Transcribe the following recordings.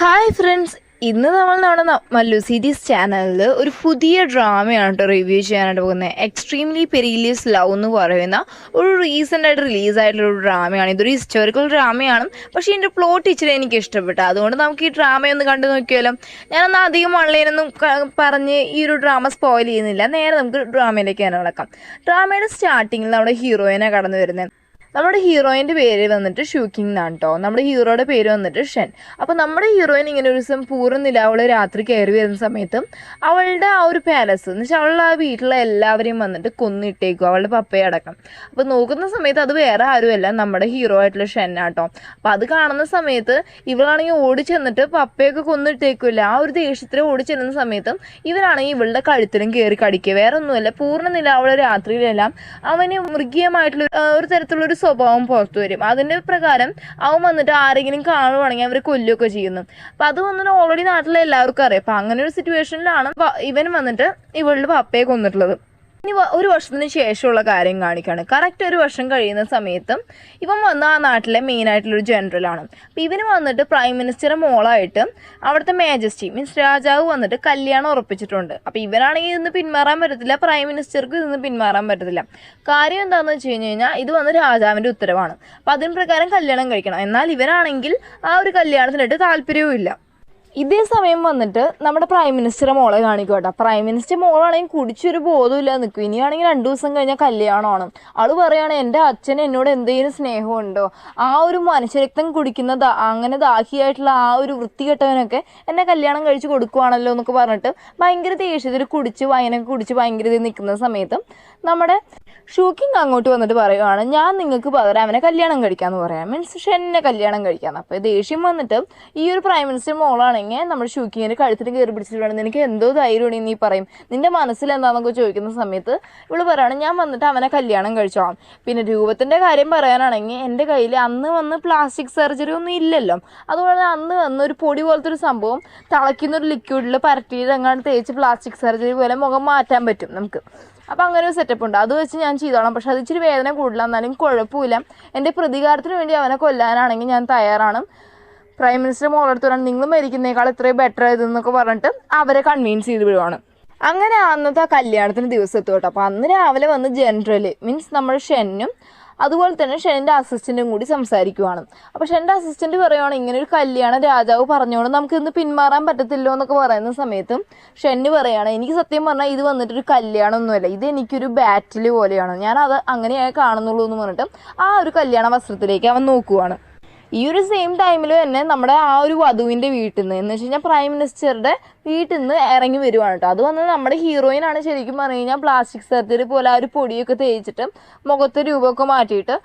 Hi friends, ഇന്ന് നമ്മൾ നമ്മുടെ മല്ലു സീരീസ് ചാനലിൽ ഒരു പുതിയ ഡ്രാമയാണ് കേട്ടോ റിവ്യൂ ചെയ്യാനായിട്ട് പോകുന്നത്. എക്സ്ട്രീംലി പെരീലിയസ് ലവ് എന്ന് പറയുന്ന ഒരു റീസെൻ്റായിട്ട് റിലീസായിട്ടുള്ള ഒരു ഡ്രാമയാണ്. ഇതൊരു ഹിസ്റ്റോറിക്കൽ ഡ്രാമയാണ്, പക്ഷേ ഇതിൻ്റെ പ്ലോട്ട് ഇച്ചിരി എനിക്ക് ഇഷ്ടപ്പെട്ടു. അതുകൊണ്ട് നമുക്ക് ഈ ഡ്രാമയൊന്ന് കണ്ടു നോക്കിയാലോ. ഞാനൊന്ന് അധികം ഓൺലൈനൊന്നും പറഞ്ഞ് ഈ ഒരു ഡ്രാമ സ്പോയിൽ ചെയ്യുന്നില്ല. നേരെ നമുക്ക് ഡ്രാമയിലേക്ക് തന്നെ നടക്കാം. ഡ്രാമയുടെ സ്റ്റാർട്ടിങ്ങിൽ നമ്മുടെ ഹീറോയിനെ കടന്നു വരുന്നത്. നമ്മുടെ ഹീറോയിൻ്റെ പേര് വന്നിട്ട് ഷൂക്കിംഗ് എന്നാണ് കേട്ടോ. നമ്മുടെ ഹീറോയുടെ പേര് വന്നിട്ട് ഷെൻ. അപ്പോൾ നമ്മുടെ ഹീറോയിൻ ഇങ്ങനെ ഒരു ദിവസം പൂർണ്ണ അവൾ രാത്രി കയറി വരുന്ന സമയത്ത് അവളുടെ ആ ഒരു പാലസ് എന്ന് വെച്ചാൽ അവളുടെ ആ വീട്ടിലെ എല്ലാവരെയും വന്നിട്ട് കൊന്നിട്ടേക്കും, അവളുടെ പപ്പയെ അടക്കം. അപ്പോൾ നോക്കുന്ന സമയത്ത് അത് വേറെ ആരുമല്ല, നമ്മുടെ ഹീറോ ആയിട്ടുള്ള ഷെൻ ആട്ടോ. അപ്പോൾ അത് കാണുന്ന സമയത്ത് ഇവളാണെങ്കിൽ ഓടി ചെന്നിട്ട് പപ്പയൊക്കെ കൊന്നിട്ടേക്കില്ല. ആ ഒരു ദേഷ്യത്തിൽ ഓടി ചെല്ലുന്ന സമയത്ത് ഇവരാണെങ്കിൽ ഇവളുടെ കഴുത്തിലും കയറി കടിക്കുക. വേറെ ഒന്നുമല്ല, പൂർണ്ണ അവളെ രാത്രിയിലെല്ലാം അവന് മൃഗീയമായിട്ടുള്ള ഒരു തരത്തിലുള്ളൊരു സ്വഭാവം പുറത്തു വരും. അതിൻ്റെ പ്രകാരം അവൻ വന്നിട്ട് ആരെങ്കിലും കാണുവാണെങ്കിൽ അവർ കൊല്ലുകയൊക്കെ ചെയ്യുന്നു. അപ്പം അത് വന്നിട്ട് ഓൾറെഡി നാട്ടിലെ എല്ലാവർക്കും അറിയാം. അപ്പം അങ്ങനെ ഒരു സിറ്റുവേഷനിലാണ് ഇവൻ വന്നിട്ട് ഇവളുടെ പപ്പയെ കൊന്നിട്ടുള്ളത്. ഇനി ഒരു വർഷത്തിന് ശേഷമുള്ള കാര്യം കാണിക്കുകയാണ്. കറക്റ്റ് ഒരു വർഷം കഴിയുന്ന സമയത്ത് ഇവൻ വന്ന ആ നാട്ടിലെ മെയിനായിട്ടുള്ളൊരു ജനറലാണ്. അപ്പോൾ ഇവന് വന്നിട്ട് പ്രൈം മിനിസ്റ്റർ മോളായിട്ട് അവിടുത്തെ മാജസ്റ്റി മീൻസ് രാജാവ് വന്നിട്ട് കല്യാണം ഉറപ്പിച്ചിട്ടുണ്ട്. അപ്പോൾ ഇവനാണെങ്കിൽ ഇന്ന് പിന്മാറാൻ പറ്റത്തില്ല, പ്രൈം മിനിസ്റ്റർക്ക് ഇന്ന് പിന്മാറാൻ പറ്റത്തില്ല. കാര്യം എന്താണെന്ന് വെച്ച് കഴിഞ്ഞാൽ ഇത് വന്ന് രാജാവിൻ്റെ ഉത്തരവാണ്. അപ്പോൾ അതിന് പ്രകാരം കല്യാണം കഴിക്കണം. എന്നാൽ ഇവനാണെങ്കിൽ ആ ഒരു കല്യാണത്തിനായിട്ട് താല്പര്യവും ഇല്ല. ഇതേ സമയം വന്നിട്ട് നമ്മുടെ പ്രൈം മിനിസ്റ്റർ മോളെ കാണിക്കോട്ടെ. പ്രൈം മിനിസ്റ്റർ മോളാണെങ്കിൽ കുടിച്ചൊരു ബോധമില്ല നിൽക്കും. ഇനിയാണെങ്കിൽ 2 ദിവസം കഴിഞ്ഞാൽ കല്യാണമാണ്. അവൾ പറയുകയാണ്, എൻ്റെ അച്ഛൻ എന്നോട് എന്തെങ്കിലും സ്നേഹമുണ്ടോ, ആ ഒരു മനുഷ്യരക്തം കുടിക്കുന്ന അങ്ങനെ ദാഹിയായിട്ടുള്ള ആ ഒരു വൃത്തികെട്ടവനൊക്കെ എന്നെ കല്യാണം കഴിച്ച് കൊടുക്കുവാണല്ലോ എന്നൊക്കെ പറഞ്ഞിട്ട് ഭയങ്കര ദേഷ്യത്തിൽ കുടിച്ച് വൈനൊക്കെ കുടിച്ച് ഭയങ്കര ഇത് നിൽക്കുന്ന സമയത്ത് നമ്മുടെ ഷൂക്കിംഗ് അങ്ങോട്ട് വന്നിട്ട് പറയുവാണ്, ഞാൻ നിങ്ങൾക്ക് പകരം അവനെ കല്യാണം കഴിക്കാമെന്ന് പറയാം, മീൻസ് ഷെന്നെ കല്യാണം കഴിക്കാമെന്ന്. അപ്പോൾ ദേഷ്യം വന്നിട്ട് ഈ ഒരു പ്രൈം മിനിസ്റ്റർ മോളാണെങ്കിൽ നമ്മുടെ ഷൂക്കിങ്ങിൻ്റെ കഴുത്തിന് കയറി പിടിച്ചിട്ട് വേണം, നിനക്ക് എന്തോ ധൈര്യമാണ് നീ പറയും, നിൻ്റെ മനസ്സിൽ എന്താണെന്നൊക്കെ ചോദിക്കുന്ന സമയത്ത് ഇവള് പറയുകയാണ്, ഞാൻ വന്നിട്ട് അവനെ കല്യാണം കഴിച്ചോളാം. പിന്നെ രൂപത്തിൻ്റെ കാര്യം പറയാനാണെങ്കിൽ എൻ്റെ കയ്യിൽ അന്ന് വന്ന് പ്ലാസ്റ്റിക് സർജറി ഒന്നും ഇല്ലല്ലോ. അതുകൊണ്ട് അന്ന് വന്ന് ഒരു പൊടി പോലത്തെ ഒരു സംഭവം തിളയ്ക്കുന്നൊരു ലിക്വിഡിൽ പരട്ടിയിട്ട് എങ്ങാണ്ട് തേച്ച് പ്ലാസ്റ്റിക് സർജറി പോലെ മുഖം മാറ്റാൻ പറ്റും നമുക്ക്. അപ്പോൾ അങ്ങനെ ഒരു സെറ്റപ്പ് ഉണ്ട്, അത് വെച്ച് ഞാൻ ചെയ്തോളാം. പക്ഷെ അത് ഇച്ചിരി വേദന കൂടുതൽ, എന്നാലും കുഴപ്പമില്ല. എൻ്റെ പ്രതികാരത്തിന് വേണ്ടി അവനെ കൊല്ലാനാണെങ്കിൽ ഞാൻ തയ്യാറാണ്. പ്രൈം മിനിസ്റ്റർ മോളെടുത്ത് പറയാൻ, നിങ്ങൾ മരിക്കുന്നേക്കാൾ ഇത്രയും ബെറ്റർ ആയതെന്നൊക്കെ പറഞ്ഞിട്ട് അവരെ കൺവിൻസ് ചെയ്ത് വിടുവാണ്. അങ്ങനെ അന്നത്തെ ആ കല്യാണത്തിന് ദിവസം എത്തും കേട്ടോ. അപ്പോൾ അന്ന് രാവിലെ വന്ന് ജനറൽ മീൻസ് നമ്മുടെ ഷെന്നും അതുപോലെ തന്നെ ഷെന്നിൻ്റെ അസിസ്റ്റൻറ്റും കൂടി സംസാരിക്കുവാണ്. അപ്പോൾ ഷെൻ്റെ അസിസ്റ്റൻറ്റ് പറയുവാണ്, ഇങ്ങനെ ഒരു കല്യാണം രാജാവ് പറഞ്ഞുകൊണ്ട് നമുക്ക് ഇന്ന് പിന്മാറാൻ പറ്റത്തില്ലോ എന്നൊക്കെ പറയുന്ന സമയത്തും ഷെന്ന് പറയുകയാണ്, എനിക്ക് സത്യം പറഞ്ഞാൽ ഇത് വന്നിട്ടൊരു കല്യാണമൊന്നുമല്ല, ഇത് എനിക്കൊരു ബാറ്റിൽ പോലെയാണ്, ഞാൻ അത് അങ്ങനെയായി കാണുന്നുള്ളൂ എന്ന് പറഞ്ഞിട്ട് ആ ഒരു കല്യാണ വസ്ത്രത്തിലേക്ക് അവൻ നോക്കുവാണ്. ഈ ഒരു സെയിം ടൈമിൽ തന്നെ നമ്മുടെ ആ ഒരു വധുവിൻ്റെ വീട്ടിൽ നിന്ന് എന്ന് വെച്ച് കഴിഞ്ഞാൽ പ്രൈം മിനിസ്റ്ററുടെ വീട്ടിൽ നിന്ന് ഇറങ്ങി വരുവാണ് കേട്ടോ. അത് വന്ന് നമ്മുടെ ഹീറോയിനാണ് ശരിക്കും പറഞ്ഞു കഴിഞ്ഞാൽ പ്ലാസ്റ്റിക് സർജറി പോലെ ആ ഒരു പൊടിയൊക്കെ തേച്ചിട്ട് മുഖത്തെ രൂപമൊക്കെ മാറ്റിയിട്ട്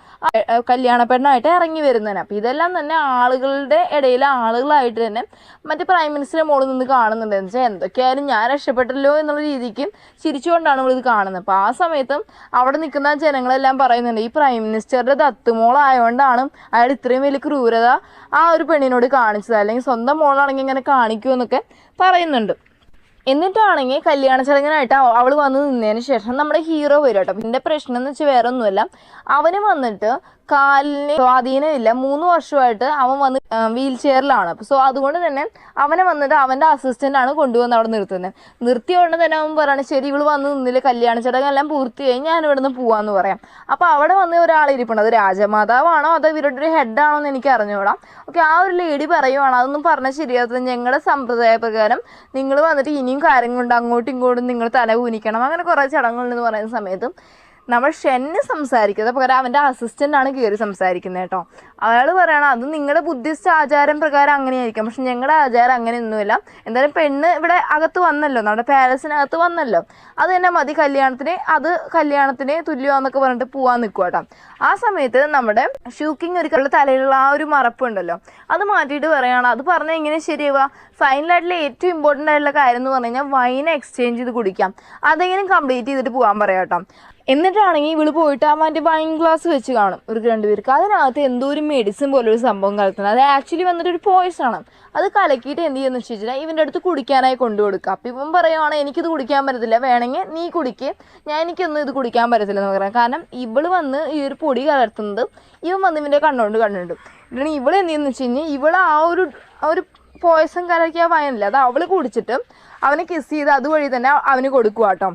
കല്യാണ പെണ്ണായിട്ട് ഇറങ്ങി വരുന്നതിന്. അപ്പോൾ ഇതെല്ലാം തന്നെ ആളുകളുടെ ഇടയിൽ ആളുകളായിട്ട് തന്നെ മറ്റേ പ്രൈം മിനിസ്റ്ററെ മോളിൽ നിന്ന് കാണുന്നുണ്ട്. എന്ന് വെച്ചാൽ എന്തൊക്കെയായാലും ഞാൻ രക്ഷപ്പെട്ടല്ലോ എന്നുള്ള രീതിക്ക് ചിരിച്ചുകൊണ്ടാണ് നമ്മളിത് കാണുന്നത്. അപ്പോൾ ആ സമയത്തും അവിടെ നിൽക്കുന്ന ജനങ്ങളെല്ലാം പറയുന്നുണ്ട്, ഈ പ്രൈം മിനിസ്റ്ററുടെ ദത്തുമോളായതുകൊണ്ടാണ് അയാൾ ഇത്രയും വലിയ ക്രൂരത ആ ഒരു പെണ്ണിനോട് കാണിച്ചത്, അല്ലെങ്കിൽ സ്വന്തം മോളാണെങ്കിൽ ഇങ്ങനെ കാണിക്കുമെന്നൊക്കെ പറയുന്നുണ്ട്. എന്നിട്ടാണെങ്കിൽ കല്യാണ ചടങ്ങിനായിട്ട് അവൾ വന്ന് നിന്നതിന് ശേഷം നമ്മുടെ ഹീറോ വരും കേട്ടോ. പിന്നെ പ്രശ്നം എന്ന് വെച്ചാൽ വേറെ ഒന്നുമല്ല, അവന് വന്നിട്ട് കാലിന് സ്വാധീനമില്ല, 3 വർഷമായിട്ട് അവൻ വന്ന് വീൽ ചെയറിലാണ്. സോ അതുകൊണ്ട് തന്നെ അവനെ വന്നിട്ട് അവൻ്റെ അസിസ്റ്റൻ്റാണ് കൊണ്ടുവന്ന് അവിടെ നിർത്തിയ ഉടനെ തന്നെ അവൻ പറയുകയാണ്, ശരി ഇവള് വന്ന് നിന്നില്ല, കല്യാണ ചടങ്ങെല്ലാം പൂർത്തിയായി, ഞാൻ ഇവിടെ നിന്ന് പോവാന്ന് പറയാം. അപ്പോൾ അവിടെ വന്ന് ഒരാളിരിപ്പുണ്ട്, അത് രാജമാതാവാണോ അതോ ഇവരുടെ ഒരു ഹെഡാണോ എന്ന് എനിക്ക് അറിഞ്ഞുകൂടാം. ഓക്കെ, ആ ഒരു ലേഡി പറയുവാണ്, അതൊന്നും പറഞ്ഞാൽ ശരിയാത്തത്, ഞങ്ങളുടെ സമ്പ്രദായ പ്രകാരം നിങ്ങൾ വന്നിട്ട് ഇനിയും കാര്യങ്ങളുണ്ട്, അങ്ങോട്ടും ഇങ്ങോട്ടും നിങ്ങൾ തല കൂനിക്കണം, അങ്ങനെ കുറേ ചടങ്ങുകളെന്ന് പറയുന്ന സമയത്തും നമ്മൾ ഷെന്ന് സംസാരിക്കുന്നത് പകരം അവൻ്റെ അസിസ്റ്റൻ്റാണ് കയറി സംസാരിക്കുന്നത് കേട്ടോ. അയാൾ പറയണം, അത് നിങ്ങളുടെ ബുദ്ധിസ്റ്റ് ആചാരം പ്രകാരം അങ്ങനെയായിരിക്കും, പക്ഷെ ഞങ്ങളുടെ ആചാരം അങ്ങനെയൊന്നുമില്ല. എന്തായാലും പെണ്ണ് ഇവിടെ അകത്ത് വന്നല്ലോ, നമ്മുടെ പാലസിനകത്ത് വന്നല്ലോ, അത് തന്നെ മതി കല്യാണത്തിന്, അത് കല്യാണത്തിന് തുല്യമാണെന്നൊക്കെ പറഞ്ഞിട്ട് പോകാൻ നിൽക്കുക കേട്ടോ. ആ സമയത്ത് നമ്മുടെ ഷൂക്കിംഗ് ഒരിക്കലുള്ള തലയിലുള്ള ആ ഒരു മറപ്പുണ്ടല്ലോ, അത് മാറ്റിയിട്ട് പറയുകയാണ്, അത് പറഞ്ഞാൽ എങ്ങനെ ശരിയാവുക, ഫൈനലായിട്ടുള്ള ഏറ്റവും ഇമ്പോർട്ടൻ്റ് ആയിട്ടുള്ള കാര്യം എന്ന് പറഞ്ഞു കഴിഞ്ഞാൽ വൈൻ എക്സ്ചേഞ്ച് ചെയ്ത് കുടിക്കാം, അതെങ്കിലും കംപ്ലീറ്റ് ചെയ്തിട്ട് പോകാൻ പറയാം കേട്ടോ. എന്നിട്ടാണെങ്കിൽ ഇവള് പോയിട്ട് അവൻ്റെ വൈൻ ഗ്ലാസ് വെച്ച് കാണും ഒരു 2 പേർക്ക്, അതിനകത്ത് എന്തോ ഒരു മെഡിസിൻ പോലൊരു സംഭവം കലർത്തുന്നത്, അത് ആക്ച്വലി വന്നിട്ടൊരു പോയ്സൺ ആണ്. അത് കലക്കിയിട്ട് എന്ത് ചെയ്യുന്ന വെച്ച് കഴിഞ്ഞാൽ ഇവൻ്റെ അടുത്ത് കുടിക്കാനായി കൊണ്ടു കൊടുക്കുക. അപ്പം ഇവൻ പറയുവാണ്, എനിക്കിത് കുടിക്കാൻ പറ്റത്തില്ല, വേണമെങ്കിൽ നീ കുടിക്കുക, എനിക്കൊന്നും ഇത് കുടിക്കാൻ പറ്റത്തില്ല എന്ന് പറയാം. കാരണം ഇവള് വന്ന് ഈ ഒരു പൊടി കലർത്തുന്നത് ഇവൻ വന്ന് ഇവൻ്റെ കണ്ണുകൊണ്ട് കണ്ടിട്ടുണ്ട്. ഇവള് എന്ത് ചെയ്യുന്ന വെച്ച് കഴിഞ്ഞാൽ ഇവള് ആ ഒരു പോയസം കലക്കിയ വൈനില്ല അത് അവള് കുടിച്ചിട്ട് അവനെ കിസ് ചെയ്ത് അതുവഴി തന്നെ അവന് കൊടുക്കുക കേട്ടോ.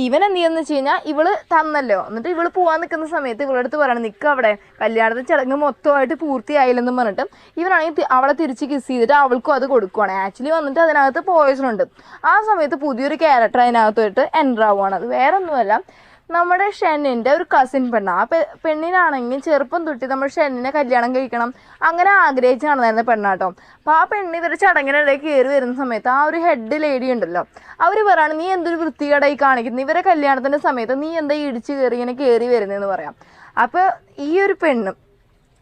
ഇവൻ എന്ത് ചെയ്യുന്ന വെച്ച് കഴിഞ്ഞാൽ ഇവള് തന്നല്ലോ, എന്നിട്ട് ഇവള് പോകാൻ നിൽക്കുന്ന സമയത്ത് ഇവളടുത്ത് പറയണം നിൽക്കുക അവിടെ, കല്യാണത്തിന് ചടങ്ങ് മൊത്തമായിട്ട് പൂർത്തിയായില്ലെന്നും പറഞ്ഞിട്ട് ഇവനാണെങ്കിൽ അവളെ തിരിച്ച് കിസ് ചെയ്തിട്ട് അവൾക്കും അത് കൊടുക്കുവാണ്. ആക്ച്വലി വന്നിട്ട് അതിനകത്ത് പോയസൺ ഉണ്ട്. ആ സമയത്ത് പുതിയൊരു ക്യാരക്ടർ അതിനകത്തോട്ട് എൻ്റർ ആവുകയാണ്. അത് വേറെ ഒന്നുമല്ല, നമ്മുടെ ഷെന്നിൻ്റെ ഒരു കസിൻ പെണ്ണ. ആ പെണ്ണിനാണെങ്കിൽ ചെറുപ്പം തൊട്ട് നമ്മൾ ഷെന്നിനെ കല്യാണം കഴിക്കണം അങ്ങനെ ആഗ്രഹിച്ച് നടന്നിരുന്ന പെണ്ണാട്ടോ. അപ്പോൾ ആ പെണ്ണ് ഇവരുടെ ചടങ്ങിനിടയിൽ കയറി വരുന്ന സമയത്ത് ആ ഒരു ഹെഡ് ലേഡി ഉണ്ടല്ലോ, അവർ പറയാണ് നീ എന്തൊരു വൃത്തികേടായി കാണിക്കുന്നു, ഇവരെ കല്യാണത്തിൻ്റെ സമയത്ത് നീ എന്താ ഇടിച്ച് കയറി ഇങ്ങനെ കയറി വരുന്നതെന്ന് പറയാം. അപ്പോൾ ഈ ഒരു പെണ്ണ്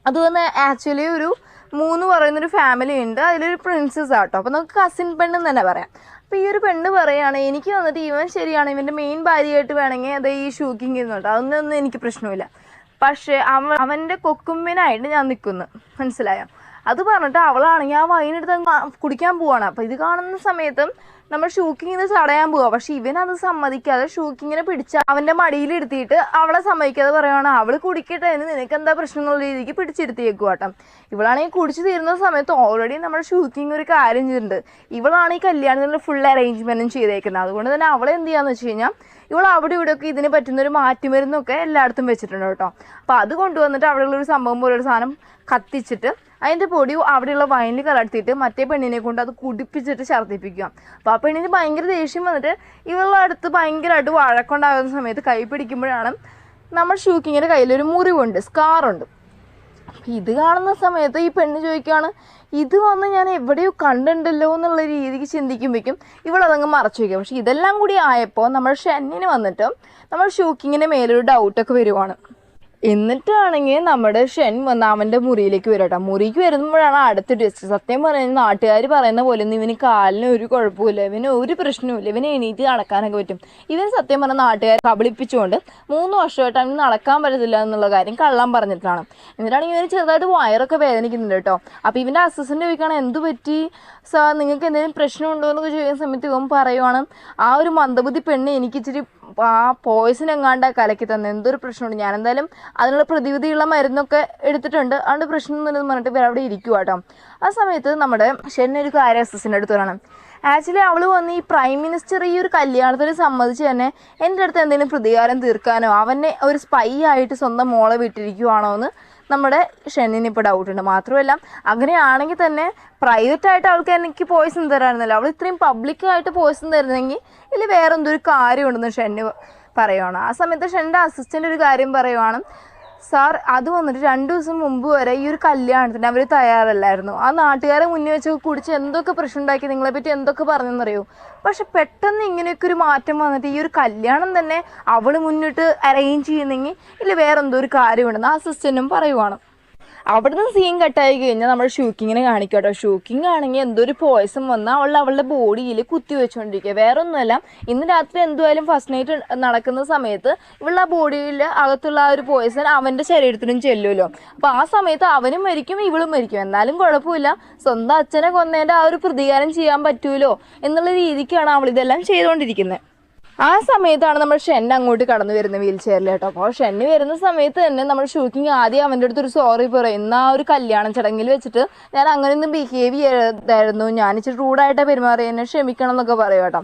അത് വന്ന് ആക്ച്വലി ഒരു 3 പറയുന്നൊരു ഫാമിലി ഉണ്ട്, അതിലൊരു പ്രിൻസസ് ആട്ടോ. അപ്പോൾ നമുക്ക് കസിൻ പെണ്ണെന്ന് തന്നെ പറയാം. അപ്പോൾ ഈ ഒരു പെണ്ണ് പറയുകയാണ് എനിക്ക് വന്നിട്ട് ഇവൻ ശരിയാണ്, ഇവൻ്റെ മെയിൻ ഭാര്യയായിട്ട് വേണമെങ്കിൽ അത് ഈ ഷൂക്കിങ് ചെയ്യുന്നുണ്ട്, അതൊന്നും എനിക്ക് പ്രശ്നമില്ല, പക്ഷേ അവൻ്റെ കൊക്കുമ്പിനായിട്ട് ഞാൻ നിൽക്കുന്നു, മനസ്സിലായോ? അത് പറഞ്ഞിട്ട് അവളാണെങ്കിൽ ആ വൈനെടുത്ത് കുടിക്കാൻ പോവാണ്. അപ്പോൾ ഇത് കാണുന്ന സമയത്തും നമ്മൾ ഷൂക്കിങ്ങിന് തടയാൻ പോവുക, പക്ഷെ ഇവനത് സമ്മതിക്കാതെ ഷൂക്കിങ്ങിനെ പിടിച്ച് അവൻ്റെ മടിയിലിരുത്തിയിട്ട് അവളെ സമ്മതിക്കാതെ പറയുകയാണ് അവൾ കുടിക്കട്ടെ എന്ന് നിനക്ക് എന്താ പ്രശ്നം എന്നുള്ള രീതിക്ക് പിടിച്ചിരുത്തിയേക്കും കേട്ടോ. ഇവളാണെങ്കിൽ കുടിച്ച് തീരുന്ന സമയത്ത് ഓൾറെഡി നമ്മുടെ ഷൂക്കിങ് ഒരു കാര്യം ചെയ്തിട്ടുണ്ട്. ഇവളാണ് ഈ കല്യാണത്തിൻ്റെ ഫുൾ അറേഞ്ച്മെൻറ്റും ചെയ്തേക്കുന്നത്. അതുകൊണ്ട് തന്നെ അവളെ എന്ത് ചെയ്യാന്ന് വെച്ച് കഴിഞ്ഞാൽ ഇവൾ അവിടെ ഇവിടെയൊക്കെ ഇതിന് പറ്റുന്നൊരു മാറ്റിമരുന്നൊക്കെ എല്ലായിടത്തും വെച്ചിട്ടുണ്ട് കേട്ടോ. അപ്പോൾ അത് കൊണ്ടുവന്നിട്ട് അവിടെയുള്ളൊരു സംഭവം പോലൊരു സാധനം കത്തിച്ചിട്ട് അതിൻ്റെ പൊടി അവിടെയുള്ള വൈനിൽ കലർത്തിയിട്ട് മറ്റേ പെണ്ണിനെ കൊണ്ട് അത് കുടിപ്പിച്ചിട്ട് ഛർദ്ദിപ്പിക്കുക. അപ്പോൾ ആ പെണ്ണിന് ഭയങ്കര ദേഷ്യം വന്നിട്ട് ഇവളുടെ അടുത്ത് ഭയങ്കരമായിട്ട് വഴക്കുണ്ടാകുന്ന സമയത്ത് കൈ പിടിക്കുമ്പോഴാണ് നമ്മൾ ഷൂക്കിങ്ങിൻ്റെ കയ്യിലൊരു മുറിവുണ്ട്, സ്കാറുണ്ട്. ഇത് കാണുന്ന സമയത്ത് ഈ പെണ്ണ് ചോദിക്കുകയാണ് ഇത് വന്ന് ഞാൻ എവിടെയോ കണ്ടിട്ടുണ്ടല്ലോ എന്നുള്ള രീതിക്ക് ചിന്തിക്കുമ്പോഴേക്കും ഇവളതങ്ങ് മറച്ചു വയ്ക്കുക. പക്ഷെ ഇതെല്ലാം കൂടി ആയപ്പോൾ നമ്മൾ ഷെന്നിന് വന്നിട്ട് നമ്മൾ ഷൂക്കിങ്ങിൻ്റെ മേലൊരു ഡൗട്ടൊക്കെ വരുവാണ്. എന്നിട്ടാണെങ്കിൽ നമ്മുടെ ഷെൻ വന്ന് അവൻ്റെ മുറിയിലേക്ക് വരും കേട്ടോ. മുറിക്ക് വരുമ്പോഴാണ് അടുത്ത ടെസ്റ്റ്. സത്യം പറയുന്നത് നാട്ടുകാർ പറയുന്ന പോലെ ഒന്നും ഇവന് കാലിന് ഒരു കുഴപ്പമില്ല, ഇവന് ഒരു പ്രശ്നവുമില്ല, ഇവന് എണീറ്റ് നടക്കാനൊക്കെ പറ്റും. ഇവൻ സത്യം പറഞ്ഞാൽ നാട്ടുകാരെ കബളിപ്പിച്ചുകൊണ്ട് 3 വർഷമായിട്ട് അവന് നടക്കാൻ പറ്റത്തില്ല എന്നുള്ള കാര്യം കള്ളം പറഞ്ഞിട്ടാണ്. എന്നിട്ടാണെങ്കിൽ ഇവന് ചെറുതായിട്ട് വയറൊക്കെ വേദനിക്കുന്നുണ്ട് കേട്ടോ. അപ്പോൾ ഇവൻ്റെ അസിസ്റ്റൻ്റ് ചോദിക്കുകയാണ് എന്ത് പറ്റി സാർ, നിങ്ങൾക്ക് എന്തെങ്കിലും പ്രശ്നമുണ്ടോ എന്നൊക്കെ ചോദിക്കുന്ന സമയത്ത് ഇവൻ പറയുവാണ് ആ ഒരു മന്ദബുദ്ധി പെണ്ണ് എനിക്കിച്ചിരി ആ പോയ്സൺ എങ്ങാണ്ടാ കലക്കി തന്നെ, എന്തൊരു പ്രശ്നമുണ്ട്, ഞാൻ എന്തായാലും അതിനുള്ള പ്രതിവിധിയുള്ള മരുന്നൊക്കെ എടുത്തിട്ടുണ്ട്, അതുകൊണ്ട് പ്രശ്നമൊന്നുമില്ലെന്ന് പറഞ്ഞിട്ട് ഇവർ അവിടെ ഇരിക്കുക കേട്ടോ. ആ സമയത്ത് നമ്മുടെ ഷെന്നൊരു കാര്യം അസിസ്റ്റൻ്റ് അടുത്ത് പറയണം ആക്ച്വലി അവൾ വന്ന് ഈ പ്രൈം മിനിസ്റ്റർ ഈ ഒരു കല്യാണത്തിന് സമ്മതിച്ച് തന്നെ എൻ്റെ അടുത്ത് എന്തെങ്കിലും പ്രതികാരം തീർക്കാനോ അവനെ ഒരു സ്പൈ ആയിട്ട് സ്വന്തം മോളെ വിട്ടിരിക്കുവാണോ എന്ന് നമ്മുടെ ഷെന്നിന് ഇപ്പോൾ ഡൗട്ടുണ്ട്. മാത്രമല്ല അങ്ങനെയാണെങ്കിൽ തന്നെ പ്രൈവറ്റായിട്ട് അവൾക്ക് എനിക്ക് പോയ്സൺ തരാമെന്നല്ല, അവൾ ഇത്രയും പബ്ലിക്കായിട്ട് പോയ്സൺ തരുന്നെങ്കിൽ ഇതിൽ വേറെ എന്തൊരു കാര്യമുണ്ടെന്ന് ഷെന്ന് പറയുവാണ്. ആ സമയത്ത് ഷെൻ്റെ അസിസ്റ്റൻ്റ് ഒരു കാര്യം പറയുവാണ് സാർ അത് വന്നിട്ട് 2 ദിവസം മുമ്പ് വരെ ഈ ഒരു കല്യാണത്തിന് അവർ തയ്യാറല്ലായിരുന്നു, ആ നാട്ടുകാരെ മുന്നിൽ വെച്ച് കുടിച്ച് എന്തൊക്കെ പ്രശ്നം ഉണ്ടാക്കി നിങ്ങളെപ്പറ്റി എന്തൊക്കെ പറഞ്ഞെന്നറിയോ, പക്ഷെ പെട്ടെന്ന് ഇങ്ങനെയൊക്കെ ഒരു മാറ്റം വന്നിട്ട് ഈ ഒരു കല്യാണം തന്നെ അവൾ മുന്നിട്ട് അറേഞ്ച് ചെയ്യുന്നെങ്കിൽ ഇതിൽ വേറെ എന്തോ ഒരു കാര്യമുണ്ടെന്ന് അസിസ്റ്റൻറ്റും പറയുവാണ്. അവിടുന്ന് സീൻ കട്ടായി കഴിഞ്ഞാൽ നമ്മൾ ഷൂക്കിങ്ങിനെ കാണിക്കും കേട്ടോ. ഷൂക്കിംഗ് ആണെങ്കിൽ എന്തൊരു പോയ്സൺ വന്നാൽ അവളുടെ ബോഡിയിൽ കുത്തി വെച്ചുകൊണ്ടിരിക്കുക, വേറെ ഒന്നുമല്ല. ഇന്ന് രാത്രി എന്തുമായാലും ഫസ്റ്റ് നൈറ്റ് നടക്കുന്ന സമയത്ത് ഇവളുടെ ബോഡിയിൽ അകത്തുള്ള ആ ഒരു പോയ്സൺ അവൻ്റെ ശരീരത്തിനും ചെല്ലുമല്ലോ. അപ്പോൾ ആ സമയത്ത് അവനും മരിക്കും ഇവളും മരിക്കും, എന്നാലും കുഴപ്പമില്ല, സ്വന്തം അച്ഛനെ കൊന്നതിൻ്റെ ആ ഒരു പ്രതികാരം ചെയ്യാൻ പറ്റുമല്ലോ എന്നുള്ള രീതിക്കാണ് അവളിതെല്ലാം ചെയ്തുകൊണ്ടിരിക്കുന്നത്. ആ സമയത്താണ് നമ്മൾ ഷെൻ അങ്ങോട്ട് കടന്നു വരുന്നത് വീൽ ചെയറിൽ കേട്ടോ. അപ്പോൾ ഷെന്ന് വരുന്ന സമയത്ത് തന്നെ നമ്മൾ ഷൂക്കിങ് ആദ്യം അവൻ്റെ അടുത്തൊരു സോറി പറയുന്ന ആ ഒരു കല്യാണ ചടങ്ങിൽ വെച്ചിട്ട് ഞാൻ അങ്ങനെയൊന്നും ബിഹേവ് ചെയ്തായിരുന്നു, ഞാൻ ഇച്ചിരി റൂഡായിട്ടാണ് പെരുമാറി, എന്നെ ക്ഷമിക്കണം എന്നൊക്കെ പറയും കേട്ടോ.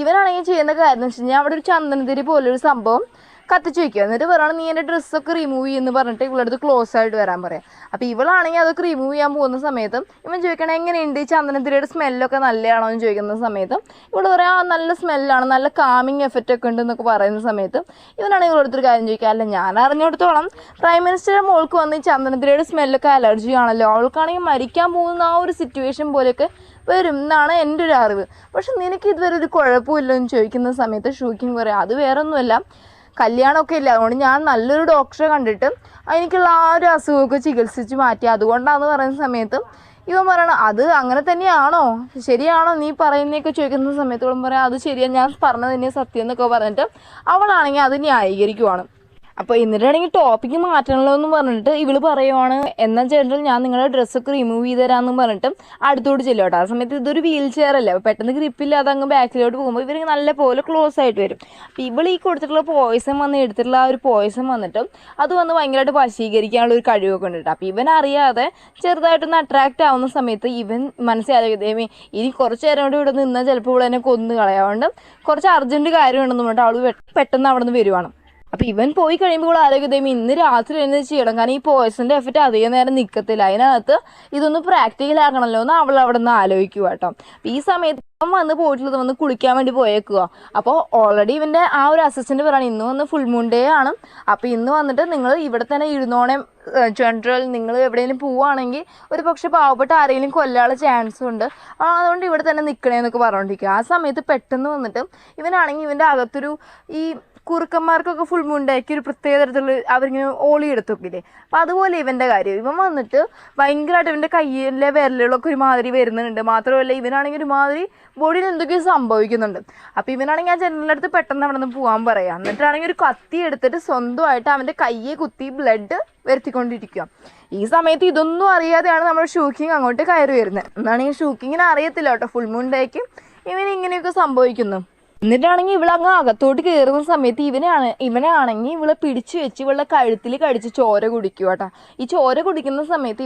ഇവനാണെങ്കിൽ ചെയ്യുന്ന കാര്യം എന്ന് വെച്ച് കഴിഞ്ഞാൽ അവിടെ ഒരു ചന്ദനത്തിരി പോലൊരു സംഭവം കത്തിച്ച് വയ്ക്കുക, എന്നിട്ട് പറയണം നീ എൻ്റെ ഡ്രസ്സൊക്കെ റിമൂവ് ചെയ്യുമെന്ന് പറഞ്ഞിട്ട് ഇവളടുത്ത് ക്ലോസ് ആയിട്ട് വരാൻ പറയാം. അപ്പോൾ ഇവളാണെങ്കിൽ അതൊക്കെ റിമൂവ് ചെയ്യാൻ പോകുന്ന സമയത്തും ഇവൻ ചോദിക്കണം എങ്ങനെയുണ്ട് ഈ ചന്ദനത്തിരിയുടെ സ്മെല്ലൊക്കെ നല്ലതാണോ എന്ന് ചോദിക്കുന്ന സമയത്തും ഇവൾ പറയാം നല്ല സ്മെല്ലാണ്, നല്ല കാമിങ് എഫക്റ്റ് ഒക്കെ ഉണ്ട് എന്നൊക്കെ പറയുന്ന സമയത്ത് ഇവനാണെങ്കിൽ ഇവളടുത്തൊരു കാര്യം ചോദിക്കുക, അല്ല ഞാൻ അറിഞ്ഞിടത്തോളം പ്രൈം മിനിസ്റ്ററുടെ മോൾക്ക് വന്ന് ഈ ചന്ദനത്തിരിയുടെ സ്മെല്ലൊക്കെ അലർജി ആണല്ലോ, അവൾക്കാണെങ്കിൽ മരിക്കാൻ പോകുന്ന ആ ഒരു സിറ്റുവേഷൻ പോലെയൊക്കെ വരും എന്നാണ് എൻ്റെ ഒരു അറിവ്, പക്ഷെ നിനക്ക് ഇതുവരെ ഒരു കുഴപ്പമില്ലോ എന്ന് ചോദിക്കുന്ന സമയത്ത് ഷൂക്കിങ് പറയാം അത് വേറെ ഒന്നുമല്ല, കല്യാണമൊക്കെ ഇല്ല, അതുകൊണ്ട് ഞാൻ നല്ലൊരു ഡോക്ടറെ കണ്ടിട്ട് എനിക്കുള്ള ആ ഒരു അസുഖമൊക്കെ ചികിത്സിച്ച് മാറ്റി, അതുകൊണ്ടാണെന്ന് പറയുന്ന സമയത്ത് ഇവൻ പറയണം അത് അങ്ങനെ തന്നെയാണോ, ശരിയാണോ നീ പറയുന്നതൊക്കെ ചോദിക്കുന്ന സമയത്ത് ഇവളും പറയാം അത് ശരിയാണ്, ഞാൻ പറഞ്ഞത് തന്നെ സത്യം എന്നൊക്കെ പറഞ്ഞിട്ട് അവളാണെങ്കിൽ അത് ന്യായീകരിക്കുവാണ്. അപ്പോൾ എന്നിട്ടാണെങ്കിൽ ടോപ്പിക്ക് മാറ്റണല്ലോ എന്ന് പറഞ്ഞിട്ട് ഇവള് പറയുവാണ്, എന്നാൽ ജനറൽ ഞാൻ നിങ്ങളുടെ ഡ്രസ്സൊക്കെ റിമൂവ് ചെയ്ത് തരാമെന്ന് പറഞ്ഞിട്ട് അടുത്തോട്ട് ചെല്ലും കേട്ടോ. ആ സമയത്ത് ഇതൊരു വീൽ ചെയർ അല്ലേ, പെട്ടെന്ന് ഗ്രിപ്പില്ലാതെ അങ്ങ് ബാക്കിലോട്ട് പോകുമ്പോൾ ഇവർ നല്ല പോലെ ക്ലോസ് ആയിട്ട് വരും. അപ്പോൾ ഇവൾ ഈ കൊടുത്തിട്ടുള്ള പോയ്സൺ എടുത്തിട്ടുള്ള ആ ഒരു പോയ്സൺ വന്നിട്ട് അത് ഭയങ്കരമായിട്ട് വശീകരിക്കാനുള്ള ഒരു കഴിവൊക്കെ ഉണ്ട് കേട്ടോ. അപ്പോൾ ഇവൻ അറിയാതെ ചെറുതായിട്ടൊന്ന് അട്രാക്റ്റ് ആവുന്ന സമയത്ത് ഇവൻ മനസ്സിലാക്കി ഇനി കുറച്ച് നേരം കൂടി ഇവിടെ നിന്നാൽ ചിലപ്പോൾ ഇവിടെ എന്നെ കൊന്നു കളയാവുണ്ട്, കുറച്ച് അർജൻറ്റ് കാര്യമുണ്ടെന്ന് പറഞ്ഞിട്ട് അവൾ പെട്ടെന്ന് അവിടെ നിന്ന് വരുവാണ്. അപ്പോൾ ഇവൻ പോയി കഴിയുമ്പോൾ കൂടെ ആലോചിക്കും ഇന്ന് രാത്രി എന്നെ ചെയ്യണം, കാരണം ഈ പോയ്സൻ്റെ എഫക്റ്റ് അധികം നേരം നിൽക്കത്തില്ല, അതിനകത്ത് ഇതൊന്ന് പ്രാക്ടിക്കൽ ആക്കണമല്ലോ എന്ന് അവൾ അവിടെ നിന്ന് ആലോചിക്കുക കേട്ടോ. അപ്പോൾ ഈ സമയത്ത് പോയിട്ടുള്ളത് കുളിക്കാൻ വേണ്ടി പോയേക്കുക. അപ്പോൾ ഓൾറെഡി ഇവൻ്റെ ആ ഒരു അസിസ്റ്റൻറ്റ് പറയുകയാണ്, ഇന്ന് വന്ന് ഫുൾ മൂൺ ഡേ ആണ്, അപ്പോൾ ഇന്ന് വന്നിട്ട് നിങ്ങൾ ഇവിടെ തന്നെ ഇരുന്നോണേ ജനറൽ, നിങ്ങൾ എവിടെയെങ്കിലും പോവുകയാണെങ്കിൽ ഒരു പക്ഷേ പാവപ്പെട്ട ആരെങ്കിലും കൊല്ലാനുള്ള ചാൻസും ഉണ്ട്, അതുകൊണ്ട് ഇവിടെ തന്നെ നിൽക്കണേന്നൊക്കെ പറഞ്ഞുകൊണ്ടിരിക്കുക. ആ സമയത്ത് പെട്ടെന്ന് വന്നിട്ട് ഇവനാണെങ്കിൽ ഇവൻ്റെ അകത്തൊരു ഈ കുറുക്കന്മാർക്കൊക്കെ ഫുൾ മുണ്ടാക്കി ഒരു പ്രത്യേക തരത്തിലുള്ള അവരിങ്ങനെ ഓളി എടുത്തൊക്കില്ലേ, അപ്പോൾ അതുപോലെ ഇവൻ്റെ കാര്യം. ഇവൻ വന്നിട്ട് ഭയങ്കരമായിട്ട് ഇവൻ്റെ കയ്യിലെ വിരലുകളൊക്കെ ഒരുമാതിരി വരുന്നുണ്ട്. മാത്രമല്ല ഇവനാണെങ്കിൽ ഒരുമാതിരി ബോഡിയിൽ എന്തൊക്കെയോ സംഭവിക്കുന്നുണ്ട്. അപ്പോൾ ഇവനാണെങ്കിൽ ആ ജനലിൻ്റെ അടുത്ത് പെട്ടെന്ന് അവിടെ നിന്ന് പോകാൻ പറയാം. എന്നിട്ടാണെങ്കിൽ ഒരു കത്തി എടുത്തിട്ട് സ്വന്തമായിട്ട് അവൻ്റെ കയ്യെ കുത്തി ബ്ലഡ് വരുത്തിക്കൊണ്ടിരിക്കുക. ഈ സമയത്ത് ഇതൊന്നും അറിയാതെയാണ് നമ്മുടെ ഷൂക്കിങ് അങ്ങോട്ട് കയറി വരുന്നത്. എന്നാണെങ്കിൽ ഷൂക്കിങ്ങിന് അറിയത്തില്ല കേട്ടോ ഫുൾ മൂൺ ഡേക്ക് ഇവനിങ്ങനെയൊക്കെ സംഭവിക്കുന്നു. എന്നിട്ടാണെങ്കിൽ ഇവളങ്ങ് അകത്തോട്ട് കയറുന്ന സമയത്ത് ഇവനാണെങ്കിൽ ഇവളെ പിടിച്ചു വെച്ച് ഇവളുടെ കഴുത്തിൽ കടിച്ച് ചോര കുടിക്കുക കേട്ടോ. ഈ ചോര കുടിക്കുന്ന സമയത്ത്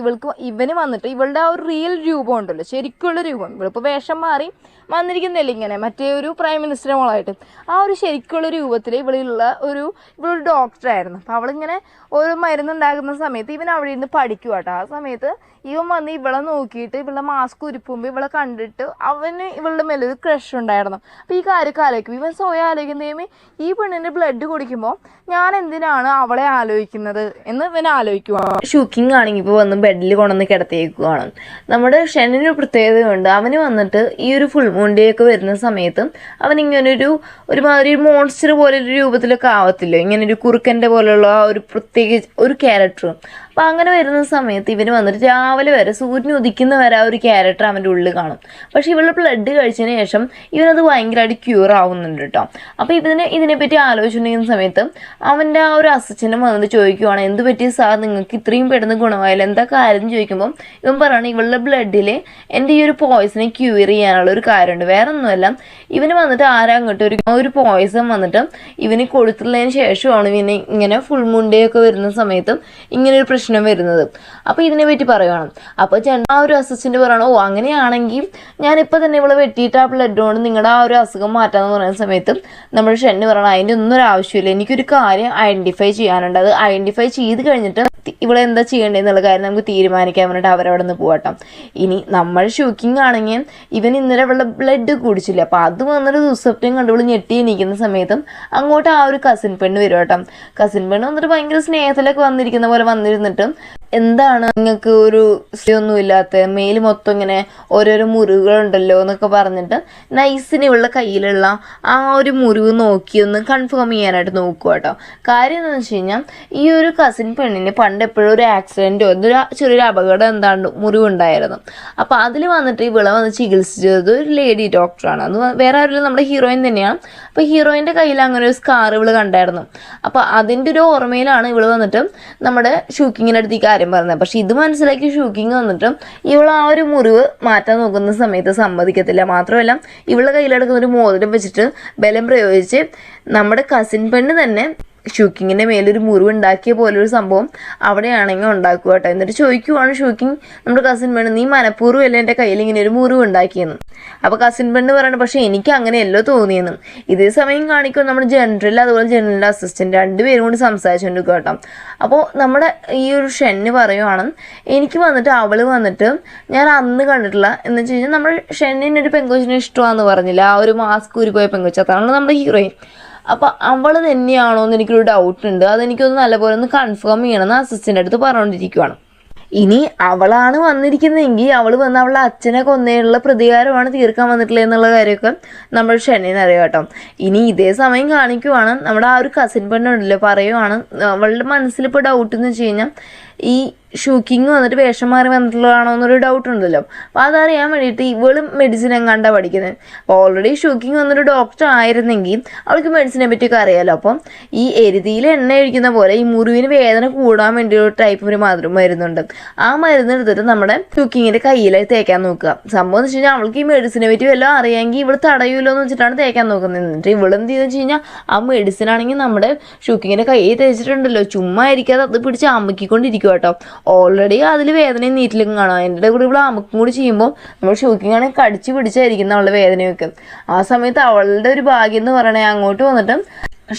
ഇവന് വന്നിട്ട് ഇവളുടെ ആ ഒരു റിയൽ രൂപം ഉണ്ടല്ലോ, ശരിക്കുള്ള രൂപം, ഇവളിപ്പോൾ വേഷം മാറി വന്നിരിക്കുന്നില്ല ഇങ്ങനെ മറ്റേ ഒരു പ്രൈം മിനിസ്റ്റർ മോളായിട്ട്, ആ ഒരു ശരിക്കുള്ള രൂപത്തിൽ ഇവളൊരു ഡോക്ടറായിരുന്നു. അപ്പോൾ അവളിങ്ങനെ ഓരോ മരുന്നുണ്ടാക്കുന്ന സമയത്ത് ഇവൻ അവിടെ ഇരുന്ന് പഠിക്കുക കേട്ടോ. ആ സമയത്ത് ഇവൻ വന്ന് ഇവളെ നോക്കിയിട്ട് ഇവളുടെ മാസ്ക് ഉരുപ്പുമ്പോൾ ഇവളെ കണ്ടിട്ട് അവന് ഇവളുടെ മേലെ ഒരു ക്രഷ് ഉണ്ടായിരുന്നു. അപ്പോൾ ഈ കാര്യമൊക്കെ ആലോചിക്കും. ഇവൻ സ്വയം ആലോചിക്കുന്നതും ഈ പെണ്ണിൻ്റെ ബ്ലഡ് കുടിക്കുമ്പോൾ ഞാൻ എന്തിനാണ് അവളെ ആലോചിക്കുന്നത് എന്ന് ഇവൻ ആലോചിക്കുക. ഷൂക്കിങ് ആണെങ്കിൽ ഇപ്പോൾ വന്ന് ബെഡിൽ കൊണ്ടുവന്ന് കിടത്തിയേക്കുകയാണ്. നമ്മുടെ ഷെന്നിനൊരു പ്രത്യേകതയുണ്ട്, അവന് വന്നിട്ട് ഈ ഒരു ഫുൾ മൂൺ ഡേ ഒക്കെ വരുന്ന സമയത്ത് അവനിങ്ങനൊരു ഒരുമാതിരി മോൺസ്റ്റർ പോലെ ഒരു രൂപത്തിലൊക്കെ ആവത്തില്ലോ, ഇങ്ങനൊരു കുറുക്കൻ്റെ പോലെയുള്ള ഒരു പ്രത്യേക ഒരു ക്യാരക്ടർ. അപ്പോൾ അങ്ങനെ വരുന്ന സമയത്ത് ഇവന് വന്നിട്ട് രാവിലെ വരെ സൂര്യൻ ഉദിക്കുന്ന വരെ ആ ഒരു ക്യാരക്ടർ അവൻ്റെ ഉള്ളിൽ കാണും. പക്ഷേ ഇവളുടെ ബ്ലഡ് കഴിച്ചതിന് ശേഷം ഇവനത് ഭയങ്കരമായിട്ട് ക്യൂർ ആവുന്നുണ്ട് കേട്ടോ. അപ്പോൾ ഇതിനെപ്പറ്റി ആലോചിച്ചിട്ടുണ്ടെന്ന സമയത്ത് അവൻ്റെ ആ ഒരു അസിസ്റ്റൻ്റ് വന്നിട്ട് ചോദിക്കുവാണ്, എന്ത് പറ്റി സാർ നിങ്ങൾക്ക് ഇത്രയും പെട്ടെന്ന് ഗുണമായാലും എന്താ കാര്യം ചോദിക്കുമ്പോൾ ഇവൻ പറയുകയാണ്, ഇവളുടെ ബ്ലഡിൽ എൻ്റെ ഈ ഒരു പോയ്സനെ ക്യൂർ ചെയ്യാനുള്ള ഒരു കാര്യമുണ്ട്, വേറെ ഒന്നുമല്ല. ഇവന് വന്നിട്ട് അങ്ങോട്ട് ഒരു പോയ്സൺ വന്നിട്ട് ഇവന് കൊടുത്തുള്ളതിന് ശേഷമാണ് ഇവന് ഇങ്ങനെ ഫുൾ മൂൺ ഡേ ഒക്കെ വരുന്ന സമയത്ത് ഇങ്ങനെ ഒരു പ്രശ്നം വരുന്നത്. അപ്പോൾ ഇതിനെ പറ്റി പറയുകയാണ്. അപ്പോൾ ആ ഒരു അസിസ്റ്റന്റ് പറയണം, ഓ അങ്ങനെയാണെങ്കിൽ ഞാനിപ്പോൾ തന്നെ ഇവളെ വെട്ടിയിട്ട് ആ ബ്ലഡ് കൊണ്ട് നിങ്ങളുടെ ആ ഒരു അസുഖം മാറ്റാമെന്ന് പറയുന്ന സമയത്ത് നമ്മുടെ ഷെന്ന് പറയണം, അതിൻ്റെ ഒന്നും ഒരു ആവശ്യമില്ല, എനിക്കൊരു കാര്യം ഐഡൻറ്റിഫൈ ചെയ്യാനുണ്ട്, അത് ഐഡൻറ്റിഫൈ ചെയ്ത് കഴിഞ്ഞിട്ട് ഇവിടെ എന്താ ചെയ്യേണ്ടതെന്നുള്ള കാര്യം നമുക്ക് തീരുമാനിക്കാൻ വേണ്ടിയിട്ട് അവരവിടെ നിന്ന് പോകട്ടോ. ഇനി നമ്മൾ ഷൂക്കിംഗ് ആണെങ്കിൽ ഇവൻ ഇന്നലെ അവളുടെ ബ്ലഡ് കുടിച്ചില്ല, അപ്പോൾ അത് വന്നൊരു ദുസ്വപ്നം കണ്ടുപിടി ഞെട്ടി എണീക്കുന്ന സമയത്തും അങ്ങോട്ട് ആ ഒരു കസിൻ പെണ്ണ് വരും കേട്ടോ. കസിൻ പെണ്ണ് വന്നിട്ട് ഭയങ്കര സ്നേഹത്തിലൊക്കെ വന്നിരിക്കുന്ന പോലെ വന്നിരുന്നിട്ട്, എന്താണ് നിങ്ങൾക്ക് ഒരു ഒന്നും ഇല്ലാത്ത, മേൽ മൊത്തം ഇങ്ങനെ ഓരോരോ മുറിവുകളുണ്ടല്ലോ എന്നൊക്കെ പറഞ്ഞിട്ട് നൈസിന് ഇവളുടെ കയ്യിലുള്ള ആ ഒരു മുറിവ് നോക്കി ഒന്ന് കൺഫേം ചെയ്യാനായിട്ട് നോക്കുക കേട്ടോ. കാര്യം എന്താണെന്ന് വെച്ച് കഴിഞ്ഞാൽ ഈ ഒരു കസിൻ പെണ്ണിന് പണ്ട് എപ്പോഴും ഒരു ആക്സിഡൻറ്റോ എന്തൊരു ചെറിയൊരു അപകടം എന്താണ്ട് മുറിവുണ്ടായിരുന്നു. അപ്പോൾ അതിൽ വന്നിട്ട് ഇവളെ വന്ന് ചികിത്സിച്ചത് ഒരു ലേഡി ഡോക്ടറാണ്, അത് വേറെ ആരും നമ്മുടെ ഹീറോയിൻ തന്നെയാണ്. അപ്പോൾ ഹീറോയിൻ്റെ കയ്യിൽ അങ്ങനെ ഒരു സ്കാർ ഇവള് കണ്ടായിരുന്നു. അപ്പോൾ അതിൻ്റെ ഒരു ഓർമ്മയിലാണ് ഇവള് വന്നിട്ട് നമ്മുടെ ഷൂക്കിങ്ങിൻ്റെ അടുത്ത് ഈ കാര്യം പറഞ്ഞത്. പക്ഷെ ഇത് മനസ്സിലാക്കി ഷൂക്കിങ് വന്നിട്ട് ഇവൾ ആ ഒരു മുറിവ് മാറ്റാൻ നോക്കുന്ന സമയത്ത് സമ്മതിക്കത്തില്ല. മാത്രമല്ല ഇവളുടെ കയ്യിലെടുക്കുന്ന ഒരു മോതിരം വെച്ചിട്ട് ബലം പ്രയോഗിച്ച് നമ്മുടെ കസിൻ പെണ്ണ് തന്നെ ഷൂക്കിങ്ങിൻ്റെ മേലൊരു മുറിവ് ഉണ്ടാക്കിയ പോലൊരു സംഭവം അവിടെയാണെങ്കിൽ ഉണ്ടാക്കുക കേട്ടോ. എന്നിട്ട് ചോദിക്കുവാണ് ഷൂക്കിങ് നമ്മുടെ കസിൻ പെണ്ണ്, നീ മനഃപൂർവ്വം അല്ലേ എൻ്റെ കയ്യിൽ ഇങ്ങനെ ഒരു മുറിവ് ഉണ്ടാക്കിയെന്ന്. അപ്പോൾ കസിൻ പെണ്ണ് പറയണം, പക്ഷേ എനിക്ക് അങ്ങനെയല്ലോ തോന്നിയെന്നും. ഇതേ സമയം കാണിക്കും നമ്മുടെ ജനറൽ അതുപോലെ ജനറലിൻ്റെ അസിസ്റ്റൻറ്റ് രണ്ടുപേരും കൂടി സംസാരിച്ചുകൊണ്ടിരിക്കുക കേട്ടോ. അപ്പോൾ നമ്മുടെ ഈ ഒരു ഷെന്ന് പറയുവാണ്, എനിക്ക് വന്നിട്ട് അവൾ വന്നിട്ട് ഞാൻ അന്ന് കണ്ടിട്ടില്ല എന്ന് വെച്ച് കഴിഞ്ഞാൽ നമ്മുടെ ഷെന്നിനൊരു പെങ്കൊച്ചിനെ ഇഷ്ടമാണെന്ന് പറഞ്ഞില്ല, ആ ഒരു മാസ്ക് ഊരിപ്പോയ പെങ്കൊച്ച്, അതാണ് നമ്മുടെ ഹീറോയിൻ. അപ്പോൾ അവൾ തന്നെയാണോ എന്ന് എനിക്കൊരു ഡൗട്ട് ഉണ്ട്, അതെനിക്കൊന്ന് നല്ലപോലെ ഒന്ന് കൺഫേം ചെയ്യണമെന്ന് അസിസ്റ്റൻ്റ് അടുത്ത് പറഞ്ഞുകൊണ്ടിരിക്കുകയാണ്. ഇനി അവളാണ് വന്നിരിക്കുന്നതെങ്കിൽ അവൾ വന്ന് അവളുടെ അച്ഛനെ കൊന്നതിനുള്ള പ്രതികാരമാണ് തീർക്കാൻ വന്നിട്ടില്ല എന്നുള്ള കാര്യമൊക്കെ നമ്മൾ ഷെന്നിന് അറിയാം കേട്ടോ. ഇനി ഇതേ സമയം കാണിക്കുവാണ് നമ്മുടെ ആ ഒരു കസിൻ പെണ്ണുണ്ടല്ലോ പറയുവാണ്, അവളുടെ മനസ്സിലിപ്പോൾ ഡൗട്ട് എന്ന് വെച്ച് കഴിഞ്ഞാൽ ഈ ഷൂക്കിങ് വന്നിട്ട് വേഷം മാറി വന്നിട്ടുള്ളതാണോ എന്നൊരു ഡൗട്ട് ഉണ്ടല്ലോ. അപ്പോൾ അതറിയാൻ വേണ്ടിയിട്ട് ഇവളും മെഡിസിൻ എങ്ങാണ്ടാണ് പഠിക്കുന്നത്. അപ്പോൾ ഓൾറെഡി ഷൂക്കിങ് വന്നൊരു ഡോക്ടർ ആയിരുന്നെങ്കിൽ അവൾക്ക് മെഡിസിനെ പറ്റിയൊക്കെ അറിയാമല്ലോ. അപ്പം ഈ എരുതിയിൽ എണ്ണ ഒഴിക്കുന്ന പോലെ ഈ മുറിവിന് വേദന കൂടാൻ വേണ്ടി ഒരു ടൈപ്പ് ഒരു മരുന്നുണ്ട്. ആ മരുന്ന് എടുത്തിട്ട് നമ്മുടെ ഷൂക്കിങ്ങിൻ്റെ കയ്യിൽ തേക്കാൻ നോക്കുക. സംഭവം എന്ന് വെച്ച് കഴിഞ്ഞാൽ അവൾക്ക് ഈ മെഡിസിനെ പറ്റി വല്ലതും അറിയാമെങ്കിൽ ഇവൾ തടയുമല്ലോ എന്ന് വെച്ചിട്ടാണ് തേക്കാൻ നോക്കുന്നത്. എന്നിട്ട് ഇവളെന്ത് ചെയ്തെന്ന് വെച്ച് കഴിഞ്ഞാൽ ആ മെഡിസിൻ ആണെങ്കിൽ നമ്മുടെ ഷൂക്കിങ്ങിൻ്റെ കയ്യിൽ തേച്ചിട്ടുണ്ടല്ലോ, ചുമ്മാ ഇരിക്കാതെ അത് പിടിച്ച് അമുക്കിക്കൊണ്ടിരിക്കും കേട്ടോ. ഓൾറെഡി അതിൽ വേദനയും നീറ്റിലും കാണാം. എൻ്റെ കൂടെ ഇവിടെ അമുക്കും കൂടി ചെയ്യുമ്പോൾ നമ്മൾ ഷൂക്കിംഗ് ആണെങ്കിൽ കടിച്ച് പിടിച്ചായിരിക്കും അവളുടെ വേദനയൊക്കെ. ആ സമയത്ത് അവളുടെ ഒരു ഭാഗ്യം എന്ന് പറയണേ, അങ്ങോട്ട് വന്നിട്ട്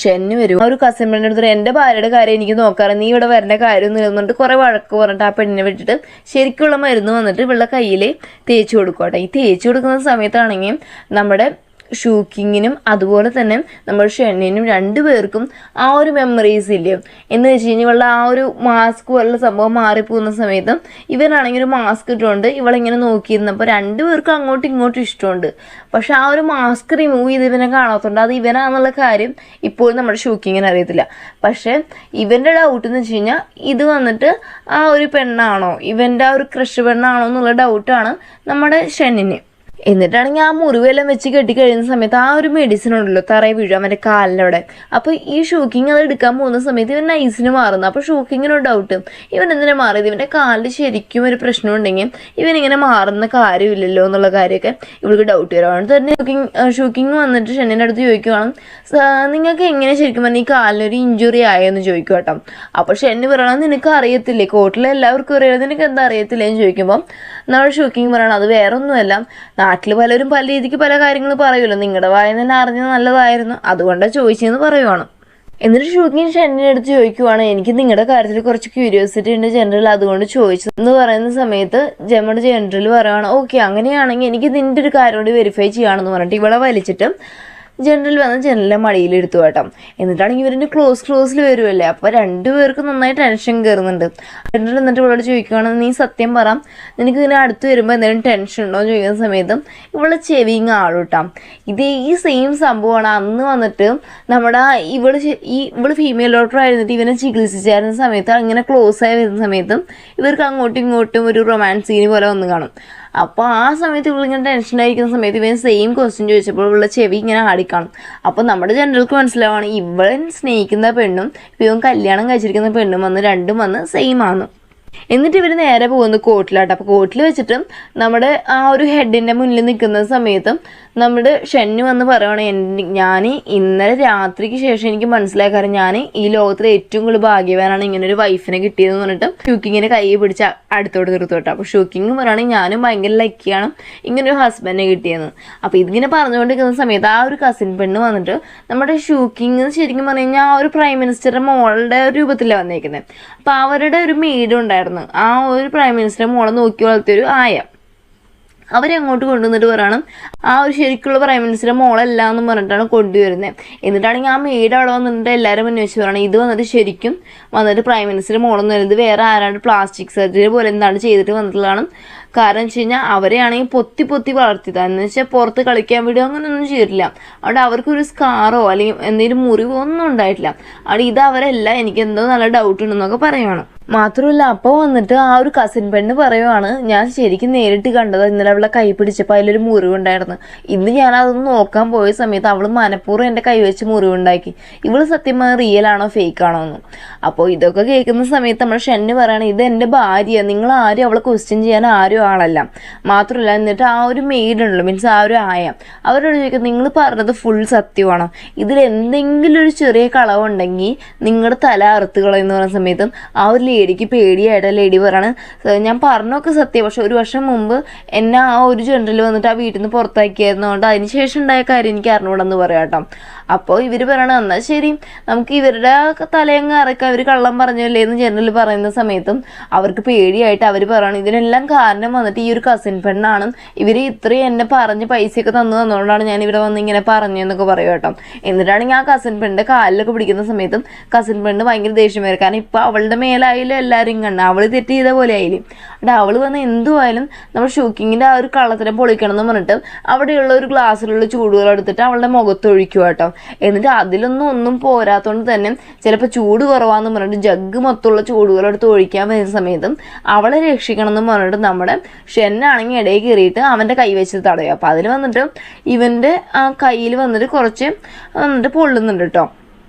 ഷെന്നു വരും. ആ ഒരു കസിൻ പെണ്ണിൻ്റെ അടുത്ത് എൻ്റെ ഭാര്യയുടെ കാര്യം എനിക്ക് നോക്കാറ്, നീ ഇവിടെ വരേണ്ട കാര്യമൊന്നും ഇരുന്നിട്ട് കുറേ വഴക്ക് പറഞ്ഞിട്ട് ആ പെണ്ണിനെ വിട്ടിട്ട് ശരിക്കുള്ള മരുന്ന് വന്നിട്ട് ഇവളുടെ കയ്യിൽ തേച്ച് കൊടുക്കും കേട്ടോ. ഈ തേച്ച് കൊടുക്കുന്ന സമയത്താണെങ്കിൽ നമ്മുടെ ഷൂക്കിങ്ങിനും അതുപോലെ തന്നെ നമ്മൾ ഷെന്നിനും രണ്ടുപേർക്കും ആ ഒരു മെമ്മറീസ് ഇല്ലേ എന്ന് വെച്ച് കഴിഞ്ഞാൽ ഇവളുടെ ആ ഒരു മാസ്ക് പോലുള്ള സംഭവം മാറിപ്പോകുന്ന സമയത്ത് ഇവനാണെങ്കിൽ ഒരു മാസ്ക് ഇട്ടുകൊണ്ട് ഇവളിങ്ങനെ നോക്കിയിരുന്നപ്പോൾ രണ്ടുപേർക്കും അങ്ങോട്ടും ഇങ്ങോട്ടും ഇഷ്ടമുണ്ട്. പക്ഷെ ആ ഒരു മാസ്ക് റിമൂവ് ചെയ്ത് ഇവനെ കാണാത്തതുകൊണ്ട് അത് ഇവനാന്നുള്ള കാര്യം ഇപ്പോഴും നമ്മുടെ ഷൂക്കിങ്ങിന് അറിയത്തില്ല. പക്ഷേ ഇവൻ്റെ ഡൗട്ട് എന്ന് വെച്ച് കഴിഞ്ഞാൽ ഇത് വന്നിട്ട് ആ ഒരു പെണ്ണാണോ, ഇവൻ്റെ ആ ഒരു ക്രഷ് പെണ്ണാണോ എന്നുള്ള ഡൗട്ടാണ് നമ്മുടെ ഷെന്നിന്. എന്നിട്ടാണെങ്കിൽ ആ മുറിവെല്ലാം വെച്ച് കെട്ടിക്കഴിയുന്ന സമയത്ത് ആ ഒരു മെഡിസിൻ ഉണ്ടല്ലോ തറയിൽ വീഴും അവൻ്റെ കാലിൻ്റെ അവിടെ. അപ്പോൾ ഈ ഷൂക്കിങ് അത് എടുക്കാൻ പോകുന്ന സമയത്ത് ഇവൻ നൈസിന് മാറുന്നു. അപ്പോൾ ഷൂക്കിങ്ങിനൊരു ഡൗട്ട്, ഇവൻ എന്തിനാ മാറിയത്, ഇവൻ്റെ കാലിൽ ശരിക്കും ഒരു പ്രശ്നമുണ്ടെങ്കിൽ ഇവനിങ്ങനെ മാറുന്ന കാര്യമില്ലല്ലോ എന്നുള്ള കാര്യമൊക്കെ ഇവൾക്ക് ഡൗട്ട് വരും. അതുകൊണ്ട് തന്നെ ഷൂക്കിങ് വന്നിട്ട് ഷെന്നിൻ്റെ അടുത്ത് ചോദിക്കുവാണ്, നിങ്ങൾക്ക് എങ്ങനെ ശരിക്കും പറഞ്ഞാൽ ഈ കാലിനൊരു ഇഞ്ചുറി ആയെന്ന് ചോദിക്കും കേട്ടോ. അപ്പോൾ ഷെന്നി പറയണം, നിനക്ക് അറിയത്തില്ലേ, കോർട്ടിലെ എല്ലാവർക്കും അറിയാം, നിനക്ക് എന്താ അറിയത്തില്ലേ എന്ന് ചോദിക്കുമ്പോൾ നമ്മുടെ ഷൂക്കിങ് പറയണം, അത് വേറെ ഒന്നുമല്ല, നാട്ടിൽ പലരും പല രീതിക്ക് പല കാര്യങ്ങൾ പറയുമല്ലോ, നിങ്ങളുടെ വായിൽ തന്നെ അറിഞ്ഞത് നല്ലതായിരുന്നു, അതുകൊണ്ടാണ് ചോദിച്ചതെന്ന് പറയുവാണ്. എന്നിട്ട് ഷൂക്കിങ് ഷെന്നിൻ്റെ അടുത്ത് ചോദിക്കുവാണ്, എനിക്ക് നിങ്ങളുടെ കാര്യത്തിൽ കുറച്ച് ക്യൂരിയോസിറ്റി ഉണ്ട് ജനറൽ, അതുകൊണ്ട് ചോദിച്ചതെന്ന് പറയുന്ന സമയത്ത് നമ്മുടെ ജനറൽ പറയുവാണ്, ഓക്കെ അങ്ങനെയാണെങ്കിൽ എനിക്ക് നിൻ്റെ ഒരു കാര്യം കൂടി വെരിഫൈ ചെയ്യുകയാണെന്ന് പറഞ്ഞിട്ട് ഇവളെ വലിച്ചിട്ട് ജനറൽ വന്ന് ജനലിൻ്റെ മടിയിലെടുത്തു കേട്ടോ. എന്നിട്ടാണെങ്കിൽ ഇവരിൻ്റെ ക്ലോസിൽ വരുമല്ലേ, അപ്പോൾ രണ്ടുപേർക്കും നന്നായി ടെൻഷൻ കയറുന്നുണ്ട്. ജനറൽ എന്നിട്ട് ഇവളോട് ചോദിക്കുകയാണ്, നീ സത്യം പറ, നിനക്ക് ഇതിനെ അടുത്ത് വരുമ്പോൾ എന്തെങ്കിലും ടെൻഷൻ ഉണ്ടോ എന്ന് ചോദിക്കുന്ന സമയത്ത് ഇവളെ ചെവിങ് ആളൂട്ടാം. ഈ സെയിം സംഭവമാണ് അന്ന് വന്നിട്ട് നമ്മുടെ ഇവള് ഫീമെയിൽ ഡോക്ടർ ആയിരുന്നിട്ട് ഇവനെ ചികിത്സിച്ചായിരുന്ന സമയത്ത് അങ്ങനെ ക്ലോസ് ആയി വരുന്ന സമയത്ത് ഇവർക്ക് അങ്ങോട്ടും ഇങ്ങോട്ടും ഒരു റൊമാൻസ് സീന് പോലെ വന്ന് കാണും. അപ്പോൾ ആ സമയത്ത് ഇവളിങ്ങനെ ടെൻഷനായിരിക്കുന്ന സമയത്ത് ഇവൻ സെയിം ക്വസ്റ്റ്യൻ ചോദിച്ചപ്പോൾ ഇവളുടെ ചെവി ഇങ്ങനെ ആടിക്കാണും. അപ്പോൾ നമ്മുടെ ജനറൽക്ക് മനസ്സിലാവാണ് ഇവൻ സ്നേഹിക്കുന്ന പെണ്ണും ഇവൻ കല്യാണം കഴിച്ചിരിക്കുന്ന പെണ്ണും രണ്ടും വന്ന് സെയിം ആണ്. എന്നിട്ട് ഇവർ നേരെ പോകുന്നത് കോർട്ടിലാട്ടോ. അപ്പോൾ കോർട്ടിൽ വെച്ചിട്ട് നമ്മുടെ ആ ഒരു ഹെഡിൻ്റെ മുന്നിൽ നിൽക്കുന്ന സമയത്ത് നമ്മുടെ ഷെന്നു വന്ന് പറയുവാണ്, ഞാൻ ഇന്നലെ രാത്രിക്ക് ശേഷം എനിക്ക് മനസ്സിലായ കാര്യം, ഞാൻ ഈ ലോകത്തിലെ ഏറ്റവും കൂടുതൽ ഭാഗ്യവാനാണ് ഇങ്ങനെ ഒരു വൈഫിനെ കിട്ടിയതെന്ന് പറഞ്ഞിട്ട് ഷൂക്കിങ്ങിനെ കൈ പിടിച്ച് അടുത്തോട്ട് നിർത്തും. അപ്പോൾ ഷൂക്കിങ് പറയുകയാണെങ്കിൽ ഞാനും ഭയങ്കര ലക്കിയാണ് ഇങ്ങനൊരു ഹസ്ബൻഡിനെ കിട്ടിയെന്ന്. അപ്പോൾ ഇതിങ്ങനെ പറഞ്ഞുകൊണ്ടിരിക്കുന്ന സമയത്ത് ആ ഒരു കസിൻ പെണ്ണ് വന്നിട്ട് നമ്മുടെ ഷൂക്കിങ് ശരിക്കും പറഞ്ഞു കഴിഞ്ഞാൽ ആ ഒരു പ്രൈം മിനിസ്റ്ററുടെ മോളുടെ രൂപത്തിലാണ് വന്നേക്കുന്നത്. അപ്പോൾ അവരുടെ ഒരു മെയ്ഡ് ഉണ്ടായിരുന്നു, ആ ഒരു പ്രൈം മിനിസ്റ്ററുടെ മോളെ നോക്കി വളർത്തിയൊരു ആയ, അവരെ അങ്ങോട്ട് കൊണ്ടുവന്നിട്ട് പറയണം ആ ഒരു ശരിക്കുള്ള പ്രൈം മിനിസ്റ്റർ മോളല്ല എന്നും പറഞ്ഞിട്ടാണ് കൊണ്ടുവരുന്നത്. എന്നിട്ടാണെങ്കിൽ ആ മെയ്ഡ് അവിടെ വന്നിട്ട് എല്ലാവരും മുന്നേ വെച്ച് പറയണം, ഇത് വന്നിട്ട് ശരിക്കും വന്നിട്ട് പ്രൈം മിനിസ്റ്റർ മോളൊന്നും വരുന്നത് വേറെ ആരാണ്ട് പ്ലാസ്റ്റിക് സർജറി പോലെ എന്താണ് ചെയ്തിട്ട് വന്നിട്ടുള്ളതാണ്. കാരണം വെച്ച് കഴിഞ്ഞാൽ അവരെയാണെങ്കിൽ പൊത്തി വളർത്തിയത്, എന്ന് വെച്ചാൽ പുറത്ത് കളിക്കാൻ വിടുക അങ്ങനെയൊന്നും ചെയ്തിട്ടില്ല. അവിടെ അവർക്കൊരു സ്കാറോ അല്ലെങ്കിൽ എന്തെങ്കിലും മുറിവോ ഒന്നും ഉണ്ടായിട്ടില്ല. അവിടെ ഇത് അവരല്ല, എനിക്ക് എന്തോ നല്ല ഡൗട്ട് ഉണ്ടെന്നൊക്കെ പറയുവാണ്. മാത്രമല്ല അപ്പോൾ വന്നിട്ട് ആ ഒരു കസിൻ പെണ്ണ് പറയുവാണ്, ഞാൻ ശരിക്കും നേരിട്ട് കണ്ടത് ഇന്നലെ അവളെ കൈ പിടിച്ചപ്പോൾ അതിലൊരു മുറിവുണ്ടായിരുന്നു. ഇന്ന് ഞാനതൊന്ന് നോക്കാൻ പോയ സമയത്ത് അവൾ മനഃപൂർവ്വം എൻ്റെ കൈ വെച്ച് മുറിവുണ്ടാക്കി. ഇവള് സത്യം റിയൽ ആണോ ഫേക്ക് ആണോ എന്ന്. അപ്പോൾ ഇതൊക്കെ കേൾക്കുന്ന സമയത്ത് നമ്മുടെ ഷെന്ന് പറയുകയാണ്, ഇത് എൻ്റെ ഭാര്യ, നിങ്ങൾ ആരും അവളെ ക്വസ്റ്റ്യൻ ചെയ്യാൻ ആരും ആളല്ല. മാത്രമല്ല എന്നിട്ട് ആ ഒരു മെയ്ഡ് ഉണ്ടല്ലോ, മീൻസ് ആ ഒരു ആയ, അവരോട് ചോദിക്കുന്നത് നിങ്ങൾ പറഞ്ഞത് ഫുൾ സത്യമാണോ, ഇതിൽ എന്തെങ്കിലും ഒരു ചെറിയ കളവുണ്ടെങ്കിൽ നിങ്ങളുടെ തല അറുത്തുകളെന്ന് പറയുന്ന സമയത്തും ആ ഒരു ലേഡിക്ക് പേടിയായിട്ട് ലേഡി പറയാണ്, ഞാൻ പറഞ്ഞൊക്കെ സത്യം, പക്ഷെ ഒരു വർഷം മുമ്പ് എന്നെ ആ ഒരു ജനറൽ വന്നിട്ട് ആ വീട്ടിൽ നിന്ന് പുറത്താക്കിയായിരുന്നതുകൊണ്ട് അതിന് ശേഷം ഉണ്ടായ കാര്യം എനിക്ക് അറിഞ്ഞൂടെന്ന് പറയാം കേട്ടോ. അപ്പോൾ ഇവർ പറയണം, എന്നാൽ ശരി നമുക്ക് ഇവരുടെ തലയങ്ങ് അറക്കാം, അവർ കള്ളം പറഞ്ഞല്ലേ എന്ന് ജനറൽ പറയുന്ന സമയത്തും അവർക്ക് പേടിയായിട്ട് അവർ പറയണം, ഇതിനെല്ലാം കാരണം വന്നിട്ട് ഈ ഒരു കസിൻ പെണ്ണാണ്, ഇവർ ഇത്രയും എന്നെ പറഞ്ഞ് പൈസയൊക്കെ തന്നതുകൊണ്ടാണ് ഞാൻ ഇവിടെ വന്ന് ഇങ്ങനെ പറഞ്ഞതെന്നൊക്കെ പറയും കേട്ടോ. എന്നിട്ടാണെങ്കിൽ ആ കസിൻ പെണ്ണിൻ്റെ കാലിലൊക്കെ പിടിക്കുന്ന സമയത്തും കസിൻ പെണ്ണ് ഭയങ്കര ദേഷ്യം വരും. കാരണം ഇപ്പോൾ അവളുടെ മേലായാലും എല്ലാവരും കണ്ട അവൾ തെറ്റ് ചെയ്ത പോലെ ആയില്ലേ. അവിടെ അവൾ വന്ന് എന്തുമായാലും നമ്മൾ ഷൂക്കിങ്ങിൻ്റെ ആ ഒരു കള്ളത്തിനെ പൊളിക്കണം എന്ന് പറഞ്ഞിട്ട് അവിടെയുള്ള ഒരു ഗ്ലാസ്സിലുള്ള ചൂടുകൾ എടുത്തിട്ട് അവളുടെ മുഖത്ത് ഒഴിക്കുക കേട്ടോ. എന്നിട്ട് ഒന്നും പോരാത്തതുകൊണ്ട് തന്നെ ചിലപ്പോൾ ചൂട് കുറവാന്ന് പറഞ്ഞിട്ട് ജഗ് മൊത്തമുള്ള ചൂടുകളെടുത്ത് ഒഴിക്കാൻ വരുന്ന സമയത്തും അവളെ രക്ഷിക്കണം എന്ന് പറഞ്ഞിട്ട് നമ്മുടെ ഷെന്നാണെങ്കിൽ ഇടയിൽ കയറിയിട്ട് അവൻ്റെ കൈ വെച്ച് തടയും. അപ്പോൾ അതിൽ വന്നിട്ട് ഇവൻ്റെ ആ കയ്യിൽ വന്നിട്ട് കുറച്ച് വന്നിട്ട് പൊള്ളുന്നുണ്ട് കേട്ടോ.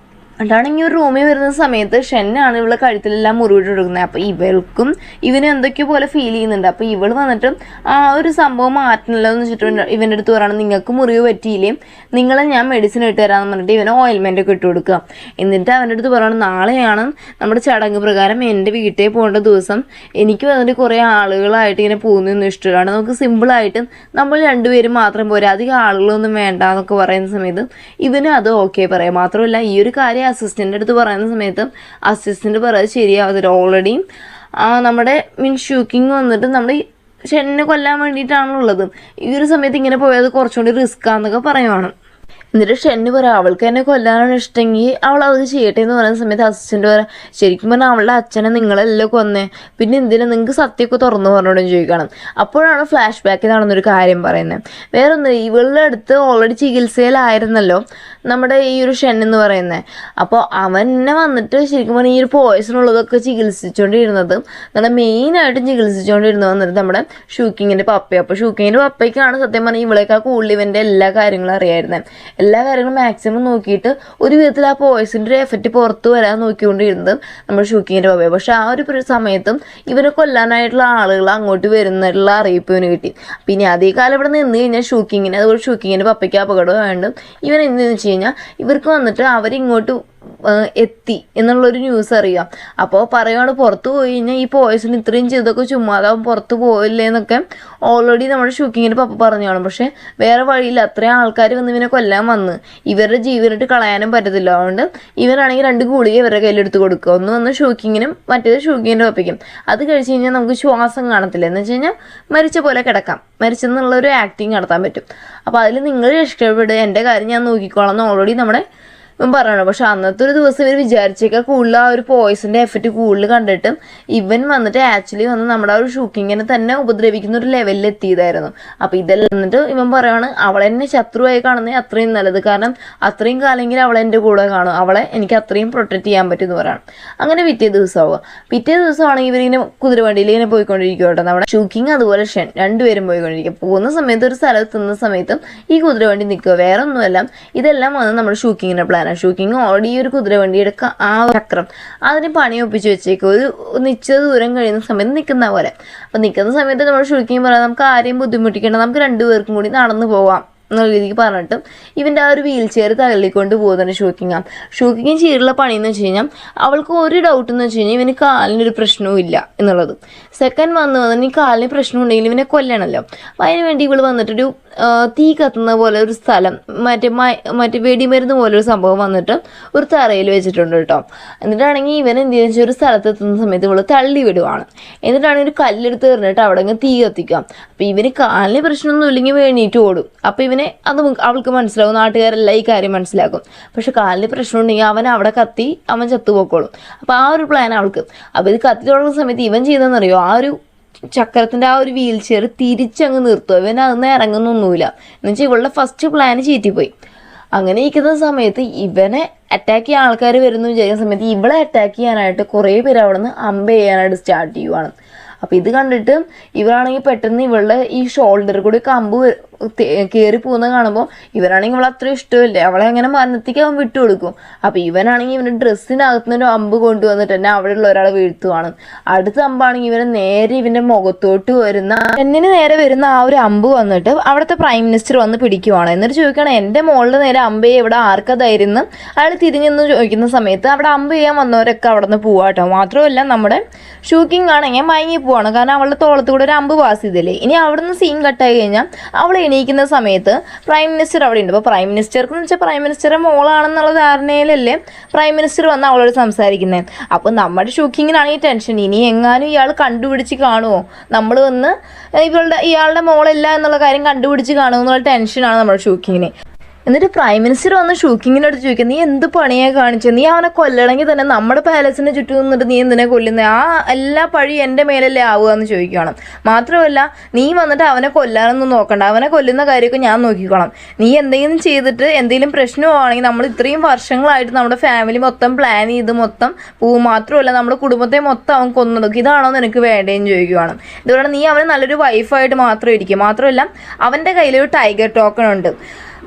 അതാണെങ്കിൽ ഒരു റൂമിൽ വരുന്ന സമയത്ത് ഷെന്നാണ് ഇവളെ കഴുത്തിലെല്ലാം മുറിവിട്ട് കൊടുക്കുന്നത്. അപ്പോൾ ഇവൾക്കും ഇവന് എന്തൊക്കെയോ പോലെ ഫീൽ ചെയ്യുന്നുണ്ട്. അപ്പോൾ ഇവൾ വന്നിട്ട് ആ ഒരു സംഭവം മാറ്റണല്ലോ എന്ന് വെച്ചിട്ട് ഇവൻ്റെ അടുത്ത് പറയണം, നിങ്ങൾക്ക് മുറിവ് പറ്റിയില്ലേ, നിങ്ങളെ ഞാൻ മെഡിസിൻ ഇട്ട് തരാമെന്ന് പറഞ്ഞിട്ട് ഇവന് ഓയിൽമെൻ്റ് ഒക്കെ ഇട്ട് കൊടുക്കുക. എന്നിട്ട് അവൻ്റെ അടുത്ത് പറയണം, നാളെയാണ് നമ്മുടെ ചടങ്ങ് പ്രകാരം എൻ്റെ വീട്ടിൽ പോകേണ്ട ദിവസം, എനിക്ക് വന്നിട്ട് കുറേ ആളുകളായിട്ട് ഇങ്ങനെ പോകുന്നതൊന്നും ഇഷ്ടമാണ്, നമുക്ക് സിമ്പിളായിട്ട് നമ്മൾ രണ്ടുപേരും മാത്രം പോരാ, അധികം ആളുകളൊന്നും വേണ്ട എന്നൊക്കെ പറയുന്ന സമയത്ത് ഇവന് അത് ഓക്കെ പറയാം. മാത്രമല്ല ഈ ഒരു കാര്യം അസിസ്റ്റൻ്റ് അടുത്ത് പറയുന്ന സമയത്ത് അസിസ്റ്റൻ്റ് പറയാതെ ശരിയാവത്തില്ല. ഓൾറെഡി നമ്മുടെ ഷൂക്കിങ് വന്നിട്ട് നമ്മുടെ ഷെന്നിനെ കൊല്ലാൻ വേണ്ടിയിട്ടാണുള്ളത്. ഈ ഒരു സമയത്ത് ഇങ്ങനെ പോയത് കുറച്ചുകൂടി റിസ്ക്കാന്നൊക്കെ പറയുവാണ്. എന്നിട്ട് ഷെന്ന് പറയാം, അവൾക്ക് എന്നെ കൊല്ലാനാണ് ഇഷ്ടമെങ്കിൽ അവൾ അത് ചെയ്യട്ടെ എന്ന് പറയുന്ന സമയത്ത് അസിസ്റ്റൻ്റ് പറയാം, ശരിക്കും പറഞ്ഞാൽ അവളുടെ അച്ഛനെ നിങ്ങളെല്ലാം കൊന്നേ, പിന്നെ എന്തിനാ നിങ്ങൾക്ക് സത്യമൊക്കെ തുറന്നു പറഞ്ഞോടും ചോദിക്കണം. അപ്പോഴാണ് ഫ്ലാഷ് ബാക്കിൽ നടന്നൊരു കാര്യം പറയുന്നത്. വേറൊന്ന്, ഇവളുടെ അടുത്ത് ഓൾറെഡി ചികിത്സയിലായിരുന്നല്ലോ നമ്മുടെ ഈ ഒരു ഷെൻ എന്ന് പറയുന്നത്. അപ്പോൾ അവനെ വന്നിട്ട് ശരിക്കും പറഞ്ഞാൽ ഈ ഒരു പോയ്സൺ ഉള്ളതൊക്കെ ചികിത്സിച്ചുകൊണ്ടിരുന്നത് നമ്മുടെ മെയിനായിട്ടും ചികിത്സിച്ചുകൊണ്ടിരുന്നത് വന്നിട്ട് നമ്മുടെ ഷൂക്കിങ്ങിൻ്റെ പപ്പ. അപ്പോൾ ഷൂക്കിങ്ങിൻ്റെ പപ്പയ്ക്കാണ് സത്യം പറഞ്ഞാൽ ഇവളേക്കാൾ കൂടുതൽ ഇവൻ്റെ എല്ലാ കാര്യങ്ങളും അറിയായിരുന്നത്. എല്ലാ കാര്യങ്ങളും മാക്സിമം നോക്കിയിട്ട് ഒരു വിധത്തിൽ ആ പോയ്സിൻ്റെ ഒരു എഫക്റ്റ് പുറത്ത് വരാൻ നോക്കിക്കൊണ്ടിരുന്നത് നമ്മൾ ഷൂക്കിങ്ങിൻ്റെ പപ്പയെ. പക്ഷെ ആ ഒരു സമയത്തും ഇവനെ കൊല്ലാനായിട്ടുള്ള ആളുകൾ അങ്ങോട്ട് വരുന്നുള്ള അറിയിപ്പ് ഇവന് കിട്ടി. പിന്നെ അതേ കാലം ഇവിടെ നിന്ന് കഴിഞ്ഞാൽ ഷൂക്കിങ്ങിന്, അതുപോലെ ഷൂക്കിങ്ങിൻ്റെ പപ്പയ്ക്ക് അപകടമായതുകൊണ്ട് ഇവൻ എന്തെന്ന് വെച്ച് കഴിഞ്ഞാൽ ഇവർക്ക് വന്നിട്ട് അവരിങ്ങോട്ട് എത്തി എന്നുള്ളൊരു ന്യൂസ് അറിയാം. അപ്പോൾ പറയുകയാണ്, പുറത്ത് പോയി കഴിഞ്ഞാൽ ഈ പോയ്സൺ ഇത്രയും ചെയ്തൊക്കെ ചുമ്മാതാവും, പുറത്ത് പോയില്ലേ എന്നൊക്കെ ഓൾറെഡി നമ്മുടെ ഷൂക്കിങ്ങിൻ്റെ പപ്പ പറഞ്ഞു കാണും. പക്ഷേ വേറെ വഴിയില്ല, അത്രയും ആൾക്കാർ വന്ന് ഇവനെ കൊല്ലാൻ വന്ന് ഇവരുടെ ജീവനിട്ട് കളയാനും പറ്റത്തില്ല. അതുകൊണ്ട് ഇവരാണെങ്കിൽ 2 ഗുളിക ഇവരുടെ കയ്യിലെടുത്ത് കൊടുക്കുക, ഒന്ന് വന്ന് ഷൂക്കിങ്ങിനും മറ്റേത് ഷൂക്കിങ്ങിൻ്റെ പപ്പയ്ക്കും. അത് കഴിച്ച് കഴിഞ്ഞാൽ നമുക്ക് ശ്വാസം കാണത്തില്ല, എന്ന് വെച്ച് കഴിഞ്ഞാൽ മരിച്ച പോലെ കിടക്കാം, മരിച്ചെന്നുള്ളൊരു ആക്ടിങ് നടത്താൻ പറ്റും. അപ്പോൾ അതിൽ നിങ്ങൾ രക്ഷപ്പെടുക, എൻ്റെ കാര്യം ഞാൻ നോക്കിക്കോളാം എന്ന് ഓൾറെഡി നമ്മുടെ പറയണം. പക്ഷെ അന്നത്തെ ഒരു ദിവസം ഇവർ വിചാരിച്ചേക്കാൾ കൂടുതൽ ആ ഒരു പോയ്സിൻ്റെ എഫക്റ്റ് കൂടുതൽ കണ്ടിട്ട് ഇവൻ വന്നിട്ട് ആക്ച്വലി വന്ന് നമ്മുടെ ആ ഒരു ഷൂക്കിങ്ങിനെ തന്നെ ഉപദ്രവിക്കുന്ന ഒരു ലെവലിൽ എത്തിയതായിരുന്നു. അപ്പോൾ ഇതെല്ലാം എന്നിട്ട് ഇവൻ പറയുകയാണ്, അവളെന്നെ ശത്രുവായി കാണുന്നത് അത്രയും നല്ലത്, കാരണം അത്രയും കാലെങ്കിലും അവളെൻ്റെ കൂടെ കാണും, അവളെ എനിക്ക് അത്രയും പ്രൊട്ടക്റ്റ് ചെയ്യാൻ പറ്റും എന്ന് പറയണം. അങ്ങനെ പിറ്റേ ദിവസമാണെങ്കിൽ ഇവരിങ്ങനെ കുതിരവണ്ടിയിൽ ഇങ്ങനെ പോയിക്കൊണ്ടിരിക്കും കേട്ടോ. നമ്മുടെ ഷൂക്കിങ് അതുപോലെ ഷെൻ രണ്ടുപേരും പോയിക്കൊണ്ടിരിക്കും. പോകുന്ന സമയത്ത് ഒരു സ്ഥലത്തെത്തുന്ന സമയത്തും ഈ കുതിരവണ്ടി നിൽക്കുക, വേറെ ഒന്നുമല്ല, ഇതെല്ലാം വന്ന് നമ്മുടെ ഷൂക്കിങ്ങിൻ്റെ പ്ലാൻ. ഷൂക്കിങ് ഓൾറെഡി ഈ ഒരു കുതിരവണ്ടിയുടെ ആ ചക്രം അതിന് പണി ഒപ്പിച്ച് വെച്ചേക്കും, ഒരു നിശ്ചിത ദൂരം കഴിയുന്ന സമയത്ത് നിൽക്കുന്ന പോലെ. അപ്പം നിൽക്കുന്ന സമയത്ത് നമ്മൾ ഷൂക്കിങ് പറയാം, നമുക്ക് ആരെയും ബുദ്ധിമുട്ടിക്കേണ്ട, നമുക്ക് 2 പേർക്കും കൂടി നടന്നു പോവാം എന്നുള്ള രീതിക്ക് പറഞ്ഞിട്ട് ഇവൻ്റെ ആ ഒരു വീൽ ചെയർ തള്ളിക്കൊണ്ട് പോകുന്നുണ്ട് ഷൂക്കിങ് ചെയ്തിട്ടുള്ള പണിയെന്ന് വെച്ച് കഴിഞ്ഞാൽ അവൾക്ക് ഒരു ഡൗട്ട് എന്ന് വെച്ച് കഴിഞ്ഞാൽ ഇവന് കാലിനൊരു പ്രശ്നവും ഇല്ല എന്നുള്ളത്. സെക്കൻഡ് വന്ന് ഈ കാലിന് പ്രശ്നം ഉണ്ടെങ്കിൽ ഇവനെ കൊല്ലണമല്ലോ. അപ്പം അതിന് വേണ്ടി ഇവൾ വന്നിട്ടൊരു തീ കത്തുന്ന പോലെ ഒരു സ്ഥലം, മറ്റേ വെടിമരുന്ന് പോലെ ഒരു സംഭവം വന്നിട്ട് ഒരു തറയിൽ വെച്ചിട്ടുണ്ട് കേട്ടോ. എന്നിട്ടാണെങ്കിൽ ഇവൻ എന്ത് ചെയ്യുന്ന വെച്ചാൽ ഒരു സ്ഥലത്തെത്തുന്ന സമയത്ത് ഇവൾ തള്ളി വിടുവാണ്. എന്നിട്ടാണെങ്കിൽ ഒരു കല്ലെടുത്ത് എറിഞ്ഞിട്ട് അവിടെ അങ്ങ് തീ കത്തിക്കാം. അപ്പം ഇവന് കാലിന് പ്രശ്നമൊന്നും ഇല്ലെങ്കിൽ വേണ്ടിയിട്ട് ഓടും. അപ്പോൾ ഇവനെ അത് അവൾക്ക് മനസ്സിലാവും, നാട്ടുകാരെല്ലാം ഈ കാര്യം മനസ്സിലാക്കും. പക്ഷെ കാലിന് പ്രശ്നം ഉണ്ടെങ്കിൽ അവൻ അവിടെ കത്തി അവൻ ചത്തുപോക്കോളും. അപ്പോൾ ആ ഒരു പ്ലാൻ അവൾക്ക്. അപ്പോൾ ഇത് കത്തി തുടങ്ങുന്ന സമയത്ത് ഇവൻ ചെയ്തെന്നറിയോ, ആ ഒരു ചക്രത്തിൻ്റെ ആ ഒരു വീൽ ചെയർ തിരിച്ചങ്ങ് നിർത്തുക, ഇവൻ അതൊന്നും ഇറങ്ങുന്നൊന്നുമില്ല. എന്നുവെച്ചാൽ ഇവളുടെ ഫസ്റ്റ് പ്ലാന് ചീറ്റിപ്പോയി. അങ്ങനെ ഇരിക്കുന്ന സമയത്ത് ഇവനെ അറ്റാക്ക് ചെയ്യാൻ ആൾക്കാർ വരുന്നു വിചാരിക്കുന്ന സമയത്ത് ഇവളെ അറ്റാക്ക് ചെയ്യാനായിട്ട് കുറേ പേര് അവിടെ നിന്ന് അമ്പ് ചെയ്യാനായിട്ട് സ്റ്റാർട്ട് ചെയ്യുവാണ്. അപ്പോൾ ഇത് കണ്ടിട്ട് ഇവരാണെങ്കിൽ പെട്ടെന്ന് ഇവളുടെ ഈ ഷോൾഡറിൽ കൂടി കമ്പ് കയറി പോകുന്നത് കാണുമ്പോൾ ഇവരാണെങ്കിൽ ഇവളെ അത്ര ഇഷ്ടമില്ല, അവളെ അങ്ങനെ മരണത്തേക്ക് അവൻ വിട്ടുകൊടുക്കും. അപ്പോൾ ഇവനാണെങ്കിൽ ഇവൻ്റെ ഡ്രസ്സിനകത്തുനിന്നൊരു അമ്പ് കൊണ്ടുവന്നിട്ട് തന്നെ അവിടെയുള്ള ഒരാളെ വീഴ്ത്തുവാണ്. അടുത്ത അമ്പാണെങ്കിൽ ഇവനെ നേരെ ഇവൻ്റെ മുഖത്തോട്ട് വരുന്ന എന്നിന് നേരെ വരുന്ന ആ ഒരു അമ്പ് വന്നിട്ട് അവിടുത്തെ പ്രൈം മിനിസ്റ്റർ വന്ന് പിടിക്കുവാണ്. എന്നിട്ട് ചോദിക്കണം, എൻ്റെ മോളുടെ നേരെ അമ്പ് ഇവിടെ ആർക്കാ ധൈര്യം എന്ന് അയാൾ തിരിഞ്ഞെന്ന് ചോദിക്കുന്ന സമയത്ത് അവിടെ അമ്പ് ചെയ്യാൻ വന്നവരൊക്കെ അവിടെ നിന്ന് പോവാട്ടോ. മാത്രമല്ല നമ്മുടെ ഷൂക്കിംഗ് ആണെങ്കിൽ മയങ്ങി പോവാണ്, കാരണം അവളുടെ തോളത്ത് കൂടെ ഒരു അമ്പ് പാസ് ചെയ്തില്ലേ. ഇനി അവിടെ നിന്ന് സീൻ കട്ടായി കഴിഞ്ഞാൽ അവൾ എണീക്കുന്ന സമയത്ത് പ്രൈം മിനിസ്റ്റർ അവിടെ ഉണ്ട്. അപ്പോൾ പ്രൈം മിനിസ്റ്റർക്ക് എന്ന് വെച്ചാൽ പ്രൈം മിനിസ്റ്ററുടെ മോളാണെന്നുള്ള ധാരണയിലല്ലേ പ്രൈം മിനിസ്റ്റർ വന്ന് അവളോട് സംസാരിക്കുന്നത്. അപ്പോൾ നമ്മുടെ ഷൂക്കിങ്ങിനാണെങ്കിൽ ടെൻഷൻ, ഇനി എങ്ങാനും ഇയാൾ കണ്ടുപിടിച്ച് കാണുമോ, നമ്മൾ വന്ന് ഇയാളുടെ മോളല്ല എന്നുള്ള കാര്യം കണ്ടുപിടിച്ച് കാണുമോ എന്നുള്ള ടെൻഷനാണ് നമ്മുടെ ഷൂക്കിങ്ങിന്. എന്നിട്ട് പ്രൈം മിനിസ്റ്റർ വന്ന് ഷൂക്കിങ്ങിൻ്റെ അടുത്ത് ചോദിക്കുക, നീ എന്ത് പണിയാണ് കാണിച്ചത്? നീ അവനെ കൊല്ലണമെങ്കിൽ തന്നെ നമ്മുടെ പാലസിന് ചുറ്റും നിന്നിട്ട് നീ എന്തിനെ കൊല്ലുന്നത്? ആ എല്ലാ പഴി എൻ്റെ മേലല്ലേ ആവുക എന്ന് ചോദിക്കുകയാണ്. മാത്രമല്ല, നീ വന്നിട്ട് അവനെ കൊല്ലാനൊന്നും നോക്കണ്ട, അവനെ കൊല്ലുന്ന കാര്യമൊക്കെ ഞാൻ നോക്കിക്കോളാം. നീ എന്തെങ്കിലും ചെയ്തിട്ട് എന്തെങ്കിലും പ്രശ്നമാണെങ്കിൽ നമ്മൾ ഇത്രയും വർഷങ്ങളായിട്ട് നമ്മുടെ ഫാമിലി മൊത്തം പ്ലാൻ ചെയ്ത് മൊത്തം പോവും. മാത്രമല്ല നമ്മുടെ കുടുംബത്തെ മൊത്തം അവൻ കൊന്നു നോക്കി, ഇതാണോ നിനക്ക് വേണ്ടതെന്ന് ചോദിക്കുകയാണ്. ഇതുകൊണ്ട് നീ അവന് നല്ലൊരു വൈഫായിട്ട് മാത്രം ഇരിക്കും. മാത്രമല്ല, അവൻ്റെ കയ്യിലൊരു ടൈഗർ ടോക്കൺ ഉണ്ട്,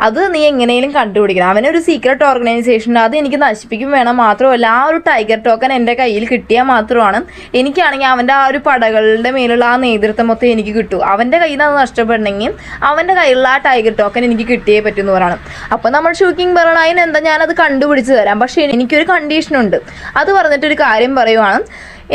അത് നീ എങ്ങനെയും കണ്ടുപിടിക്കണം. അവനൊരു സീക്രട്ട് ഓർഗനൈസേഷൻ, അത് എനിക്ക് നശിപ്പിക്കും വേണം. മാത്രമല്ല, ആ ഒരു ടൈഗർ ടോക്കൺ എൻ്റെ കയ്യിൽ കിട്ടിയാൽ മാത്രമാണ് എനിക്കാണെങ്കിൽ അവൻ്റെ ആ ഒരു പടകളുടെ മേലുള്ള ആ നേതൃത്വം മൊത്തം എനിക്ക് കിട്ടും. അവൻ്റെ കയ്യിൽ നിന്ന് അത് നഷ്ടപ്പെടണമെങ്കിൽ അവൻ്റെ കയ്യിലുള്ള ആ ടൈഗർ ടോക്കൺ എനിക്ക് കിട്ടിയേ പറ്റുമെന്ന് പറയണം. അപ്പോൾ നമ്മൾ ഷൂക്കിംഗ് പറയണം, അതിനെന്താ ഞാനത് കണ്ടുപിടിച്ച് തരാം, പക്ഷേ എനിക്കൊരു കണ്ടീഷനുണ്ട്. അത് പറഞ്ഞിട്ടൊരു കാര്യം പറയുവാണ്,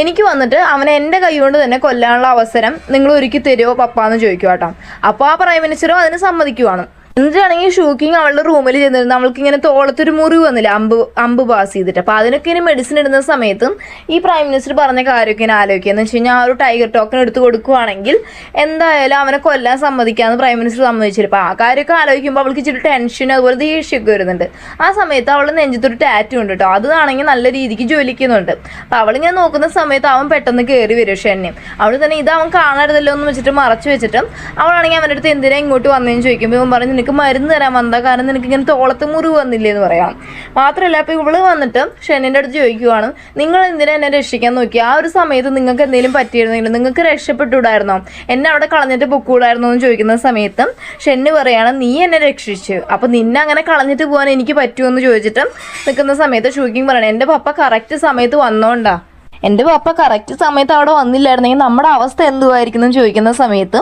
എനിക്ക് വന്നിട്ട് അവനെ എൻ്റെ കൈ കൊണ്ട് തന്നെ കൊല്ലാനുള്ള അവസരം നിങ്ങൾ ഒരുക്കി തരുമോ പപ്പാന്ന് ചോദിക്കുക കേട്ടോ. അപ്പോൾ ആ പ്രൈം മിനിസ്റ്ററും അതിന് സമ്മതിക്കുവാണ്. എന്നിട്ടാണെങ്കിൽ ഷൂക്കിങ് അവളുടെ റൂമിൽ ചെന്നിരുന്നു. അവൾക്ക് ഇങ്ങനെ തോളത്തൊരു മുറിവ് വന്നില്ല, അമ്പ് പാസ് ചെയ്തിട്ട്. അപ്പോൾ അതിനൊക്കെ ഇനി മെഡിസിൻ ഇടുന്ന സമയത്തും ഈ പ്രൈം മിനിസ്റ്റർ പറഞ്ഞ കാര്യമൊക്കെ ഇങ്ങനെ ആലോചിക്കുക. എന്ന് വെച്ച് കഴിഞ്ഞാൽ ആ ഒരു ടൈഗർ ടോക്കൺ എടുത്ത് കൊടുക്കുവാണെങ്കിൽ എന്തായാലും അവനെ കൊല്ലാൻ സമ്മതിക്കാമെന്ന് പ്രൈം മിനിസ്റ്റർ സമ്മതിച്ചില്ല. അപ്പോൾ ആ കാര്യമൊക്കെ ആലോചിക്കുമ്പോൾ അവൾക്ക് ഇച്ചിരി ടെൻഷൻ അതുപോലെ ദേഷ്യമൊക്കെ വരുന്നുണ്ട്. ആ സമയത്ത് അവളുടെ നെഞ്ചത്തൊരു ടാറ്റു ഉണ്ട് കേട്ടോ, അതാണെങ്കിൽ നല്ല രീതിക്ക് ജ്വലിക്കുന്നുണ്ട്. അപ്പോൾ അവളിങ്ങനെ നോക്കുന്ന സമയത്ത് അവൻ പെട്ടെന്ന് കയറി വരും ഷെന്നെ. അവൾ തന്നെ ഇത് അവൻ കാണരുതല്ലോ എന്ന് വെച്ചിട്ട് മറച്ചു വെച്ചിട്ട് അവളാണെങ്കിൽ അവൻ്റെ അടുത്ത് എന്തിനാ ഇങ്ങോട്ട് വന്നതെന്ന് ചോദിക്കുമ്പോൾ ഇവൻ പറഞ്ഞു, നിനക്ക് മരുന്ന് തരാൻ വന്നതാ, കാരണം നിനക്ക് ഇങ്ങനെ തോളത്ത് മുറിവ് വന്നില്ലേ എന്ന് പറയാം. മാത്രമല്ല, അപ്പോൾ ഇവള് വന്നിട്ട് ഷെന്നിൻ്റെ അടുത്ത് ചോദിക്കുവാണ്, നിങ്ങൾ എന്തിനാ എന്നെ രക്ഷിക്കാൻ നോക്കി? ആ ഒരു സമയത്ത് നിങ്ങൾക്ക് എന്തെങ്കിലും പറ്റിയിരുന്നെങ്കിൽ നിങ്ങൾക്ക് രക്ഷപ്പെട്ടുകൂടായിരുന്നോ? എന്നെ അവിടെ കളഞ്ഞിട്ട് പൊക്കൂടായിരുന്നോ എന്ന് ചോദിക്കുന്ന സമയത്ത് ഷെന്ന് പറയാണ്, നീ എന്നെ രക്ഷിച്ചു, അപ്പോൾ നിന്നെ അങ്ങനെ കളഞ്ഞിട്ട് പോകാൻ എനിക്ക് പറ്റുമെന്ന് ചോദിച്ചിട്ട് നിൽക്കുന്ന സമയത്ത് ഷൂക്കിംഗ് പറയണം, എൻ്റെ പപ്പ കറക്റ്റ് സമയത്ത് വന്നോണ്ടാ, എൻ്റെ പപ്പ കറക്റ്റ് സമയത്ത് അവിടെ വന്നില്ലായിരുന്നെങ്കിൽ നമ്മുടെ അവസ്ഥ എന്തുമായിരിക്കും എന്ന് ചോദിക്കുന്ന സമയത്ത്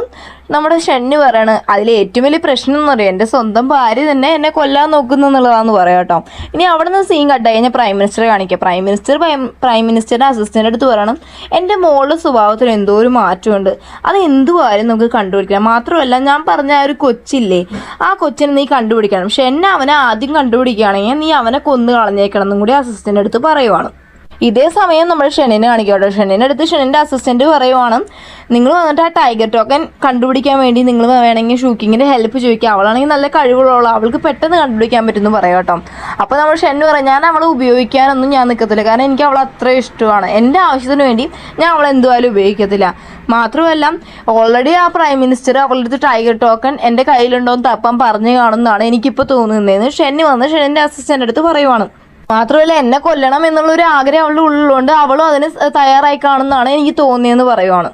നമ്മുടെ ഷെന്ന് പറയാണ്, അതിൽ ഏറ്റവും വലിയ പ്രശ്നം എന്ന് പറയും എൻ്റെ സ്വന്തം ഭാര്യ തന്നെ എന്നെ കൊല്ലാൻ നോക്കുന്നു എന്നുള്ളതാണെന്ന് പറയാം കേട്ടോ. ഇനി അവിടെ നിന്ന് സീൻ കട്ട് കഴിഞ്ഞാൽ പ്രൈം മിനിസ്റ്ററെ കാണിക്കുക. പ്രൈം മിനിസ്റ്ററുടെ അസിസ്റ്റൻ്റ് അടുത്ത് പറയണം, എൻ്റെ മോളുടെ സ്വഭാവത്തിൽ എന്തോ ഒരു മാറ്റമുണ്ട്, അത് എന്തുവായാലും നമുക്ക് കണ്ടുപിടിക്കണം. മാത്രമല്ല, ഞാൻ പറഞ്ഞ ആ ഒരു കൊച്ചില്ലേ, ആ കൊച്ചിനെ നീ കണ്ടുപിടിക്കണം. ഷെന്ന് അവനെ ആദ്യം കണ്ടുപിടിക്കുകയാണെങ്കിൽ നീ അവനെ കൊന്നു കളഞ്ഞേക്കണം എന്നും കൂടി അസിസ്റ്റൻ്റ് അടുത്ത് പറയുവാണ്. ഇതേ സമയം നമ്മൾ ഷെന്നിനെ കാണിക്കട്ടോ. ഷെന്നിൻ്റെ അടുത്ത് ഷെന്നിൻ്റെ അസിസ്റ്റൻറ്റ് പറയുവാണ്, നിങ്ങൾ വന്നിട്ട് ആ ടൈഗർ ടോക്കൻ കണ്ടുപിടിക്കാൻ വേണ്ടി നിങ്ങൾ വേണമെങ്കിൽ ഷൂക്കിങ്ങിൻ്റെ ഹെൽപ്പ് ചോദിക്കുക, അവളാണെങ്കിൽ നല്ല കഴിവുള്ള അവൾക്ക് പെട്ടെന്ന് കണ്ടുപിടിക്കാൻ പറ്റുമെന്ന് പറയാം കേട്ടോ. അപ്പോൾ നമ്മൾ ഷെന്ന് പറയും, ഞാൻ അവളെ ഉപയോഗിക്കാനൊന്നും ഞാൻ നിൽക്കത്തില്ല, കാരണം എനിക്ക് അവളെ അത്ര ഇഷ്ടമാണ്, എൻ്റെ ആവശ്യത്തിന് വേണ്ടി ഞാൻ അവളെ എന്തുവായാലും ഉപയോഗിക്കത്തില്ല. മാത്രമല്ല, ഓൾറെഡി ആ പ്രൈം മിനിസ്റ്റർ അവളുടെ അടുത്ത് ടൈഗർ ടോക്കൺ എൻ്റെ കയ്യിലുണ്ടോ എന്ന് തപ്പാൻ പറഞ്ഞു കാണുന്നതാണ് എനിക്കിപ്പോൾ തോന്നുന്നതെന്ന് ഷെന്ന് വന്ന് ഷെന്നിൻ്റെ അസിസ്റ്റൻ്റ് അടുത്ത് പറയുവാണ്. മാത്രമല്ല, എന്നെ കൊല്ലണം എന്നുള്ളൊരു ആഗ്രഹം അവളുടെ ഉള്ളിലുണ്ട്, അവളും അതിന് തയ്യാറായി കാണുന്നതാണ് എനിക്ക് തോന്നിയെന്ന് പറയുവാണ്.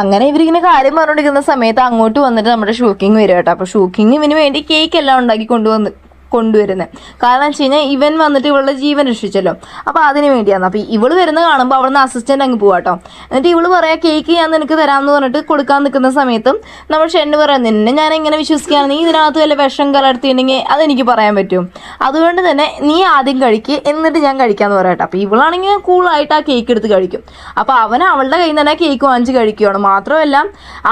അങ്ങനെ ഇവരിങ്ങനെ കാര്യം പറഞ്ഞുകൊണ്ടിരിക്കുന്ന സമയത്ത് അങ്ങോട്ട് വന്നിട്ട് നമ്മുടെ ഷൂക്കിംഗ് വരും കേട്ടോ. അപ്പോൾ ഷൂക്കിംഗ് ഇവന് വേണ്ടി കേക്ക് എല്ലാം ഉണ്ടാക്കി കൊണ്ടുവരുന്നത് കാരണം വെച്ച് കഴിഞ്ഞാൽ ഇവൻ വന്നിട്ട് ഇവളുടെ ജീവൻ രക്ഷിച്ചല്ലോ, അപ്പോൾ അതിന് വേണ്ടിയാണ്. അപ്പോൾ ഇവള് വരുന്ന കാണുമ്പോൾ അവിടെ നിന്ന് അസിസ്റ്റൻ്റ് അങ്ങ് പോവാട്ടോ. എന്നിട്ട് ഇവള് പറയാം, കേക്ക് ഞാൻ നിനക്ക് തരാമെന്ന് പറഞ്ഞിട്ട് കൊടുക്കാൻ നിൽക്കുന്ന സമയത്തും നമ്മൾ ഷെന്ന് പറയാം, നിന്നെ ഞാൻ എങ്ങനെ വിശ്വസിക്കുകയാണ്, നീ ഇതിനകത്ത് വല്ല വിഷം കലർത്തിയിട്ടുണ്ടെങ്കിൽ അതെനിക്ക് പറയാൻ പറ്റും, അതുകൊണ്ട് തന്നെ നീ ആദ്യം കഴിക്കുക എന്നിട്ട് ഞാൻ കഴിക്കാമെന്ന് പറയാട്ടോ. അപ്പോൾ ഇവളാണെങ്കിൽ കൂളായിട്ട് ആ കേക്ക് എടുത്ത് കഴിക്കും. അപ്പോൾ അവൻ അവളുടെ കയ്യിൽ നിന്ന് തന്നെ കേക്ക് വാങ്ങിച്ച് കഴിക്കുകയാണ്. മാത്രമല്ല,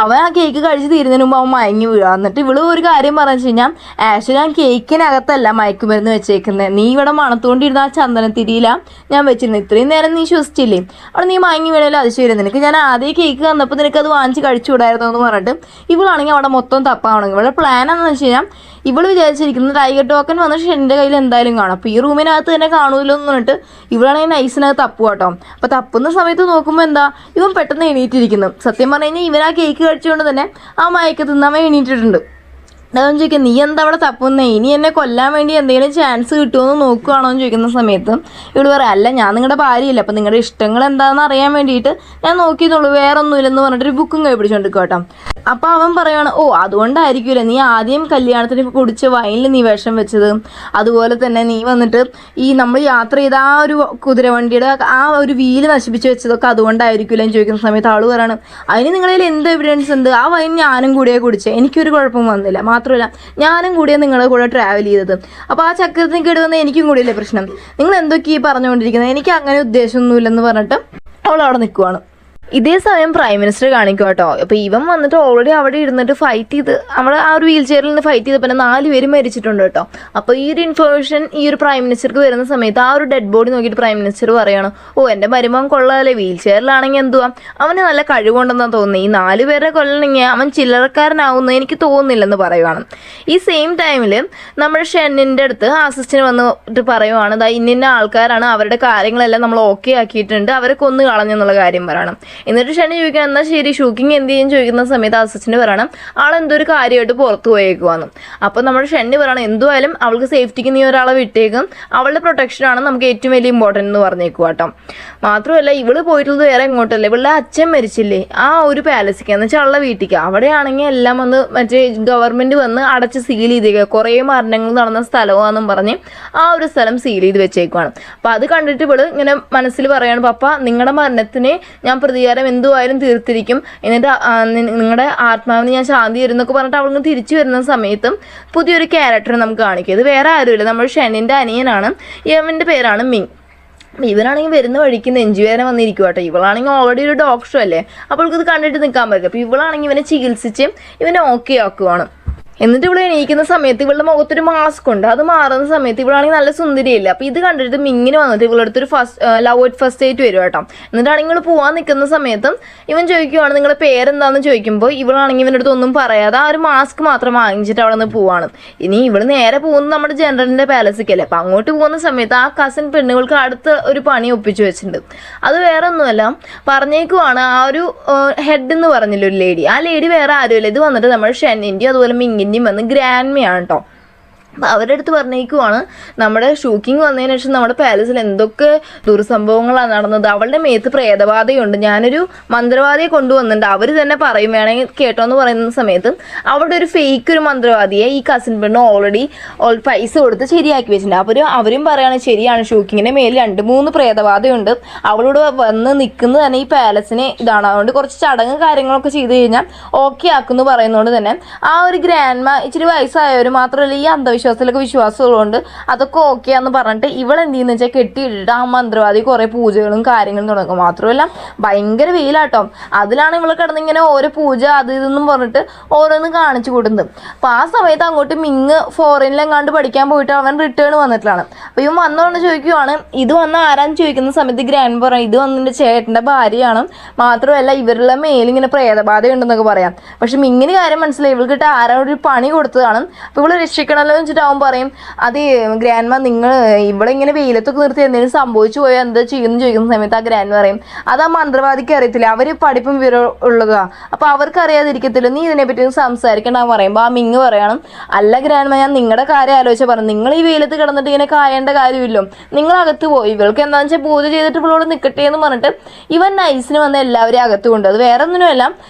അവൻ ആ കേക്ക് കഴിച്ച് തീരുന്നതിന് മുമ്പ് അവൻ മയങ്ങി വീഴുക. എന്നിട്ട് ഇവള് ഒരു കാര്യം പറഞ്ഞു വെച്ച് കഴിഞ്ഞാൽ, ആക്ച്വലി ഞാൻ കേക്കിനകത്ത് ല്ല മയക്കുമരുന്ന് വെച്ചേക്കുന്നത്, നീ ഇവിടെ മണത്തുകൊണ്ടിരുന്ന ആ ചന്ദനത്തിരിയില ഞാൻ വെച്ചിരുന്നു, ഇത്രയും നേരം നീ ശ്വസിച്ചില്ലേ, അവിടെ നീ മയങ്ങി വീണല്ലോ, അത് ശരി, നിനക്ക് ഞാൻ ആദ്യം കേക്ക് തന്നപ്പോൾ നിനക്ക് അത് വാങ്ങിച്ച് കഴിച്ചുകൂടായിരുന്നു എന്ന് പറഞ്ഞിട്ട് ഇവളാണെങ്കിൽ അവിടെ മൊത്തം തപ്പാണെങ്കിൽ ഇവിടെ പ്ലാൻ എന്ന് വെച്ച് കഴിഞ്ഞാൽ ഇവള് വിചാരിച്ചിരിക്കുന്നത് ടൈഗർ ടോക്കൺ വന്ന് ഷെന്നിൻ്റെ കയ്യിൽ എന്തായാലും കാണും, അപ്പോൾ ഈ റൂമിനകത്ത് തന്നെ കാണൂല്ലോ എന്ന് പറഞ്ഞിട്ട് ഇവളാണെങ്കിൽ നൈസിനകത്ത് തപ്പുക കേട്ടോ. അപ്പോൾ തപ്പുന്ന സമയത്ത് നോക്കുമ്പോൾ എന്താ, ഇവൻ പെട്ടെന്ന് എണീറ്റിരിക്കുന്നു. സത്യം പറഞ്ഞു കഴിഞ്ഞാൽ ഇവൻ ആ കേക്ക് കഴിച്ചുകൊണ്ട് തന്നെ ആ മയക്കത്ത് നിന്ന് അവൻ എണീറ്റിട്ടുണ്ട്. അവൻ ചോദിക്കും, നീ എന്താ അവിടെ തപ്പുന്നേ, ഇനി എന്നെ കൊല്ലാൻ വേണ്ടി എന്തെങ്കിലും ചാൻസ് കിട്ടുമെന്ന് നോക്കുകയാണോ എന്ന് ചോദിക്കുന്ന സമയത്ത് ഇവള് പറയാം, അല്ല ഞാൻ നിങ്ങളുടെ ഭാര്യയില്ല, അപ്പം നിങ്ങളുടെ ഇഷ്ടങ്ങൾ എന്താണെന്ന് അറിയാൻ വേണ്ടിയിട്ട് ഞാൻ നോക്കിയെന്നുള്ളൂ, വേറെ ഒന്നുമില്ലെന്ന് പറഞ്ഞിട്ടൊരു ബുക്കും കൈ പിടിച്ചോണ്ട് കേട്ടോ. അപ്പോൾ അവൻ പറയുവാണ്, ഓ അതുകൊണ്ടായിരിക്കുമല്ലേ നീ ആദ്യം കല്യാണത്തിന് കുടിച്ച വൈനിൽ നീ വിഷം വെച്ചത്, അതുപോലെ തന്നെ നീ വന്നിട്ട് ഈ നമ്മൾ യാത്ര ചെയ്ത ആ ഒരു കുതിരവണ്ടിയുടെ ആ ഒരു വീല് നശിപ്പിച്ച് വെച്ചതൊക്കെ അതുകൊണ്ടായിരിക്കില്ല എന്ന് ചോദിക്കുന്ന സമയത്ത് ആൾ പറയാണ്, അതിന് നിങ്ങളിൽ എന്ത് എവിഡൻസ് ഉണ്ട്, ആ വൈൻ ഞാനും കൂടിയേ കുടിച്ചേ, എനിക്കൊരു കുഴപ്പം വന്നില്ല, മാത്രമല്ല ഞാനും കൂടിയാണ് നിങ്ങളുടെ കൂടെ ട്രാവൽ ചെയ്തത്, അപ്പോൾ ആ ചക്രത്തിന് കേടുവന്ന എനിക്കും കൂടിയല്ലേ പ്രശ്നം, നിങ്ങൾ എന്തൊക്കെയാണ് പറഞ്ഞുകൊണ്ടിരിക്കുന്നത്, എനിക്ക് അങ്ങനെ ഉദ്ദേശമൊന്നുമില്ലെന്ന് പറഞ്ഞിട്ട് അവൾ അവിടെ നിൽക്കുവാണ്. ഇതേ സമയം പ്രൈം മിനിസ്റ്റർ കാണിക്കും കേട്ടോ. അപ്പോൾ ഇവൻ വന്നിട്ട് ഓൾറെഡി അവിടെ ഇരുന്നിട്ട് ഫൈറ്റ് ചെയ്ത് നമ്മുടെ ആ ഒരു വീൽ ചെയറിൽ നിന്ന് ഫൈറ്റ് ചെയ്തപ്പോൾ 4 പേര് മരിച്ചിട്ടുണ്ട് കേട്ടോ. അപ്പോൾ ഈ ഒരു ഇൻഫർമേഷൻ ഈ ഒരു പ്രൈം മിനിസ്റ്റർക്ക് വരുന്ന സമയത്ത് ആ ഒരു ഡെഡ് ബോഡി നോക്കിയിട്ട് പ്രൈം മിനിസ്റ്റർ പറയണം, എൻ്റെ മരുമകൻ കൊള്ളാമല്ലേ, വീൽ ചെയറിലാണെങ്കിൽ എന്തുവാ, അവന് നല്ല കഴിവുണ്ടെന്നാണ് തോന്നുന്നത്, ഈ 4 പേരെ കൊല്ലണമെങ്കിൽ അവൻ ചില്ലറക്കാരനാവുന്നു എനിക്ക് തോന്നുന്നില്ലെന്ന് പറയുവാണ്. ഈ സെയിം ടൈമിൽ നമ്മുടെ ഷെന്നിൻ്റെ അടുത്ത് അസിസ്റ്റന്റ് വന്നിട്ട് പറയുവാണ്, ഇന്ന ആൾക്കാരാണ്, അവരുടെ കാര്യങ്ങളെല്ലാം നമ്മൾ ഓക്കെ ആക്കിയിട്ടുണ്ട്, അവരെ കൊന്നു കളഞ്ഞെന്നുള്ള കാര്യം പറയണം. എന്നിട്ട് ഷെന്നി ചോദിക്കണം, എന്നാൽ ശരി ഷൂക്കിങ് എന്ത് ചെയ്യും ചോദിക്കുന്ന സമയത്ത് അസിസ്റ്റന്റ് പറയണം, ആളെന്തോ ഒരു കാര്യമായിട്ട് പുറത്തു പോയേക്കുവാന്ന്. അപ്പോൾ നമ്മുടെ ഷെന്നി പറയണം, എന്തുമായാലും അവൾക്ക് സേഫ്റ്റിക്ക് നീ ഒരാളെ വിട്ടേക്കും, അവളുടെ പ്രൊട്ടക്ഷനാണ് നമുക്ക് ഏറ്റവും വലിയ ഇമ്പോർട്ടൻ്റ് എന്ന് പറഞ്ഞേക്കുക കേട്ടോ. മാത്രമല്ല ഇവള് പോയിട്ടുള്ളത് വേറെ എങ്ങോട്ടല്ലേ, ഇവളുടെ അച്ഛൻ മരിച്ചില്ലേ ആ ഒരു പാലസിക്ക് എന്ന് വെച്ചാൽ അവളുടെ വീട്ടിലേക്ക്, അവിടെയാണെങ്കിൽ എല്ലാം വന്ന് മറ്റേ ഗവൺമെന്റ് വന്ന് അടച്ച് സീൽ ചെയ്തേക്കുക, കുറേ മരണങ്ങൾ നടന്ന സ്ഥലമാണെന്നും പറഞ്ഞ് ആ ഒരു സ്ഥലം സീൽ ചെയ്ത് വെച്ചേക്കുവാണ്. അപ്പോൾ അത് കണ്ടിട്ട് ഇവള് ഇങ്ങനെ മനസ്സിൽ പറയാണ്, പപ്പ നിങ്ങളുടെ മരണത്തിന് ഞാൻ പ്രതികാരം എന്തുമായാലും തീർത്തിരിക്കും, എന്നിട്ട് നിങ്ങളുടെ ആത്മാവിന് ഞാൻ ശാന്തി തരും എന്നൊക്കെ പറഞ്ഞിട്ട് അവൾക്ക് തിരിച്ചു വരുന്ന സമയത്തും പുതിയൊരു ക്യാരക്ടർ നമുക്ക് കാണിക്കും. ഇത് വേറെ ആരുമില്ല, നമ്മുടെ ഷെന്നിൻ്റെ അനിയനാണ്, ഇവൻ്റെ പേരാണ് മിങ്. ഇവനാണെങ്കിൽ വരുന്ന വഴിക്ക് നെഞ്ചുവേദന വന്നിരിക്കും കേട്ടോ. ഇവളാണെങ്കിൽ ഓൾറെഡി ഒരു ഡോക്ടർ അല്ലേ, അപ്പോൾ ഇത് കണ്ടിട്ട് നിൽക്കാൻ പറ്റില്ല. അപ്പോൾ ഇവളാണെങ്കിൽ ഇവനെ ചികിത്സിച്ച് ഇവനെ ഓക്കെ ആക്കുവാണ്. എന്നിട്ട് ഇവിടെ എണീക്കുന്ന സമയത്ത് ഇവളുടെ മുഖത്തൊരു മാസ്ക് ഉണ്ട്, അത് മാറുന്ന സമയത്ത് ഇവളാണെങ്കിൽ നല്ല സുന്ദരിയല്ല. അപ്പോൾ ഇത് കണ്ടിട്ട് മിങ്ങിന് വന്നിട്ട് ഇവളുടെ അടുത്തൊരു ലവ് അറ്റ് ഫസ്റ്റ് ഡേറ്റ് വരും കേട്ടോ. എന്നിട്ടാണെങ്കിൽ ഇവൾ പോകാൻ നിൽക്കുന്ന സമയത്തും ഇവൻ ചോദിക്കുവാണ് നിങ്ങളുടെ പേരെന്താണെന്ന് ചോദിക്കുമ്പോൾ ഇവളാണെങ്കിൽ ഇവൻ്റെ അടുത്ത് ഒന്നും പറയാതെ ആ ഒരു മാസ്ക് മാത്രം വാങ്ങിച്ചിട്ട് അവിടെ നിന്ന് പോവാണ്. ഇനി ഇവള് നേരെ പോകുന്നത് നമ്മുടെ ജനറലിൻ്റെ പാലസിക്കല്ലേ. അപ്പോൾ അങ്ങോട്ട് പോകുന്ന സമയത്ത് ആ കസിൻ പെണ്ണുകൾക്ക് അടുത്ത ഒരു പണി ഒപ്പിച്ചു വെച്ചിട്ടുണ്ട്. അത് വേറെ ഒന്നുമല്ല, പറഞ്ഞേക്കുവാണ് ആ ഒരു ഹെഡ് എന്ന് പറഞ്ഞില്ല ഒരു ലേഡി, ആ ലേഡി വേറെ ആരുമില്ല, ഇത് വന്നിട്ട് നമ്മുടെ ഷെന്നിൻ്റെയും അതുപോലെ മിങ്ങിൻ്റെയും വന്ന് ഗ്രാൻഡ്മയാണ് കേട്ടോ. അപ്പോൾ അവരുടെ അടുത്ത് പറഞ്ഞേക്കുവാണ്, നമ്മുടെ ഷൂക്കിങ് വന്നതിന് ശേഷം നമ്മുടെ പാലസിൽ എന്തൊക്കെ ദുർസംഭവങ്ങളാണ് നടന്നത്, അവളുടെ മേത്ത് പ്രേതബാധയുണ്ട്, ഞാനൊരു മന്ത്രവാദിയെ കൊണ്ടുവന്നിട്ടുണ്ട്, അവർ തന്നെ പറയും വേണമെങ്കിൽ കേട്ടോ എന്ന് പറയുന്ന സമയത്ത് അവിടെ ഒരു ഫേക്ക് ഒരു മന്ത്രവാദിയെ ഈ കസിൻ പെണ്ണ് ഓൾറെഡി പൈസ കൊടുത്ത് ശരിയാക്കി വെച്ചിട്ടുണ്ട്. അപ്പോൾ അവരും പറയുകയാണ് ശരിയാണ്, ഷൂക്കിങ്ങിൻ്റെ മേലിൽ 2-3 പ്രേതബാധയുണ്ട്, അവളോട് വന്ന് നിൽക്കുന്നത് തന്നെ ഈ പാലസിനെ ഇതാണ്, അതുകൊണ്ട് കുറച്ച് ചടങ്ങ് കാര്യങ്ങളൊക്കെ ചെയ്ത് കഴിഞ്ഞാൽ ഓക്കെ ആക്കുമെന്ന് പറയുന്നതുകൊണ്ട് തന്നെ ആ ഒരു ഗ്രാൻഡ്മ ഇച്ചിരി വയസ്സായവർ മാത്രമല്ല ഈ അന്ധവിശ്വാസത്തിലൊക്കെ വിശ്വാസമുള്ളതുകൊണ്ട് അതൊക്കെ ഓക്കെയാന്ന് പറഞ്ഞിട്ട് ഇവൾ എന്ത് ചെയ്യുന്ന വെച്ചാൽ കെട്ടിയിട്ടിട്ട് ആ മന്ത്രവാദി കുറേ പൂജകളും കാര്യങ്ങളും തുടങ്ങും. മാത്രമല്ല ഭയങ്കര വെയിലാട്ടോ, അതിലാണ് ഇവൾ കിടന്നിങ്ങനെ ഓരോ പൂജ അത് ഇതെന്നും പറഞ്ഞിട്ട് ഓരോന്ന് കാണിച്ചു കൊടുക്കുന്നത്. അപ്പോൾ ആ സമയത്ത് അങ്ങോട്ട് മിങ് ഫോറിനിലെങ്ങാണ്ട് പഠിക്കാൻ പോയിട്ട് അവൻ റിട്ടേൺ വന്നിട്ടാണ്. അപ്പോൾ ഇവൻ വന്നോണ്ട് ചോദിക്കുവാണ് ഇത് വന്ന ആരാന്ന് ചോദിക്കുന്ന സമയത്ത് ഗ്രാൻഡ് പറയും ഇത് വന്നിൻ്റെ ചേട്ടൻ്റെ ഭാര്യയാണ്, മാത്രമല്ല ഇവരുടെ മേലിങ്ങനെ പ്രേതബാധ ഉണ്ടെന്നൊക്കെ പറയാം. പക്ഷെ മിങ്ങിന് കാര്യം മനസ്സിലായി, ഇവൾക്കിട്ട് ആരോടൊരു പണി കൊടുത്തതാണ്, അപ്പോൾ ഇവള് രക്ഷിക്കണമല്ലോ എന്ന് വെച്ചിട്ട് അവൻ പറയും അത് ഗ്രാൻഡ്മ നിങ്ങൾ ഇവിടെ ഇങ്ങനെ വെയിലത്തൊക്കെ നിർത്തി എന്തെങ്കിലും സംഭവിച്ചു പോയാൽ എന്താ ചെയ്യുമെന്ന് ചോദിക്കുന്ന സമയത്ത് ആ ഗ്രാൻഡ്മ പറയും അത് ആ മന്ത്രവാദിക്ക് അറിയത്തില്ല, അവർ പഠിപ്പും വിവരം ഉള്ളതാ, അപ്പോൾ അവർക്ക് അറിയാതിരിക്കത്തില്ല, നീ ഇതിനെപ്പറ്റി സംസാരിക്കണം എന്ന് പറയുമ്പോൾ ആ മിങ് പറയണം അല്ല ഗ്രാൻഡ്മ ഞാൻ നിങ്ങളുടെ കാര്യം ആലോചിച്ചാൽ പറഞ്ഞു, നിങ്ങൾ ഈ വെയിലത്ത് കിടന്നിട്ട് ഇങ്ങനെ കായേണ്ട കാര്യമില്ലോ, നിങ്ങൾ അകത്ത് പോയി, ഇവൾക്ക് എന്താണെന്ന് വെച്ചാൽ പൂജ ചെയ്തിട്ട് ഇവളോട് നിൽക്കട്ടെ എന്ന് പറഞ്ഞിട്ട് ഇവൻ നൈസിന് വന്ന് എല്ലാവരും അകത്ത് കൊണ്ട്, അത് വേറെ ഒന്നിനുമല്ല,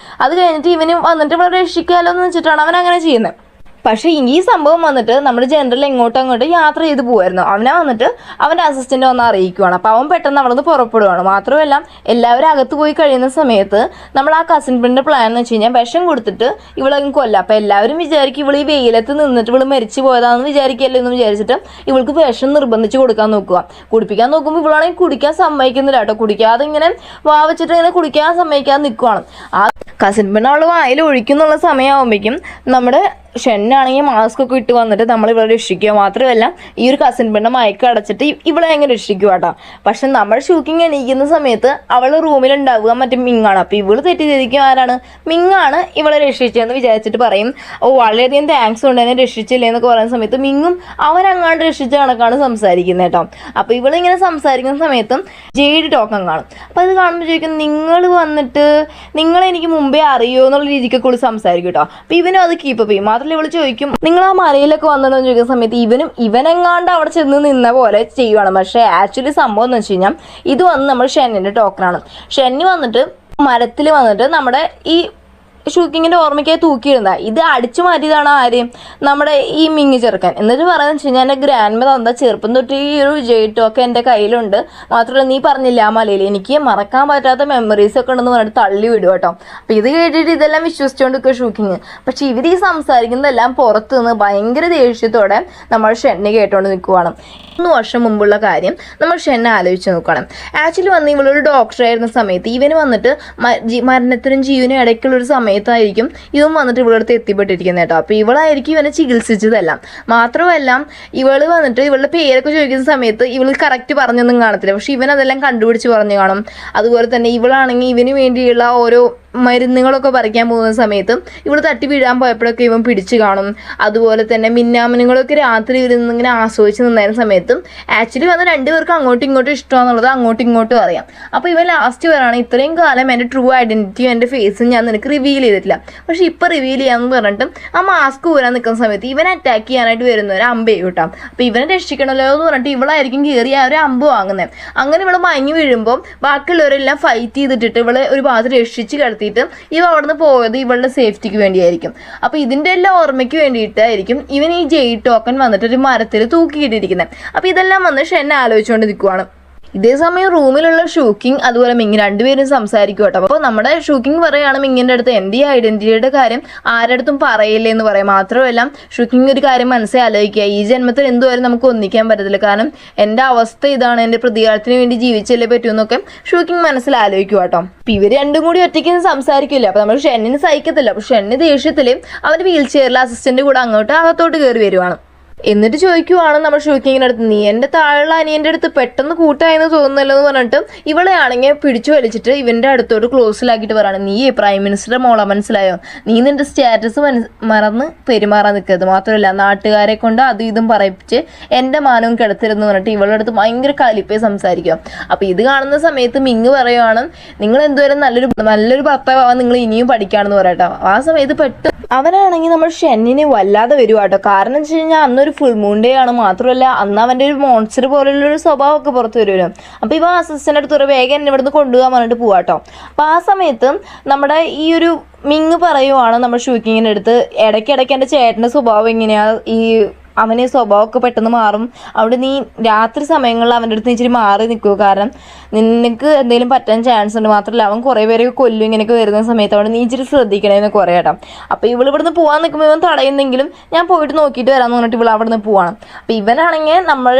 അത് കഴിഞ്ഞിട്ട് ഇവന് വന്നിട്ട് ഇവിടെ രക്ഷിക്കാമല്ലോ എന്ന് വെച്ചിട്ടാണ് അവൻ അങ്ങനെ ചെയ്യുന്നത്. പക്ഷേ ഈ സംഭവം വന്നിട്ട് നമ്മുടെ ജനറൽ അങ്ങോട്ട് യാത്ര ചെയ്ത് പോകുമായിരുന്നു. അവനെ വന്നിട്ട് അവൻ്റെ അസിസ്റ്റൻ്റ് വന്ന് അറിയിക്കുവാണ്. അപ്പോൾ അവൻ പെട്ടെന്ന് അവിടെ നിന്ന് പുറപ്പെടുവാണ്. മാത്രമല്ല എല്ലാവരും അകത്ത് പോയി കഴിയുന്ന സമയത്ത് നമ്മൾ ആ കസിൻ പെണ്ണിൻ്റെ പ്ലാൻ എന്ന് വെച്ച് കഴിഞ്ഞാൽ വിഷം കൊടുത്തിട്ട് ഇവളങ്ങ് കൊല്ലാം. അപ്പോൾ എല്ലാവരും വിചാരിക്കും ഇവൾ ഈ വെയിലത്ത് നിന്നിട്ട് ഇവൾ മരിച്ചു പോയതാണെന്ന് വിചാരിക്കല്ലോ എന്ന് വിചാരിച്ചിട്ട് ഇവൾക്ക് വിഷം നിർബന്ധിച്ച് കൊടുക്കാൻ നോക്കുക. കുടിപ്പിക്കാൻ നോക്കുമ്പോൾ ഇവളാണെങ്കിൽ കുടിക്കാൻ സമ്മതിക്കുന്നില്ല കേട്ടോ, കുടിക്കാതെ ഇങ്ങനെ വാവച്ചിട്ട് ഇങ്ങനെ കുടിക്കാൻ സമ്മതിക്കാതെ നിൽക്കുവാണ്. ആ കസിൻ പെണ്ണ് അവൾ വായിൽ ഒഴിക്കുന്നുള്ള സമയമാകുമ്പോഴേക്കും നമ്മുടെ ഷെന്നാണെങ്കിൽ മാസ്ക് ഒക്കെ ഇട്ട് വന്നിട്ട് നമ്മൾ ഇവളെ രക്ഷിക്കുക. മാത്രമല്ല ഈ ഒരു കസിൻ പെണ്ണെ മയക്ക അടച്ചിട്ട് ഇവളെ എങ്ങനെ രക്ഷിക്കുക കേട്ടോ. പക്ഷെ നമ്മൾ ഷൂക്കിങ് എണീക്കുന്ന സമയത്ത് അവൾ റൂമിലുണ്ടാവുക മറ്റേ മിങ്ങാണ്. അപ്പോൾ ഇവള് തെറ്റിദ്ധരിക്കും ആരാണ്, മിങ്ങാണ് ഇവളെ രക്ഷിച്ചതെന്ന് വിചാരിച്ചിട്ട് പറയും വളരെയധികം താങ്ക്സ് ഉണ്ട് എന്നെ രക്ഷിച്ചില്ലേ എന്നൊക്കെ പറയുന്ന സമയത്ത് മിങ്ങും അവനങ്ങാണ്ട് രക്ഷിച്ച കണക്കാണ് സംസാരിക്കുന്നത് കേട്ടോ. അപ്പോൾ ഇവളിങ്ങനെ സംസാരിക്കുന്ന സമയത്തും ജെയ്ഡ് ടോക്കം കാണും. അപ്പോൾ അത് കാണുമ്പോൾ ചോദിക്കും നിങ്ങൾ വന്നിട്ട് നിങ്ങളെനിക്ക് മുമ്പേ അറിയോ എന്നുള്ള രീതിക്കൊക്കെ ഉള്ളു സംസാരിക്കും കേട്ടോ. അപ്പോൾ ഇവനും അത് കീപ്പപ്പ് ചെയ്യും. മാത്രമല്ല ഇവള് ചോദിക്കും നിങ്ങൾ ആ മലയിലൊക്കെ വന്നിട്ടുണ്ടെന്ന് ചോദിക്കുന്ന സമയത്ത് ഇവനെങ്ങാണ്ട് അവിടെ ചെന്ന് നിന്ന പോലെ ചെയ്യുവാണ്. പക്ഷേ ആക്ച്വലി സംഭവം എന്ന് വെച്ച് കഴിഞ്ഞാൽ ഇത് വന്ന് നമ്മൾ ഷെന്നിൻ്റെ ടോക്കറാണ്. ഷെന്നി വന്നിട്ട് മരത്തിൽ വന്നിട്ട് നമ്മുടെ ഈ ഷൂക്കിങ്ങിൻ്റെ ഓർമ്മയ്ക്കായി തൂക്കിയിരുന്നത്. ഇത് അടിച്ചു മാറ്റിയതാണ് ആരെയും നമ്മുടെ ഈ മിങ്ങി ചെറുക്കൻ. എന്നിട്ട് പറയുന്നത് വെച്ച് കഴിഞ്ഞാൽ എൻ്റെ ഗ്രാൻഡ് മദർ എന്താ ചെറുപ്പം തൊട്ട് ഈ ഒരു ജെയ്റ്റൊക്കെ എൻ്റെ കയ്യിലുണ്ട്, മാത്രമല്ല നീ പറഞ്ഞില്ല ആ മലയിൽ എനിക്ക് മറക്കാൻ പറ്റാത്ത മെമ്മറീസ് ഒക്കെ ഉണ്ടെന്ന് പറഞ്ഞിട്ട് തള്ളി വിടുക കേട്ടോ. അപ്പം ഇത് കേട്ടിട്ട് ഇതെല്ലാം വിശ്വസിച്ചുകൊണ്ടിരിക്കുക ഷൂക്കിങ്. പക്ഷെ ഇവർ ഈ സംസാരിക്കുന്നതെല്ലാം പുറത്ത് നിന്ന് ഭയങ്കര ദേഷ്യത്തോടെ നമ്മൾ ഷെന്നെ കേട്ടോണ്ട് നിൽക്കുവാണ്. 3 വർഷം മുമ്പുള്ള കാര്യം നമ്മൾ ഷെന്നെ ആലോചിച്ച് നോക്കണം. ആക്ച്വലി വന്ന് ഇവളൊരു ഡോക്ടറായിരുന്ന സമയത്ത് ഇവന് വന്നിട്ട് മരണത്തിനും ജീവനും ഇടയ്ക്കുള്ളൊരു സമയത്തായിരിക്കും ഇവൻ വന്നിട്ട് ഇവളടുത്ത് എത്തിപ്പെട്ടിരിക്കുന്നത് കേട്ടോ. അപ്പോൾ ഇവളായിരിക്കും ഇവനെ ചികിത്സിച്ചതെല്ലാം. മാത്രമല്ല ഇവള് വന്നിട്ട് ഇവളുടെ പേരൊക്കെ ചോദിക്കുന്ന സമയത്ത് ഇവൾ കറക്റ്റ് പറഞ്ഞൊന്നും കാണത്തില്ല, പക്ഷെ ഇവൻ അതെല്ലാം കണ്ടുപിടിച്ച് പറഞ്ഞു കാണും. അതുപോലെ തന്നെ ഇവളാണെങ്കിൽ ഇവന് വേണ്ടിയുള്ള ഓരോ മരുന്നുകളൊക്കെ പറിക്കാൻ പോകുന്ന സമയത്ത് ഇവൾ തട്ടി വീഴാൻ പോയപ്പോഴൊക്കെ ഇവൻ പിടിച്ചു കാണും. അതുപോലെ തന്നെ മിന്നാമിനുകളൊക്കെ രാത്രി ഇരുന്നിങ്ങനെ ആസ്വദിച്ച് നിന്നായിരുന്ന സമയത്തും ആക്ച്വലി വന്ന് രണ്ടുപേർക്കും അങ്ങോട്ടും ഇങ്ങോട്ടും ഇഷ്ടമാണെന്നുള്ളത് അങ്ങോട്ടും ഇങ്ങോട്ടും അറിയാം. അപ്പോൾ ഇവൻ ലാസ്റ്റ് പറയുകയാണ് ഇത്രയും കാലം എൻ്റെ ട്രൂ ഐഡൻറ്റിറ്റിയും എൻ്റെ ഫേസും ഞാൻ നിനക്ക് റിവീൽ ചെയ്തിട്ടില്ല, പക്ഷെ ഇപ്പോൾ റിവീൽ ചെയ്യാമെന്ന് പറഞ്ഞിട്ട് ആ മാസ്ക് ഊരാൻ നിൽക്കുന്ന സമയത്ത് ഇവൻ അറ്റാക്ക് ചെയ്യാനായിട്ട് വരുന്നവർ അമ്പ് ചെയ്യൂട്ടാം. അപ്പോൾ ഇവനെ രക്ഷിക്കണമല്ലോ എന്ന് പറഞ്ഞിട്ട് ഇവളായിരിക്കും കയറി ആ ഒരു അമ്പ് വാങ്ങുന്നത്. അങ്ങനെ ഇവൾ മയങ്ങി വീഴുമ്പോൾ ബാക്കിയുള്ളവരെല്ലാം ഫൈറ്റ് ചെയ്തിട്ടിട്ട് ഇവളെ ഒരു ഭാഗത്ത് രക്ഷിച്ച് കിടത്തി ഇവ അവിടുന്ന് പോയത് ഇവളുടെ സേഫ്റ്റിക്ക് വേണ്ടിയായിരിക്കും. അപ്പൊ ഇതിന്റെ എല്ലാം ഓർമ്മയ്ക്ക് വേണ്ടിയിട്ടായിരിക്കും ഇവൻ ഈ ജെയ് ടോക്കൺ വന്നിട്ട് ഒരു മരത്തിൽ തൂക്കിയിട്ടിരിക്കുന്നത്. അപ്പൊ ഇതെല്ലാം വന്ന് ഷെന്നെ ആലോചിച്ചുകൊണ്ട് നിൽക്കുവാണ്. ഇതേ സമയം റൂമിലുള്ള ഷൂക്കിങ് അതുപോലെ മിങ്ങി രണ്ടുപേരും സംസാരിക്കും കേട്ടോ. അപ്പോൾ നമ്മുടെ ഷൂക്കിങ് പറയുകയാണ് മിങ്ങിൻ്റെ അടുത്ത് എൻ്റെ ഐഡന്റിറ്റിയുടെ കാര്യം ആരടുത്തും പറയില്ലേ എന്ന് പറയും. മാത്രമല്ല ഷൂക്കിങ് ഒരു കാര്യം മനസ്സിൽ ആലോചിക്കുക, ഈ ജന്മത്തിൽ എന്തുവരെ നമുക്ക് ഒന്നിക്കാൻ പറ്റത്തില്ല, കാരണം എൻ്റെ അവസ്ഥ ഇതാണ്, എൻ്റെ പ്രതികാരത്തിന് വേണ്ടി ജീവിച്ചല്ലേ പറ്റൂ എന്നൊക്കെ ഷൂക്കിങ് മനസ്സിൽ ആലോചിക്കുക കേട്ടോ. അപ്പം ഇവർ രണ്ടും കൂടി ഒറ്റയ്ക്ക് സംസാരിക്കില്ല. അപ്പോൾ നമ്മൾ ഷെന്നിന് സഹിക്കത്തില്ല. അപ്പോൾ ഷെന്നി ദേഷ്യത്തിൽ അവൻ്റെ വീൽ ചെയറിൽ അസിസ്റ്റന്റ് കൂടെ അങ്ങോട്ട് അകത്തോട്ട് കയറി വരുവാണ്. എന്നിട്ട് ചോദിക്കുവാണ് നമ്മൾ ഷൂക്കിങ്ങിൻ്റെ അടുത്ത്, നീ എൻ്റെ താഴെയുള്ള അനിയൻ്റെ അടുത്ത് പെട്ടെന്ന് കൂട്ടായെന്ന് തോന്നുന്നല്ലോ എന്ന് പറഞ്ഞിട്ട് ഇവളെ ആണെങ്കിൽ പിടിച്ചു വലിച്ചിട്ട് ഇവൻ്റെ അടുത്തോട്ട് ക്ലോസിലാക്കിയിട്ട് പറയാണ്, നീ പ്രൈം മിനിസ്റ്ററുടെ മോളെ മനസ്സിലായോ, നീ നിൻ്റെ സ്റ്റാറ്റസ് മറന്ന് പെരുമാറാൻ നിൽക്കരുത്, മാത്രമല്ല നാട്ടുകാരെ കൊണ്ട് അതും ഇതും പറയിപ്പിച്ച് എൻ്റെ മാനവും കിടത്തരുതെന്ന് പറഞ്ഞിട്ട് ഇവളുടെ അടുത്ത് ഭയങ്കര കലിപ്പേ സംസാരിക്കുക. അപ്പോൾ ഇത് കാണുന്ന സമയത്ത് മിങ് പറയുവാണ്, നിങ്ങൾ എന്തുവരെ നല്ലൊരു ഭർത്താവാൻ നിങ്ങൾ ഇനിയും പഠിക്കുകയാണെന്ന് പറയട്ടോ. ആ സമയത്ത് പെട്ടെന്ന് അവനാണെങ്കിൽ നമ്മൾ ഷെന്നിന് വല്ലാതെ വരുവാട്ടോ. കാരണം വെച്ച് കഴിഞ്ഞാൽ അന്നൊരു ഫുൾ മൂൺ ഡേ ആണ്, മാത്രമല്ല അന്ന് അവൻ്റെ ഒരു മോൺസ്റ്റർ പോലുള്ളൊരു സ്വഭാവമൊക്കെ പുറത്ത് വരുമല്ലോ. അപ്പോൾ ഇവ അസിസ്റ്റൻ്റ് അടുത്ത് വേഗം എന്നെ ഇവിടുന്ന് കൊണ്ടുപോകാൻ പറഞ്ഞിട്ട് പോവാട്ടോ. അപ്പോൾ ആ സമയത്ത് നമ്മുടെ ഈ ഒരു മിങ് പറയുവാണ് നമ്മൾ ഷൂക്കിങ്ങിൻ്റെ അടുത്ത്, ഇടയ്ക്കിടയ്ക്ക് എൻ്റെ ചേട്ടൻ്റെ സ്വഭാവം എങ്ങനെയാണ്, ഈ അവന് സ്വഭാവമൊക്കെ പെട്ടെന്ന് മാറും, അവിടെ നീ രാത്രി സമയങ്ങളിൽ അവൻ്റെ അടുത്ത് ഇച്ചിരി മാറി നിൽക്കുക, കാരണം നിനക്ക് എന്തെങ്കിലും പറ്റാൻ ചാൻസ് ഉണ്ട്, മാത്രമല്ല അവൻ കുറേ പേരൊക്കെ കൊല്ലും ഇങ്ങനെയൊക്കെ വരുന്ന സമയത്ത് അവിടെ നീ ഇച്ചിരി ശ്രദ്ധിക്കണേന്ന് കുറേ കേട്ടോ. അപ്പോൾ ഇവിടുന്ന് പോകാൻ നിൽക്കുമ്പോൾ ഇവൻ തടയുന്നെങ്കിലും ഞാൻ പോയിട്ട് നോക്കിയിട്ട് വരാമെന്ന് പറഞ്ഞിട്ട് ഇവൾ അവിടെ നിന്ന് പോവാണ്. അപ്പോൾ ഇവനാണെങ്കിൽ നമ്മൾ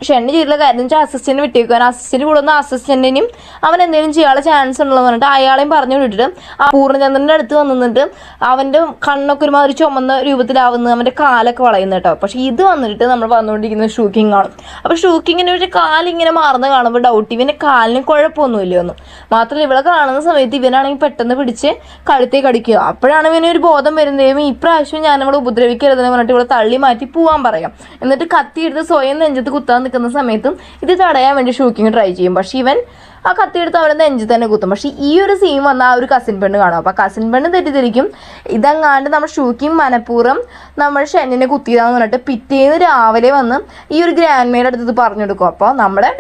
ഷെന്നി ചെയ്തിട്ടുള്ള കാര്യം എന്ന് വെച്ചാൽ അസിസ്റ്റന്റ് വിട്ടേക്കുവാൻ, അസിസ്റ്റന്റ് കൂടുന്ന അസിസ്റ്റന്റിനും അവൻ എന്തെങ്കിലും ചെയ്യാനുള്ള ചാൻസ് ഉണ്ടെന്ന് പറഞ്ഞിട്ട് അയാളെയും പറഞ്ഞു വിട്ടിട്ട് ആ പൂർണ്ണചന്ദ്രൻ്റെ അടുത്ത് വന്നിട്ട് അവൻ്റെ കണ്ണൊക്കെ ഒരുമാതിരി ചുമന്ന രൂപത്തിലാവുന്നത്, അവൻ്റെ കാലൊക്കെ വളയുന്നു കേട്ടോ. പക്ഷെ ഇത് വന്നിട്ട് നമ്മൾ വന്നുകൊണ്ടിരിക്കുന്നത് ഷൂക്കിംഗ് ആണ്. അപ്പോൾ ഷൂക്കിങ്ങിന് ഒരു കാലിങ്ങനെ മാറുന്ന കാണുമ്പോൾ ഡൗട്ട് ഇവൻ്റെ കാലിന് കുഴപ്പമൊന്നുമില്ല ഒന്നും. മാത്രമല്ല ഇവിടെ കാണുന്ന സമയത്ത് ഇവനാണെങ്കിൽ പെട്ടെന്ന് പിടിച്ച് കഴുത്തേ കടിക്കുക. അപ്പോഴാണ് ഇവന് ഒരു ബോധം വരുന്നതും ഇപ്രാവശ്യം ഞാനിവിടെ ഉപദ്രവിക്കരുതെന്ന് പറഞ്ഞിട്ട് ഇവിടെ തള്ളി മാറ്റി പോകാൻ പറയാം. എന്നിട്ട് കത്തിയെടുത്ത് സ്വയം നെഞ്ചത്ത് കുത്താൻ നിൽക്കുന്ന സമയത്തും ഇത് തടയാൻ വേണ്ടി ഷൂക്കിങ് ട്രൈ ചെയ്യും. പക്ഷെ ഇവൻ ആ കത്തിയെടുത്ത് അവരുടെ നെഞ്ചിൽ തന്നെ കുത്തും. പക്ഷെ ഈ ഒരു സീൻ വന്നാൽ ആ ഒരു കസിൻ പെണ്ണ് കാണും. അപ്പോൾ കസിൻ പെണ്ണ് തെറ്റിദ്ധരിക്കും ഇതങ്ങാണ്ട് നമ്മൾ ഷൂക്കിങ് മനഃപൂർവ്വം നമ്മൾ ഷെന്നിനെ കുത്തിയതാന്ന് പറഞ്ഞിട്ട് പിറ്റേന്ന് രാവിലെ വന്ന് ഈ ഒരു ഗ്രാൻഡ് മേയുടെ അടുത്ത് പറഞ്ഞു കൊടുക്കും. അപ്പോൾ നമ്മുടെ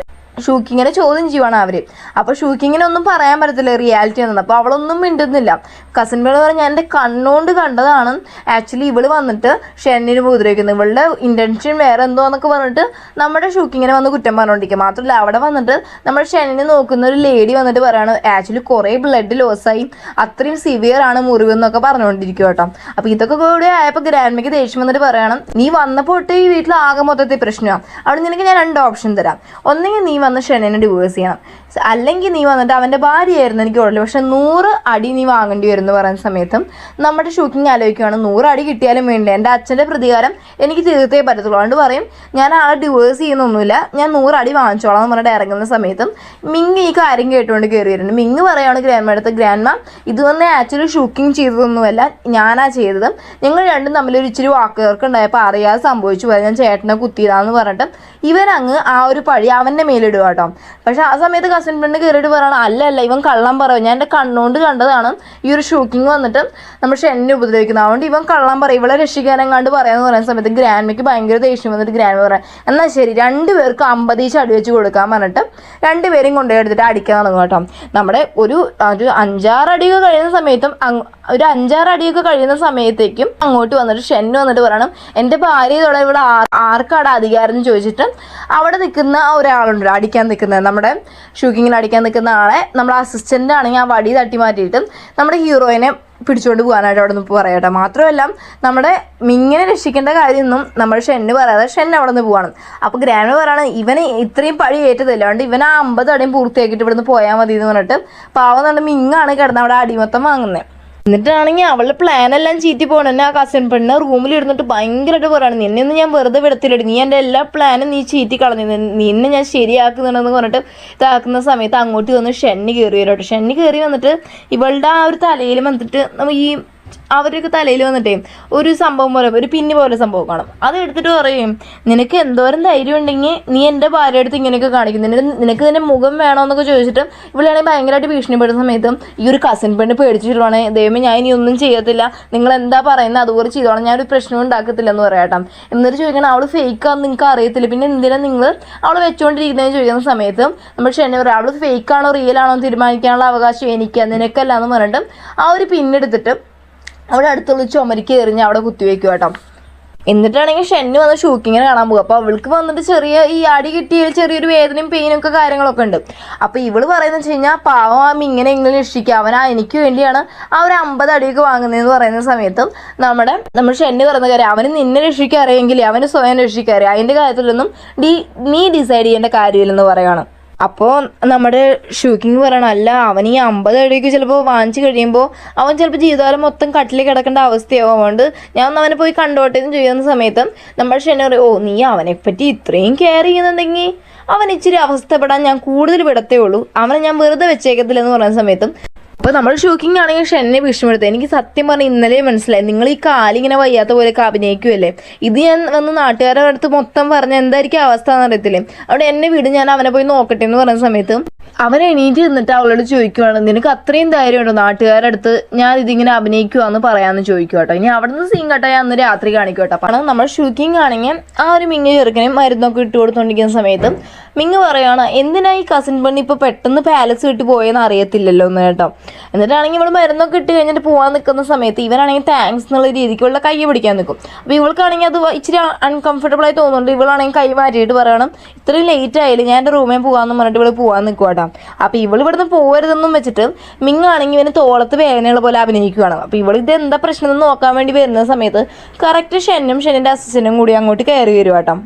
ഷൂക്കിങ്ങിനെ ചോദ്യം ചെയ്യുവാണ് അവർ. അപ്പോൾ ഷൂക്കിങ്ങിനെ ഒന്നും പറയാൻ പറ്റത്തില്ല റിയാലിറ്റി എന്നത്. അപ്പോൾ അവളൊന്നും മിണ്ടുന്നില്ല. കസിൻ പേര് പറഞ്ഞാൽ ഞാൻ എൻ്റെ കണ്ണുകൊണ്ട് കണ്ടതാണ് ആക്ച്വലി ഇവള് വന്നിട്ട് ഷെന്നിന് ഉപദ്രവിക്കുന്നത്, ഇവളുടെ ഇൻറ്റൻഷൻ വേറെ എന്തോ എന്നൊക്കെ പറഞ്ഞിട്ട് നമ്മുടെ ഷൂക്കിങ്ങിനെ വന്ന് കുറ്റം പറഞ്ഞുകൊണ്ടിരിക്കുക. മാത്രമല്ല അവിടെ വന്നിട്ട് നമ്മൾ ഷെന്നിനെ നോക്കുന്ന ഒരു ലേഡി വന്നിട്ട് പറയാണ് ആക്ച്വലി കുറേ ബ്ലഡ് ലോസായി, അത്രയും സിവിയർ ആണ് മുറിവ് എന്നൊക്കെ പറഞ്ഞുകൊണ്ടിരിക്കും കേട്ടോ. അപ്പോൾ ഇതൊക്കെ കൂടെ ആയപ്പോൾ ഗ്രാൻഡ്മയ്ക്ക് ദേഷ്യം വന്നിട്ട് പറയണം, നീ വന്നപ്പോൾ തൊട്ട് ഈ വീട്ടിൽ ആകെ മൊത്തത്തിൽ പ്രശ്നമാണ്, അവിടെ നിനക്ക് ഞാൻ 2 ഓപ്ഷൻ തരാം, ഒന്നെങ്കിൽ നീ വന്ന് ഷെന്നിനെ ഡിവോഴ്സ് ചെയ്യണം, അല്ലെങ്കിൽ നീ വന്നിട്ട് അവൻ്റെ ഭാര്യയായിരുന്നു എനിക്ക് കുഴപ്പമില്ല, പക്ഷെ 100 അടി നീ വാങ്ങേണ്ടി വരും എന്ന് പറയുന്ന സമയത്തും നമ്മുടെ ഷൂക്കിങ് ആലോചിക്കുകയാണ് 100 അടി കിട്ടിയാലും വേണ്ടില്ല, എൻ്റെ അച്ഛൻ്റെ പ്രതികാരം എനിക്ക് തീർത്തേ പറ്റത്തുള്ളൂ, അതുകൊണ്ട് പറയും ഞാൻ ആളെ ഡിവോഴ്സ് ചെയ്യുന്നൊന്നുമില്ല, ഞാൻ 100 അടി വാങ്ങിച്ചോളാം എന്ന് പറഞ്ഞിട്ട് ഇറങ്ങുന്ന സമയത്തും മിങ് ഈ കാര്യം കേട്ടുകൊണ്ട് കയറി വരുന്നുണ്ട്. മിങ് പറയുകയാണ് ഗ്രാൻഡ്മ അടുത്ത്, ഗ്രാൻഡ്മ ഇതൊന്നും ആക്ച്വലി ഷൂക്കിങ് ചെയ്തതൊന്നുമല്ല, ഞാനാ ചെയ്തത്, ഞങ്ങൾ രണ്ടും തമ്മിലൊരു ഇച്ചിരി വാക്കുകൾക്ക് ഉണ്ടായപ്പോൾ അറിയാതെ സംഭവിച്ചു പോയി, ഞാൻ ചേട്ടനെ കുത്തിയതാന്ന് പറഞ്ഞിട്ട് ഇവൻ അങ്ങ് ആ ഒരു പഴി അവൻ്റെ മേലിടും ഇടുക കേട്ടോ. പക്ഷെ ആ സമയത്ത് കസിൻ പെണ്ണ് കയറിയിട്ട് പറയണം, അല്ല ഇവൻ കള്ളം പറയും, ഞാൻ എൻ്റെ കണ്ണുകൊണ്ട് കണ്ടതാണ് ഈ ഒരു ഷൂക്കിങ് വന്നിട്ട് നമ്മൾ ഷെന്നെ ഉപദ്രവിക്കുന്നത്, അതുകൊണ്ട് ഇവൻ കള്ളം പറയും, ഇവളെ രക്ഷിക്കാനെങ്ങാണ്ട് പറയാമെന്ന് പറയുന്ന സമയത്ത് ഗ്രാൻഡ്മയ്ക്ക് ഭയങ്കര ദേഷ്യം വന്നിട്ട് ഗ്രാൻഡ്മ പറയാം, എന്നാൽ ശരി 2 പേർക്ക് 50 ഈച്ച് അടി വെച്ച് കൊടുക്കാൻ പറഞ്ഞിട്ട് 2 പേരെയും കൊണ്ടുപോയി എടുത്തിട്ട് അടിക്കാൻ തുടങ്ങും കേട്ടോ. നമ്മുടെ ഒരു 5-6 അടിയൊക്കെ കഴിയുന്ന സമയത്തും ഒരു 5-6 അടിയൊക്കെ കഴിയുന്ന സമയത്തേക്കും അങ്ങോട്ട് വന്നിട്ട് ഷെന്ന് വന്നിട്ട് പറയണം, എൻ്റെ ഭാര്യയോടെ ഇവിടെ ആർക്കാണ് അധികാരം എന്ന് ചോദിച്ചിട്ട് അവിടെ നിൽക്കുന്ന ഒരാളുണ്ട് അടിക്കാൻ നിൽക്കുന്നത്, നമ്മുടെ ഷൂക്കിങ്ങിൽ അടിക്കാൻ നിൽക്കുന്ന ആളെ നമ്മുടെ അസിസ്റ്റൻ്റ് ആണെങ്കിൽ ആ വടി തട്ടി മാറ്റിയിട്ട് നമ്മുടെ ഹീറോയിനെ പിടിച്ചുകൊണ്ട് പോകാനായിട്ട് അവിടെ നിന്ന് പറയട്ടെ. മാത്രമല്ല നമ്മുടെ മിങ്ങിനെ രക്ഷിക്കേണ്ട കാര്യമൊന്നും നമ്മൾ ഷെന്ന് പറയാതെ ഷെന്ന് അവിടെ നിന്ന് പോവാണ്. അപ്പോൾ ഗ്രാൻഡ് പറയാണ്, ഇവന് ഇത്രയും പഴി ഏറ്റതല്ല, അതുകൊണ്ട് ഇവൻ ആ 50 അടിയും പൂർത്തിയാക്കിയിട്ട് ഇവിടെ നിന്ന് പോയാൽ മതി എന്ന് പറഞ്ഞിട്ട് പാവം തന്നെ മിങ്ങാണ് കിടന്ന് അവിടെ അടിമത്തം വാങ്ങുന്നത്. എന്നിട്ടാണെങ്കിൽ അവളുടെ പ്ലാനെല്ലാം ചീറ്റി പോകണം. ആ കസിൻ പെണ്ണ് റൂമിലിരുന്നിട്ട് ഭയങ്കരമായിട്ട് പറയണം, നിന്നെയൊന്നും ഞാൻ വെറുതെ വിടത്തില്ലടി, നീ എൻ്റെ എല്ലാ പ്ലാനും നീ ചീറ്റി കളഞ്ഞു, നിന്നെ ഞാൻ ശരിയാക്കുന്നുണ്ടെന്ന് പറഞ്ഞിട്ട് ഇതാക്കുന്ന സമയത്ത് അങ്ങോട്ട് വന്ന് ഷെന്നി കയറി വരും കേട്ടോ. ഷെന്നി കയറി വന്നിട്ട് ഇവളുടെ ആ ഒരു തലയിൽ വന്നിട്ട് ഈ അവരൊക്കെ തലയിൽ വന്നിട്ടേ ഒരു സംഭവം പോലെ ഒരു പിന്നി പോലെ സംഭവം കാണും. അത് എടുത്തിട്ട് പറയും, നിനക്ക് എന്തോരം ധൈര്യം ഉണ്ടെങ്കിൽ നീ എൻ്റെ ഭാര്യ അടുത്ത് ഇങ്ങനെയൊക്കെ കാണിക്കും, നിനക്ക് നിന്റെ മുഖം വേണമെന്നൊക്കെ ചോദിച്ചിട്ട് ഇവിടെയാണെങ്കിൽ ഭയങ്കരമായിട്ട് ഭീഷണിപ്പെടുന്ന സമയത്തും ഈ ഒരു കസിൻ പെണ്ണ് പേടിച്ചിട്ടുള്ളതാണ്, ദൈവമേ ഞാൻ ഇനി ഒന്നും ചെയ്യത്തില്ല, നിങ്ങൾ എന്താ പറയുന്നത് അതുപോലെ ചെയ്തോളാം, ഞാനൊരു പ്രശ്നം ഉണ്ടാക്കത്തില്ല എന്ന് പറയാട്ടോ. എന്നിട്ട് ചോദിക്കണം, അവൾ ഫേക്കാന്ന് നിങ്ങൾക്ക് അറിയത്തില്ല, പിന്നെ എന്തിനാ നിങ്ങൾ അവൾ വെച്ചുകൊണ്ടിരിക്കുന്നതെന്ന് ചോദിക്കുന്ന സമയത്ത് നമ്മൾ ഷെന്നി പറയാം, അവൾ ഫേക്കാണോ റിയൽ ആണോ എന്ന് തീരുമാനിക്കാനുള്ള അവകാശം എനിക്ക്, നിനക്കല്ല എന്ന് പറഞ്ഞിട്ട് ആ ഒരു പിന്നെടുത്തിട്ട് അവിടെ അടുത്തുള്ള ചുമരിക്ക് എറിഞ്ഞ് അവിടെ കുത്തിവെക്കും കേട്ടോ. എന്നിട്ടാണെങ്കിൽ ഷെന്ന് വന്ന് ഷൂക്കിങ്ങിനെ കാണാൻ പോകും. അപ്പോൾ അവൾക്ക് വന്നിട്ട് ചെറിയ ഈ അടി കിട്ടിയ ചെറിയൊരു വേദനയും പെയിനും ഒക്കെ കാര്യങ്ങളൊക്കെ ഉണ്ട്. അപ്പോൾ ഇവള് പറയുന്നത് വെച്ച് കഴിഞ്ഞാൽ, പാവം ആ ഇങ്ങനെ എങ്ങനെ രക്ഷിക്കുക, അവൻ എനിക്ക് വേണ്ടിയാണ് ആ ഒരു 50 അടിയൊക്കെ വാങ്ങുന്നതെന്ന് പറയുന്ന സമയത്തും നമ്മൾ ഷെന്ന് പറയുന്ന കാര്യം, അവന് നിന്നെ രക്ഷിക്കാൻ അറിയെങ്കിൽ അവന് സ്വയം രക്ഷിക്കാൻ അറിയാം, അതിൻ്റെ കാര്യത്തിലൊന്നും നീ ഡിസൈഡ് ചെയ്യേണ്ട കാര്യമില്ലെന്ന് പറയുകയാണ്. അപ്പോൾ നമ്മുടെ ഷൂക്കിങ് പറയണം, അല്ല അവൻ ഈ 50 അടിയൊക്കെ ചിലപ്പോൾ വാങ്ങിച്ച് കഴിയുമ്പോൾ അവൻ ചിലപ്പോൾ ജീവിതകാലം മൊത്തം കട്ടിൽ കിടക്കേണ്ട അവസ്ഥയാവും, അതുകൊണ്ട് ഞാൻ ഒന്ന് അവനെ പോയി കണ്ടോട്ടെ എന്ന് ചെയ്യുന്ന സമയത്ത് നമ്മുടെ ഷെന്ന പറയും, ഓ നീ അവനെപ്പറ്റി ഇത്രയും കെയർ ചെയ്യുന്നുണ്ടെങ്കിൽ അവൻ ഇച്ചിരി അവസ്ഥപ്പെടാൻ ഞാൻ കൂടുതൽ വിടത്തേ ഉള്ളൂ, അവനെ ഞാൻ വെറുതെ വെച്ചേക്കത്തില്ലെന്ന് പറയുന്ന സമയത്തും അപ്പോൾ നമ്മൾ ഷൂക്കിംഗ് ആണെങ്കിൽ ഷെന്നെ ഭീഷണിപ്പെടുത്തുക. എനിക്ക് സത്യം പറഞ്ഞാൽ ഇന്നലെ മനസ്സിലായി, നിങ്ങൾ ഈ കാലിങ്ങനെ വയ്യാത്ത പോലെയൊക്കെ അഭിനയിക്കുമല്ലേ, ഇത് ഞാൻ വന്ന് നാട്ടുകാരുടെ അടുത്ത് മൊത്തം പറഞ്ഞ എന്തായിരിക്കും അവസ്ഥ എന്ന് അറിയത്തില്ലേ, അവിടെ എന്നെ വിട്, ഞാൻ അവനെ പോയി നോക്കട്ടെ എന്ന് പറയുന്ന സമയത്ത് അവൻ എണീറ്റ് നിന്നിട്ട് അവളോട് ചോദിക്കുവാണ്, നിനക്ക് അത്രയും ധൈര്യമുണ്ടോ നാട്ടുകാരുടെ അടുത്ത് ഞാൻ ഇതിങ്ങനെ അഭിനയിക്കുവാന്ന് പറയാമെന്ന് ചോദിക്കും കേട്ടോ. ഇനി അവിടെ നിന്ന് സീൻ കട്ടായി അന്ന് രാത്രി കാണിക്കും കേട്ടോ. അപ്പം നമ്മൾ ഷൂക്കിംഗ് ആണെങ്കിൽ ആ ഒരു മിങ്ങ് ചെറുക്കനും മരുന്നൊക്കെ ഇട്ട് കൊടുത്തോണ്ടിരിക്കുന്ന സമയത്ത് മിങ്ങ് പറയുകയാണ്, എന്തിനാ ഈ കസിൻ പെണ്ണ് ഇപ്പോൾ പെട്ടെന്ന് പാലസ് വിട്ട് പോയെന്ന് അറിയത്തില്ലല്ലോ എന്ന് കേട്ടോ. എന്നിട്ടാണെങ്കിൽ ഇവൾ മരുന്നൊക്കെ ഇട്ട് കഴിഞ്ഞിട്ട് പോകാൻ നിൽക്കുന്ന സമയത്ത് ഇവനാണെങ്കിൽ താങ്ക്സ് എന്നുള്ള രീതിക്ക് ഇവളുടെ കൈ പിടിക്കാൻ നിൽക്കും. അപ്പോൾ ഇവൾക്കാണെങ്കിൽ അത് ഇച്ചിരി അൺകംഫർട്ടബിൾ ആയി തോന്നുന്നുണ്ട്. ഇവളാണെങ്കിൽ കൈ മാറ്റിയിട്ട് പറയണം, ഇത്രയും ലേറ്റ് ആയില്ല, ഞാൻ എൻ്റെ റൂമിൽ പോകാമെന്ന് പറഞ്ഞിട്ട് ഇവൾ പോകാൻ നിൽക്കുക കേട്ടോ. അപ്പോൾ ഇവൾ ഇവിടുന്ന് പോകരുതെന്നും വെച്ചിട്ട് മിങ്ങാണെങ്കിൽ ഇവന് തോളത്ത് വേദനയുള്ള പോലെ അഭിനയിക്കുകയാണ്. അപ്പോൾ ഇവൾ ഇത് എന്താ പ്രശ്നം എന്ന് നോക്കാൻ വേണ്ടി വരുന്ന സമയത്ത് കറക്റ്റ് ഷെന്നും ഷെന്നിൻ്റെ അസിസ്റ്റൻറ്റും കൂടി അങ്ങോട്ട് കയറി വരും കേട്ടോ.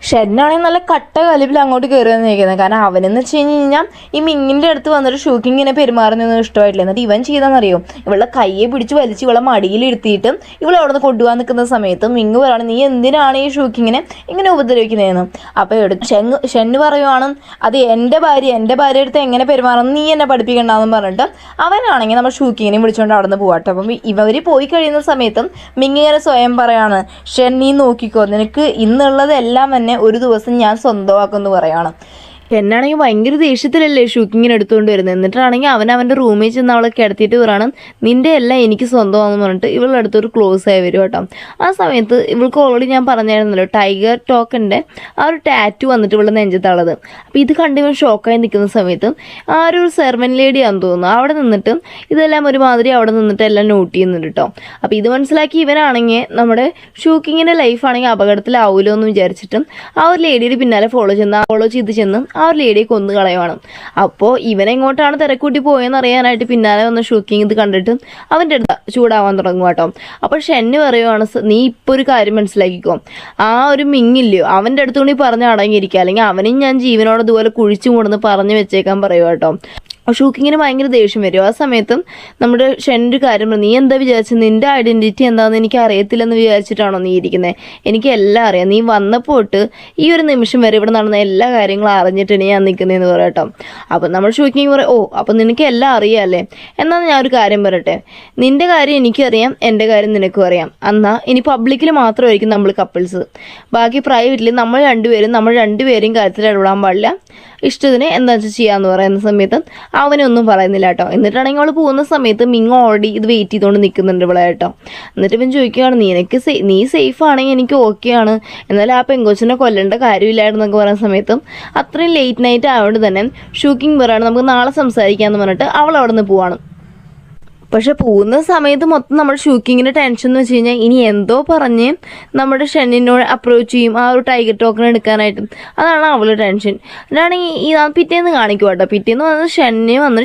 ഷെന്നാണെങ്കിൽ നല്ല കട്ട കലിപ്പിൽ അങ്ങോട്ട് കയറി വന്നിരിക്കുന്നത്. കാരണം അവനെന്ന് വെച്ച് കഴിഞ്ഞാൽ ഈ മിങ്ങിൻ്റെ അടുത്ത് വന്നിട്ട് ഷൂക്കിങ്ങിനെ പെരുമാറുന്നതൊന്നും ഇഷ്ടമായിട്ടില്ല. എന്നിട്ട് ഇവൻ ചെയ്താന്നറിയോ, ഇവളുടെ കയ്യെ പിടിച്ച് വലിച്ച് ഇവളെ മടിയിലിരുത്തിയിട്ട് ഇവളെ അവിടെ നിന്ന് കൊണ്ടുപോകാൻ നിൽക്കുന്ന സമയത്ത് മിങ്ങ് പറയാണ്, നീ എന്തിനാണ് ഈ ഷൂക്കിങ്ങിനെ ഇങ്ങനെ ഉപദ്രവിക്കുന്നതെന്ന്. അപ്പോൾ ഷെന്ന് പറയുവാണ്, അത് എൻ്റെ ഭാര്യ അടുത്ത് എങ്ങനെ പെരുമാറുന്നു നീ എന്നെ പഠിപ്പിക്കണ്ടെന്ന് പറഞ്ഞിട്ട് അവനാണെങ്കിൽ നമ്മൾ ഷൂക്കിങ്ങിനെ വിളിച്ചുകൊണ്ട് അവിടെ നിന്ന് പോകട്ടെ. അപ്പം ഇവർ പോയി കഴിയുന്ന സമയത്തും മിങ്ങിങ്ങനെ സ്വയം പറയാണ്, ഷെൻ നീ നോക്കിക്കോ, നിനക്ക് ഇന്നുള്ളതെല്ലാം തന്നെ ഒരു ദിവസം ഞാൻ സ്വന്തമാക്കുമെന്ന് പറയാണ്. എന്നാണെങ്കിൽ ഭയങ്കര ദേഷ്യത്തിലല്ലേ ഷൂക്കിങ്ങിന് എടുത്തുകൊണ്ട് വരുന്നത്. എന്നിട്ടാണെങ്കിൽ അവൻ്റെ റൂമിൽ ചെന്ന് അവളെ കിടത്തിയിട്ട് പറയാണ്, നിൻ്റെ എല്ലാം എനിക്ക് സ്വന്തമാണെന്ന് പറഞ്ഞിട്ട് ഇവളുടെ അടുത്തൊരു ക്ലോസ് ആയി വരും കേട്ടോ. ആ സമയത്ത് ഇവൾക്ക് ഓൾറെഡി ഞാൻ പറഞ്ഞായിരുന്നല്ലോ ടൈഗർ ടോക്കൻ്റെ ആ ഒരു ടാറ്റു വന്നിട്ട് ഇവളുടെ നെഞ്ചത്തുള്ളത്. അപ്പോൾ ഇത് കണ്ട് ഇവൻ ഷോക്കായി നിൽക്കുന്ന സമയത്ത് ആ ഒരു സെർവൻ ലേഡിയാണെന്ന് തോന്നുന്നു അവിടെ നിന്നിട്ട് ഇതെല്ലാം ഒരുമാതിരി അവിടെ നിന്നിട്ട് എല്ലാം നോട്ട് ചെയ്യുന്നുണ്ട് കേട്ടോ. അപ്പോൾ ഇത് മനസ്സിലാക്കി ഇവനാണെങ്കിൽ നമ്മുടെ ഷൂക്കിങ്ങിൻ്റെ ലൈഫാണെങ്കിൽ അപകടത്തിലാവുമല്ലോ എന്ന് വിചാരിച്ചിട്ടും ആ ഒരു ലേഡിയുടെ പിന്നാലെ ഫോളോ ചെയ്ത് ചെന്ന് ആ ഒരു ലേഡിയെ കൊന്നു കളയുവാണ്. അപ്പോൾ ഇവനെങ്ങോട്ടാണ് തിരക്കൂട്ടി പോയെന്ന് അറിയാനായിട്ട് പിന്നാലെ വന്ന ഷൂക്കിങ് ഇത് കണ്ടിട്ട് അവൻ്റെ അടുത്ത് ചൂടാവാൻ തുടങ്ങും കേട്ടോ. അപ്പോൾ ഷെന്ന് പറയുവാണ്, നീ ഇപ്പോൾ ഒരു കാര്യം മനസ്സിലാക്കിക്കോ, ആ ഒരു മിങ്ങില്ലയോ അവൻ്റെ അടുത്തുകൊണ്ട് പറഞ്ഞ് അടങ്ങിയിരിക്കുക, അല്ലെങ്കിൽ അവനും ഞാൻ ജീവനോട് ഇതുപോലെ കുഴിച്ചു മൂടുന്ന് പറഞ്ഞു വെച്ചേക്കാൻ പറയുക കേട്ടോ. ഷൂക്കിങ്ങിന് ഭയങ്കര ദേഷ്യം വരും. ആ സമയത്തും നമ്മുടെ ഷെന്നൊരു കാര്യം പറഞ്ഞു, നീ എന്താ വിചാരിച്ചത്, നിൻ്റെ ഐഡൻറ്റിറ്റി എന്താണെന്ന് എനിക്ക് അറിയത്തില്ലെന്ന് വിചാരിച്ചിട്ടാണോ നീ ഇരിക്കുന്നത്, എനിക്ക് എല്ലാം അറിയാം, നീ വന്നപ്പോട്ട് ഈ ഒരു നിമിഷം വരെ ഇവിടെ നടന്ന എല്ലാ കാര്യങ്ങളും അറിഞ്ഞിട്ടാണ് ഞാൻ നിൽക്കുന്നതെന്ന് പറയട്ടോ. അപ്പം നമ്മൾ ഷൂക്കിങ് പറയും, ഓ അപ്പം നിനക്ക് എല്ലാം അറിയാമല്ലേ, എന്നാൽ ഞാൻ ഒരു കാര്യം പറയട്ടെ, നിൻ്റെ കാര്യം എനിക്കറിയാം, എൻ്റെ കാര്യം നിനക്കും അറിയാം, എന്നാൽ ഇനി പബ്ലിക്കിൽ മാത്രമായിരിക്കും നമ്മൾ കപ്പിൾസ്, ബാക്കി പ്രൈവറ്റിൽ നമ്മൾ രണ്ടുപേരെയും കാര്യത്തിൽ ഇടപെടാൻ പാടില്ല, ഇഷ്ടത്തിന് എന്താ വെച്ചാൽ ചെയ്യാന്ന് പറയുന്ന സമയത്ത് അവനൊന്നും പറയുന്നില്ല കേട്ടോ. എന്നിട്ടാണെങ്കിൽ അവൾ പോകുന്ന സമയത്ത് മിങ് ഓൾറെഡി ഇത് വെയിറ്റ് ചെയ്തുകൊണ്ട് നിൽക്കുന്നുണ്ട് ഇവിടെ കേട്ടോ. എന്നിട്ട് ഇവൻ ചോദിക്കുകയാണ്, നീ സേഫ് ആണെങ്കിൽ എനിക്ക് ഓക്കെ ആണ്, എന്നാലും ആ പെങ്കൊച്ചിനെ കൊല്ലേണ്ട കാര്യമില്ലായിരുന്നൊക്കെ പറയുന്ന സമയത്തും അത്രയും ലേറ്റ് നൈറ്റ് ആയതുകൊണ്ട് തന്നെ ഷൂക്കിംഗ് പറയാണ് നമുക്ക് നാളെ സംസാരിക്കാമെന്ന് പറഞ്ഞിട്ട് അവൾ അവിടെ നിന്ന് പോവാണ്. പക്ഷെ പോകുന്ന സമയത്ത് മൊത്തം നമ്മുടെ ഷൂക്കിങ്ങിൻ്റെ ടെൻഷൻ എന്ന് വെച്ച് കഴിഞ്ഞാൽ ഇനി എന്തോ പറഞ്ഞ് നമ്മുടെ ഷെന്നിനോട് അപ്രോച്ച് ചെയ്യും ആ ഒരു ടൈഗർ ടോക്കൺ എടുക്കാനായിട്ട്. അതാണ് അവളുടെ ടെൻഷൻ. അതാണെങ്കിൽ ഈ പിറ്റേന്ന് കാണിക്കും കേട്ടോ. പിറ്റേന്ന് വന്ന്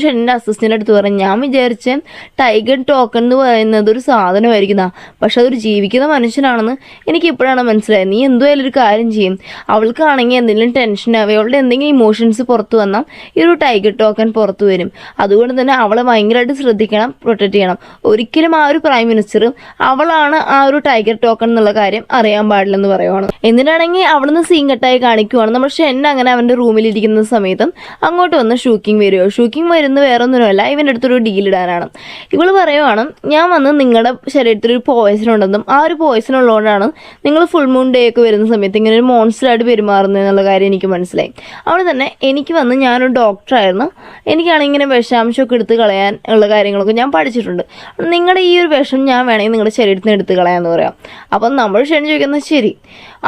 ഷെന്നിൻ്റെ അസിസ്റ്റൻ്റ് അടുത്ത് പറഞ്ഞു, ഞാൻ വിചാരിച്ച ടൈഗർ ടോക്കൺ എന്ന് പറയുന്നത് ഒരു സാധനമായിരിക്കുന്ന, പക്ഷെ അതൊരു ജീവിക്കുന്ന മനുഷ്യനാണെന്ന് എനിക്ക് ഇപ്പോഴാണ് മനസ്സിലായത്. നീ എന്തുമായാലും ഒരു കാര്യം ചെയ്യും, അവൾക്കാണെങ്കിൽ എന്തെങ്കിലും ടെൻഷൻ ആവുക, അവളുടെ എന്തെങ്കിലും ഇമോഷൻസ് പുറത്തു വന്നാൽ ഈ ഒരു ടൈഗർ ടോക്കൺ പുറത്തു വരും. അതുകൊണ്ട് തന്നെ അവളെ ഭയങ്കരമായിട്ട് ശ്രദ്ധിക്കണം, പ്രൊട്ടക്ട് ചെയ്യണം. ഒരിക്കലും ആ ഒരു പ്രൈം മിനിസ്റ്റർ അവളാണ് ആ ഒരു ടൈഗർ ടോക്കൺ എന്നുള്ള കാര്യം അറിയാൻ പാടില്ലെന്ന് പറയുവാണ്. എന്നിട്ടാണെങ്കിൽ അവിടുന്ന് സീൻ കട്ടായി കാണിക്കുവാണ്. നമ്മൾ ഷെൻ അങ്ങനെ അവൻ്റെ റൂമിലിരിക്കുന്ന സമയത്തും അങ്ങോട്ട് വന്ന് ഷൂക്കിംഗ് വരുമോ. ഷൂക്കിംഗ് വരുന്നത് വേറെ ഒന്നുമല്ല, ഇവൻ്റെ അടുത്തൊരു ഡീൽ ഇടാനാണ്. ഇവൾ പറയുവാണ്, ഞാൻ വന്ന് നിങ്ങളുടെ ശരീരത്തിൽ ഒരു പോയ്സൺ ഉണ്ടെന്നും ആ ഒരു പോയ്സൺ ഉള്ളതുകൊണ്ടാണ് നിങ്ങൾ ഫുൾ മൂൺ ഡേ ഒക്കെ വരുന്ന സമയത്ത് ഇങ്ങനെ ഒരു മോൺസ്റ്ററായിട്ട് പെരുമാറുന്നത് എന്നുള്ള കാര്യം എനിക്ക് മനസ്സിലായി. അവിടെ തന്നെ എനിക്ക് വന്ന് ഞാനൊരു ഡോക്ടറായിരുന്നു, എനിക്കാണെങ്കിൽ ഇങ്ങനെ വിഷാംശമൊക്കെ എടുത്ത് കളയാൻ ഉള്ള കാര്യങ്ങളൊക്കെ ഞാൻ പഠിച്ചിട്ടുണ്ട്. നിങ്ങളുടെ ഈ ഒരു വിഷം ഞാൻ വേണമെങ്കിൽ നിങ്ങളുടെ ശരീരത്തിൽ നിന്ന് എടുത്ത് കളയാമെന്ന് പറയാം. അപ്പം നമ്മൾ ഷെൻ ചോദിക്കുന്നത് ശരി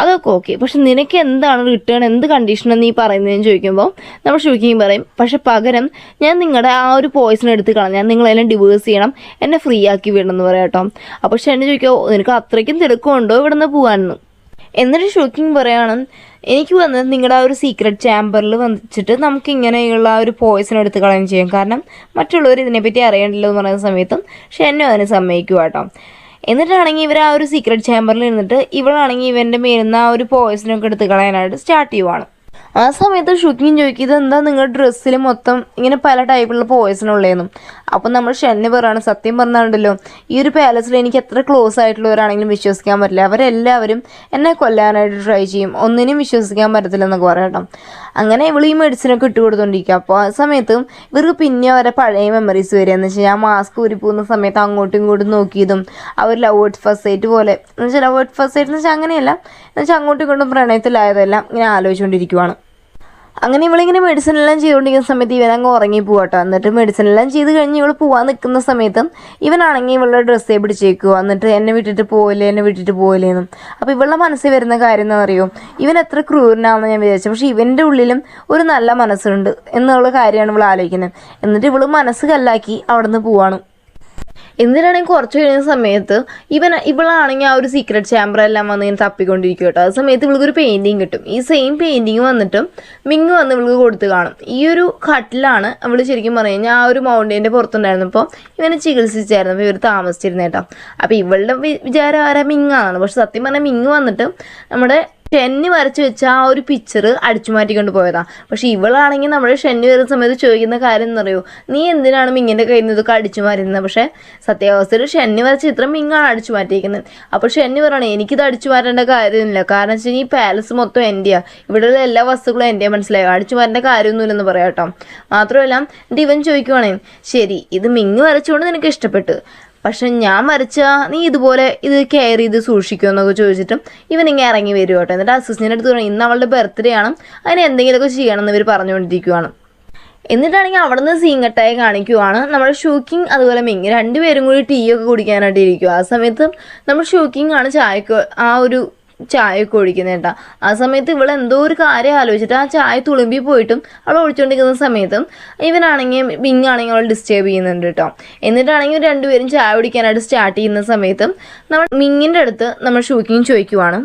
അതൊക്കെ ഓക്കെ, പക്ഷെ നിനക്ക് എന്താണ് റിട്ടേൺ, എന്ത് കണ്ടീഷനാണ് നീ പറയുന്നതെന്ന് ചോദിക്കുമ്പോൾ നമ്മൾ ഷൂക്കിങ് പറയും, പക്ഷെ പകരം ഞാൻ നിങ്ങളുടെ ആ ഒരു പോയ്സൺ എടുത്ത് കളഞ്ഞാൽ നിങ്ങളെല്ലാം ഡിവേഴ്സ് ചെയ്യണം, എന്നെ ഫ്രീ ആക്കി വിടണം എന്ന് പറയാം കേട്ടോ. അപ്പോൾ ഷെൻ ചോദിക്കുമോ നിനക്ക് അത്രയ്ക്കും തിരക്കുണ്ടോ ഇവിടെ നിന്ന് പോകാനെന്ന്. എന്നിട്ട് ഷൂക്കിംഗ് പറയാണ്, എനിക്ക് വന്നത് നിങ്ങളുടെ ആ ഒരു സീക്രട്ട് ചാമ്പറിൽ വന്നിട്ട് നമുക്ക് ഇങ്ങനെയുള്ള ആ ഒരു പോയ്സൺ എടുത്ത് കളയുകയും ചെയ്യും, കാരണം മറ്റുള്ളവർ ഇതിനെപ്പറ്റി അറിയണ്ടല്ലോ എന്ന് പറയുന്ന സമയത്തും ഷെന്നും അതിന് സമ്മതിക്കുക കേട്ടോ. എന്നിട്ടാണെങ്കിൽ ഇവർ ആ ഒരു സീക്രട്ട് ചാമ്പറിൽ ഇരുന്നിട്ട് ഇവളാണെങ്കിൽ ഇവൻ്റെ മേലുന്ന ആ ഒരു പോയ്സണൊക്കെ എടുത്ത് കളയാനായിട്ട് സ്റ്റാർട്ട് ചെയ്യുവാണ്. ആ സമയത്ത് ഷൂക്കിങ് ചോദിക്കും, ഇതെന്താ നിങ്ങളുടെ ഡ്രസ്സിൽ മൊത്തം ഇങ്ങനെ പല ടൈപ്പിലുള്ള പോയ്സൺ ഉള്ളതെന്നും. അപ്പം നമ്മൾ ഷെന്നെ പറയാണ്, സത്യം പറഞ്ഞാലുണ്ടല്ലോ ഈ ഒരു പാലസിൽ എനിക്ക് എത്ര ക്ലോസ് ആയിട്ടുള്ളവരാണെങ്കിലും വിശ്വസിക്കാൻ പറ്റില്ല, അവരെല്ലാവരും എന്നെ കൊല്ലാനായിട്ട് ട്രൈ ചെയ്യും, ഒന്നിനും വിശ്വസിക്കാൻ പറ്റത്തില്ല എന്നൊക്കെ പറയട്ടോ. അങ്ങനെ ഇവൾ ഈ മെഡിസിനൊക്കെ ഇട്ട് കൊടുത്തോണ്ടിരിക്കുക. അപ്പോൾ ആ സമയത്തും ഇവർക്ക് പിന്നെ അവരെ പഴയ മെമ്മറീസ് വരിക എന്ന് വെച്ചാൽ ആ മാസ്ക് ഊരി പോകുന്ന സമയത്ത് അങ്ങോട്ടും ഇങ്ങോട്ടും നോക്കിയതും അവർ ലവ് അറ്റ് ഫസ്റ്റ് സൈറ്റ് പോലെ എന്ന് വെച്ചാൽ ലവ് അറ്റ് ഫസ്റ്റ് സൈറ്റ് എന്ന് വെച്ചാൽ അങ്ങനെയല്ല, എന്ന് വെച്ചാൽ അങ്ങോട്ടും ഇങ്ങോട്ടും പ്രണയത്തിലായതെല്ലാം ഇങ്ങനെ ആലോചിച്ചുകൊണ്ടിരിക്കുവാണ്. അങ്ങനെ ഇവളിങ്ങനെ മെഡിസിൻ എല്ലാം ചെയ്തുകൊണ്ടിരിക്കുന്ന സമയത്ത് ഇവനങ്ങ് ഉറങ്ങി പോകട്ടോ. എന്നിട്ട് മെഡിസിൻ എല്ലാം ചെയ്ത് കഴിഞ്ഞ് ഇവൾ പോകാൻ നിൽക്കുന്ന സമയത്ത് ഇവനാണെങ്കിൽ ഇവളുടെ ഡ്രസ്സേ പിടിച്ചേക്കുക, എന്നിട്ട് എന്നെ വിട്ടിട്ട് പോയില്ലേന്നും. അപ്പോൾ ഇവളുടെ മനസ്സിൽ വരുന്ന കാര്യം എന്താണെന്ന് അറിയോ, ഇവൻ എത്ര ക്രൂരനാണെന്ന് ഞാൻ വിചാരിച്ചു, പക്ഷേ ഇവൻ്റെ ഉള്ളിലും ഒരു നല്ല മനസ്സുണ്ട് എന്നുള്ള കാര്യമാണ് ഇവൾ ആലോചിക്കുന്നത്. എന്നിട്ട് ഇവൾ മനസ്സ് കല്ലാക്കി അവിടെ നിന്ന് പോവാണ്. എന്തിനാണെങ്കിൽ കുറച്ച് കഴിയുന്ന സമയത്ത് ഇവളാണെങ്കിൽ ആ ഒരു സീക്രട്ട് ചാമ്പറെല്ലാം വന്ന് ഇങ്ങനെ തപ്പിക്കൊണ്ടിരിക്കും കേട്ടോ. ആ സമയത്ത് ഇവൾക്കൊരു പെയിൻറ്റിങ് കിട്ടും. ഈ സെയിം പെയിൻറ്റിങ് വന്നിട്ടും മിങ് വന്ന് ഇവൾക്ക് കൊടുത്ത് കാണും. ഈ ഒരു ഘട്ടിലാണ് അവൾ ശരിക്കും പറഞ്ഞു കഴിഞ്ഞാൽ ആ ഒരു മൗണ്ടൈൻ്റെ പുറത്തുണ്ടായിരുന്നപ്പോൾ ഇവനെ ചികിത്സിച്ചായിരുന്നു ഇവർ താമസിച്ചിരുന്നത് കേട്ടോ. അപ്പോൾ ഇവളുടെ വിചാരം ആരാ മിങ്ങാണ്, പക്ഷെ സത്യം പറഞ്ഞാൽ മിങ് വന്നിട്ട് നമ്മുടെ ഷെന്നി വരച്ച് വെച്ച ആ ഒരു പിക്ചർ അടിച്ചു മാറ്റിക്കൊണ്ട് പോയതാണ്. പക്ഷെ ഇവളാണെങ്കിൽ നമ്മുടെ ഷെന്നി വരുന്ന സമയത്ത് ചോദിക്കുന്ന കാര്യം എന്നറിയോ, നീ എന്തിനാണ് മിങ്ങിൻ്റെ കയ്യിൽ നിന്ന് ഇതൊക്കെ അടിച്ചു മാറ്റുന്നത്. പക്ഷേ സത്യാവസ്ഥയിൽ ഷെന്നി വരച്ച ചിത്രം മിങ്ങാണ് അടിച്ചു മാറ്റിയിരിക്കുന്നത്. അപ്പോൾ ഷെന്നി പറയണേ എനിക്കിത് അടിച്ചു മാറ്റേണ്ട കാര്യമൊന്നുമില്ല, കാരണം വെച്ച് കഴിഞ്ഞാൽ ഈ പാലസ് മൊത്തം എൻ്റെയാ, ഇവിടെയുള്ള എല്ലാ വസ്തുക്കളും എൻ്റെ, മനസ്സിലായോ, അടിച്ചു മാറ്റേണ്ട കാര്യമൊന്നുമില്ലെന്ന് പറയാം കേട്ടോ. മാത്രമല്ല ഇവൻ ചോദിക്കുവാണേ, ശരി ഇത് മിങ്ങ് വരച്ചുകൊണ്ട് നിനക്ക് ഇഷ്ടപ്പെട്ടു, പക്ഷെ ഞാൻ വരച്ചാൽ നീ ഇതുപോലെ ഇത് കെയർ ചെയ്ത് സൂക്ഷിക്കുമോ എന്നൊക്കെ ചോദിച്ചിട്ടും ഇവനിങ്ങനെ ഇറങ്ങി വരും കേട്ടോ. എന്നിട്ട് അസിസ്റ്റൻ്റ് അടുത്ത് പറഞ്ഞു, ഇന്ന് അവളുടെ ബർത്ത്ഡേ ആണ്, അതിന് എന്തെങ്കിലുമൊക്കെ ചെയ്യണമെന്ന് ഇവർ പറഞ്ഞുകൊണ്ടിരിക്കുകയാണ്. എന്നിട്ടാണെങ്കിൽ അവിടെ നിന്ന് സീൻ കട്ടായി കാണിക്കുവാണ്. നമ്മുടെ ഷൂക്കിങ് അതുപോലെ മിങ് രണ്ടുപേരും കൂടി ടീ ഒക്കെ കുടിക്കാനായിട്ട് ഇരിക്കുക. ആ സമയത്ത് നമ്മൾ ഷൂക്കിങ് ആണ് ആ ഒരു ചായയൊക്കെ ഒഴിക്കുന്നത് കേട്ടോ. ആ സമയത്ത് ഇവൾ എന്തോ ഒരു കാര്യം ആലോചിച്ചിട്ട് ആ ചായ തുളുമ്പി പോയിട്ടും അവൾ ഒഴിച്ചുകൊണ്ടിരിക്കുന്ന സമയത്തും ഇവനാണെങ്കിൽ മിങ്ങാണെങ്കിൽ അവൾ ഡിസ്റ്റർബ് ചെയ്യുന്നുണ്ട് കേട്ടോ. എന്നിട്ടാണെങ്കിൽ രണ്ടുപേരും ചായ കുടിക്കാനായിട്ട് സ്റ്റാർട്ട് ചെയ്യുന്ന സമയത്തും നമ്മൾ മിങ്ങിൻ്റെ അടുത്ത് നമ്മൾ ഷൂക്കിങ് ചോദിക്കുവാണ്,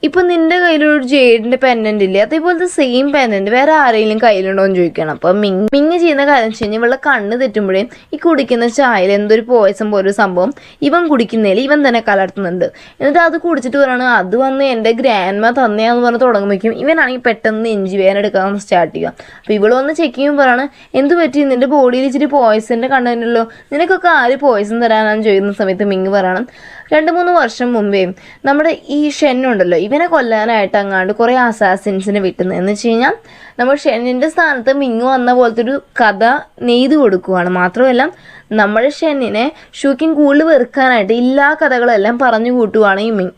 ഇപ്പം നിൻ്റെ കയ്യിലൊരു ജേഡിൻ്റെ പെൻഡൻ്റ് ഇല്ലേ, അതേപോലത്തെ സെയിം പെൻഡൻ്റ് വേറെ ആരെങ്കിലും കയ്യിലുണ്ടോ എന്ന് ചോദിക്കണം. അപ്പം മിങ് ചെയ്യുന്ന കാര്യം വെച്ച് കഴിഞ്ഞാൽ ഇവളുടെ കണ്ണ് തെറ്റുമ്പോഴേ ഈ കുടിക്കുന്ന ചായയിൽ എന്തൊരു പോയസം പോലൊരു സംഭവം ഇവൻ കുടിക്കുന്നതിൽ ഇവൻ തന്നെ കലർത്തുന്നുണ്ട്. എന്നിട്ട് അത് കുടിച്ചിട്ട് പറയാണ്, അത് വന്ന് എൻ്റെ ഗ്രാൻഡ്മ തന്നെയാന്ന് പറഞ്ഞ് തുടങ്ങുമ്പോഴേക്കും ഇവനാണെങ്കിൽ പെട്ടെന്ന് നെഞ്ചി വേദന എടുക്കാൻ സ്റ്റാർട്ട് ചെയ്യുക. അപ്പോൾ ഇവൾ വന്ന് ചെക്ക് ചെയ്യുമ്പോൾ പറയാണ്, എന്ത് പറ്റി, നിൻ്റെ ബോഡിയിൽ ഇച്ചിരി പോയ്സൻ്റെ കണ്ടല്ലോ, നിനക്കൊക്കെ ആര് പോയ്സൺ തരാനാന്ന് ചോദിക്കുന്ന സമയത്ത് മിങ് പറയണം, 2-3 വർഷം മുമ്പേ നമ്മുടെ ഈ ഷെന്നുണ്ടല്ലോ ഇവനെ കൊല്ലാനായിട്ട് അങ്ങാണ്ട് കുറേ അസാസിൻസിനെ വിട്ടുന്നത്. എന്ന് വെച്ച് കഴിഞ്ഞാൽ നമ്മൾ ഷെന്നിൻ്റെ സ്ഥാനത്ത് മിങ് വന്ന പോലത്തെ ഒരു കഥ നെയ്ത് കൊടുക്കുകയാണ്. മാത്രമല്ല നമ്മുടെ ഷെന്നിനെ ഷൂക്കിങ് കൂടുതൽ വെറുക്കാനായിട്ട് എല്ലാ കഥകളെല്ലാം പറഞ്ഞു കൂട്ടുകയാണ് ഈ മിങ്.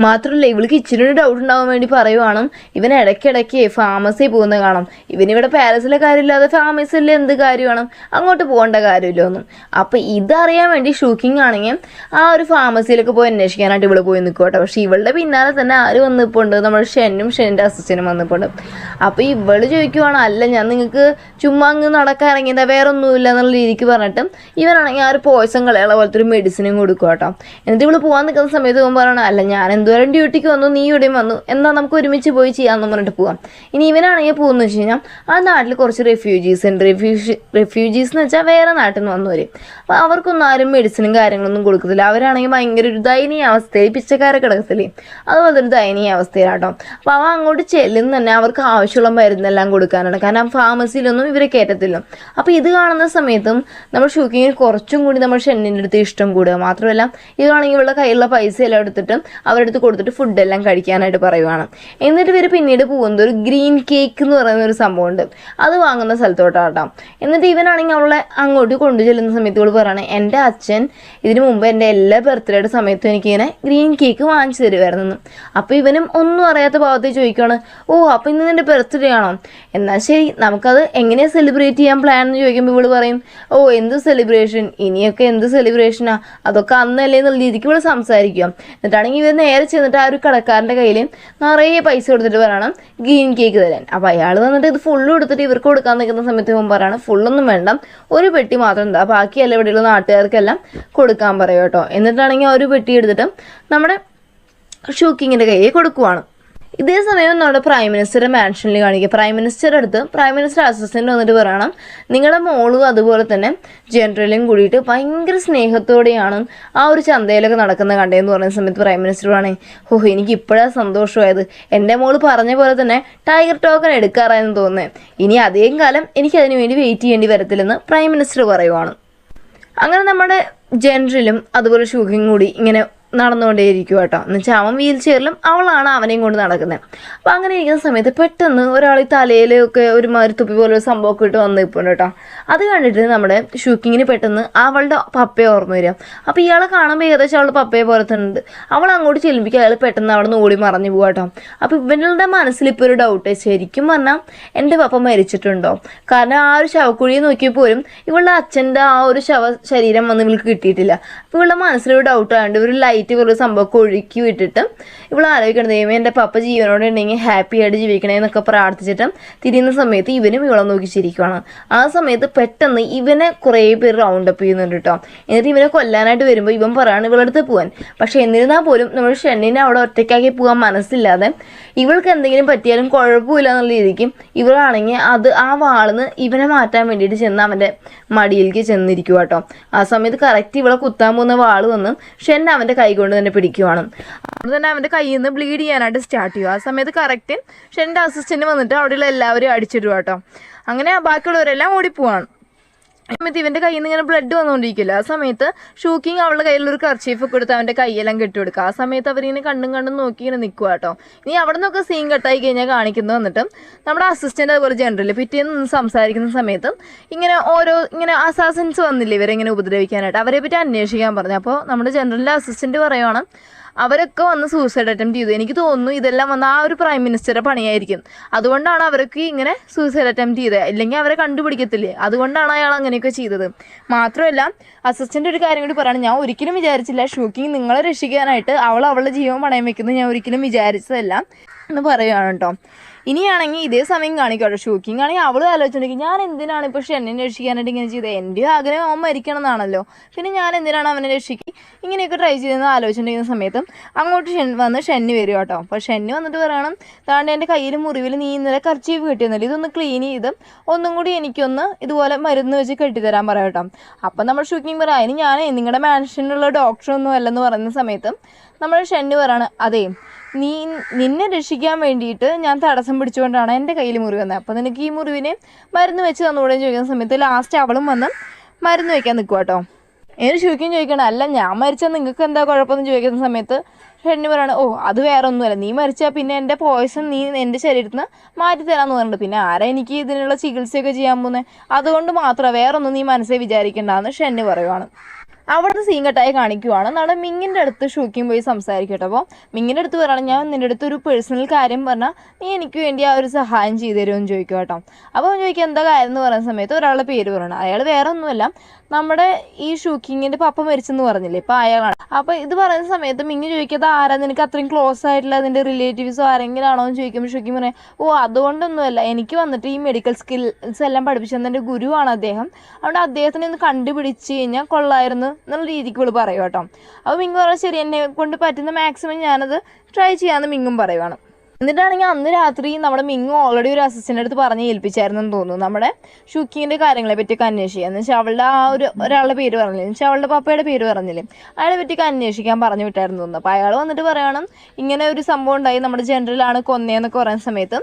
മാത്രമല്ല ഇവൾക്ക് ഇച്ചിരി ഡൗട്ട് ഉണ്ടാവാൻ വേണ്ടി പറയുവാണ് ഇവൻ ഇടയ്ക്കിടയ്ക്ക് ഫാർമസി പോകുന്ന കാണാം. ഇവനിവിടെ പാരീസിലെ കാര്യമില്ലാതെ ഫാർമസിയിൽ എന്ത് കാര്യമാണ്, അങ്ങോട്ട് പോകേണ്ട കാര്യമില്ല ഒന്നും. അപ്പം ഇതറിയാൻ വേണ്ടി ഷൂക്കിംഗ് ആണെങ്കിൽ ആ ഒരു ഫാർമസിയിലൊക്കെ പോയി അന്വേഷിക്കാനായിട്ട് ഇവള് പോയി നിൽക്കോട്ടെ. പക്ഷെ ഇവളുടെ പിന്നാലെ തന്നെ ആര് വന്നിപ്പോണ്ട്, നമ്മുടെ ഷെന്നിൻ്റെ അസിസ്റ്റൻറ്റും വന്നിപ്പോണ്ട്. അപ്പോൾ ഇവള് ചോദിക്കുവാണ് അല്ല ഞാൻ നിങ്ങൾക്ക് ചുമ്മാ അങ്ങ് നടക്കാൻ ഇറങ്ങിയതാ, വേറെ ഒന്നുമില്ല എന്നുള്ള രീതിക്ക് പറഞ്ഞിട്ട് ഇവനാണെങ്കിൽ ആ ഒരു പോയ്സൺ കളയുള്ള പോലത്തെ ഒരു മെഡിസിനും കൊടുക്കും കേട്ടോ. എന്നിട്ട് ഇവള് പോകാൻ നിൽക്കുന്ന സമയത്ത് ഇവൻ പറയണം അല്ല ഞാൻ എന്തോരം ഡ്യൂട്ടിക്ക് വന്നു, നീ ഇവിടെയും വന്നു, എന്നാൽ നമുക്ക് ഒരുമിച്ച് പോയി ചെയ്യാമെന്ന് പറഞ്ഞിട്ട് പോകാം. ഇനി ഇവനാണെങ്കിൽ പോകുന്നത് വെച്ച് കഴിഞ്ഞാൽ ആ നാട്ടിൽ കുറച്ച് റെഫ്യൂജീസ് ഉണ്ട്. റെഫ്യൂജീസ് എന്ന് വെച്ചാൽ വേറെ നാട്ടിൽ നിന്ന് വന്നവർ. അപ്പോൾ അവർക്കൊന്നും ആരും മെഡിസിനും കാര്യങ്ങളൊന്നും കൊടുക്കത്തില്ല. അവരാണെങ്കിൽ ഭയങ്കര ഒരു ദയനീയ അവസ്ഥയിൽ പിച്ചക്കാരെ കിടക്കത്തില്ലേ, അതുപോലത്തെ ഒരു ദയനീയ അവസ്ഥയിലാട്ടോ. അപ്പോൾ അവൻ അങ്ങോട്ട് ചെല്ലുന്ന തന്നെ അവർക്ക് ആവശ്യമുള്ള മരുന്നെല്ലാം കൊടുക്കാനാണ്, കാരണം ഫാർമസിയിലൊന്നും ഇവരെ കയറ്റത്തില്ല. അപ്പോൾ ഇത് കാണുന്ന സമയത്തും നമ്മൾ ഷൂക്കിങ്ങിന് കുറച്ചും കൂടി നമ്മൾ ഷെന്നിൻ്റെ അടുത്ത് ഇഷ്ടം കൂടുക. മാത്രമല്ല ഇതാണെങ്കിൽ ഇവളുടെ കയ്യിലുള്ള പൈസ എല്ലാം എടുത്തിട്ട് അവരുടെ അടുത്ത് കൊടുത്തിട്ട് ഫുഡെല്ലാം കഴിക്കാനായിട്ട് പറയുവാണ്. എന്നിട്ട് ഇവർ പിന്നീട് പോകുന്നത് ഒരു ഗ്രീൻ കേക്ക് എന്ന് പറയുന്ന ഒരു സംഭവമുണ്ട്, അത് വാങ്ങുന്ന സ്ഥലത്തോട്ടാട്ടോ. എന്നിട്ട് ഇവനാണെങ്കിൽ അവളെ അങ്ങോട്ട് കൊണ്ടു ചെല്ലുന്ന സമയത്ത് ഇവൾ പറയണേ എൻ്റെ അച്ഛൻ ഇതിനു മുമ്പ് എൻ്റെ എല്ലാ ബർത്ത്ഡേയുടെ സമയത്തും എനിക്കിങ്ങനെ ഗ്രീൻ കേക്ക് വാങ്ങിച്ചു തരുമായിരുന്നു. അപ്പോൾ ഇവനും ഒന്നും അറിയാത്ത ഭാഗത്തേക്ക് ചോദിക്കുകയാണ് ഓ അപ്പോൾ ഇന്ന് നിൻ്റെ ബർത്ത്ഡേ ആണോ, എന്നാൽ ശരി നമുക്കത് എങ്ങനെയാണ് സെലിബ്രേറ്റ് ചെയ്യാൻ പ്ലാൻ എന്ന് ചോദിക്കുമ്പോൾ ഇവള് പറയും ഓ എന്ത് സെലിബ്രേഷൻ, ഇനിയൊക്കെ എന്ത് സെലിബ്രേഷനാ, അതൊക്കെ അന്നല്ലേ എന്നുള്ള രീതിക്ക് ഇവള് സംസാരിക്കുക. എന്നിട്ടാണെങ്കിൽ ഇവർ നേരെ ചെന്നിട്ട് ആ ഒരു കടക്കാരൻ്റെ കയ്യിൽ നിറയെ പൈസ കൊടുത്തിട്ട് പറയണം ഗ്രീൻ കേക്ക് തരാൻ. അപ്പോൾ അയാൾ വന്നിട്ട് ഇത് ഫുള്ള് കൊടുത്തിട്ട് ഇവർക്ക് കൊടുക്കാൻ നിൽക്കുന്ന സമയത്ത് ഇവൻ പറയണം ഫുള്ളൊന്നും വേണ്ട, ഒരു പെട്ടി മാത്രം എന്താ, ബാക്കിയല്ല ഇവിടെയുള്ള നാട്ടുകാർക്കെല്ലാം കൊടുക്കാൻ പറയും കേട്ടോ. എന്നിട്ടാണെങ്കിൽ ആ ഒരു പെട്ടി എടുത്തിട്ട് നമ്മുടെ ഷൂക്കിങ്ങിൻ്റെ കയ്യിൽ കൊടുക്കുവാണ്. ഇതേ സമയം നമ്മുടെ പ്രൈം മിനിസ്റ്ററുടെ മാൻഷനിൽ കാണിക്കുക. പ്രൈം മിനിസ്റ്ററുടെ അടുത്ത് പ്രൈം മിനിസ്റ്റർ അസിസ്റ്റൻ്റ് വന്നിട്ട് പറയണം നിങ്ങളുടെ മോളും അതുപോലെ തന്നെ ജനറലും കൂടിയിട്ട് ഭയങ്കര സ്നേഹത്തോടെയാണ് ആ ഒരു ചന്തയിലൊക്കെ നടക്കുന്നത് കണ്ടതെന്ന് പറയുന്ന സമയത്ത് പ്രൈം മിനിസ്റ്ററാണ് ഓ എനിക്ക് ഇപ്പോഴാണ് സന്തോഷമായത്, എൻ്റെ മോള് പറഞ്ഞ പോലെ തന്നെ ടൈഗർ ടോക്കൺ എടുക്കാറായെന്ന് തോന്നുന്നത്, ഇനി അധികം കാലം എനിക്കതിനു വേണ്ടി വെയിറ്റ് ചെയ്യേണ്ടി വരത്തില്ലെന്ന് പ്രൈം മിനിസ്റ്റർ പറയുവാണ്. അങ്ങനെ നമ്മുടെ ജനറലും അതുപോലെ ഷൂക്കിങ് കൂടി ഇങ്ങനെ നടന്നുകൊണ്ടേയിരിക്കും കേട്ടോ. എന്നുവെച്ചാൽ അവൻ വീൽ ചെയറിലും അവളാണ് അവനെയും കൊണ്ട് നടക്കുന്നത്. അപ്പോൾ അങ്ങനെ ഇരിക്കുന്ന സമയത്ത് പെട്ടെന്ന് ഒരാൾ ഈ തലയിലൊക്കെ ഒരുമാതിരി തുപ്പി പോലെ ഒരു സംഭവമൊക്കെ ഇട്ട് വന്ന് നിൽപ്പുണ്ട് കേട്ടോ. അത് കണ്ടിട്ട് നമ്മുടെ ഷൂക്കിങ്ങിന് പെട്ടെന്ന് അവളുടെ പപ്പയെ ഓർമ്മ വരിക. അപ്പോൾ ഇയാളെ കാണുമ്പോൾ ഏകദേശം അവളുടെ പപ്പയെ പോലെ തന്നെ ഉണ്ട്. അവൾ അങ്ങോട്ട് ചെല്ലുമ്പോൾ അയാൾ പെട്ടെന്ന് അവിടെ നിന്ന് ഓടി മറഞ്ഞു പോകാം കേട്ടോ. അപ്പോൾ ഇവരുടെ മനസ്സിൽ ഇപ്പോൾ ഒരു ഡൗട്ട്, ശരിക്കും പറഞ്ഞാൽ എൻ്റെ പപ്പ മരിച്ചിട്ടുണ്ടോ, കാരണം ആ ഒരു ശവക്കുഴിയെ നോക്കിയപ്പോലും ഇവളുടെ അച്ഛൻ്റെ ആ ഒരു ശരീരം വന്ന് ഇവൾക്ക് കിട്ടിയിട്ടില്ല. അപ്പോൾ ഇവളുടെ മനസ്സിലൊരു ഡൗട്ട് ആയതുകൊണ്ട് ഒരു ലൈറ്റ് പോലെ സംഭവമൊക്കെ ഒഴുക്കി വിട്ടിട്ട് ഇവൾ ആലോചിക്കണം ദൈവമേ എൻ്റെ പപ്പ ജീവനോടെ ഉണ്ടെങ്കിൽ ഹാപ്പി ആയിട്ട് ജീവിക്കണേ എന്നൊക്കെ പ്രാർത്ഥിച്ചിട്ട് തിരിയുന്ന സമയത്ത് ഇവനും ഇവളെ നോക്കി ചിരിക്കുകയാണ്. ആ സമയത്ത് പെട്ടെന്ന് ഇവനെ കുറേ പേര് റൗണ്ട് അപ്പ് ചെയ്യുന്നുണ്ട് കേട്ടോ. എന്നിട്ട് ഇവനെ കൊല്ലാനായിട്ട് വരുമ്പോൾ ഇവൻ പറയാണ് ഇവളടുത്ത് പോകാൻ. പക്ഷെ എന്നിരുന്നാൽ പോലും നമ്മൾ ഷെന്നിനെ അവിടെ ഒറ്റയ്ക്കാക്കി പോകാൻ മനസ്സില്ലാതെ ഇവൾക്ക് എന്തെങ്കിലും പറ്റിയാലും കുഴപ്പമില്ല എന്നുള്ള രീതിക്ക് ഇവളാണെങ്കിൽ ആ വാളിന്ന് ഇവനെ മാറ്റാൻ വേണ്ടിയിട്ട് ചെന്ന് അവൻ്റെ മടിയിലേക്ക് ചെന്നിരിക്കുക കേട്ടോ. ആ സമയത്ത് കറക്റ്റ് ഇവളെ കുത്താൻ പോകുന്ന വാള് വന്ന് ഷെൻ അവൻ്റെ കൈ കൊണ്ട് തന്നെ പിടിക്കുവാണ്. അതുകൊണ്ട് തന്നെ അവൻ്റെ കയ്യിൽ നിന്ന് ബ്ലീഡ് ചെയ്യാനായിട്ട് സ്റ്റാർട്ട് ചെയ്യും. ആ സമയത്ത് കറക്റ്റ് ഷെൻ്റെ അസിസ്റ്റൻറ്റ് വന്നിട്ട് അവിടെയുള്ള എല്ലാവരും അടിച്ചിടുക കേട്ടോ. അങ്ങനെ ബാക്കിയുള്ളവരെല്ലാം ഓടിപ്പോവാണ്. ആ സമയത്ത് ഇവൻ്റെ കയ്യിൽ നിന്ന് ഇങ്ങനെ ബ്ലഡ് വന്നുകൊണ്ടിരിക്കില്ല. ആ സമയത്ത് ഷൂക്കിങ് അവളുടെ കയ്യിലൊരു കർച്ചീഫൊക്കെ എടുത്ത് അവൻ്റെ കൈയെല്ലാം കെട്ടിയെടുക്കുക. ആ സമയത്ത് അവരിങ്ങനെ കണ്ടും നോക്കി ഇങ്ങനെ നിൽക്കുക കേട്ടോ. ഇനി അവിടെ നിന്നൊക്കെ സീൻ കട്ടായി കഴിഞ്ഞാൽ കാണിക്കുന്നത് വന്നിട്ട് നമ്മുടെ അസിസ്റ്റൻ്റ് അതുപോലെ ജനറൽ പിറ്റേന്ന് നിന്ന് സംസാരിക്കുന്ന സമയത്ത് ഇങ്ങനെ അസാസിൻസ് വന്നില്ലേ ഇവരെങ്ങനെ ഉപദ്രവിക്കാനായിട്ട്, അവരെ പറ്റി അന്വേഷിക്കാൻ പറഞ്ഞു. അപ്പോൾ നമ്മുടെ ജനറലിൻ്റെ അസിസ്റ്റൻറ്റ് പറയുവാണ് അവരൊക്കെ വന്ന് സൂസൈഡ് അറ്റംപ്റ്റ് ചെയ്തു, എനിക്ക് തോന്നുന്നു ഇതെല്ലാം വന്ന് ആ ഒരു പ്രൈം മിനിസ്റ്ററുടെ പണിയായിരിക്കും, അതുകൊണ്ടാണ് അവർക്ക് ഇങ്ങനെ സൂസൈഡ് അറ്റംപ്റ്റ് ചെയ്തത്, ഇല്ലെങ്കിൽ അവരെ കണ്ടുപിടിക്കത്തില്ലേ, അതുകൊണ്ടാണ് അയാൾ അങ്ങനെയൊക്കെ ചെയ്തത്. മാത്രമല്ല അസിസ്റ്റൻ്റ് ഒരു കാര്യം കൂടി പറയണം, ഞാൻ ഒരിക്കലും വിചാരിച്ചില്ല ഷൂക്കിങ് നിങ്ങളെ രക്ഷിക്കാനായിട്ട് അവളുടെ ജീവൻ പണയം വെക്കുന്നത് ഞാൻ ഒരിക്കലും വിചാരിച്ചതല്ല എന്ന് പറയുകയാണ് കേട്ടോ. ഇനിയാണെങ്കിൽ ഇതേ സമയം കാണിക്കാട്ടോ. ഷൂക്കിങ് ആണെങ്കിൽ അവൾ ആലോചിച്ചിട്ടുണ്ടെങ്കിൽ ഞാൻ എന്തിനാണ് ഇപ്പോൾ ഷെന്നിനെ രക്ഷിക്കാനായിട്ട് ഇങ്ങനെ ചെയ്തത്, എൻ്റെ ആഗ്രഹം അവൻ മരിക്കണം എന്നാണല്ലോ, പിന്നെ ഞാൻ എന്തിനാണ് അവനെ രക്ഷിക്കുക ഇങ്ങനെയൊക്കെ ട്രൈ ചെയ്തെന്ന് ആലോചിച്ചിട്ടുണ്ടെക്കുന്ന സമയത്ത് അങ്ങോട്ട് ഷെന്നി വരും കേട്ടോ. അപ്പോൾ ഷെന്നി വന്നിട്ട് പറയണം താണ്ട് എൻ്റെ കയ്യിൽ മുറിവിൽ നീ ഇന്നലെ കർച്ചീഫ് കെട്ടിയെന്നല്ലേ, ഇതൊന്ന് ക്ലീൻ ചെയ്ത് ഒന്നും കൂടി എനിക്കൊന്ന് ഇതുപോലെ മരുന്ന് വെച്ച് കെട്ടിത്തരാൻ പറയാം കേട്ടോ. അപ്പം നമ്മൾ ഷൂക്കിങ് പറയാം അതിന് ഞാൻ നിങ്ങളുടെ മാൻഷനിലുള്ള ഡോക്ടറൊന്നും അല്ലെന്ന് പറയുന്ന സമയത്ത് നമ്മൾ ഷെന്നി പറയാണ് അതെ നിന്നെ രക്ഷിക്കാൻ വേണ്ടിയിട്ട് ഞാൻ തടസ്സം പിടിച്ചുകൊണ്ടാണ് എൻ്റെ കയ്യിൽ മുറിവ് വന്നത്, അപ്പോൾ നിനക്ക് ഈ മുറിവിന് മരുന്ന് വെച്ച് തന്നുകൂടെ ചോദിക്കുന്ന സമയത്ത് ലാസ്റ്റ് അവളും വന്ന് മരുന്ന് വയ്ക്കാൻ നിൽക്കുക കേട്ടോ. എന്നിട്ട് ഷൂക്കിങ് ചോദിക്കണം അല്ല ഞാൻ മരിച്ചാൽ നിങ്ങൾക്ക് എന്താ കുഴപ്പമെന്ന് ചോദിക്കുന്ന സമയത്ത് ഷെന്നി പറയാണ് ഓ അത് വേറെ ഒന്നുമല്ല, നീ മരിച്ചാൽ പിന്നെ എൻ്റെ പോയ്സൺ നീ എൻ്റെ ശരീരത്തിൽ നിന്ന് മാറ്റിത്തരാമെന്ന് പറഞ്ഞിട്ട് പിന്നെ ആരാ എനിക്ക് ഇതിനുള്ള ചികിത്സയൊക്കെ ചെയ്യാൻ പോകുന്നത്, അതുകൊണ്ട് മാത്രമാണ് വേറെ ഒന്നും നീ മനസ്സിൽ വിചാരിക്കേണ്ടതെന്ന് ഷെന്നി പറയുവാണ്. അവിടുന്ന് സീൻ കട്ടായി കാണിക്കുവാണ്. നമ്മുടെ മിങ്ങിൻ്റെ അടുത്ത് ഷൂക്കിങ് പോയി സംസാരിക്കും കേട്ടോ. അപ്പോൾ മിങ്ങിൻ്റെ അടുത്ത് പറയുകയാണ്, ഞാൻ നിൻ്റെ അടുത്ത് ഒരു പേഴ്സണൽ കാര്യം പറഞ്ഞാൽ നീ എനിക്ക് വേണ്ടി ആ ഒരു സഹായം ചെയ്തു തരുമെന്ന് ചോദിക്കും കേട്ടോ. അപ്പോൾ ചോദിക്കുക എന്താ കാര്യം എന്ന് പറയുന്ന സമയത്ത് ഒരാളുടെ പേര് പറയണം. അയാൾ വേറെ ഒന്നുമല്ല, നമ്മുടെ ഈ ഷൂക്കിങ്ങിൻ്റെ പപ്പ മരിച്ചെന്ന് പറഞ്ഞില്ലേ, ഇപ്പോൾ അയാളാണ്. അപ്പോൾ ഇത് പറയുന്ന സമയത്ത് മിങ്ങി ചോദിക്കാതെ ആരാ നിനക്ക് അത്രയും ക്ലോസ് ആയിട്ടുള്ള അതിൻ്റെ റിലേറ്റീവ്സോ ആരെങ്കിലും ആണോ എന്ന് ചോദിക്കുമ്പോൾ ഷൂക്കിങ് പറയാം, ഓ അതുകൊണ്ടൊന്നുമല്ല, എനിക്ക് വന്നിട്ട് ഈ മെഡിക്കൽ സ്കിൽസ് എല്ലാം പഠിപ്പിച്ചത് എൻ്റെ ഗുരുവാണ് അദ്ദേഹം, അതുകൊണ്ട് അദ്ദേഹത്തിനെ ഒന്ന് കണ്ടുപിടിച്ച് കഴിഞ്ഞാൽ കൊള്ളായിരുന്നു എന്നുള്ള രീതിക്ക് ഇവള് പറയും കേട്ടോ. അപ്പോൾ മിങ്ങ് പറയാം ശരി, എന്നെ കൊണ്ട് പറ്റുന്ന മാക്സിമം ഞാനത് ട്രൈ ചെയ്യാമെന്ന് മിങ്ങും പറയുവാണ്. എന്നിട്ടാണെങ്കിൽ അന്ന് രാത്രി നമ്മുടെ മിങ്ങു ഓൾറെഡി ഒരു അസിസ്റ്റൻ്റ് അടുത്ത് പറഞ്ഞ് ഏൽപ്പിച്ചായിരുന്നെന്ന് തോന്നുന്നു നമ്മുടെ ഷൂക്കിങ്ങിൻ്റെ കാര്യങ്ങളെ പറ്റിയൊക്കെ അന്വേഷിക്കുക. എന്ന് വെച്ചാൽ അവളുടെ ആ ഒരാളുടെ പേര് പറഞ്ഞില്ലേ, എന്ന് വെച്ചാൽ അവളുടെ പപ്പയുടെ പേര് പറഞ്ഞില്ലേ, അയാളെ പറ്റിയൊക്കെ അന്വേഷിക്കാൻ പറഞ്ഞു വിട്ടായിരുന്നു തോന്നുന്നു. അപ്പോൾ അയാൾ വന്നിട്ട് പറയണം ഇങ്ങനെ ഒരു സംഭവം ഉണ്ടായി, നമ്മുടെ ജനറലാണ് കൊന്നേന്നൊക്കെ പറയുന്ന സമയത്ത്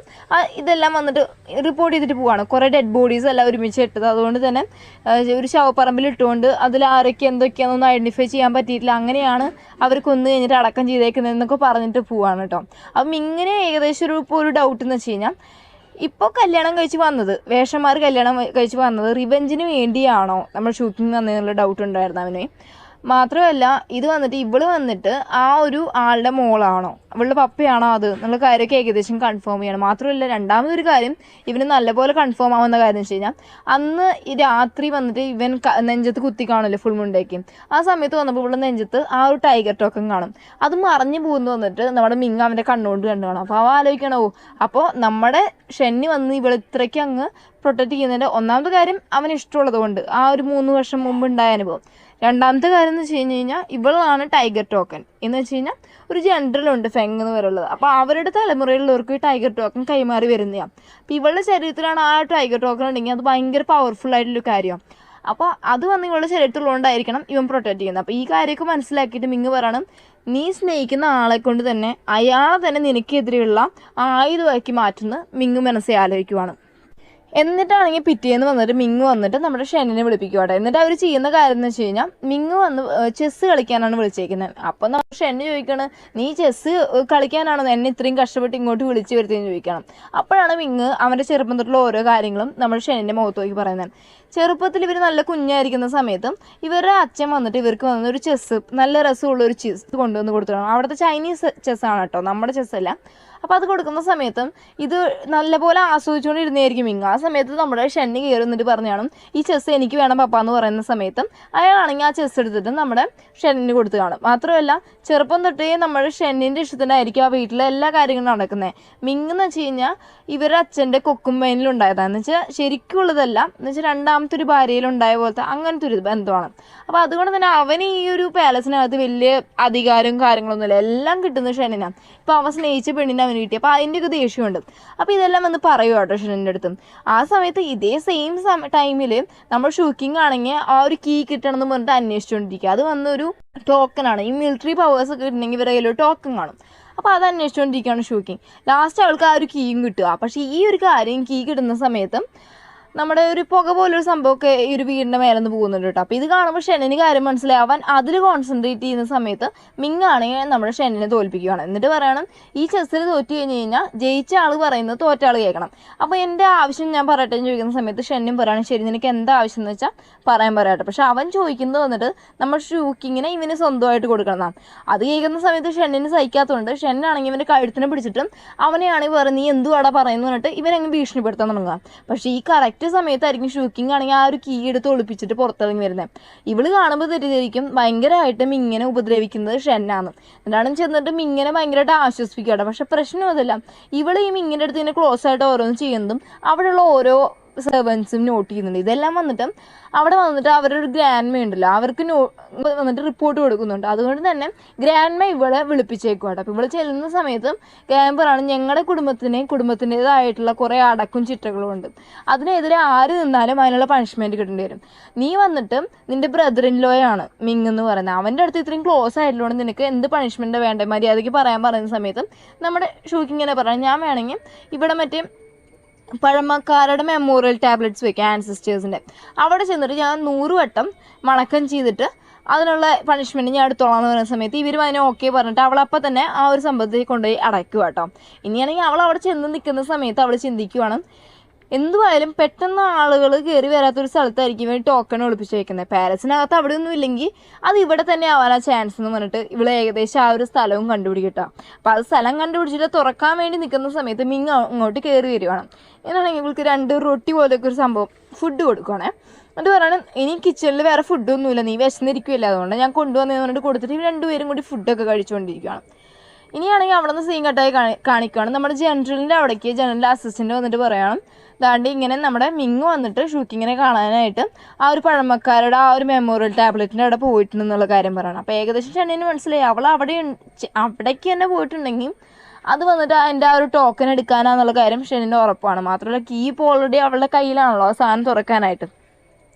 ഇതെല്ലാം വന്നിട്ട് റിപ്പോർട്ട് ചെയ്തിട്ട് പോവാണ്. കുറേ ഡെഡ് ബോഡീസ് എല്ലാം ഒരുമിച്ച് ഇട്ടത്, അതുകൊണ്ട് തന്നെ ഒരു ശവപ്പറമ്പിൽ ഇട്ടുകൊണ്ട് അതിൽ ആരൊക്കെ എന്തൊക്കെയാണെന്നൊന്നും ഐഡൻറ്റിഫൈ ചെയ്യാൻ പറ്റിയിട്ടില്ല, അങ്ങനെയാണ് അവർ കൊന്നു കഴിഞ്ഞിട്ട് അടക്കം ചെയ്തേക്കുന്നതെന്നൊക്കെ പറഞ്ഞിട്ട് പോവാണ് കേട്ടോ. അപ്പം ഇങ്ങനെ ഏകദേശം ഇപ്പോൾ ഒരു ഡൗട്ട് എന്ന് വെച്ച് കഴിഞ്ഞാൽ, ഇപ്പോൾ കല്യാണം കഴിച്ച് വന്നത്, വേഷന്മാർ കല്യാണം കഴിച്ച് വന്നത് റിവെഞ്ചിന് വേണ്ടിയാണോ നമ്മൾ ഷൂട്ടിങ് വന്നതിനുള്ള ഡൗട്ട് ഉണ്ടായിരുന്നു അവന്. മാത്രമല്ല ഇത് വന്നിട്ട് ഇവള് വന്നിട്ട് ആ ഒരു ആളുടെ മോളാണോ, ഇവളുടെ പപ്പയാണോ അത് എന്നുള്ള കാര്യമൊക്കെ ഏകദേശം കൺഫേം ചെയ്യണം. മാത്രമല്ല രണ്ടാമതൊരു കാര്യം ഇവന് നല്ലപോലെ കൺഫേം ആവുന്ന കാര്യം എന്ന് വെച്ച് കഴിഞ്ഞാൽ, അന്ന് ഈ രാത്രി വന്നിട്ട് ഇവൻ നെഞ്ചത്ത് കുത്തി കാണുമല്ലോ ഫുൾ മുണ്ടേക്കും, ആ സമയത്ത് വന്നപ്പോൾ ഇവിടെ നെഞ്ചത്ത് ആ ഒരു ടൈഗർ ടോക്കൺ കാണും, അത് മറിഞ്ഞു പോകുന്നു വന്നിട്ട് നമ്മുടെ മിങ്ങ അവൻ്റെ കണ്ണുകൊണ്ട് കണ്ടു കാണും. അപ്പോൾ അവ ആലോചിക്കണോ, അപ്പോൾ നമ്മുടെ ഷെന്നി വന്ന് ഇവൾ ഇത്രയ്ക്ക് അങ്ങ് പ്രൊട്ടക്റ്റ് ചെയ്യുന്നതിൻ്റെ ഒന്നാമത്തെ കാര്യം അവന് ഇഷ്ടമുള്ളത് കൊണ്ട്, ആ ഒരു 3 വർഷം മുമ്പ് ഉണ്ടായ അനുഭവം. രണ്ടാമത്തെ കാര്യം എന്ന് വെച്ച് കഴിഞ്ഞാൽ ഇവളാണ് ടൈഗർ ടോക്കൺ എന്ന് വെച്ച് കഴിഞ്ഞാൽ ഒരു ജനറലുണ്ട് ഫെങ് എന്ന് പറയുള്ളത്. അപ്പോൾ അവരുടെ തലമുറയിലുള്ളവർക്ക് ഈ ടൈഗർ ടോക്കൺ കൈമാറി വരുന്നതാണ്. അപ്പോൾ ഇവളുടെ ശരീരത്തിലാണ് ആ ടൈഗർ ടോക്കൺ ഉണ്ടെങ്കിൽ അത് ഭയങ്കര പവർഫുൾ ആയിട്ടുള്ളൊരു കാര്യമാണ്. അപ്പോൾ അത് വന്ന് ഇവളുടെ ശരീരത്തിലുള്ളതുകൊണ്ടായിരിക്കണം ഇവൻ പ്രൊട്ടക്റ്റ് ചെയ്യുന്നത്. അപ്പോൾ ഈ കാര്യമൊക്കെ മനസ്സിലാക്കിയിട്ട് മിങ്ങ് പറയണം, നീ സ്നേഹിക്കുന്ന ആളെ കൊണ്ട് തന്നെ അയാളെ തന്നെ നിനക്കെതിരെയുള്ള ആയുധമാക്കി മാറ്റുന്ന മിങ്ങ് മനസ്സെ ആലോചിക്കുവാണ്. എന്നിട്ടാണെങ്കിൽ പിറ്റേന്ന് വന്നിട്ട് മിങ്ങ് വന്നിട്ട് നമ്മുടെ ഷെന്നിനെ വിളിപ്പിക്കുവാട്ടെ. എന്നിട്ട് അവർ ചെയ്യുന്ന കാര്യം എന്ന് വെച്ച് കഴിഞ്ഞാൽ മിങ്ങ് വന്ന് ചെസ്സ് കളിക്കാനാണ് വിളിച്ചേക്കുന്നത്. അപ്പം നമ്മൾ ഷെന്ന് ചോദിക്കണം, നീ ചെസ്സ് കളിക്കാനാണോ എന്നെ ഇത്രയും കഷ്ടപ്പെട്ട് ഇങ്ങോട്ട് വിളിച്ചു വരുത്തിയെന്ന് ചോദിക്കണം. അപ്പോഴാണ് മിങ്ങ് അവൻ്റെ ചെറുപ്പം തൊട്ടുള്ള ഓരോ കാര്യങ്ങളും നമ്മുടെ ഷെന്നിൻ്റെ മുഖത്ത് നോക്കി പറയുന്നത്. ചെറുപ്പത്തിൽ ഇവർ നല്ല കുഞ്ഞായിരിക്കുന്ന സമയത്തും ഇവരുടെ അച്ഛൻ വന്നിട്ട് ഇവർക്ക് വന്ന ഒരു ചെസ്സ്, നല്ല രസമുള്ള ഒരു ചെസ്സ് കൊണ്ടുവന്ന് കൊടുത്തിട്ടാണ്. അവിടുത്തെ ചൈനീസ് ചെസ്സാണ് കേട്ടോ, നമ്മുടെ ചെസ്സല്ല. അപ്പോൾ അത് കൊടുക്കുന്ന സമയത്തും ഇത് നല്ലപോലെ ആസ്വദിച്ചുകൊണ്ടിരുന്നായിരിക്കും മിങ്ങ. ആ സമയത്ത് നമ്മുടെ ഷെന്നി കയറി എന്നിട്ട് പറഞ്ഞാണ് ഈ ചെസ്സ് എനിക്ക് വേണം പപ്പ എന്ന് പറയുന്ന സമയത്തും അയാളാണെങ്കിൽ ആ ചെസ്സ് എടുത്തിട്ട് നമ്മുടെ ഷെന്നിന് കൊടുത്ത് കാണും. മാത്രമല്ല ചെറുപ്പം തൊട്ടേ നമ്മുടെ ഷെന്നിൻ്റെ ഇഷ്ടത്തിനായിരിക്കും ആ വീട്ടിലെ എല്ലാ കാര്യങ്ങളും നടക്കുന്നത്. മിങ്ങെന്ന് വെച്ച് കഴിഞ്ഞാൽ ഇവരുടെ അച്ഛൻ്റെ കൊക്കും വൈനിലുണ്ടായതാണെന്ന് വെച്ചാൽ ശരിക്കുള്ളതല്ല, എന്ന് വെച്ചാൽ രണ്ടാമത്തെ ഒരു ഭാര്യയിലുണ്ടായ പോലത്തെ അങ്ങനത്തെ ഒരു ബന്ധമാണ്. അപ്പോൾ അതുകൊണ്ട് തന്നെ അവന് ഈ ഒരു പാലസിനകത്ത് വലിയ അധികാരവും കാര്യങ്ങളൊന്നുമില്ല, എല്ലാം കിട്ടുന്നത് ഷെന്നിനാണ്. ഇപ്പോൾ അവൻ സ്നേഹിച്ച പെണ്ണിനെ അവന് കിട്ടി. അപ്പോൾ അതിൻ്റെയൊക്കെ ദേഷ്യമുണ്ട്. അപ്പോൾ ഇതെല്ലാം വന്ന് പറയും കേട്ടോ ഷെന്നിൻ്റെ അടുത്തും. ആ സമയത്ത് ഇതേ സെയിം ടൈമിൽ നമ്മൾ ഷൂക്കിംഗ് ആണെങ്കിൽ ആ ഒരു കീ കിട്ടണം എന്ന് പറഞ്ഞിട്ട് അന്വേഷിച്ചുകൊണ്ടിരിക്കുക. അത് വന്നൊരു ടോക്കണാണ്. ഈ മിലിറ്ററി പവേഴ്സ് ഒക്കെ കിട്ടണമെങ്കിൽ ഇവരുടെ കയ്യിൽ ടോക്കൺ കാണും. അപ്പോൾ അത് അന്വേഷിച്ചുകൊണ്ടിരിക്കുകയാണ് ഷൂക്കിംഗ്. ലാസ്റ്റ് അവൾക്ക് ആ ഒരു കീയും കിട്ടുക. പക്ഷേ ഈ ഒരു കാര്യം കീ കിട്ടുന്ന സമയത്തും നമ്മുടെ ഒരു പുക പോലൊരു സംഭവമൊക്കെ ഈ ഒരു വീടിൻ്റെ മേലെന്ന് പോകുന്നുണ്ട് കേട്ടോ. അപ്പോൾ ഇത് കാണുമ്പോൾ ഷെന്നിന് കാര്യം മനസ്സിലായി. അവൻ അതിൽ കോൺസെൻട്രേറ്റ് ചെയ്യുന്ന സമയത്ത് മിങ്ങാണെങ്കിൽ നമ്മുടെ ഷെന്നിനെ തോൽപ്പിക്കുകയാണ്. എന്നിട്ട് പറയണം, ഈ ചെസ്സിൽ തോറ്റു കഴിഞ്ഞ് കഴിഞ്ഞാൽ ജയിച്ച ആൾ പറയുന്നത് തോറ്റ ആൾ കേൾക്കണം. അപ്പോൾ എൻ്റെ ആവശ്യം ഞാൻ പറയട്ടെ എന്ന് ചോദിക്കുന്ന സമയത്ത് ഷെന്നും പറയണം, ശരി നിനക്ക് എന്താ ആവശ്യം എന്ന് വെച്ചാൽ പറയാൻ പറയട്ടെ. പക്ഷെ അവൻ ചോദിക്കുന്നത് വന്നിട്ട് നമ്മൾ ഷൂക്കിങ്ങിനെ ഇവന് സ്വന്തമായിട്ട് കൊടുക്കണം. അത് കേൾക്കുന്ന സമയത്ത് ഷെന്നിന് സഹിക്കാത്തതുകൊണ്ട് ഷെന്നാണെങ്കിൽ ഇവൻ്റെ കഴുത്തിനെ പിടിച്ചിട്ടും അവനെയാണെങ്കിൽ പറയും നീ എന്തുവാടാ പറയുന്നു പറഞ്ഞിട്ട് ഇവനങ്ങ് ഭീഷണിപ്പെടുത്താൻ തുടങ്ങുക. പക്ഷേ ഈ കറക്റ്റ് സമയത്തായിരിക്കും ഷൂക്കിംഗ് ആണെങ്കിൽ ആ ഒരു കീ എടുത്ത് ഒളിപ്പിച്ചിട്ട് പുറത്തിറങ്ങി വരുന്നത്. ഇവള് കാണുമ്പോൾ തെറ്റിദ്ധരിക്കും ഭയങ്കരമായിട്ടും ഇങ്ങനെ ഉപദ്രവിക്കുന്നത് ഷെന്നാണ്. എന്നിട്ടാണ് ചെന്നിട്ട് മിങ്ങനെ ഭയങ്കരമായിട്ട് ആശ്വസിപ്പിക്കുകയാണ്. പക്ഷെ പ്രശ്നം അതല്ല, ഇവള് ഈ മിങ്ങിൻ്റെ അടുത്ത് ഇങ്ങനെ ക്ലോസ് ആയിട്ട് ഓരോന്ന് ചെയ്യുന്നതും അവിടെയുള്ള ഓരോ സെർവൻസും നോട്ട് ചെയ്യുന്നുണ്ട്. ഇതെല്ലാം വന്നിട്ട് അവിടെ വന്നിട്ട് അവരൊരു ഗ്രാൻഡ്മ ഉണ്ടല്ലോ, അവർക്ക് വന്നിട്ട് റിപ്പോർട്ട് കൊടുക്കുന്നുണ്ട്. അതുകൊണ്ട് തന്നെ ഗ്രാൻഡ്മ ഇവളെ വിളിപ്പിച്ചേക്കുവാട്ടോ. അപ്പോൾ ഇവള് ചെല്ലുന്ന സമയത്തും ഗ്രാൻഡ്മയാണ് ഞങ്ങളുടെ കുടുംബത്തിൻ്റെതായിട്ടുള്ള കുറേ അടക്കും ചിട്ടകളും ഉണ്ട്, അതിനെതിരെ ആര് നിന്നാലും അതിനുള്ള പണിഷ്മെൻറ്റ് കിട്ടേണ്ടി വരും. നീ വന്നിട്ട് നിൻ്റെ ബ്രദർ ഇൻ ലോയാണ് മിങ് എന്ന് പറയുന്നത്, അവൻ്റെ അടുത്ത് ഇത്രയും ക്ലോസ് ആയിട്ടുള്ളതുകൊണ്ട് നിനക്ക് എന്ത് പണിഷ്മെൻറ്റ് വേണ്ടേ മര്യാദയ്ക്ക് പറയുന്ന സമയത്തും നമ്മുടെ ഷൂക്കിങ്ങനെ പറയാം, ഞാൻ വേണമെങ്കിൽ ഇവിടെ മറ്റേ പഴമക്കാരുടെ മെമ്മോറിയൽ ടാബ്ലറ്റ്സ് വെക്കുക ആൻസിസ്റ്റേഴ്സിൻ്റെ, അവിടെ ചെന്നിട്ട് ഞാൻ 100 വട്ടം മണക്കം ചെയ്തിട്ട് അതിനുള്ള പണിഷ്മെൻറ്റ് ഞാൻ എടുത്തോളാം എന്ന് പറയുന്ന സമയത്ത് ഇവരും അതിനെ ഓക്കെ പറഞ്ഞിട്ട് അവളപ്പം തന്നെ ആ ഒരു സംഭവത്തിൽ കൊണ്ടുപോയി അടയ്ക്കുക കേട്ടോ. ഇനിയാണെങ്കിൽ അവൾ അവിടെ ചെന്ന് നിൽക്കുന്ന സമയത്ത് അവൾ ചിന്തിക്കുവാണ്, എന്തുവായാലും പെട്ടെന്ന് ആളുകൾ കയറി വരാത്തൊരു സ്ഥലത്തായിരിക്കും ഇവർ ടോക്കൺ ഒളിപ്പിച്ച് വയ്ക്കുന്നത്. പാലസിനകത്ത് അവിടെ ഒന്നും ഇല്ലെങ്കിൽ അത് ഇവിടെ തന്നെ ആവാനാ ചാൻസ് എന്ന് പറഞ്ഞിട്ട് ഇവള് ഏകദേശം ആ ഒരു സ്ഥലവും കണ്ടുപിടിക്കട്ടോ. അപ്പോൾ അത് സ്ഥലം കണ്ടുപിടിച്ചിട്ട് തുറക്കാൻ വേണ്ടി നിൽക്കുന്ന സമയത്ത് മിങ് അങ്ങോട്ട് കയറി വരുവാണ്. എന്നാണെങ്കിൽ ഇവൾക്ക് 2 റൊട്ടി പോലെയൊക്കെ ഒരു സംഭവം ഫുഡ് കൊടുക്കുകയാണേ. എന്നിട്ട് പറയണം, ഇനി കിച്ചണിൽ വേറെ ഫുഡൊന്നുമില്ല, നീ വിശന്നിരിക്കില്ല, അതുകൊണ്ട് ഞാൻ കൊണ്ടുവന്നതെന്ന് പറഞ്ഞിട്ട് കൊടുത്തിട്ട് ഇവർ 2 പേരും കൂടി ഫുഡൊക്കെ കഴിച്ചുകൊണ്ടിരിക്കുകയാണ്. ഇനിയാണെങ്കിൽ അവിടെ നിന്ന് സീൻ കട്ടായി കാണിക്കുകയാണ്. നമ്മുടെ ജനറലിൻ്റെ അവിടേക്ക് ജനറൽ അസിസ്റ്റൻ്റ് വന്നിട്ട് പറയണം, ദാണ്ട് ഇങ്ങനെ നമ്മുടെ മിങ് വന്നിട്ട് ഷൂക്കിങ്ങിനെ കാണാനായിട്ട് ആ ഒരു പഴമക്കാരുടെ ആ ഒരു മെമ്മോറിയൽ ടാബ്ലറ്റിൻ്റെ അവിടെ പോയിട്ടുണ്ടെന്നുള്ള കാര്യം പറയണം. അപ്പോൾ ഏകദേശം ഷെന്നിന് മനസ്സിലായി അവൾ അവിടേക്ക് തന്നെ പോയിട്ടുണ്ടെങ്കിൽ അത് വന്നിട്ട് അതിൻ്റെ ആ ഒരു ടോക്കൺ എടുക്കാനാന്നുള്ള കാര്യം ഷെന്നിന് ഉറപ്പാണ്. മാത്രമല്ല കീ ഇപ്പോൾ ഓൾറെഡി അവളുടെ കയ്യിലാണല്ലോ ആ സാധനം തുറക്കാനായിട്ട്.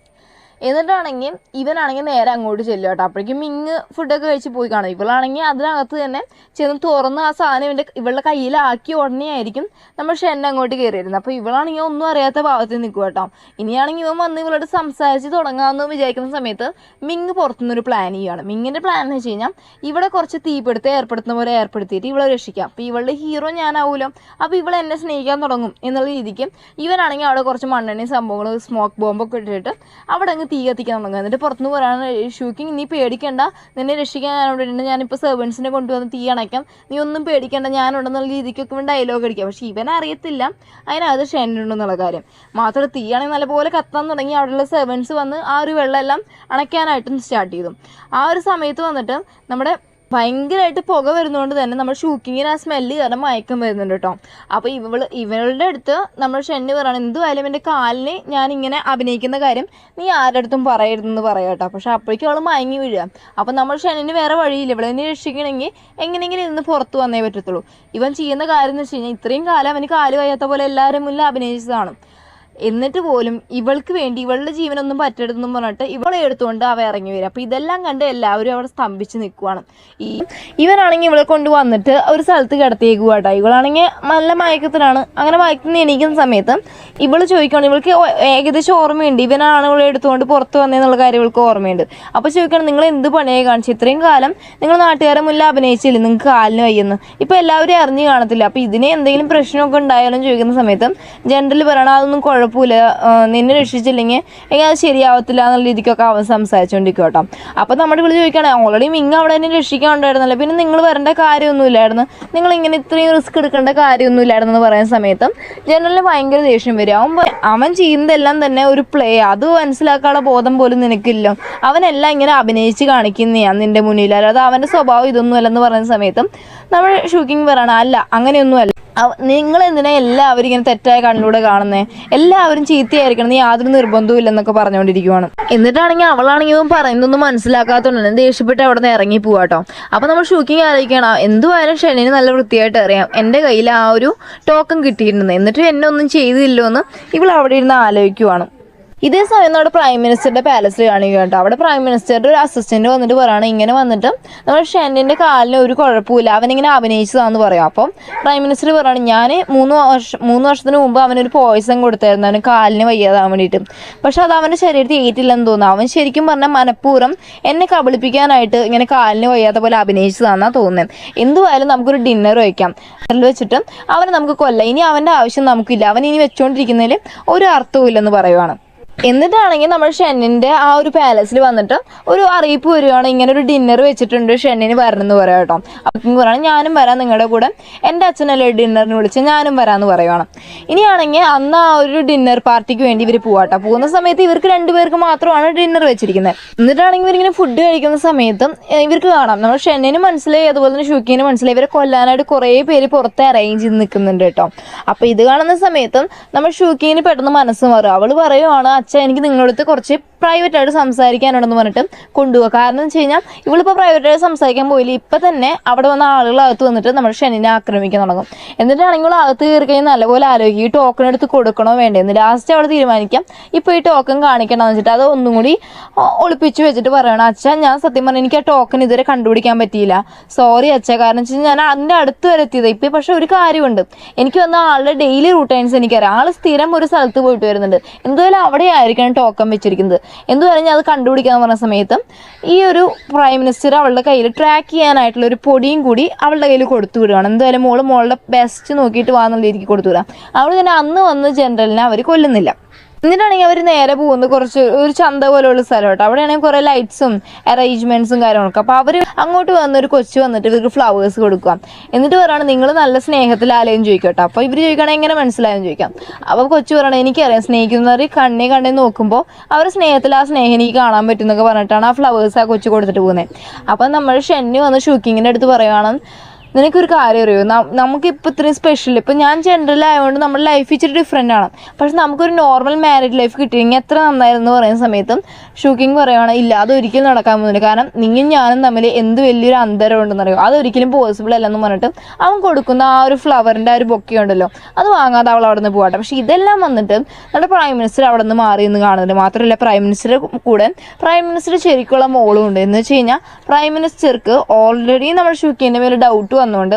എന്നിട്ടാണെങ്കിൽ ഇവനാണെങ്കിൽ നേരെ അങ്ങോട്ട് ചെല്ലും കേട്ടോ. അപ്പോഴേക്കും മിങ് ഫുഡൊക്കെ കഴിച്ച് പോയി കാണും. ഇവളാണെങ്കിൽ അതിനകത്ത് തന്നെ ചെന്ന് തുറന്ന് ആ സാധനം ഇവളുടെ കയ്യിലാക്കി ഉടനെ ആയിരിക്കും നമ്മൾ ഷെൻ അങ്ങോട്ട് കയറി വരുന്നത്. അപ്പോൾ ഇവളാണെങ്കിൽ ഒന്നും അറിയാത്ത ഭാഗത്ത് നിൽക്കും കേട്ടോ. ഇനിയാണെങ്കിൽ ഇവൻ വന്ന് ഇവളോട് സംസാരിച്ച് തുടങ്ങാമെന്ന് വിചാരിക്കുന്ന സമയത്ത് മിങ് പുറത്തുനിന്നൊരു പ്ലാൻ ചെയ്യുകയാണ്. മിങ്ങിൻ്റെ പ്ലാൻ എന്ന് വെച്ച് കഴിഞ്ഞാൽ ഇവിടെ കുറച്ച് തീപിടുത്തം ഏർപ്പെടുത്തുന്ന പോലെ ഏർപ്പെടുത്തിയിട്ട് ഇവളെ രക്ഷിക്കാം. അപ്പോൾ ഇവളുടെ ഹീറോ ഞാനാവൂലോ, അപ്പോൾ ഇവൾ എന്നെ സ്നേഹിക്കാൻ തുടങ്ങും എന്നുള്ള രീതിക്ക് ഇവനാണെങ്കിൽ അവിടെ കുറച്ച് മണ്ണെണ്ണയും സംഭവങ്ങൾ സ്മോക്ക് ബോംബൊക്കെ ഇട്ടിട്ട് അവിടെ അങ്ങ് തീ കത്തിക്കാൻ തുടങ്ങുക. എന്നിട്ട് പുറത്തുനിന്ന് പറയാണ്, ഷൂക്കിങ് നീ പേടിക്കണ്ട, നിന്നെ രക്ഷിക്കാൻ ഞാനിവിടെ ഉണ്ട്, ഞാനിപ്പോൾ സെർവൻസിനെ കൊണ്ടുവന്ന് തീ അണയ്ക്കാം, നീ ഒന്നും പേടിക്കേണ്ട, ഞാനുണ്ടെന്നുള്ള രീതിക്കൊക്കെ ഡയലോഗ് അടിക്കാം. പക്ഷേ ഇവനറിയത്തില്ല അതിനകത്ത് ഷെന്നുണ്ടെന്നുള്ള കാര്യം. മാത്രമല്ല തീയാണെങ്കിൽ നല്ലപോലെ കത്താൻ തുടങ്ങി. അവിടെയുള്ള സെർവൻസ് വന്ന് ആ ഒരു വെള്ളമെല്ലാം അണയ്ക്കാനായിട്ടും സ്റ്റാർട്ട് ചെയ്തു. ആ ഒരു സമയത്ത് വന്നിട്ട് നമ്മുടെ ഭയങ്കരമായിട്ട് പുക വരുന്നതുകൊണ്ട് തന്നെ നമ്മൾ ഷൂക്കിങ്ങിന് ആ സ്മെല്ല് കാരണം മയക്കം വരുന്നുണ്ട് കേട്ടോ. അപ്പോൾ ഇവളുടെ അടുത്ത് നമ്മൾ ഷെന്ന് പറയണം, എന്തുമായാലും എൻ്റെ കാലിന് ഞാനിങ്ങനെ അഭിനയിക്കുന്ന കാര്യം നീ ആരുടെ അടുത്തും പറയരുതെന്ന് പറയാം കേട്ടോ. പക്ഷെ അപ്പോഴേക്കും അവൾ മയങ്ങി വീഴുക. അപ്പോൾ നമ്മൾ ഷെന്നിന് വേറെ വഴിയില്ല, ഇവളെന്നെ രക്ഷിക്കണമെങ്കിൽ എങ്ങനെയെങ്കിലും ഇന്ന് പുറത്ത് വന്നേ പറ്റത്തുള്ളൂ. ഇവൻ ചെയ്യുന്ന കാര്യം എന്ന് വെച്ച് കഴിഞ്ഞാൽ ഇത്രയും കാലം അവന് കാല് വയ്യാത്ത പോലെ എല്ലാവരും മുന്നിൽ അഭിനയിച്ചതാണ്. എന്നിട്ട് പോലും ഇവൾക്ക് വേണ്ടി ഇവളുടെ ജീവനൊന്നും പറ്റരുതെന്നും പറഞ്ഞിട്ട് ഇവളെ എടുത്തുകൊണ്ട് അവ ഇറങ്ങി വരും. അപ്പോൾ ഇതെല്ലാം കണ്ട് എല്ലാവരും അവിടെ സ്തംഭിച്ച് നിൽക്കുവാണ്. ഇവനാണെങ്കിൽ ഇവളെ കൊണ്ട് വന്നിട്ട് ഒരു സ്ഥലത്ത് കിടത്തിയേക്കുക കേട്ടോ. ഇവളാണെങ്കിൽ നല്ല മയക്കത്തിലാണ്. അങ്ങനെ മയക്കത്തിൽ എണീക്കുന്ന സമയത്ത് ഇവള് ചോദിക്കുകയാണ്, ഇവൾക്ക് ഏകദേശം ഓർമ്മയുണ്ട് ഇവനാണ് ഇവളെ എടുത്തുകൊണ്ട് പുറത്ത് വന്നതെന്നുള്ള കാര്യം ഇവൾക്ക് ഓർമ്മയുണ്ട്. അപ്പോൾ ചോദിക്കണം, നിങ്ങൾ എന്ത് പണിയായി കാണിച്ചു, ഇത്രയും കാലം നിങ്ങൾ നാട്ടുകാരെ മുന്നിൽ അഭിനയിച്ചില്ലേ, നിങ്ങൾക്ക് കാലിന് വയ്യെന്ന്, ഇപ്പോൾ എല്ലാവരും അറിഞ്ഞു കാണത്തില്ല, അപ്പോൾ ഇതിന് എന്തെങ്കിലും പ്രശ്നമൊക്കെ ഉണ്ടായാലും ചോദിക്കുന്ന സമയത്ത് ജനറൽ പറയണം, അതൊന്നും കുഴപ്പമില്ല, നിന്നെ രക്ഷിച്ചില്ലെങ്കിൽ എങ്ങനെ അത് ശരിയാവത്തില്ല എന്നുള്ള രീതിക്കൊക്കെ അവൻ സംസാരിച്ചുകൊണ്ടിരിക്കും കേട്ടോ. അപ്പോൾ നമ്മുടെ വിളി ചോദിക്കുകയാണ്, ഓൾറെഡി മിങ് അവിടെ എന്നെ രക്ഷിക്കാനുണ്ടായിരുന്നല്ലോ, പിന്നെ നിങ്ങൾ വരേണ്ട കാര്യമൊന്നുമില്ലായിരുന്നു, നിങ്ങൾ ഇങ്ങനെ ഇത്രയും റിസ്ക് എടുക്കേണ്ട കാര്യമൊന്നുമില്ലായിരുന്നു എന്ന് പറയുന്ന സമയത്തും ജനറലിന് ഭയങ്കര ദേഷ്യം വരും. അവൻ ചെയ്യുന്നതെല്ലാം തന്നെ ഒരു പ്ലേ, അത് മനസ്സിലാക്കാനുള്ള ബോധം പോലും നിനക്കില്ല, അവനെല്ലാം ഇങ്ങനെ അഭിനയിച്ച് കാണിക്കുന്നതാണ് നിന്റെ മുന്നിൽ, അല്ലാതെ അവൻ്റെ സ്വഭാവം ഇതൊന്നും അല്ലെന്ന് പറയുന്ന സമയത്തും നമ്മൾ ഷൂക്കിങ് പറയണം, അല്ല അങ്ങനെയൊന്നുമല്ല, നിങ്ങൾ എന്തിനാ എല്ലാവരും ഇങ്ങനെ തെറ്റായ കണ്ണിലൂടെ കാണുന്നേ, എല്ലാവരും ചീത്തയായിരിക്കണം, നീ യാതൊരു നിർബന്ധവും ഇല്ലെന്നൊക്കെ പറഞ്ഞുകൊണ്ടിരിക്കുവാണ്. എന്നിട്ടാണെങ്കിൽ അവളാണെങ്കിൽ ഇവൻ പറയുന്നതൊന്നും മനസ്സിലാക്കാത്തതുകൊണ്ട് ദേഷ്യപ്പെട്ട് അവിടെ നിന്ന് ഇറങ്ങി പോവാട്ടോ. അപ്പോൾ നമ്മൾ ഷൂക്കിങ് ആലോചിക്കണം, എന്തുവായാലും ഷെന്നിന് നല്ല വൃത്തിയായിട്ട് അറിയാം എൻ്റെ കയ്യിൽ ആ ഒരു ടോക്കൺ കിട്ടിയിരുന്നത്, എന്നിട്ട് എന്നെ ഒന്നും ചെയ്തില്ലോ എന്ന് ഇവൾ അവിടെ ഇരുന്ന് ആലോചിക്കുവാണ്. ഇതേ സമയം നമ്മുടെ പ്രൈം മിനിസ്റ്ററുടെ പാലസിൽ കാണിക്കുക കേട്ടോ. അവിടെ പ്രൈം മിനിസ്റ്ററുടെ ഒരു അസിസ്റ്റന്റ് വന്നിട്ട് പറയുകയാണ്, ഇങ്ങനെ വന്നിട്ട് നമ്മുടെ ഷെന്നിൻ്റെ കാലിന് ഒരു കുഴപ്പമില്ല, അവനിങ്ങനെ അഭിനയിച്ചതാണെന്ന് പറയാം. അപ്പം പ്രൈം മിനിസ്റ്റർ പറയുകയാണ്, ഞാൻ 3 വർഷത്തിന് മുമ്പ് അവനൊരു പോയിസൺ കൊടുത്തായിരുന്നു അവന് കാലിന് വയ്യാതാൻ വേണ്ടിയിട്ട്, പക്ഷെ അത് അവൻ്റെ ശരീരത്തിൽ ഏറ്റില്ലെന്ന് തോന്നുന്നു, അവൻ ശരിക്കും പറഞ്ഞാൽ മനഃപൂർവ്വം എന്നെ കബളിപ്പിക്കാനായിട്ട് ഇങ്ങനെ കാലിന് വയ്യാത്ത പോലെ അഭിനയിച്ചതാണെന്നാണ് തോന്നുന്നത്. എന്തുവായാലും നമുക്കൊരു ഡിന്നർ വയ്ക്കാം, അതിൽ വെച്ചിട്ട് അവനെ നമുക്ക് കൊല്ലാം, ഇനി അവൻ്റെ ആവശ്യം നമുക്കില്ല, അവൻ ഇനി വെച്ചുകൊണ്ടിരിക്കുന്നതിൽ ഒരു അർത്ഥവും ഇല്ലെന്ന് പറയുവാണ്. എന്നിട്ടാണെങ്കിൽ നമ്മൾ ഷെന്നിൻ്റെ ആ ഒരു പാലസിൽ വന്നിട്ട് ഒരു അറിയിപ്പ് വരികയാണ്, ഇങ്ങനെ ഒരു ഡിന്നർ വെച്ചിട്ടുണ്ട്, ഷെന്നിന് വരണമെന്ന് പറയാം കേട്ടോ. അപ്പം പറയുകയാണ്, ഞാനും വരാം നിങ്ങളുടെ കൂടെ, എൻ്റെ അച്ഛനല്ലേ ഡിന്നറിന് വിളിച്ച് ഞാനും വരാമെന്ന് പറയുകയാണ്. ഇനിയാണെങ്കിൽ അന്ന് ആ ഒരു ഡിന്നർ പാർട്ടിക്ക് വേണ്ടി ഇവർ പോവാട്ടോ. പോകുന്ന സമയത്ത് ഇവർക്ക് 2 പേർക്ക് മാത്രമാണ് ഡിന്നർ വെച്ചിരിക്കുന്നത്. എന്നിട്ടാണെങ്കിൽ ഇവരിങ്ങനെ ഫുഡ് കഴിക്കുന്ന സമയത്തും ഇവർക്ക് കാണാം, നമ്മൾ ഷെന്നിന് മനസ്സിലായി, അതുപോലെ തന്നെ ഷൂക്കിന് മനസ്സിലായി, ഇവരെ കൊല്ലാനായിട്ട് കുറേ പേര് പുറത്ത് അറേഞ്ച് ചെയ്ത് നിൽക്കുന്നുണ്ട് കേട്ടോ. അപ്പോൾ ഇത് കാണുന്ന സമയത്തും നമ്മൾ ഷൂക്കിന് പെട്ടെന്ന് മനസ്സ് മാറും. അവൾ പറയുവാണ്, അച്ഛാ എനിക്ക് നിങ്ങളടുത്ത് കുറച്ച് പ്രൈവറ്റായിട്ട് സംസാരിക്കാനുണ്ടെന്ന് പറഞ്ഞിട്ട് കൊണ്ടുപോകുക. കാരണം എന്ന് വെച്ച് കഴിഞ്ഞാൽ ഇവളിപ്പോൾ പ്രൈവറ്റായിട്ട് സംസാരിക്കാൻ പോയില്ല, ഇപ്പം തന്നെ അവിടെ വന്ന ആളുകൾ അകത്ത് വന്നിട്ട് നമ്മുടെ ഷെന്നിനെ ആക്രമിക്കാൻ തുടങ്ങും. എന്നിട്ടാണെങ്കിൽ അകത്ത് കയറി കഴിഞ്ഞാൽ നല്ലപോലെ ആലോചിക്കും, ഈ ടോക്കൺ എടുത്ത് കൊടുക്കണോ വേണ്ടതെന്ന്. ലാസ്റ്റ് അവിടെ തീരുമാനിക്കാം, ഇപ്പോൾ ഈ ടോക്കൺ കാണിക്കണമെന്ന് വെച്ചിട്ട് അത് ഒന്നും കൂടി ഒളിപ്പിച്ച് വെച്ചിട്ട് പറയണം, അച്ഛാ ഞാൻ സത്യം പറഞ്ഞാൽ എനിക്ക് ആ ടോക്കൺ ഇതുവരെ കണ്ടുപിടിക്കാൻ പറ്റിയില്ല, സോറി അച്ഛാ, കാരണം വെച്ച് കഴിഞ്ഞാൽ ഞാൻ അതിൻ്റെ അടുത്ത് വരെ എത്തിയത്. ഇപ്പം പക്ഷേ ഒരു കാര്യമുണ്ട്, എനിക്ക് വന്ന ആളുടെ ഡെയിലി റൂട്ടൈൻസ് എനിക്കറിയാം, ആൾ സ്ഥിരം ഒരു സ്ഥലത്ത് പോയിട്ട് വരുന്നുണ്ട്, എന്തുപോലെ അവിടെ ആയിരിക്കണം ടോക്കൺ വെച്ചിരിക്കുന്നത്, എന്ത് പറഞ്ഞാൽ അത് കണ്ടുപിടിക്കാന്ന് പറഞ്ഞ സമയത്ത് ഈ ഒരു പ്രൈം മിനിസ്റ്റർ അവളുടെ കയ്യിൽ ട്രാക്ക് ചെയ്യാനായിട്ടുള്ള ഒരു പൊടിയും കൂടി അവളുടെ കയ്യിൽ കൊടുത്തു വിടുകയാണ്. എന്തായാലും മോളുടെ ബെസ്റ്റ് നോക്കിയിട്ട് വാന്നുള്ള രീതിക്ക് കൊടുത്തു വിടാം. അവൾ തന്നെ അന്ന് വന്ന് ജനറലിനെ അവർ കൊല്ലുന്നില്ല. എന്നിട്ടാണെങ്കിൽ അവർ നേരെ പോകുന്നത് കുറച്ച് ഒരു ചന്ത പോലെയുള്ള സ്ഥലം കേട്ടോ. അവിടെയാണെങ്കിൽ കുറേ ലൈറ്റ്സും അറേഞ്ച്മെന്റ്സും കാര്യങ്ങളൊക്കെ. അപ്പോൾ അവർ അങ്ങോട്ട് വന്നൊരു കൊച്ചു വന്നിട്ട് ഇവർക്ക് ഫ്ലവേഴ്സ് കൊടുക്കുക. എന്നിട്ട് പറയുകയാണ് നിങ്ങൾ നല്ല സ്നേഹത്തിലാലയം ചോദിക്കട്ടോ. അപ്പോൾ ഇവർ ചോദിക്കുകയാണെങ്കിൽ എങ്ങനെ മനസ്സിലായെന്ന് ചോദിക്കാം. അപ്പോൾ കൊച്ചു പറയണത് എനിക്കറിയാം സ്നേഹിക്കുന്നവർ കണ്ണേ നോക്കുമ്പോൾ അവർ സ്നേഹത്തിൽ ആ സ്നേഹം എനിക്ക് കാണാൻ പറ്റും എന്നൊക്കെ പറഞ്ഞിട്ടാണ് ആ ഫ്ലവേഴ്സ് ആ കൊച്ചു കൊടുത്തിട്ട് പോകുന്നത്. അപ്പം നമ്മൾ ഷെന്നി വന്ന് ഷൂക്കിങ്ങിൻ്റെ അടുത്ത് പറയുകയാണ് നിനക്കൊരു കാര്യം അറിയോ, നമുക്കിപ്പോൾ ഇത്രയും സ്പെഷ്യൽ, ഇപ്പം ഞാൻ ജനറൽ ആയതുകൊണ്ട് നമ്മുടെ ലൈഫ് ഇച്ചിരി ഡിഫറെൻ്റ് ആണ്. പക്ഷെ നമുക്കൊരു നോർമൽ മാരീഡ് ലൈഫ് കിട്ടിയെങ്കിൽ എത്ര നന്നായിരുന്നു പറയുന്ന സമയത്തും ഷൂക്കിങ് പറയുകയാണ് ഇല്ല അതൊരിക്കലും നടക്കാൻ പോകുന്നില്ല. കാരണം നീയും ഞാനും തമ്മിൽ എന്ത് വലിയൊരു അന്തരം ഉണ്ടെന്നറിയോ, അതൊരിക്കലും പോസിബിൾ അല്ലെന്ന് പറഞ്ഞിട്ട് അവൻ കൊടുക്കുന്ന ആ ഒരു ഫ്ലവറിൻ്റെ ആ ഒരു ബൊക്കെ ഉണ്ടല്ലോ അത് വാങ്ങാതെ അവൾ അവിടെ നിന്ന് പോകട്ടെ. പക്ഷേ ഇതെല്ലാം വന്നിട്ട് നമ്മുടെ പ്രൈം മിനിസ്റ്റർ അവിടെ നിന്ന് മാറി എന്ന് കാണുന്നുണ്ട്. മാത്രമല്ല പ്രൈം മിനിസ്റ്റർ കൂടെ പ്രൈം മിനിസ്റ്റർ ശരിക്കുള്ള മോളും ഉണ്ട്. എന്ന് വെച്ച് കഴിഞ്ഞാൽ പ്രൈം മിനിസ്റ്റർക്ക് ഓൾറെഡി നമ്മുടെ ഷൂക്കിൻ്റെ മേലെ ഡൗട്ട് വന്നുകൊണ്ട്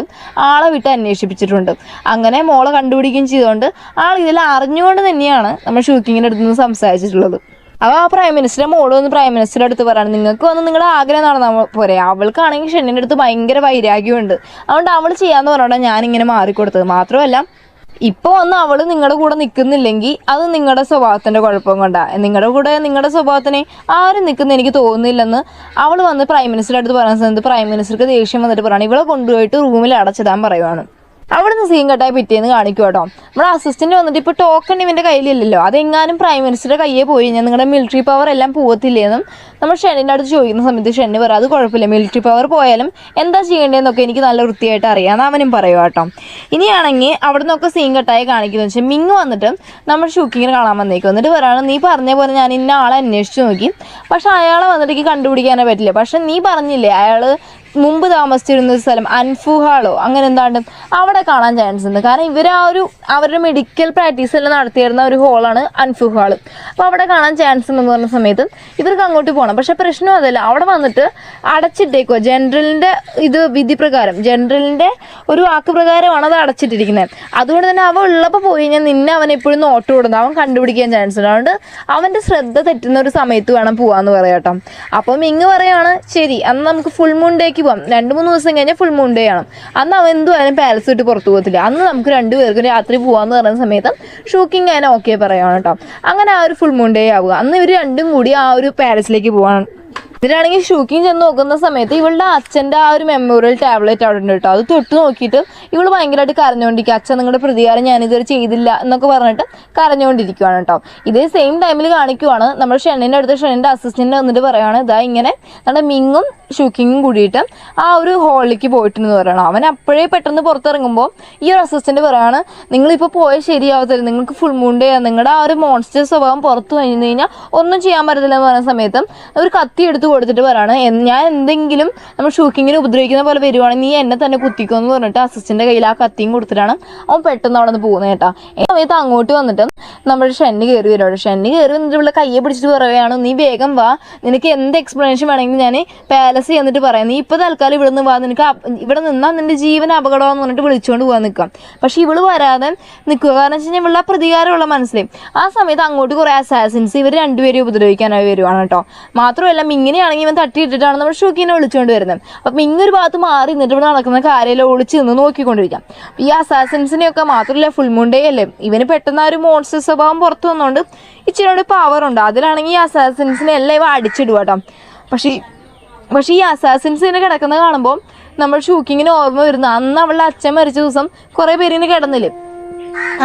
ആളെ വിട്ട് അന്വേഷിപ്പിച്ചിട്ടുണ്ട്. അങ്ങനെ മോളെ കണ്ടുപിടിക്കുകയും ചെയ്തുകൊണ്ട് ആൾ ഇതിൽ അറിഞ്ഞുകൊണ്ട് തന്നെയാണ് നമ്മൾ ഷൂക്കിങ്ങിൻ്റെ അടുത്ത് നിന്ന് സംസാരിച്ചിട്ടുള്ളത്. അപ്പോൾ ആ പ്രൈം മിനിസ്റ്റർ മോള് വന്ന് പ്രൈം മിനിസ്റ്ററുടെ അടുത്ത് പറയാണ് നിങ്ങൾക്ക് വന്ന് നിങ്ങളുടെ ആഗ്രഹം നടന്നാൽ പോരെ. അവൾക്കാണെങ്കിൽ ഷെന്നിൻ്റെ അടുത്ത് ഭയങ്കര വൈരാഗ്യമുണ്ട്. അതുകൊണ്ട് അവൾ ചെയ്യാമെന്ന് പറഞ്ഞാൽ ഞാനിങ്ങനെ മാറിക്കൊടുത്തത്. മാത്രമല്ല ഇപ്പോൾ വന്ന് അവൾ നിങ്ങളുടെ കൂടെ നിൽക്കുന്നില്ലെങ്കിൽ അത് നിങ്ങളുടെ സ്വഭാവത്തിൻ്റെ കുഴപ്പം കൊണ്ടാണ്. നിങ്ങളുടെ കൂടെ നിങ്ങളുടെ സ്വഭാവത്തിനെ ആരും നിൽക്കുന്ന എനിക്ക് തോന്നുന്നില്ലെന്ന് അവൾ വന്ന് പ്രൈം മിനിസ്റ്ററുടെ അടുത്ത് പറയുന്ന സമയത്ത് പ്രൈം മിനിസ്റ്റർക്ക് ദേഷ്യം വന്നിട്ട് പറയുകയാണ് ഇവളെ കൊണ്ടുപോയിട്ട് റൂമിൽ അടച്ചിടാൻ പറയുവാണ്. അവിടുന്ന് സീൻ കട്ടായി പിറ്റേന്ന് കാണിക്കും കേട്ടോ. നമ്മുടെ അസിസ്റ്റന്റ് വന്നിട്ട് ഇപ്പോൾ ടോക്കൺ ഇവൻ്റെ കയ്യിലില്ലല്ലോ, അതെങ്ങാനും പ്രൈം മിനിസ്റ്ററുടെ കയ്യെ പോയി കഴിഞ്ഞാൽ നിങ്ങളുടെ മിലിറ്ററി പവർ എല്ലാം പോകത്തില്ലേന്നും നമ്മൾ ഷെന്നിൻ്റെ അടുത്ത് ചോദിക്കുന്ന സമയത്ത് ഷെന്നി പറയാം അത് കുഴപ്പമില്ല, മിലിറ്ററി പവർ പോയാലും എന്താ ചെയ്യേണ്ടതെന്നൊക്കെ എനിക്ക് നല്ല വൃത്തിയായിട്ട് അറിയാമെന്ന് അവനും പറയുക കേട്ടോ. ഇനിയാണെങ്കിൽ അവിടെ നിന്നൊക്കെ സീൻ കട്ടായി കാണിക്കുന്നത് വെച്ചാൽ മിങ് വന്നിട്ട് നമ്മൾ ഷൂക്കിങ്ങിന് കാണാൻ വന്നേക്കും. എന്നിട്ട് പറയുകയാണ് നീ പറഞ്ഞ പോലെ ഞാൻ ഇന്ന ആളെ അന്വേഷിച്ച് നോക്കി, പക്ഷെ അയാളെ വന്നിട്ട് എനിക്ക് കണ്ടുപിടിക്കാനേ പറ്റില്ല. പക്ഷെ നീ പറഞ്ഞില്ലേ അയാൾ മുമ്പ് താമസിച്ചിരുന്ന സ്ഥലം അൻഫുഹാളോ അങ്ങനെ എന്താണ്ട് അവിടെ കാണാൻ ചാൻസ് ഉണ്ട്. കാരണം ഇവർ ആ ഒരു അവരുടെ മെഡിക്കൽ പ്രാക്ടീസ് എല്ലാം നടത്തിയിരുന്ന ഒരു ഹോളാണ് അൻഫുഹാൾ. അപ്പോൾ അവിടെ കാണാൻ ചാൻസ് ഉണ്ടെന്ന് പറഞ്ഞ സമയത്ത് ഇവർക്ക് അങ്ങോട്ട് പോകണം. പക്ഷെ പ്രശ്നം അതല്ല, അവിടെ വന്നിട്ട് അടച്ചിട്ടേക്കുക. ജനറലിൻ്റെ ഇത് വിധി പ്രകാരം ജനറലിൻ്റെ ഒരു വാക്ക് പ്രകാരമാണ് അത് അടച്ചിട്ടിരിക്കുന്നത്. അതുകൊണ്ട് തന്നെ അവൻ ഉള്ളപ്പോൾ പോയി കഴിഞ്ഞാൽ നിന്നെ അവൻ എപ്പോഴും നോട്ട് കൊടുക്കുന്നത് അവൻ കണ്ടുപിടിക്കാൻ ചാൻസ് ഉണ്ട്. അതുകൊണ്ട് അവൻ്റെ ശ്രദ്ധ തെറ്റുന്ന ഒരു സമയത്ത് വേണം പോകാമെന്ന് പറയാം കേട്ടോ. അപ്പം ഇങ്ങ് പറയുകയാണ് ശരി അന്ന് നമുക്ക് ഫുൾ മൂൺ ഡേക്ക് 2-3 ദിവസം കഴിഞ്ഞാൽ ഫുൾ മൂൺ ഡേ ആണ്. അന്ന് അവൻ എന്തുവായാലും പാലസ് വിട്ട് പുറത്തു പോകത്തില്ല. അന്ന് നമുക്ക് 2 പേർക്കും രാത്രി പോകാമെന്ന് പറയുന്ന സമയത്ത് ഷൂക്കിങ് അതിനെ ഓക്കെ പറയുകയാണ് കേട്ടോ. അങ്ങനെ ആ ഒരു ഫുൾ മൂൺ ഡേ ആവുക. അന്ന് ഇവർ രണ്ടും കൂടി ആ ഒരു പാലസിലേക്ക് പോവാണ്. ഇതിലാണെങ്കിൽ ഷൂക്കിങ് ചെന്ന് നോക്കുന്ന സമയത്ത് ഇവളുടെ അച്ഛൻ്റെ ആ ഒരു മെമ്മോറിയൽ ടാബ്ലറ്റ് അവിടെ ഉണ്ട് കേട്ടോ. അത് തൊട്ട് നോക്കിയിട്ട് ഇവൾ ഭയങ്കരമായിട്ട് കരഞ്ഞുകൊണ്ടിരിക്കുക. അച്ഛൻ നിങ്ങളുടെ പ്രതികാരം ഞാനിതുവരെ ചെയ്തില്ല എന്നൊക്കെ പറഞ്ഞിട്ട് കരഞ്ഞുകൊണ്ടിരിക്കുകയാണ് കേട്ടോ. ഇതേ സെയിം ടൈമിൽ കാണിക്കുവാണ് നമ്മൾ ഷെന്നിൻ്റെ അടുത്ത് ഷെന്നിൻ്റെ അസിസ്റ്റൻ്റ് വന്നിട്ട് പറയുകയാണ് ഇതാ ഇങ്ങനെ നമ്മുടെ മിങ്ങും ഷൂക്കിങ്ങും കൂടിയിട്ട് ആ ഒരു ഹോളിലേക്ക് പോയിട്ടുണ്ടെന്ന് പറയണം. അവൻ അപ്പോഴേ പെട്ടെന്ന് പുറത്തിറങ്ങുമ്പോൾ ഈ ഒരു അസിസ്റ്റൻ്റ് പറയുകയാണ് നിങ്ങളിപ്പോൾ പോയാൽ ശരിയാവത്തില്ല, നിങ്ങൾക്ക് ഫുൾ മൂൺ ഡേ ആണ്, നിങ്ങളുടെ ആ ഒരു മോൺസ്റ്റർ സ്വഭാവം പുറത്ത് വന്നു കഴിഞ്ഞാൽ ഒന്നും ചെയ്യാൻ പറ്റത്തില്ല എന്ന് പറയുന്ന സമയത്ത് ഒരു കത്തി എടുത്ത് കൊടുത്തിട്ട് പറയാണ് ഞാൻ എന്തെങ്കിലും നമ്മൾ ഷൂക്കിങ്ങിന് ഉപദ്രവിക്കുന്ന പോലെ വരുവാണെങ്കിൽ നീ എന്നെ തന്നെ കുത്തിക്കുമെന്ന് പറഞ്ഞിട്ട് അസിസ്റ്റൻ്റെ കയ്യിൽ ആ കത്തിയും കൊടുത്തിട്ടാണ് അവൻ പെട്ടെന്ന് അവിടെ നിന്ന് പോകുന്നത് കേട്ടോ. ഈ സമയത്ത് അങ്ങോട്ട് വന്നിട്ട് നമ്മുടെ ഷെന്നി കയറി വരുവാണ്. ഷെന്നി കയറി വന്നിട്ട് ഇവിടെ കയ്യെ പിടിച്ചിട്ട് പറയുകയാണ് നീ വേഗം വാ, നിനക്ക് എന്ത് എക്സ്പ്ലനേഷൻ വേണമെങ്കിൽ ഞാൻ പാലസ് ചെന്നിട്ട് പറയാം, നീ ഇപ്പോൾ തൽക്കാലം ഇവിടെ നിന്ന് വാ, നിനക്ക് ഇവിടെ നിന്നാൽ നിന്റെ ജീവൻ അപകടമാണെന്ന് പറഞ്ഞിട്ട് വിളിച്ചുകൊണ്ട് പോകാൻ നിൽക്കാം. പക്ഷെ ഇവള് വരാതെ നിൽക്കുക. കാരണം വെച്ച് കഴിഞ്ഞാൽ ഇവളുടെ പ്രതികാരമുള്ള മനസ്സിലായി. ആ സമയത്ത് അങ്ങോട്ട് കുറേ അസാസിൻസ് ഇവർ രണ്ടുപേരും ഉപദ്രവിക്കാനായി വരുവാണ് കേട്ടോ. മാത്രമല്ല മിങ്ങിനെയാണെങ്കിൽ ഇവൻ തട്ടിയിട്ടിട്ടാണ് നമ്മൾ ഷൂക്കിനെ വിളിച്ചുകൊണ്ട് വരുന്നത്. അപ്പം ഇങ്ങൊരു ഭാഗത്ത് മാറി നിന്നിട്ട് ഇവിടെ നടക്കുന്ന കാര്യമെല്ലാം ഒളിച്ച് നിന്ന് നോക്കിക്കൊണ്ടിരിക്കാം. ഈ അസാസിൻസിനെയൊക്കെ മാത്രമല്ല ഫുൾ മൂൺ ഡേ അല്ലേ, ഇവന് പെട്ടെന്ന് ആ ഒരു മോൺസ്റ്റർ സ്വഭാവം പുറത്തു വന്നുകൊണ്ട് ഇച്ചിരി പവറുണ്ട്. അതിലാണെങ്കിൽ ഈ അസാസിൻസിനെ എല്ലാം ഇവ അടിച്ചിടുക കേട്ടോ. പക്ഷേ ഈ അസാസിൻസിനെ കിടക്കുന്നത് കാണുമ്പോൾ നമ്മൾ ഷൂക്കിങ്ങിന് ഓർമ്മ വരുന്നത് അന്ന് അവളുടെ അച്ഛൻ മരിച്ച ദിവസം കുറേ പേരിന് കിടന്നില്ലേ,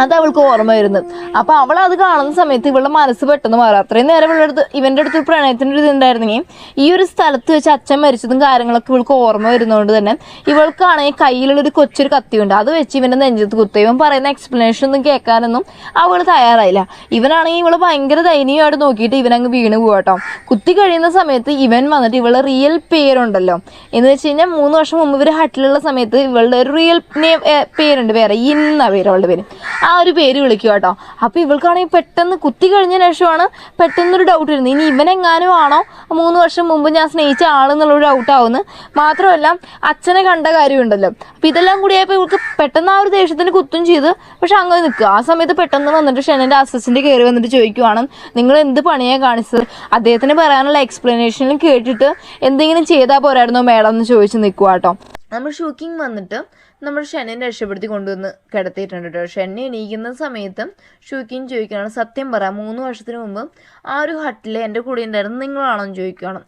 അത് അവൾക്ക് ഓർമ്മ വരുന്നത്. അപ്പോൾ അവൾ അത് കാണുന്ന സമയത്ത് ഇവളുടെ മനസ്സ് പെട്ടെന്ന് മാറും. അത്രയും നേരം ഇവൻ്റെ അടുത്ത് പ്രണയത്തിൻ്റെ ഒരു ഇതുണ്ടായിരുന്നെങ്കിൽ ഈ ഒരു സ്ഥലത്ത് വെച്ച് അച്ഛൻ മരിച്ചതും കാര്യങ്ങളൊക്കെ ഇവൾക്ക് ഓർമ്മ വരുന്നതുകൊണ്ട് തന്നെ ഇവൾക്കാണെങ്കിൽ കയ്യിലുള്ളൊരു കൊച്ചൊരു കത്തിയുണ്ട്, അത് വെച്ച് ഇവൻ്റെ നെഞ്ചത്ത് കുത്തും. ഇവൻ പറയുന്ന എക്സ്പ്ലനേഷൻ ഒന്നും കേൾക്കാനൊന്നും അവൾ തയ്യാറായില്ല. ഇവനാണെങ്കിൽ ഇവള് ഭയങ്കര ദയനീയമായിട്ട് നോക്കിയിട്ട് ഇവനങ്ങ് വീണ് പോകട്ടോ. കുത്തി കഴിയുന്ന സമയത്ത് ഇവൻ വന്നിട്ട് ഇവളുടെ റിയൽ പേരുണ്ടല്ലോ എന്ന് വെച്ച് കഴിഞ്ഞാൽ 3 വർഷം മുമ്പ് ഇവർ ഹട്ടിലുള്ള സമയത്ത് ഇവളുടെ ഒരു റിയൽ പേരുണ്ട്, വേറെ ഇന്ന പേര് അവളുടെ പേര്. ആ ഒരു പേര് വിളിക്കുക കേട്ടോ. അപ്പോൾ ഇവൾക്കാണെങ്കിൽ പെട്ടെന്ന് കുത്തി കഴിഞ്ഞ ശേഷമാണ് പെട്ടെന്നൊരു ഡൗട്ട് വരുന്നത്, ഇനി ഇവനെങ്ങാനും ആണോ 3 വർഷം മുമ്പ് ഞാൻ സ്നേഹിച്ച ആളെന്നുള്ളൊരു ഡൗട്ടാവുന്നു. മാത്രമല്ല അച്ഛനെ കണ്ട കാര്യമുണ്ടല്ലോ. അപ്പോൾ ഇതെല്ലാം കൂടിയായപ്പോൾ ഇവൾക്ക് പെട്ടെന്ന് ആ ഒരു ദേഷ്യത്തിന് കുത്തും ചെയ്ത് പക്ഷെ അങ്ങനെ നിൽക്കുക. ആ സമയത്ത് പെട്ടെന്ന് വന്നിട്ട് ഷെന്നിൻ്റെ അസിസ്റ്റൻ്റ് കയറി വന്നിട്ട് ചോദിക്കുവാണ്, നിങ്ങൾ എന്ത് പണിയാണ് കാണിച്ചത്? അദ്ദേഹത്തിന് പറയാനുള്ള എക്സ്പ്ലനേഷനും കേട്ടിട്ട് എന്തെങ്കിലും ചെയ്താൽ പോരായിരുന്നോ മേഡം എന്ന് ചോദിച്ച് നിൽക്കുക കേട്ടോ. നമ്മൾ ഷൂക്കിങ് വന്നിട്ട് നമ്മൾ ഷെന്നിനെ രക്ഷപ്പെടുത്തി കൊണ്ടുവന്ന് കിടത്തിയിട്ടുണ്ട് കേട്ടോ. ഷെന്നെ എണീക്കുന്ന സമയത്ത് ഷൂക്കിങ് ചോദിക്കുകയാണ്, സത്യം പറ 3 വർഷത്തിന് മുമ്പ് ആ ഒരു ഹട്ടിൽ എൻ്റെ കൂടെ ഉണ്ടായിരുന്നു നിങ്ങളാണോ എന്ന് ചോദിക്കുകയാണ്.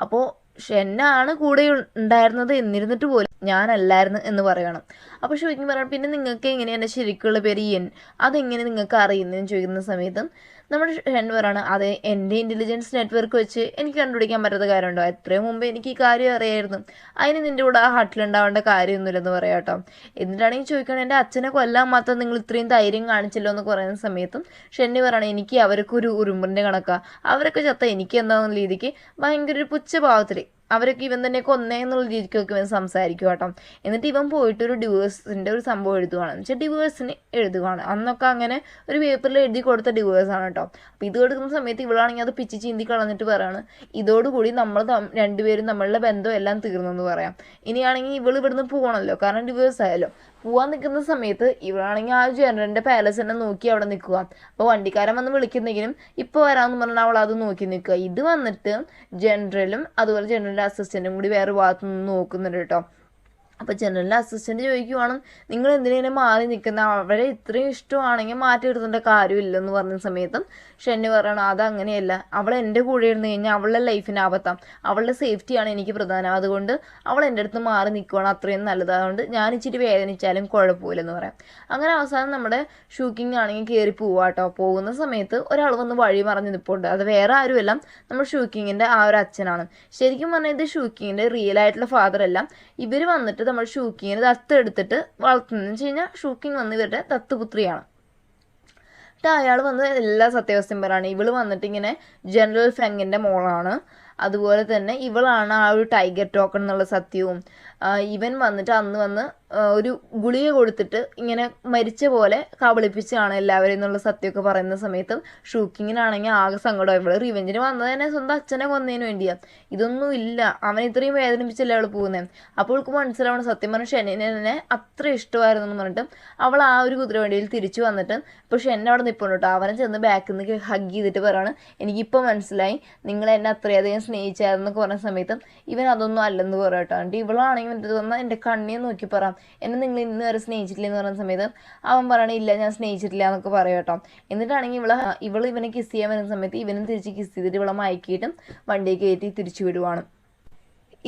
അപ്പോൾ ഷെന്നാണ് കൂടെ ഉണ്ടായിരുന്നത് എന്നിരുന്നിട്ട് പോലും ഞാനല്ലായിരുന്നു എന്ന് പറയണം. അപ്പോൾ ഷൂക്കിങ് പറയണം, പിന്നെ നിങ്ങൾക്ക് എങ്ങനെയാണ് എൻ്റെ ശരിക്കുള്ള പേര് യെൻ, അതെങ്ങനെ നിങ്ങൾക്ക് അറിയുന്നതെന്ന് ചോദിക്കുന്ന സമയത്ത് നമ്മുടെ ഷെൻ പറയാണ്, അതെ എൻ്റെ ഇൻ്റലിജൻസ് നെറ്റ്വർക്ക് വെച്ച് എനിക്ക് കണ്ടുപിടിക്കാൻ പറ്റാത്ത കാര്യമുണ്ടോ, എത്രയും മുമ്പ് എനിക്ക് ഈ കാര്യം അറിയായിരുന്നു, അതിന് നിൻ്റെ കൂടെ ആ ഹട്ടിലുണ്ടാവേണ്ട കാര്യമൊന്നുമില്ലെന്ന് പറയാം കേട്ടോ. എന്നിട്ടാണെങ്കിൽ ചോദിക്കണം, എൻ്റെ അച്ഛനെ കൊല്ലാൻ മാത്രം നിങ്ങൾ ഇത്രയും ധൈര്യം കാണിച്ചല്ലോ എന്ന് പറയുന്ന സമയത്തും ഷെന്നി പറയണം, എനിക്ക് അവരൊക്കെ ഒരു ഉറുമ്പിൻ്റെ കണക്കാണ്, അവരൊക്കെ ചത്ത എനിക്ക് എന്താണെന്ന രീതിക്ക് ഭയങ്കര ഒരു പുച്ഛഭാവത്തിൽ അവരൊക്കെ ഇവൻ തന്നെ കൊന്നേ എന്നുള്ള രീതിക്കൊക്കെ ഇവൻ സംസാരിക്കും കേട്ടോ. എന്നിട്ട് ഇവൻ പോയിട്ട് ഒരു ഡിവോഴ്സിൻ്റെ ഒരു സംഭവം എഴുതുകയാണ്, എന്ന് വെച്ചാൽ ഡിവോഴ്സിന് എഴുതുകയാണ്. അന്നൊക്കെ അങ്ങനെ ഒരു പേപ്പറിൽ എഴുതി കൊടുത്ത ഡിവോഴ്സാണ് കേട്ടോ. അപ്പോൾ ഇത് കൊടുക്കുന്ന സമയത്ത് ഇവളാണെങ്കിൽ അത് പിച്ച് ചീന്തി കളഞ്ഞിട്ട് പറയാണ്, ഇതോടുകൂടി നമ്മൾ രണ്ടുപേരും നമ്മളുടെ ബന്ധം എല്ലാം തീർന്നെന്ന് പറയാം. ഇനിയാണെങ്കിൽ ഇവൾ ഇവിടുന്ന് പോകണമല്ലോ, കാരണം ഡിവോഴ്സ് ആയല്ലോ. പോകാൻ നിൽക്കുന്ന സമയത്ത് ഇവളാണെങ്കിൽ ആ ജനറലിൻ്റെ പാലസ് തന്നെ നോക്കി അവിടെ നിൽക്കുക. അപ്പോൾ വണ്ടിക്കാരൻ വന്ന് വിളിക്കുന്നെങ്കിലും ഇപ്പോൾ വരാമെന്ന് പറഞ്ഞാൽ അവൾ അത് നോക്കി നിൽക്കുക. ഇത് വന്നിട്ട് ജനറലും അതുപോലെ ജനറലിൻ്റെ അസിസ്റ്റൻറ്റും കൂടി വേറെ ഭാഗത്തു നിന്ന് നോക്കുന്നുണ്ട് കേട്ടോ. അപ്പോൾ ജനറലിൻ്റെ അസിസ്റ്റൻറ്റ് ചോദിക്കുവാണ്, നിങ്ങൾ എന്തിനെ മാറി നിൽക്കുന്ന, അവരെ ഇത്രയും ഇഷ്ടമാണെങ്കിൽ മാറ്റി എടുത്തേണ്ട കാര്യമില്ലെന്ന് പറഞ്ഞ സമയത്തും ഷെന്നി പറയണം, അതങ്ങനെയല്ല, അവൾ എൻ്റെ കൂടെ ഇരുന്ന് കഴിഞ്ഞാൽ അവളുടെ ലൈഫിന് ആപത്താം, അവളുടെ സേഫ്റ്റിയാണ് എനിക്ക് പ്രധാനം, അതുകൊണ്ട് അവൾ എൻ്റെ അടുത്ത് മാറി നിൽക്കുകയാണ് അത്രയും നല്ലത്, അതുകൊണ്ട് ഞാൻ ഇച്ചിരി വേദനിച്ചാലും കുഴപ്പമില്ലെന്ന് പറയാം. അങ്ങനെ അവസാനം നമ്മുടെ ഷൂക്കിംഗ് ആണെങ്കിൽ കയറി പോവുക കേട്ടോ. പോകുന്ന സമയത്ത് ഒരാൾ വന്ന് വഴി മറഞ്ഞ് നിൽപ്പുണ്ട്. അത് വേറെ ആരുമല്ല, നമ്മുടെ ഷൂക്കിങ്ങിൻ്റെ ആ ഒരു അച്ഛനാണ്. ശരിക്കും പറഞ്ഞാൽ ഇത് ഷൂക്കിങ്ങിൻ്റെ റിയൽ ആയിട്ടുള്ള ഫാദർ അല്ല. ഇവർ വന്നിട്ട് നമ്മൾ ഷൂക്കിങ്ങിന് ദത്തെടുത്തിട്ട് വളർത്തുന്നതെന്ന് വെച്ച് കഴിഞ്ഞാൽ ഷൂക്കിങ് വന്ന് ഇവരുടെ ദത്തുപുത്രിയാണ്. അയാൾ വന്ന് എല്ലാ സത്യാവസ്ഥയും പറയാണ്. ഇവള് വന്നിട്ട് ഇങ്ങനെ ജനറൽ ഫെങ്ങിൻ്റെ മോളാണ്, അതുപോലെ തന്നെ ഇവളാണ് ആ ഒരു ടൈഗർ ടോക്കൺ എന്നുള്ള സത്യവും. ഇവൻ വന്നിട്ട് അന്ന് വന്ന് ഒരു ഗുളിക കൊടുത്തിട്ട് ഇങ്ങനെ മരിച്ച പോലെ കബളിപ്പിച്ചാണ് എല്ലാവരും എന്നുള്ള സത്യമൊക്കെ പറയുന്ന സമയത്ത് ഷൂക്കിങ്ങിനാണെങ്കിൽ ആകെ സങ്കടം. ഇവള് റിവെഞ്ചിന് വന്നത് തന്നെ സ്വന്തം അച്ഛനെ കൊന്നതിന് വേണ്ടിയാണ്. ഇതൊന്നും ഇല്ല, അവൻ ഇത്രയും വേദനിപ്പിച്ചല്ലേ അവൾ പോകുന്നത്. അപ്പോൾ അവൾക്ക് മനസ്സിലാവണം സത്യം പറഞ്ഞ ഷെന്നിനെ തന്നെ അത്ര ഇഷ്ടമായിരുന്നു എന്ന് പറഞ്ഞിട്ട് അവൾ ആ ഒരു കുതിരവണ്ടിയിൽ തിരിച്ചു വന്നിട്ട് ഇപ്പോൾ ഷെന്നെ അവിടെ നിൽപ്പുണ്ട് കേട്ടോ. അവനെ ചെന്ന് ബാക്കിൽ നിന്ന് ഹഗ് ചെയ്തിട്ട് പറയാണ്, എനിക്കിപ്പോൾ മനസ്സിലായി നിങ്ങൾ എന്നെ അത്രയധികം സ്നേഹിച്ചായിരുന്നൊക്കെ പറഞ്ഞ സമയത്തും ഇവൻ അതൊന്നും അല്ലെന്ന് പറയാം കേട്ടോ. എന്നിട്ട് ഇവളാണെങ്കിൽ എൻ്റെ വന്നാൽ എൻ്റെ കണ്ണിയെ നോക്കി പറയാം, എന്നെ നിങ്ങൾ ഇന്ന് വരെ സ്നേഹിച്ചിട്ടില്ല എന്ന് പറയുന്ന സമയത്ത് അവൻ പറയണേ ഇല്ല ഞാൻ സ്നേഹിച്ചിട്ടില്ല എന്നൊക്കെ പറയാം കേട്ടോ. എന്നിട്ടാണെങ്കിൽ ഇവൾ ഇവനെ കിസ് ചെയ്യാൻ വരുന്ന സമയത്ത് ഇവനും തിരിച്ച് കിസ് ചെയ്തിട്ട് ഇവളെ മയക്കിയിട്ടും വണ്ടിയിൽ കയറ്റി തിരിച്ചു വിടുവാണ്.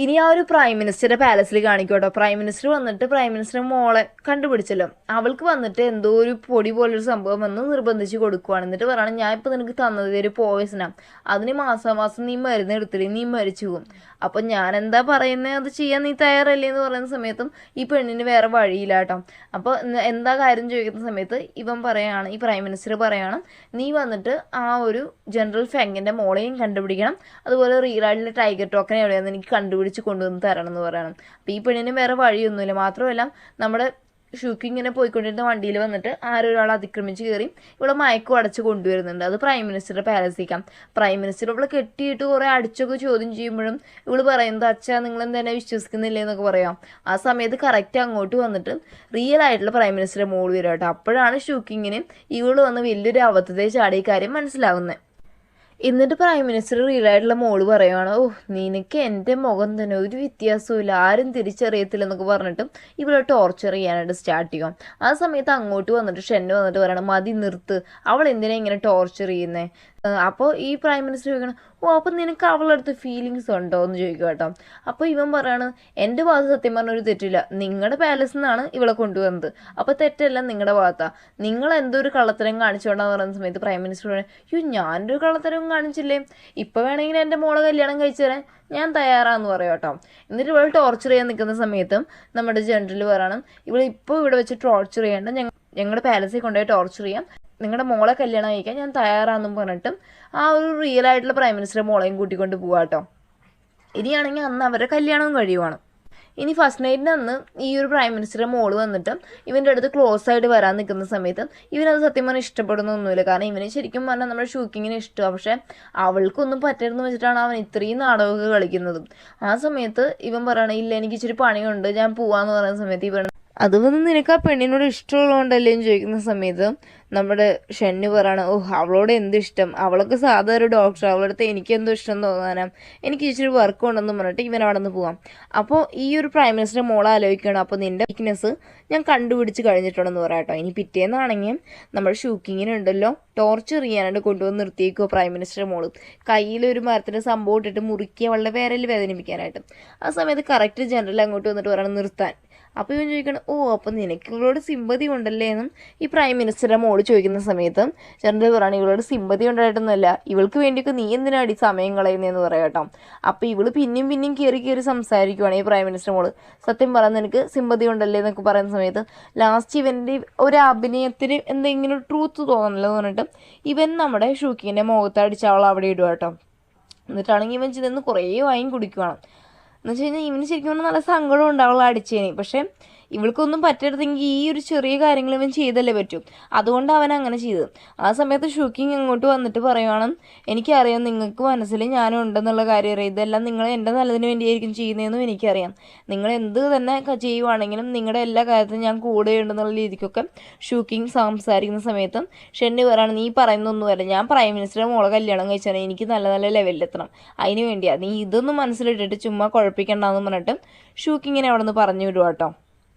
ഇനി ആ ഒരു പ്രൈം മിനിസ്റ്ററുടെ പാലസിൽ കാണിക്കും കേട്ടോ. പ്രൈം മിനിസ്റ്റർ വന്നിട്ട് പ്രൈം മിനിസ്റ്റർ മോളെ കണ്ടുപിടിച്ചല്ലോ, അവൾക്ക് വന്നിട്ട് എന്തോ ഒരു പൊടി പോലൊരു സംഭവം വന്ന് നിർബന്ധിച്ച് കൊടുക്കുവാണ്. എന്നിട്ട് പറയണം, ഞാൻ ഇപ്പോൾ നിനക്ക് തന്നത് ഒരു പോയിസനാണ്, അതിന് മാസം നീ മരുന്ന് എടുത്തില്ലേ, നീ മരിച്ചു പോകും. അപ്പം ഞാൻ എന്താ പറയുന്നത്, അത് ചെയ്യാൻ നീ തയ്യാറല്ലേ എന്ന് പറയുന്ന സമയത്തും ഈ പെണ്ണിന് വേറെ വഴിയില്ല കേട്ടോ. അപ്പോൾ എന്താ കാര്യം ചോദിക്കുന്ന സമയത്ത് ഇവൻ പറയാണ്, ഈ പ്രൈം മിനിസ്റ്റർ പറയാണ്, നീ വന്നിട്ട് ആ ഒരു ജനറൽ ഫെങ്ങിൻ്റെ മോളെയും കണ്ടുപിടിക്കണം, അതുപോലെ റീലാഡിലെ ടൈഗർ ടോക്കൻ എവിടെയാണെന്ന് എനിക്ക് കണ്ടുപിടിച്ച് കൊണ്ടുവന്ന് തരണം എന്ന് പറയണം. അപ്പോൾ ഈ പെണ്ണിന് വേറെ വഴിയൊന്നുമില്ല. മാത്രമല്ല നമ്മുടെ ഷൂക്കി ഇങ്ങനെ പോയിക്കൊണ്ടിരുന്ന വണ്ടിയിൽ വന്നിട്ട് ആരൊരാൾ അതിക്രമിച്ച് കയറി ഇവിടെ മയക്കും അടച്ച് കൊണ്ടുവരുന്നുണ്ട്. അത് പ്രൈം മിനിസ്റ്ററുടെ പാലസിക്കാം. പ്രൈം മിനിസ്റ്റർ ഇവിടെ കെട്ടിയിട്ട് കുറേ അടിച്ചൊക്കെ ചോദ്യം ചെയ്യുമ്പോഴും ഇവള് പറയുന്നത്, അച്ഛാ നിങ്ങൾ എന്തെന്നെ വിശ്വസിക്കുന്നില്ലേ എന്നൊക്കെ പറയാം. ആ സമയത്ത് കറക്റ്റ് അങ്ങോട്ട് വന്നിട്ട് റിയൽ ആയിട്ടുള്ള പ്രൈം മിനിസ്റ്ററുടെ മോള് വരും കേട്ടോ. അപ്പോഴാണ് ഷൂക്കിങ്ങിന് ഇവള് വന്ന് വലിയൊരു അബദ്ധത്തെ ചാടിയ കാര്യം മനസ്സിലാവുന്നത്. എന്നിട്ട് പ്രൈം മിനിസ്റ്റർ റിയലായിട്ടുള്ള മോള് പറയുവാണ്, ഓ നിനക്ക് എൻ്റെ മുഖം തന്നെ ഒരു വ്യത്യാസവും ആരും തിരിച്ചറിയത്തില്ലെന്നൊക്കെ പറഞ്ഞിട്ടും ഇവിടെ ടോർച്ചർ ചെയ്യാനായിട്ട് സ്റ്റാർട്ട് ചെയ്യും. ആ സമയത്ത് അങ്ങോട്ട് വന്നിട്ട് ഷെന്ന് വന്നിട്ട് പറയണം, മതി നിർത്ത്, അവൾ എന്തിനാ ഇങ്ങനെ ടോർച്ചർ ചെയ്യുന്നത്. അപ്പോൾ ഈ പ്രൈം മിനിസ്റ്റർ ചോദിക്കണം, ഓ അപ്പം നിനക്ക് അവളുടെ അടുത്ത് ഫീലിങ്സ് ഉണ്ടോ എന്ന് ചോദിക്കുക കേട്ടോ. അപ്പോൾ ഇവൻ പറയാണ്, എൻ്റെ ഭാഗത്ത് സത്യം പറഞ്ഞൊരു തെറ്റില്ല, നിങ്ങളുടെ പാലസിൽ നിന്നാണ് ഇവളെ കൊണ്ടുവന്നത്, അപ്പോൾ തെറ്റല്ല നിങ്ങളുടെ ഭാഗത്താണ്, നിങ്ങൾ എന്തോ ഒരു കള്ളത്തരം കാണിച്ചുകൊണ്ടാന്ന് പറയുന്ന സമയത്ത് പ്രൈം മിനിസ്റ്റർ പറയണം, യോ ഞാനൊരു കള്ളത്തരവും കാണിച്ചില്ലേ, ഇപ്പോൾ വേണമെങ്കിൽ എൻ്റെ മോളെ കല്യാണം കഴിച്ചു തരാൻ ഞാൻ തയ്യാറാന്ന് പറയാം കേട്ടോ. എന്നിട്ട് ഇവൾ ടോർച്ചർ ചെയ്യാൻ നിൽക്കുന്ന സമയത്തും നമ്മുടെ ജനറൽ പറയണം, ഇവൾ ഇപ്പോൾ ഇവിടെ വെച്ച് ടോർച്ചർ ചെയ്യേണ്ട, ഞങ്ങളുടെ പാലസിൽ കൊണ്ടുപോയി ടോർച്ചർ ചെയ്യാം, നിങ്ങളുടെ മോളെ കല്യാണം കഴിക്കാൻ ഞാൻ തയ്യാറാണെന്നും പറഞ്ഞിട്ടും ആ ഒരു റിയൽ ആയിട്ടുള്ള പ്രൈം മിനിസ്റ്റർ മോളെയും കൂട്ടിക്കൊണ്ട് പോവാം കേട്ടോ. ഇനിയാണെങ്കിൽ അന്ന് അവരുടെ കല്യാണവും കഴിയുവാണ്. ഇനി ഫസ്റ്റ് നൈറ്റിന് അന്ന് ഈ ഒരു പ്രൈം മിനിസ്റ്ററുടെ മോള് വന്നിട്ട് ഇവൻ്റെ അടുത്ത് ക്ലോസ് ആയിട്ട് വരാൻ നിൽക്കുന്ന സമയത്ത് ഇവനത് സത്യം പറഞ്ഞാൽ ഇഷ്ടപ്പെടുന്നൊന്നുമില്ല. കാരണം ഇവന് ശരിക്കും പറഞ്ഞാൽ നമ്മുടെ ഷൂക്കിങ്ങിന് ഇഷ്ടമാണ്, പക്ഷേ അവൾക്കൊന്നും പറ്റരുതെന്ന് വെച്ചിട്ടാണ് അവൻ ഇത്രയും നാടകമൊക്കെ കളിക്കുന്നത്. ആ സമയത്ത് ഇവൻ പറയണ ഇല്ല എനിക്ക് ഇച്ചിരി പണിയുണ്ട് ഞാൻ പോവാന്ന് പറയുന്ന സമയത്ത് ഇവൻ അത് വന്ന് നിനക്ക് ആ പെണ്ണിനോട് ഇഷ്ടമുള്ളതുകൊണ്ടല്ലേ എന്ന് ചോദിക്കുന്ന സമയത്ത് നമ്മുടെ ഷെന്നു പറയണ അവളോട് എന്തിഷ്ടം, അവളൊക്കെ സാധാ ഒരു ഡോക്ടർ, അവളടുത്ത് എനിക്കെന്തോ ഇഷ്ടം തോന്നാനാ, എനിക്ക് ഇച്ചിരി വർക്ക് ഉണ്ടെന്ന് പറഞ്ഞിട്ട് ഇവൻ അവിടെ നിന്ന് പോവാം. അപ്പോൾ ഈ ഒരു പ്രൈം മിനിസ്റ്റർ മോളെ ആലോചിക്കണം, അപ്പോൾ നിൻ്റെ വീക്ക്നെസ് ഞാൻ കണ്ടുപിടിച്ച് കഴിഞ്ഞിട്ടുണ്ടെന്ന് പറയാം കേട്ടോ. ഇനി പിറ്റേന്നാണെങ്കിൽ നമ്മുടെ ഷൂക്കിങ്ങിനുണ്ടല്ലോ ടോർച്ചർ ചെയ്യാനായിട്ട് കൊണ്ടുവന്ന് നിർത്തിയേക്കോ പ്രൈം മിനിസ്റ്റർ മോള്, കയ്യിലൊരു മരത്തിൻ്റെ സംഭവം ഇട്ടിട്ട് മുറുക്കി അവളുടെ വിരൽ വേദനിപ്പിക്കാനായിട്ട്. ആ സമയത്ത് കറക്റ്റ് ജനറൽ അങ്ങോട്ട് വന്നിട്ട് പറയണം നിർത്താൻ. അപ്പോൾ ഇവൻ ചോദിക്കണം അപ്പോൾ നിനക്ക് ഇവളോട് സിമ്പതി ഉണ്ടല്ലേ എന്നും ഈ പ്രൈം മിനിസ്റ്ററുടെ മോള് ചോദിക്കുന്ന സമയത്ത് ജനറൽ പറയുകയാണ് ഇവളോട് സിമ്പതി ഉണ്ടായിട്ടൊന്നുമല്ല, ഇവൾക്ക് വേണ്ടിയൊക്കെ നീ എന്തിനാടി സമയം കളയുന്നതെന്ന് പറയാം കേട്ടോ. അപ്പോൾ ഇവള് പിന്നെയും കയറി സംസാരിക്കുവാണ് ഈ പ്രൈം മിനിസ്റ്റർ മോള്. സത്യം പറഞ്ഞാൽ നിനക്ക് സിമ്പതി ഉണ്ടല്ലേ എന്നൊക്കെ പറയുന്ന സമയത്ത് ലാസ്റ്റ് ഇവൻ്റെ ഒരു അഭിനയത്തിന് എന്തെങ്കിലും ട്രൂത്ത് തോന്നണല്ലോ എന്ന് പറഞ്ഞിട്ട് ഇവൻ നമ്മുടെ ഷൂക്കിൻ്റെ മുഖത്തടിച്ച് അവൾ അവിടെ ഇടുക കേട്ടോ. എന്നിട്ടാണെങ്കിൽ ഇവൻ ചെന്ന് കുറേ വൈൻ കുടിക്കുവാണ്. എന്ന് വെച്ച് കഴിഞ്ഞാൽ ഇവന് ശരിക്കും പറഞ്ഞാൽ നല്ല സങ്കടം ഉണ്ട് അവൾ അടിച്ചേനെ. പക്ഷേ ഇവൾക്കൊന്നും പറ്റരുതെങ്കിൽ ഈ ഒരു ചെറിയ കാര്യങ്ങൾ ഇവൻ ചെയ്തല്ലേ പറ്റും, അതുകൊണ്ട് അവൻ അങ്ങനെ ചെയ്തത്. ആ സമയത്ത് ഷൂക്കിങ് അങ്ങോട്ട് വന്നിട്ട് പറയുവാണ് എനിക്കറിയാം നിങ്ങൾക്ക് മനസ്സിൽ ഞാനും ഉണ്ടെന്നുള്ള കാര്യം അറിയാം, ഇതെല്ലാം നിങ്ങൾ എൻ്റെ നല്ലതിന് വേണ്ടിയായിരിക്കും ചെയ്യുന്നതെന്നും എനിക്കറിയാം, നിങ്ങൾ എന്ത് തന്നെ ചെയ്യുവാണെങ്കിലും നിങ്ങളുടെ എല്ലാ കാര്യത്തിലും ഞാൻ കൂടെ ഉണ്ടെന്നുള്ള രീതിക്കൊക്കെ ഷൂക്കിങ് സംസാരിക്കുന്ന സമയത്ത് ഷെന്നി പറയാണ് നീ പറയുന്നൊന്നുമല്ല, ഞാൻ പ്രൈം മിനിസ്റ്ററെ മോളെ കല്യാണം കഴിച്ചാൽ എനിക്ക് നല്ല നല്ല ലെവലിലെത്തണം, അതിന് വേണ്ടിയാണ് നീ ഇതൊന്നും മനസ്സിലിട്ടിട്ട് ചുമ്മാ കുഴപ്പിക്കണ്ടെന്ന് പറഞ്ഞിട്ട് ഷൂക്കിങ്ങിനെ അവിടെ നിന്ന് പറഞ്ഞു വിടുക കേട്ടോ.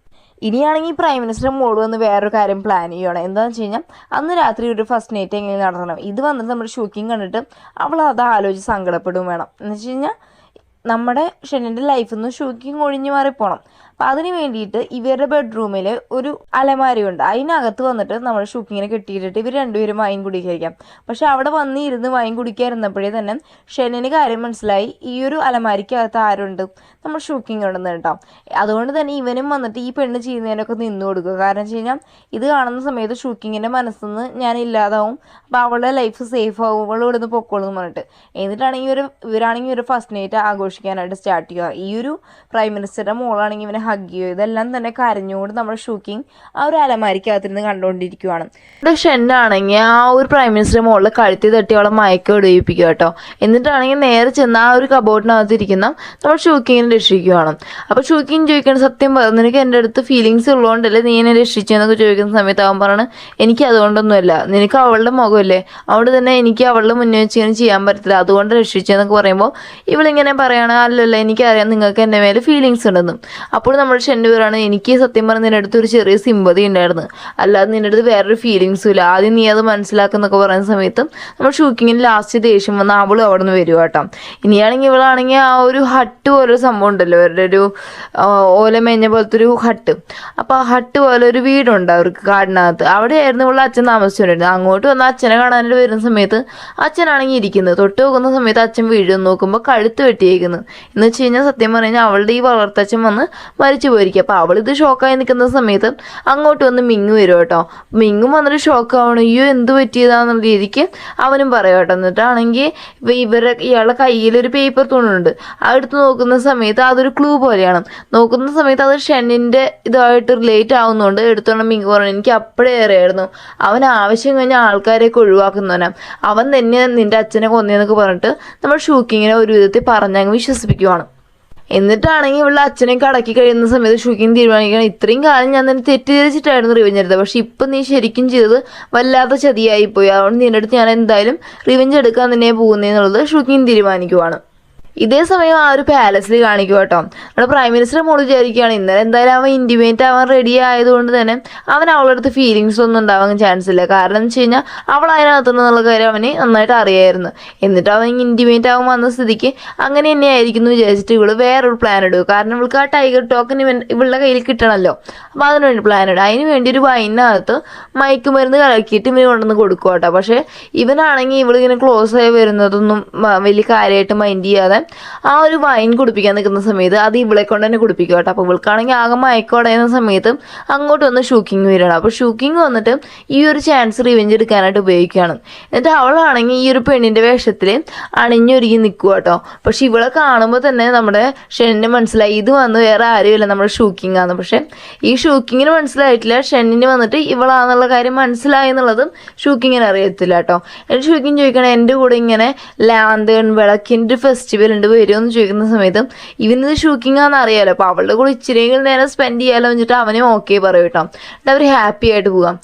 ഇനിയാണെങ്കിൽ പ്രൈം മിനിസ്റ്റർ മോള് വന്ന് വേറൊരു കാര്യം പ്ലാൻ ചെയ്യണം. എന്താണെന്ന് വെച്ച് കഴിഞ്ഞാൽ അന്ന് രാത്രി ഒരു ഫസ്റ്റ് നൈറ്റ് എങ്ങനെ നടത്തണം. ഇത് വന്നിട്ട് നമ്മുടെ ഷൂക്കിങ് കണ്ടിട്ട് അവൾ അത് ആലോചിച്ച് സങ്കടപ്പെടും വേണം. എന്ന് വെച്ച് കഴിഞ്ഞാൽ നമ്മുടെ ഷെന്നിൻ്റെ ലൈഫിൽ നിന്ന് ഷൂക്കിങ് ഒഴിഞ്ഞു മാറിപ്പോണം. അപ്പം അതിന് വേണ്ടിയിട്ട് ഇവരുടെ ബെഡ്റൂമിൽ ഒരു അലമാരയുണ്ട്, അതിനകത്ത് വന്നിട്ട് നമ്മൾ ഷൂക്കിങ്ങിനെ കെട്ടിയിട്ടിട്ട് ഇവർ രണ്ടുപേരും വൈൻ കുടിക്കാതിരിക്കാം. പക്ഷെ അവിടെ വന്നിരുന്ന് വൈൻ കുടിക്കാതിരുന്നപ്പോഴേ തന്നെ ഷെന്നിന് കാര്യം മനസ്സിലായി ഈ ഒരു അലമാരിക്കകത്ത് ആരുണ്ട്, നമ്മൾ ഷൂക്കിങ് ഉണ്ടെന്ന് കേട്ടോ. അതുകൊണ്ട് തന്നെ ഇവനും വന്നിട്ട് ഈ പെണ്ണ് ചെയ്യുന്നതിനൊക്കെ നിന്ന് കൊടുക്കുക. കാരണം വെച്ച് കഴിഞ്ഞാൽ ഇത് കാണുന്ന സമയത്ത് ഷൂക്കിങ്ങിൻ്റെ മനസ്സിൽ ഞാൻ ഇല്ലാതാവും, അപ്പോൾ അവളുടെ ലൈഫ് സേഫ് ആവും, അവൾ ഇവിടെ നിന്ന് പൊക്കോളും എന്ന് പറഞ്ഞിട്ട്. എന്നിട്ടാണെങ്കിൽ ഇവരാണെങ്കിൽ ഒരു ഫസ്റ്റ് നൈറ്റ് ആഘോഷിക്കാനായിട്ട് സ്റ്റാർട്ട് ചെയ്യുക. ഈ ഒരു പ്രൈം മിനിസ്റ്ററുടെ മോളാണെങ്കിൽ ഇവനെ ഹഗ് ചെയ്യുക. ഇതെല്ലാം തന്നെ കരഞ്ഞുകൊണ്ട് നമ്മുടെ ഷൂക്കിങ് ആ ഒരു അലമാരിക്കകത്തിരുന്ന് കണ്ടുകൊണ്ടിരിക്കുകയാണ്. ഇവിടെ ഷെന്നാണെങ്കിൽ ആ ഒരു പ്രൈം മിനിസ്റ്റർ മോളിൽ കഴുത്തി തട്ടി അവളെ മയക്കം ഇടിയിപ്പിക്കുക കേട്ടോ. എന്നിട്ടാണെങ്കിൽ നേരെ ചെന്ന് ആ ഒരു കബോർഡിനകത്ത് ഇരിക്കുന്ന നമ്മൾ ഷൂക്കിങ്ങിനെ രക്ഷിക്കുകയാണ്. അപ്പോൾ ഷൂക്കിങ് ചോദിക്കണം സത്യം പറഞ്ഞു നിനക്ക് എൻ്റെ അടുത്ത് ഫീലിങ്സ് ഉള്ളതുകൊണ്ടല്ലേ നീ എന്നെ രക്ഷിച്ചെന്നൊക്കെ ചോദിക്കുന്ന സമയത്ത് അവൻ പറയണം എനിക്ക് അതുകൊണ്ടൊന്നുമല്ല, നിനക്ക് അവളുടെ മുഖമല്ലേ, അവിടെ തന്നെ എനിക്ക് അവളുടെ മുന്നേ വെച്ച് ഇങ്ങനെ ചെയ്യാൻ പറ്റത്തില്ല, അതുകൊണ്ട് രക്ഷിച്ചെന്നൊക്കെ പറയുമ്പോൾ ഇവളിങ്ങനെ പറയാണ് അല്ലല്ല എനിക്കറിയാം നിങ്ങൾക്ക് എൻ്റെ മേലെ ഫീലിങ്സ് ഉണ്ടെന്നും. അപ്പോൾ നമ്മൾ ഷെന്നുപേരാണ് എനിക്ക് സത്യം പറഞ്ഞ നിൻ്റെ അടുത്ത് ഒരു ചെറിയ സിമ്പതി ഉണ്ടായിരുന്നു, അല്ലാതെ നിൻ്റെ അടുത്ത് വേറൊരു ഫീലിങ്സും ഇല്ല, ആദ്യം നീ അത് മനസ്സിലാക്കുന്നൊക്കെ പറയുന്ന സമയത്ത് നമ്മൾ ഷൂക്കിങ്ങിന് ലാസ്റ്റ് ദേഷ്യം വന്ന് അവളും അവിടെ നിന്ന് വരും കേട്ടോ. ഇനിയാണെങ്കിൽ ഇവളാണെങ്കിൽ ആ ഒരു ഹട്ട് പോലൊരു സംഭവം ഉണ്ടല്ലോ, അവരുടെ ഒരു ഓലമേഞ്ഞ പോലത്തെ ഒരു ഹട്ട്, അപ്പോൾ ആ ഹട്ട് പോലെ ഒരു വീടുണ്ട് അവർക്ക് കാടിനകത്ത്, അവിടെയായിരുന്നു ഇവളുടെ അച്ഛൻ താമസിച്ചിട്ടുണ്ടായിരുന്നത്. അങ്ങോട്ട് വന്ന് അച്ഛനെ കാണാനായിട്ട് വരുന്ന സമയത്ത് അച്ഛനാണെങ്കിൽ ഇരിക്കുന്നത്, തൊട്ട് നോക്കുന്ന സമയത്ത് അച്ഛൻ വീഴും, നോക്കുമ്പോൾ കഴുത്ത് വെട്ടിയേക്കുന്നത്. എന്ന് വെച്ച് കഴിഞ്ഞാൽ സത്യം പറഞ്ഞാൽ അവളുടെ ഈ വളർത്തച്ഛൻ വന്ന് മരിച്ചു പോയിരിക്കും. അപ്പോൾ അവളിത് ഷോക്കായി നിൽക്കുന്ന സമയത്ത് അങ്ങോട്ട് വന്ന് മിങ്ങ് വരും കേട്ടോ. മിങ്ങും വന്നിട്ട് ഷോക്കാവണം, അയ്യോ എന്ത് പറ്റിയതാന്നുള്ള രീതിക്ക് അവനും പറയാം കേട്ടോ. എന്നിട്ടാണെങ്കിൽ ഇയാളുടെ കയ്യിലൊരു പേപ്പർ തുണുണ്ട്, അടുത്ത് നോക്കുന്ന സമയത്ത് അതൊരു ക്ലൂ പോലെയാണ്. നോക്കുന്ന സമയത്ത് അത് ഷെന്നിൻ്റെ ഇതായിട്ട് റിലേറ്റ് ആവുന്നതുകൊണ്ട് എടുത്തോണ്ട് മിങ്ങ് പറഞ്ഞു എനിക്ക് അപ്പോഴേ അറിയായിരുന്നു അവൻ ആവശ്യം കഴിഞ്ഞാൽ ആൾക്കാരെയൊക്കെ ഒഴിവാക്കുന്നവനാണ്, അവൻ തന്നെ നിൻ്റെ അച്ഛനെ കൊന്നേന്നൊക്കെ പറഞ്ഞിട്ട് നമ്മൾ ഷൂക്കിങ്ങിനെ ഒരു വിധത്തിൽ പറഞ്ഞങ്ങ് വിശ്വസിപ്പിക്കുവാണ്. എന്നിട്ടാണെങ്കിൽ ഇവളുടെ അച്ഛനൊക്കെ അടക്കി കഴിയുന്ന സമയത്ത് ഷൂക്കിങ് തീരുമാനിക്കണം ഇത്രയും കാലം ഞാൻ തന്നെ തെറ്റിദ്ധരിച്ചിട്ടായിരുന്നു റിവെഞ്ച് എടുത്തത്, പക്ഷെ ഇപ്പം നീ ശരിക്കും ചെയ്തത് വല്ലാത്ത ചതിയായിപ്പോയി, അതുകൊണ്ട് നിൻ്റെ അടുത്ത് ഞാൻ എന്തായാലും റിവെഞ്ച് എടുക്കാൻ തന്നെ പോകുന്നതെന്നുള്ളത് ഷൂക്കിങ് തീരുമാനിക്കുവാണ്. ഇതേ സമയം ആ ഒരു പാലസിൽ കാണിക്കും കേട്ടോ. നമ്മുടെ പ്രൈം മിനിസ്റ്റർ മോള് വിചാരിക്കുകയാണ് ഇന്നലെ എന്തായാലും അവൻ ഇൻറ്റിമേറ്റ് ആവാൻ റെഡി ആയതുകൊണ്ട് തന്നെ അവൻ അവളുടെ അടുത്ത് ഫീലിങ്സ് ഒന്നും ഉണ്ടാവാൻ ചാൻസ് ഇല്ല. കാരണം എന്ന് വെച്ച് കഴിഞ്ഞാൽ അവൾ അതിനകത്തുനിന്നുള്ള കാര്യം അവന് നന്നായിട്ട് അറിയായിരുന്നു. എന്നിട്ട് അവൻ ഇൻറ്റിമേറ്റ് ആവാൻ വന്ന സ്ഥിതിക്ക് അങ്ങനെ തന്നെ ആയിരിക്കും എന്ന് വിചാരിച്ചിട്ട് ഇവള് വേറൊരു പ്ലാൻ ഇടുക. കാരണം ഇവൾക്ക് ആ ടൈഗർ ടോക്കൻ ഇവളുടെ കയ്യിൽ കിട്ടണമല്ലോ, അപ്പോൾ അതിനുവേണ്ടി പ്ലാൻ ഇടുക. അതിന് വേണ്ടി ഒരു വൈനകത്ത് മയക്കുമരുന്ന് കലക്കിയിട്ട് ഇവന് കൊണ്ടുവന്ന് കൊടുക്കുക കേട്ടോ. പക്ഷേ ഇവനാണെങ്കിൽ ഇവളിങ്ങനെ ക്ലോസ് ആയി വരുന്നതൊന്നും വലിയ കാര്യമായിട്ട് മൈൻഡ് ചെയ്യാതെ ആ ഒരു വൈൻ കുടിപ്പിക്കാൻ നിൽക്കുന്ന സമയത്ത് അത് ഇവളെ കൊണ്ട് തന്നെ കുടിപ്പിക്കുക കേട്ടോ. അപ്പോൾ ഇവൾക്കാണെങ്കിൽ ആകെ മയക്കോടയുന്ന സമയത്ത് അങ്ങോട്ട് വന്ന് ഷൂക്കിങ് വരികയാണ്. അപ്പോൾ ഷൂക്കിങ് വന്നിട്ട് ഈ ഒരു ചാൻസ് റിവെഞ്ച് എടുക്കാനായിട്ട് ഉപയോഗിക്കുകയാണ്. എന്നിട്ട് അവളാണെങ്കിൽ ഈ ഒരു പെണ്ണിൻ്റെ വേഷത്തിൽ അണിഞ്ഞൊരുങ്ങി നിൽക്കുക കേട്ടോ. പക്ഷെ ഇവളെ കാണുമ്പോൾ തന്നെ നമ്മുടെ ഷെന്നിന് മനസ്സിലായി ഇത് വന്ന് വേറെ ആരുമില്ല നമ്മുടെ ഷൂക്കിങ് ആണ്. പക്ഷെ ഈ ഷൂക്കിങ്ങിന് മനസ്സിലായിട്ടില്ല, ഷെന്നിന് വന്നിട്ട് ഇവളാന്നുള്ള കാര്യം മനസ്സിലായി എന്നുള്ളതും ഷൂക്കിങ്ങിന് അറിയത്തില്ല കേട്ടോ. എന്നിട്ട് ഷൂക്കിങ് ചോദിക്കണം എൻ്റെ കൂടെ ഇങ്ങനെ ലാന്തേൺ വിളക്കിൻ്റെ ഫെസ്റ്റിവൽ ഉണ്ട് വരുമോ എന്ന് ചോദിക്കുന്ന സമയത്തും ഇവനിത് ഷൂക്കിംഗ് ആണെന്ന് അറിയാലോ. അപ്പോൾ അവളുടെ കൂടെ ഇച്ചിരിയെങ്കിലും നേരം സ്പെൻഡ് ചെയ്യാലോ വെച്ചിട്ട് അവനും ഓക്കെ പറയും കേട്ടോ. എന്നിട്ട് അവർ ഹാപ്പി ആയിട്ട് പോകാം.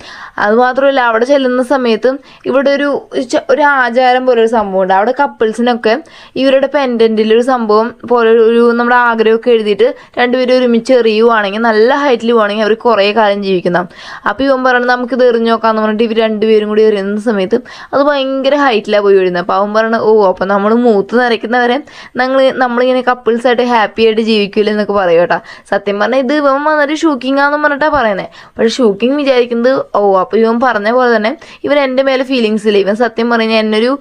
അതുമാത്രമല്ല അവിടെ ചെല്ലുന്ന സമയത്തും ഇവിടെ ഒരു ആചാരം പോലെ ഒരു സംഭവം ഉണ്ട്. അവിടെ കപ്പിൾസിനൊക്കെ ഇവരുടെ പെൻഡൻറ്റിൽ ഒരു സംഭവം പോലെ ഒരു നമ്മുടെ ആഗ്രഹമൊക്കെ എഴുതിയിട്ട് രണ്ടുപേരും ഒരുമിച്ച് എറിയുവാണെങ്കിൽ നല്ല ഹൈറ്റിൽ പോവാണെങ്കിൽ അവർ കുറേ കാലം ജീവിക്കുന്നതാണ്. അപ്പോൾ ഇവൻ പറയണത് നമുക്കിത് എറിഞ്ഞു നോക്കാമെന്ന് പറഞ്ഞിട്ട് ഇവർ രണ്ടുപേരും കൂടി എറിയുന്ന സമയത്ത് അത് ഭയങ്കര ഹൈറ്റിലാണ് പോയി വീഴുന്നത്. അപ്പോൾ അവൻ പറയണത് അപ്പോൾ നമ്മൾ മൂത്ത് നിറയ്ക്കുന്നവരെ നമ്മളിങ്ങനെ കപ്പിൾസായിട്ട് ഹാപ്പി ആയിട്ട് ജീവിക്കില്ല എന്നൊക്കെ പറയും കേട്ടോ. സത്യം പറഞ്ഞാൽ ഇത് ഇവൻ വന്നിട്ട് ഷൂക്കിംഗ് ആണെന്ന് പറഞ്ഞിട്ടാണ് പറയുന്നത്. പക്ഷെ ഷൂക്കിംഗ് വിചാരിക്കുന്നത് അപ്പോൾ ഇവൻ പറഞ്ഞ പോലെ തന്നെ ഇവൻ എൻ്റെ മേലെ ഫീലിങ്സ് ഇല്ല. ഇവൻ സത്യം പറഞ്ഞാൽ എന്നൊരു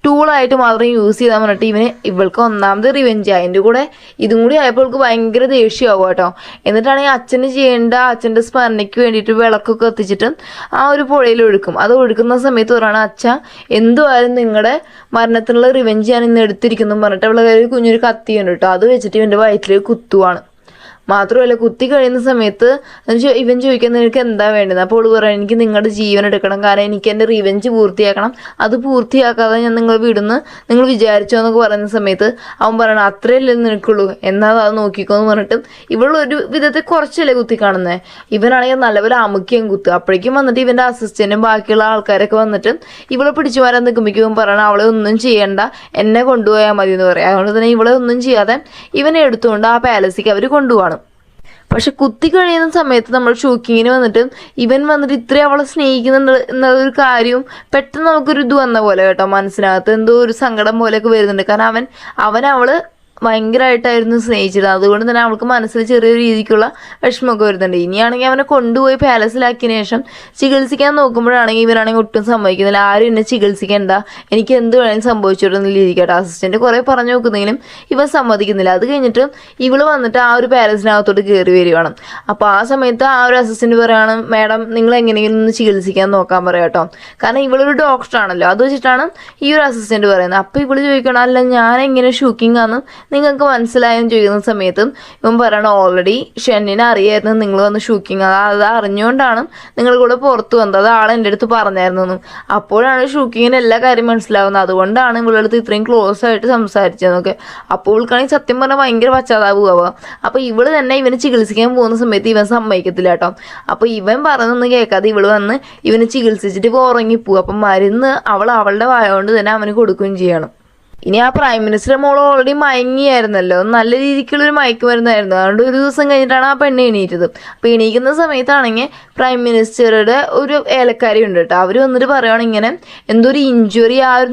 ടൂളായിട്ട് മാത്രം യൂസ് ചെയ്താൽ പറഞ്ഞിട്ട് ഇവൾക്ക് ഒന്നാമത് റിവെഞ്ച് അതിൻ്റെ കൂടെ ഇതും കൂടി ആയപ്പോൾ അവൾക്ക് ഭയങ്കര ദേഷ്യമാവും കേട്ടോ. എന്നിട്ടാണെങ്കിൽ അച്ഛന് ചെയ്യേണ്ട അച്ഛൻ്റെ സ്മരണയ്ക്ക് വേണ്ടിയിട്ട് വിളക്കൊക്കെ കത്തിച്ചിട്ട് ആ ഒരു പുഴയിൽ ഒഴുക്കും. അത് ഒഴുക്കുന്ന സമയത്ത് പറയണം അച്ഛ എന്തുമായാലും നിങ്ങളുടെ മരണത്തിനുള്ള റിവെഞ്ച് ഞാൻ ഇന്ന് എടുത്തിരിക്കുന്നു പറഞ്ഞിട്ട് അവളെ കുഞ്ഞൊരു കത്തിയുണ്ട് കേട്ടോ. അത് വെച്ചിട്ട് ഇവൻ്റെ വയറ്റിൽ കുത്തുവാണ്. മാത്രമല്ല കുത്തി കഴിയുന്ന സമയത്ത് ഇവൻ ചോദിക്കുന്നത് നിനക്ക് എന്താ വേണ്ടത്. അപ്പോൾ അവൾ പറയാം എനിക്ക് നിങ്ങളുടെ ജീവൻ എടുക്കണം, കാരണം എനിക്ക് എൻ്റെ റിവെഞ്ച് പൂർത്തിയാക്കണം, അത് പൂർത്തിയാക്കാതെ ഞാൻ നിങ്ങളെ വിടുന്ന് നിങ്ങൾ വിചാരിച്ചോ എന്നൊക്കെ പറയുന്ന സമയത്ത് അവൻ പറയണം അത്രയല്ലേ നിനക്കുള്ളൂ, എന്നാൽ അത് നോക്കിക്കോ എന്ന് പറഞ്ഞിട്ട് ഇവളൊരു വിധത്തിൽ കുറച്ചല്ലേ കുത്തി കാണുന്നത്. ഇവനാണെങ്കിൽ നല്ലപോലെ അമുക്കിയും കുത്തുക. അപ്പോഴേക്കും വന്നിട്ട് ഇവൻ്റെ അസിസ്റ്റൻറ്റും ബാക്കിയുള്ള ആൾക്കാരൊക്കെ വന്നിട്ട് ഇവളെ പിടിച്ചു മാറാൻ നിൽക്കുമ്പോഴേക്കും ഇവൻ പറയണം അവളെ ഒന്നും ചെയ്യണ്ട, എന്നെ കൊണ്ടുപോയാൽ മതി എന്ന് പറയാം. അതുകൊണ്ട് തന്നെ ഇവളെ ഒന്നും ചെയ്യാതെ ഇവനെ എടുത്തുകൊണ്ട് ആ പാലസിലേക്ക് അവർ കൊണ്ടുപോകണം. പക്ഷെ കുത്തി കഴിയുന്ന സമയത്ത് നമ്മൾ ഷൂക്കിങ്ങിന് വന്നിട്ട് ഇവൻ വന്നിട്ട് ഇത്രയും അവളെ സ്നേഹിക്കുന്നുണ്ട് എന്നുള്ളൊരു കാര്യവും പെട്ടെന്ന് നമുക്കൊരു ഇത് വന്ന പോലെ കേട്ടോ. മനസ്സിനകത്ത് എന്തോ ഒരു സങ്കടം പോലെയൊക്കെ വരുന്നുണ്ട്. കാരണം അവള് ഭയങ്കരമായിട്ടായിരുന്നു സ്നേഹിച്ചിരുന്നത്. അതുകൊണ്ട് തന്നെ അവൾക്ക് മനസ്സിൽ ചെറിയൊരു രീതിക്കുള്ള വിഷമമൊക്കെ വരുന്നുണ്ട്. ഇനിയാണെങ്കിൽ അവനെ കൊണ്ടുപോയി പാലസിലാക്കിയതിന് ശേഷം ചികിത്സിക്കാൻ നോക്കുമ്പോഴാണെങ്കിൽ ഇവരാണെങ്കിൽ ഒട്ടും സമ്മതിക്കുന്നില്ല. ആരും എന്നെ ചികിത്സിക്കേണ്ട, എനിക്ക് എന്ത് വേണമെങ്കിലും സംഭവിച്ചിട്ടുണ്ടെന്ന് ഇരിക്കട്ടെ. അസിസ്റ്റൻറ്റ് കുറേ പറഞ്ഞു നോക്കുന്നെങ്കിലും ഇവൻ സമ്മതിക്കുന്നില്ല. അത് കഴിഞ്ഞിട്ട് ഇവള് വന്നിട്ട് ആ ഒരു പാലസിനകത്തോട്ട് കയറി വരികയാണ്. അപ്പോൾ ആ സമയത്ത് ആ ഒരു അസിസ്റ്റൻറ്റ് പറയുകയാണ് മാഡം നിങ്ങൾ എങ്ങനെയെങ്കിലും ഒന്ന് ചികിത്സിക്കാൻ നോക്കാൻ പറയാം കേട്ടോ. കാരണം ഇവളൊരു ഡോക്ടറാണല്ലോ, അത് വെച്ചിട്ടാണ് ഈ ഒരു അസിസ്റ്റൻറ്റ് പറയുന്നത്. അപ്പോൾ ഇവള് ചോദിക്കണം അല്ല ഞാൻ എങ്ങനെ ഷൂക്കിംഗ് ആണ് നിങ്ങൾക്ക് മനസ്സിലായെന്ന് ചോദിക്കുന്ന സമയത്തും ഇവൻ പറയണം ഓൾറെഡി ഷെന്നിനെ അറിയായിരുന്നു നിങ്ങൾ വന്ന് ഷൂക്കിങ്, അത് അറിഞ്ഞുകൊണ്ടാണ് നിങ്ങൾ കൂടെ പുറത്ത് വന്നത്, അത് ആൾ എൻ്റെ അടുത്ത് പറഞ്ഞായിരുന്നു. അപ്പോഴാണ് ഷൂക്കിങ്ങിന് എല്ലാ കാര്യം മനസ്സിലാവുന്നത്, അതുകൊണ്ടാണ് ഇവളുടെ അടുത്ത് ഇത്രയും ക്ലോസ് ആയിട്ട് സംസാരിച്ചതെന്നൊക്കെ. അപ്പോൾ ഇവൾക്കാണെങ്കിൽ സത്യം പറഞ്ഞാൽ ഭയങ്കര പശ്ചാത്താപമാവുക. അപ്പോൾ ഇവള് തന്നെ ഇവനെ ചികിത്സിക്കാൻ പോകുന്ന സമയത്ത് ഇവൻ സമ്മതിക്കത്തില്ല കേട്ടോ. അപ്പോൾ ഇവൻ പറഞ്ഞൊന്നും കേൾക്കാതെ ഇവള് വന്ന് ഇവനെ ചികിത്സിച്ചിട്ട് ഇപ്പോൾ ഉറങ്ങിപ്പോവും. അപ്പം മരുന്ന് അവളുടെ വായ കൊണ്ട് തന്നെ അവന് കൊടുക്കുകയും ചെയ്യണം. ഇനി ആ പ്രൈം മിനിസ്റ്റർ മോൾ ഓൾറെഡി മയങ്ങിയായിരുന്നല്ലോ, നല്ല രീതിക്കുള്ളൊരു മയക്കുമരുന്നായിരുന്നു. അതുകൊണ്ട് ഒരു ദിവസം കഴിഞ്ഞിട്ടാണ് ആ പെണ്ണ് എണീറ്റത്. അപ്പോൾ എണീക്കുന്ന സമയത്താണെങ്കിൽ പ്രൈം മിനിസ്റ്ററുടെ ഒരു ഏലക്കാരി ഉണ്ട് കേട്ടോ. അവർ വന്നിട്ട് പറയുകയാണ് ഇങ്ങനെ എന്തോ ഒരു ഇഞ്ചുറി ആ ഒരു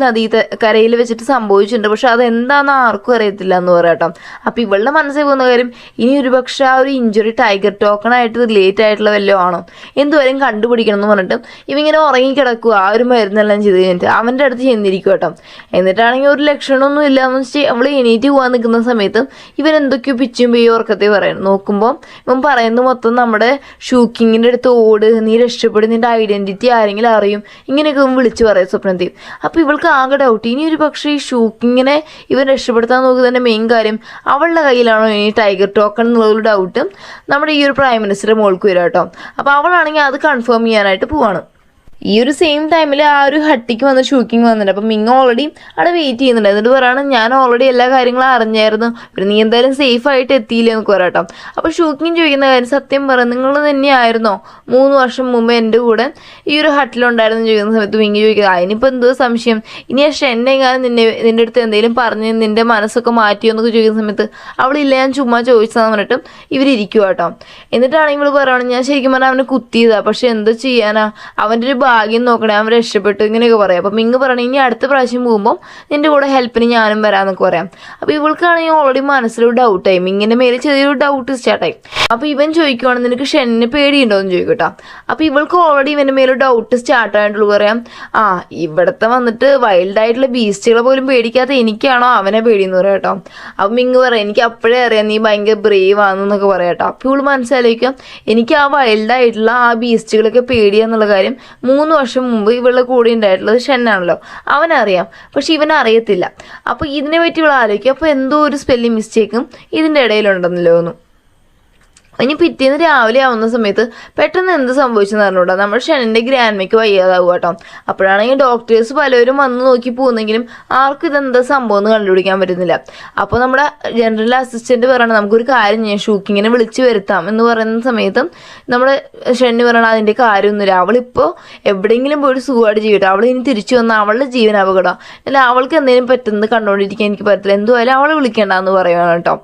കരയിൽ വെച്ചിട്ട് സംഭവിച്ചിട്ടുണ്ട്, പക്ഷെ അതെന്താണെന്ന് ആർക്കും അറിയത്തില്ല എന്ന് പറയാം കേട്ടോ. അപ്പോൾ ഇവളുടെ മനസ്സിൽ പോകുന്ന കാര്യം ഇനി ഒരുപക്ഷെ ആ ഒരു ഇഞ്ചുറി ടൈഗർ ടോക്കണായിട്ട് റിലേറ്റ് ആയിട്ടുള്ള വല്ലതും ആണോ, എന്തുവരെയും കണ്ടുപിടിക്കണം എന്ന് പറഞ്ഞിട്ട് ഇവങ്ങനെ ഉറങ്ങിക്കിടക്കുക. ആ ഒരു മരുന്നെല്ലാം ചെയ്ത് കഴിഞ്ഞിട്ട് അവൻ്റെ അടുത്ത് ചെന്നിരിക്കും കേട്ടോ. എന്നിട്ടാണെങ്കിൽ ഒരു ലക്ഷണമൊന്നും ഇല്ല എന്ന് വെച്ചാൽ അവൾ എണീറ്റ് പോകാൻ നിൽക്കുന്ന സമയത്ത് ഇവൻ എന്തൊക്കെയോ പിച്ചും പെയ്യും ഉറക്കത്തെ പറയുന്നു. നോക്കുമ്പോൾ ഇവൻ പറയുന്നത് മൊത്തം നമ്മുടെ ഷൂക്കിങ്ങിൻ്റെ അടുത്ത് ഓട്, നീ രക്ഷപ്പെടും, നിൻ്റെ ഐഡൻറ്റിറ്റി ആരെങ്കിലും അറിയും, ഇങ്ങനെയൊക്കെ ഇവൻ വിളിച്ചു പറയും സ്വപ്നത്തിൽ. അപ്പോൾ ഇവൾക്ക് ആകെ ഡൗട്ട്, ഇനി ഒരു പക്ഷേ ഈ ഷൂക്കിങ്ങിനെ ഇവൻ രക്ഷപ്പെടുത്താൻ നോക്കുന്നതിൻ്റെ മെയിൻ കാര്യം അവളുടെ കയ്യിലാണോ ഇനി ടൈഗർ ടോക്കൺ എന്നുള്ളൊരു ഡൗട്ട് നമ്മുടെ ഈ ഒരു പ്രൈം മിനിസ്റ്റർ മോൾക്ക് വരാം കേട്ടോ. അപ്പോൾ അവളാണെങ്കിൽ അത് കൺഫേം ചെയ്യാനായിട്ട് പോവാണ്. ഈ ഒരു സെയിം ടൈമിൽ ആ ഒരു ഹട്ടിക്ക് വന്ന് ഷൂക്കിങ് വന്നിട്ടുണ്ട്. അപ്പം മിങ് ഓൾറെഡി അവിടെ വെയിറ്റ് ചെയ്യുന്നുണ്ട്. എന്നിട്ട് പറയാണ് ഞാൻ ഓൾറെഡി എല്ലാ കാര്യങ്ങളും അറിഞ്ഞായിരുന്നു, പിന്നെ നീ എന്തായാലും സേഫ് ആയിട്ട് എത്തിയില്ലേ എന്നൊക്കെ പറയാട്ടോ. അപ്പോൾ ഷൂക്കിങ് ചോദിക്കുന്ന കാര്യം സത്യം പറയാം നിങ്ങൾ തന്നെയായിരുന്നോ 3 വർഷം മുമ്പ് എൻ്റെ കൂടെ ഈ ഒരു ഹട്ടിലുണ്ടായിരുന്നു ചോദിക്കുന്ന സമയത്ത് മിങ് ചോദിക്കുക അതിനിപ്പോൾ എന്തോ സംശയം, ഇനി ആ ഷെന്നെങ്ങാനും നിൻ്റെ അടുത്ത് എന്തെങ്കിലും പറഞ്ഞ് നിൻ്റെ മനസ്സൊക്കെ മാറ്റിയോ എന്നൊക്കെ ചോദിക്കുന്ന സമയത്ത് അവളില്ല ഞാൻ ചുമ്മാ ചോദിച്ചതാന്ന് പറഞ്ഞിട്ടും ഇവരിയ്ക്കുക കേട്ടോ. എന്നിട്ടാണെങ്കിൽ ഇവൾ പറയുകയാണ് ഞാൻ ശരിക്കും പറഞ്ഞാൽ അവനെ കുത്തിയതാണ്, പക്ഷെ എന്തോ ചെയ്യാനാ അവൻ്റെ ഒരു ഭാഗ്യം നോക്കണേ, അവൻ രക്ഷപ്പെട്ടു ഇങ്ങനെയൊക്കെ പറയാം. അപ്പം മിങ് പറയണേ ഇനി അടുത്ത പ്രാവശ്യം പോകുമ്പോൾ നിൻ്റെ കൂടെ ഹെൽപ്പിന് ഞാനും വരാമെന്നൊക്കെ പറയാം. അപ്പോൾ ഇവൾക്കാണെങ്കിൽ ഓൾറെഡി മനസ്സിലൊരു ഡൗട്ടായി, മിങ്ങിൻ്റെ മേലെ ചെറിയൊരു ഡൗട്ട് സ്റ്റാർട്ടായി. അപ്പോൾ ഇവൻ ചോദിക്കുവാണ് നിനക്ക് ഷെന്നിനെ പേടിയുണ്ടോ എന്ന് ചോദിക്കട്ടോ. അപ്പോൾ ഇവൾക്ക് ഓൾറെഡി ഇവൻ്റെ മേലെ ഡൗട്ട് സ്റ്റാർട്ടായിട്ടുള്ളൂ. പറയാം ഇവിടുത്തെ വന്നിട്ട് വൈൽഡായിട്ടുള്ള ബീസ്റ്റുകളെ പോലും പേടിക്കാത്ത എനിക്കാണോ അവനെ പേടിയെന്ന് പറയാം കേട്ടോ. അപ്പം മിങ് പറയാം എനിക്ക് അപ്പോഴേ അറിയാം നീ ഭയങ്കര ബ്രേവ് ആണെന്നൊക്കെ പറയാം കേട്ടോ. അപ്പോൾ ഇവള് മനസ്സിലായിരിക്കാം എനിക്ക് ആ വൈൽഡായിട്ടുള്ള ആ ബീസ്റ്റുകളൊക്കെ പേടിയാന്നുള്ള കാര്യം 3 വർഷം മുമ്പ് ഇവളുടെ കൂടെ ഉണ്ടായിട്ടുള്ളത് ഷെന്നാണല്ലോ, അവനറിയാം. പക്ഷെ ഇവനറിയത്തില്ല. അപ്പോൾ ഇതിനെ പറ്റി ഇവൾ ആലോചിക്കും. അപ്പോൾ എന്തോ ഒരു സ്പെല്ലിംഗ് മിസ്റ്റേക്കും ഇതിൻ്റെ ഇടയിലുണ്ടെന്നല്ലോ തോന്നുന്നു. ഇനി പിറ്റേന്ന് രാവിലെ ആവുന്ന സമയത്ത് പെട്ടെന്ന് എന്ത് സംഭവിച്ചെന്ന് അറിഞ്ഞൂടാ, നമ്മുടെ ഷെന്നിൻ്റെ ഗ്രാൻഡ്മയ്ക്ക് വയ്യാതാവുക കേട്ടോ. അപ്പോഴാണെങ്കിൽ ഡോക്ടേഴ്സ് പലരും വന്ന് നോക്കി പോകുന്നെങ്കിലും ആർക്കും ഇതെന്താ സംഭവം എന്ന് കണ്ടുപിടിക്കാൻ പറ്റുന്നില്ല. അപ്പോൾ നമ്മുടെ ജനറൽ അസിസ്റ്റൻറ്റ് പറയണം നമുക്കൊരു കാര്യം ചെയ്യാം, ഷൂക്കിങ്ങിനെ വിളിച്ച് വരുത്താം എന്ന് പറയുന്ന സമയത്ത് നമ്മുടെ ഷെന്നി പറയണം അതിൻ്റെ കാര്യമൊന്നുമില്ല, അവളിപ്പോൾ എവിടെയെങ്കിലും പോയിട്ട് സുഖമായിട്ട് ചെയ്യട്ടെ, അവൾ ഇനി തിരിച്ചു വന്നാൽ അവളുടെ ജീവൻ അപകടം, അല്ല അവൾക്ക് എന്തെങ്കിലും പറ്റുന്നത് കണ്ടുകൊണ്ടിരിക്കാൻ എനിക്ക് പറ്റില്ല, എന്തുമായാലും അവളെ വിളിക്കേണ്ടെന്ന് പറയുകയാണ് കേട്ടോ.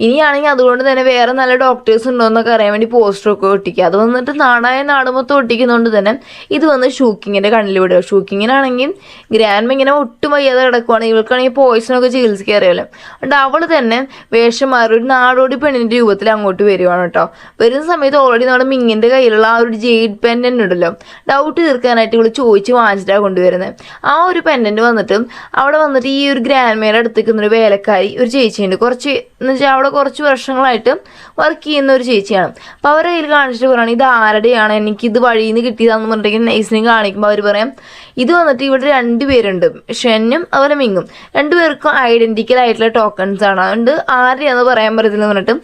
ഇനിയാണെങ്കിൽ അതുകൊണ്ട് തന്നെ വേറെ നല്ല ഡോക്ടേഴ്സ് ഉണ്ടോ എന്നൊക്കെ അറിയാൻ വേണ്ടി പോസ്റ്ററൊക്കെ ഒട്ടിക്കുക. അത് വന്നിട്ട് നാടായ നാട് മൊത്തം ഒട്ടിക്കുന്നതുകൊണ്ട് തന്നെ ഇത് വന്ന് ഷൂക്കിങ്ങിൻ്റെ കണ്ണിൽ വിടുക. ഷൂക്കിങ്ങിനാണെങ്കിൽ ഗ്രാൻഡ്മ ഇങ്ങനെ ഒട്ടും വയ്യാതെ കിടക്കുവാണ്, ഇവൾക്കാണെങ്കിൽ പോയിസണൊക്കെ ചികിത്സിക്കാൻ അറിയാമല്ലോ. അതുകൊണ്ട് അവൾ തന്നെ വേഷം മാറി ഒരു നാടോടി പെണ്ണിൻ്റെ രൂപത്തിൽ അങ്ങോട്ട് വരുവാണ് കേട്ടോ. വരുന്ന സമയത്ത് ഓൾറെഡി നമ്മുടെ മിങ്ങിൻ്റെ കയ്യിലുള്ള ആ ഒരു ജെയ്ഡ് പെൻഡൻ്റ് ഉണ്ടല്ലോ, ഡൗട്ട് തീർക്കാനായിട്ട് ഇവൾ ചോദിച്ച് വാങ്ങിച്ചിട്ടാണ് കൊണ്ടുവരുന്നത്. ആ ഒരു പെൻഡൻ്റ് വന്നിട്ട് അവിടെ വന്നിട്ട് ഈ ഒരു ഗ്രാൻഡ്മയുടെ അടുത്ത് നിൽക്കുന്നൊരു വേലക്കാരി ഒരു ചേച്ചിയുണ്ട്, കുറച്ച് എന്ന് വെച്ചാൽ അവിടെ കുറച്ച് വർഷങ്ങളായിട്ട് വർക്ക് ചെയ്യുന്ന ഒരു ചേച്ചിയാണ്. അപ്പോൾ അവരുടെ കയ്യിൽ കാണിച്ചിട്ട് പറയുകയാണ് ഇത് ആരുടെയാണ്, എനിക്കിത് വഴിയിൽ നിന്ന് കിട്ടിയതാണെന്ന് പറഞ്ഞിട്ടുണ്ടെങ്കിൽ നൈസിനെ കാണിക്കുമ്പോൾ അവർ പറയാം ഇത് വന്നിട്ട് ഇവിടെ 2 പേരുണ്ട്, ഷെന്നും അതുപോലെ മിങ്ങും, 2 പേർക്കും ഐഡൻറ്റിക്കൽ ആയിട്ടുള്ള ടോക്കൺസ് ആണ്, അതുകൊണ്ട് ആരുടെയാണെന്ന് പറയാൻ പറ്റത്തില്ല എന്ന് പറഞ്ഞിട്ട്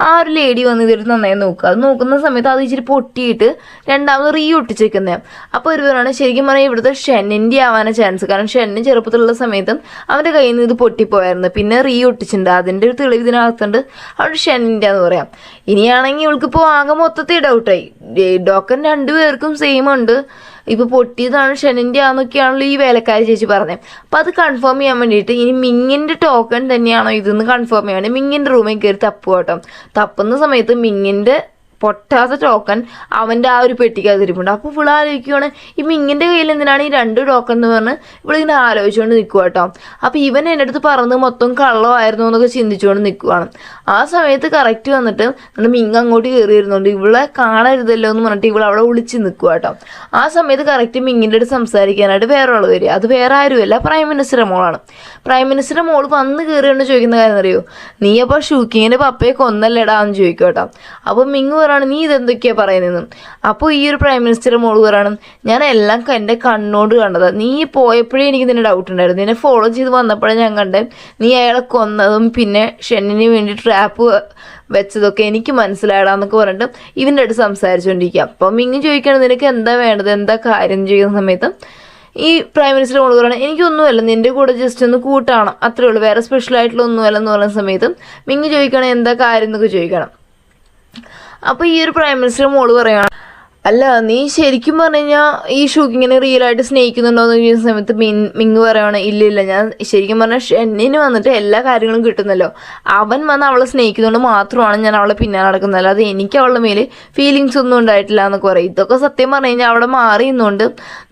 ആ ഒരു ലേഡി വന്ന് ഇതൊരു നന്നായി നോക്കുക. അത് നോക്കുന്ന സമയത്ത് അത് ഇച്ചിരി പൊട്ടിയിട്ട് രണ്ടാമത് ഒട്ടിച്ചേക്കുന്നത്. അപ്പോൾ ഒരു പേരാണ് ശരിക്കും പറഞ്ഞാൽ ഇവിടുത്തെ ഷെന്നിൻ്റെ ആവാനാണ് ചാൻസ്, കാരണം ഷെന്ന് ചെറുപ്പത്തിലുള്ള സമയത്തും അവൻ്റെ കയ്യിൽ നിന്ന് ഇത് പൊട്ടിപ്പോയായിരുന്നു, പിന്നെ ഒട്ടിച്ചിട്ടുണ്ട്, അതിൻ്റെ ഒരു തെളിവ് ഇതിനകത്തുണ്ട്, അവിടെ ഷെന്നിൻ്റെ എന്ന് പറയാം. ഇനിയാണെങ്കിൽ ഇവൾക്കിപ്പോൾ ആകെ മൊത്തത്തിൽ ഡൗട്ടായി, ടോക്കൺ 2 പേർക്കും സെയിം ഉണ്ട്, ഇപ്പോൾ പൊട്ടിയതാണ് ഷെന്നിൻ്റെ ആണെന്നൊക്കെയാണല്ലോ ഈ വേലക്കാരി ചേച്ചി പറഞ്ഞത്. അപ്പോൾ അത് കൺഫേം ചെയ്യാൻ വേണ്ടിയിട്ട് ഇനി മിങ്ങിൻ്റെ ടോക്കൺ തന്നെയാണോ ഇതെന്ന് കൺഫേം ചെയ്യാൻ വേണ്ടി മിങ്ങിൻ്റെ റൂമിൽ കയറി തപ്പുക കേട്ടോ. തപ്പുന്ന സമയത്ത് മിങ്ങിൻ്റെ പൊട്ടാത്ത ടോക്കൺ അവൻ്റെ ആ ഒരു പെട്ടിക്കകത്തിരിപ്പുണ്ട്. അപ്പോൾ ഇവൾ ആലോചിക്കുവാണ് ഈ മിങ്ങിൻ്റെ കയ്യിൽ എന്തിനാണ് ഈ 2 ടോക്കൺ എന്ന് പറഞ്ഞ് ഇവളിങ്ങനെ ആലോചിച്ചുകൊണ്ട് നിൽക്കുക കേട്ടോ. അപ്പോൾ ഇവൻ എൻ്റെ അടുത്ത് പറഞ്ഞത് മൊത്തം കള്ളമായിരുന്നു എന്നൊക്കെ ചിന്തിച്ചുകൊണ്ട് നിൽക്കുവാണ്. ആ സമയത്ത് കറക്റ്റ് വന്നിട്ട് നമ്മുടെ മിങ് അങ്ങോട്ട് കയറി വരുന്നുണ്ട്, ഇവളെ കാണരുതല്ലോ എന്ന് പറഞ്ഞിട്ട് ഇവൾ അവിടെ വിളിച്ച് നിൽക്കുക കേട്ടോ. ആ സമയത്ത് കറക്റ്റ് മിങ്ങിൻ്റെ അടുത്ത് സംസാരിക്കാനായിട്ട് വേറെ ആൾ വരിക. അത് വേറെ ആരുമല്ല, പ്രൈം മിനിസ്റ്ററുടെ മോളാണ്. പ്രൈം മിനിസ്റ്ററുടെ മോൾ വന്ന് കയറിയോണ്ട് ചോദിക്കുന്ന കാര്യം അറിയോ, നീ അപ്പോൾ ഷൂക്കിങ്ങിൻ്റെ പപ്പയെ കൊന്നല്ലേടാ എന്ന് ചോദിക്കും കേട്ടോ. അപ്പോൾ മിങ് നീ ഇതെന്തൊക്കെയാ പറയുന്നതെന്നും. അപ്പോൾ ഈ ഒരു പ്രൈം മിനിസ്റ്റർ മോള് പറയാണ് ഞാൻ എല്ലാം എൻ്റെ കണ്ണോട് കണ്ടത്, നീ പോയപ്പോഴേ എനിക്ക് നിന്നെ ഡൗട്ട് ഉണ്ടായിരുന്നു, നിന്നെ ഫോളോ ചെയ്ത് വന്നപ്പോഴേ ഞാൻ കണ്ടേ നീ അയാളെ കൊന്നതും പിന്നെ ഷെന്നിന് വേണ്ടി ട്രാപ്പ് വെച്ചതൊക്കെ എനിക്ക് മനസ്സിലായടാന്നൊക്കെ പറഞ്ഞിട്ട് ഇവൻ്റെ അടുത്ത് സംസാരിച്ചുകൊണ്ടിരിക്കുക. അപ്പം മിങ്ങ് ചോദിക്കണം നിനക്ക് എന്താ വേണ്ടത്, എന്താ കാര്യം ചെയ്യുന്ന സമയത്ത് ഈ പ്രൈം മിനിസ്റ്റർ മോള് പറയണം എനിക്കൊന്നുമല്ല, നിൻ്റെ കൂടെ ജസ്റ്റ് ഒന്ന് കൂട്ടാണ് അത്രേ ഉള്ളൂ, വേറെ സ്പെഷ്യൽ ആയിട്ടുള്ള ഒന്നുമല്ല എന്ന് പറയുന്ന സമയത്ത് മിങ്ങ് ചോദിക്കണം എന്താ കാര്യം എന്നൊക്കെ ചോദിക്കണം. അപ്പോൾ ഈ ഒരു പ്രൈം മിനിസ്റ്റർ മോള് പറയുകയാണ് അല്ല നീ ശരിക്കും പറഞ്ഞു കഴിഞ്ഞാൽ ഈ ഷൂക്കിങ്ങിനെ റിയലായിട്ട് സ്നേഹിക്കുന്നുണ്ടോ എന്ന് ചോദിക്കുന്ന സമയത്ത് മിങ് പറയുകയാണ് ഇല്ല ഞാൻ ശരിക്കും പറഞ്ഞാൽ ഷെന്നിന് വന്നിട്ട് എല്ലാ കാര്യങ്ങളും കിട്ടുന്നല്ലോ, അവൻ വന്ന് അവളെ സ്നേഹിക്കുന്നതുകൊണ്ട് മാത്രമാണ് ഞാൻ അവളെ പിന്നാലെ നടക്കുന്നത്, അല്ലാതെ എനിക്ക് അവളുടെ മേൽ ഫീലിങ്സ് ഒന്നും ഉണ്ടായിട്ടില്ല എന്നൊക്കെ പറയും. ഇതൊക്കെ സത്യം പറഞ്ഞു കഴിഞ്ഞാൽ അവിടെ മാറി നിന്നുകൊണ്ട്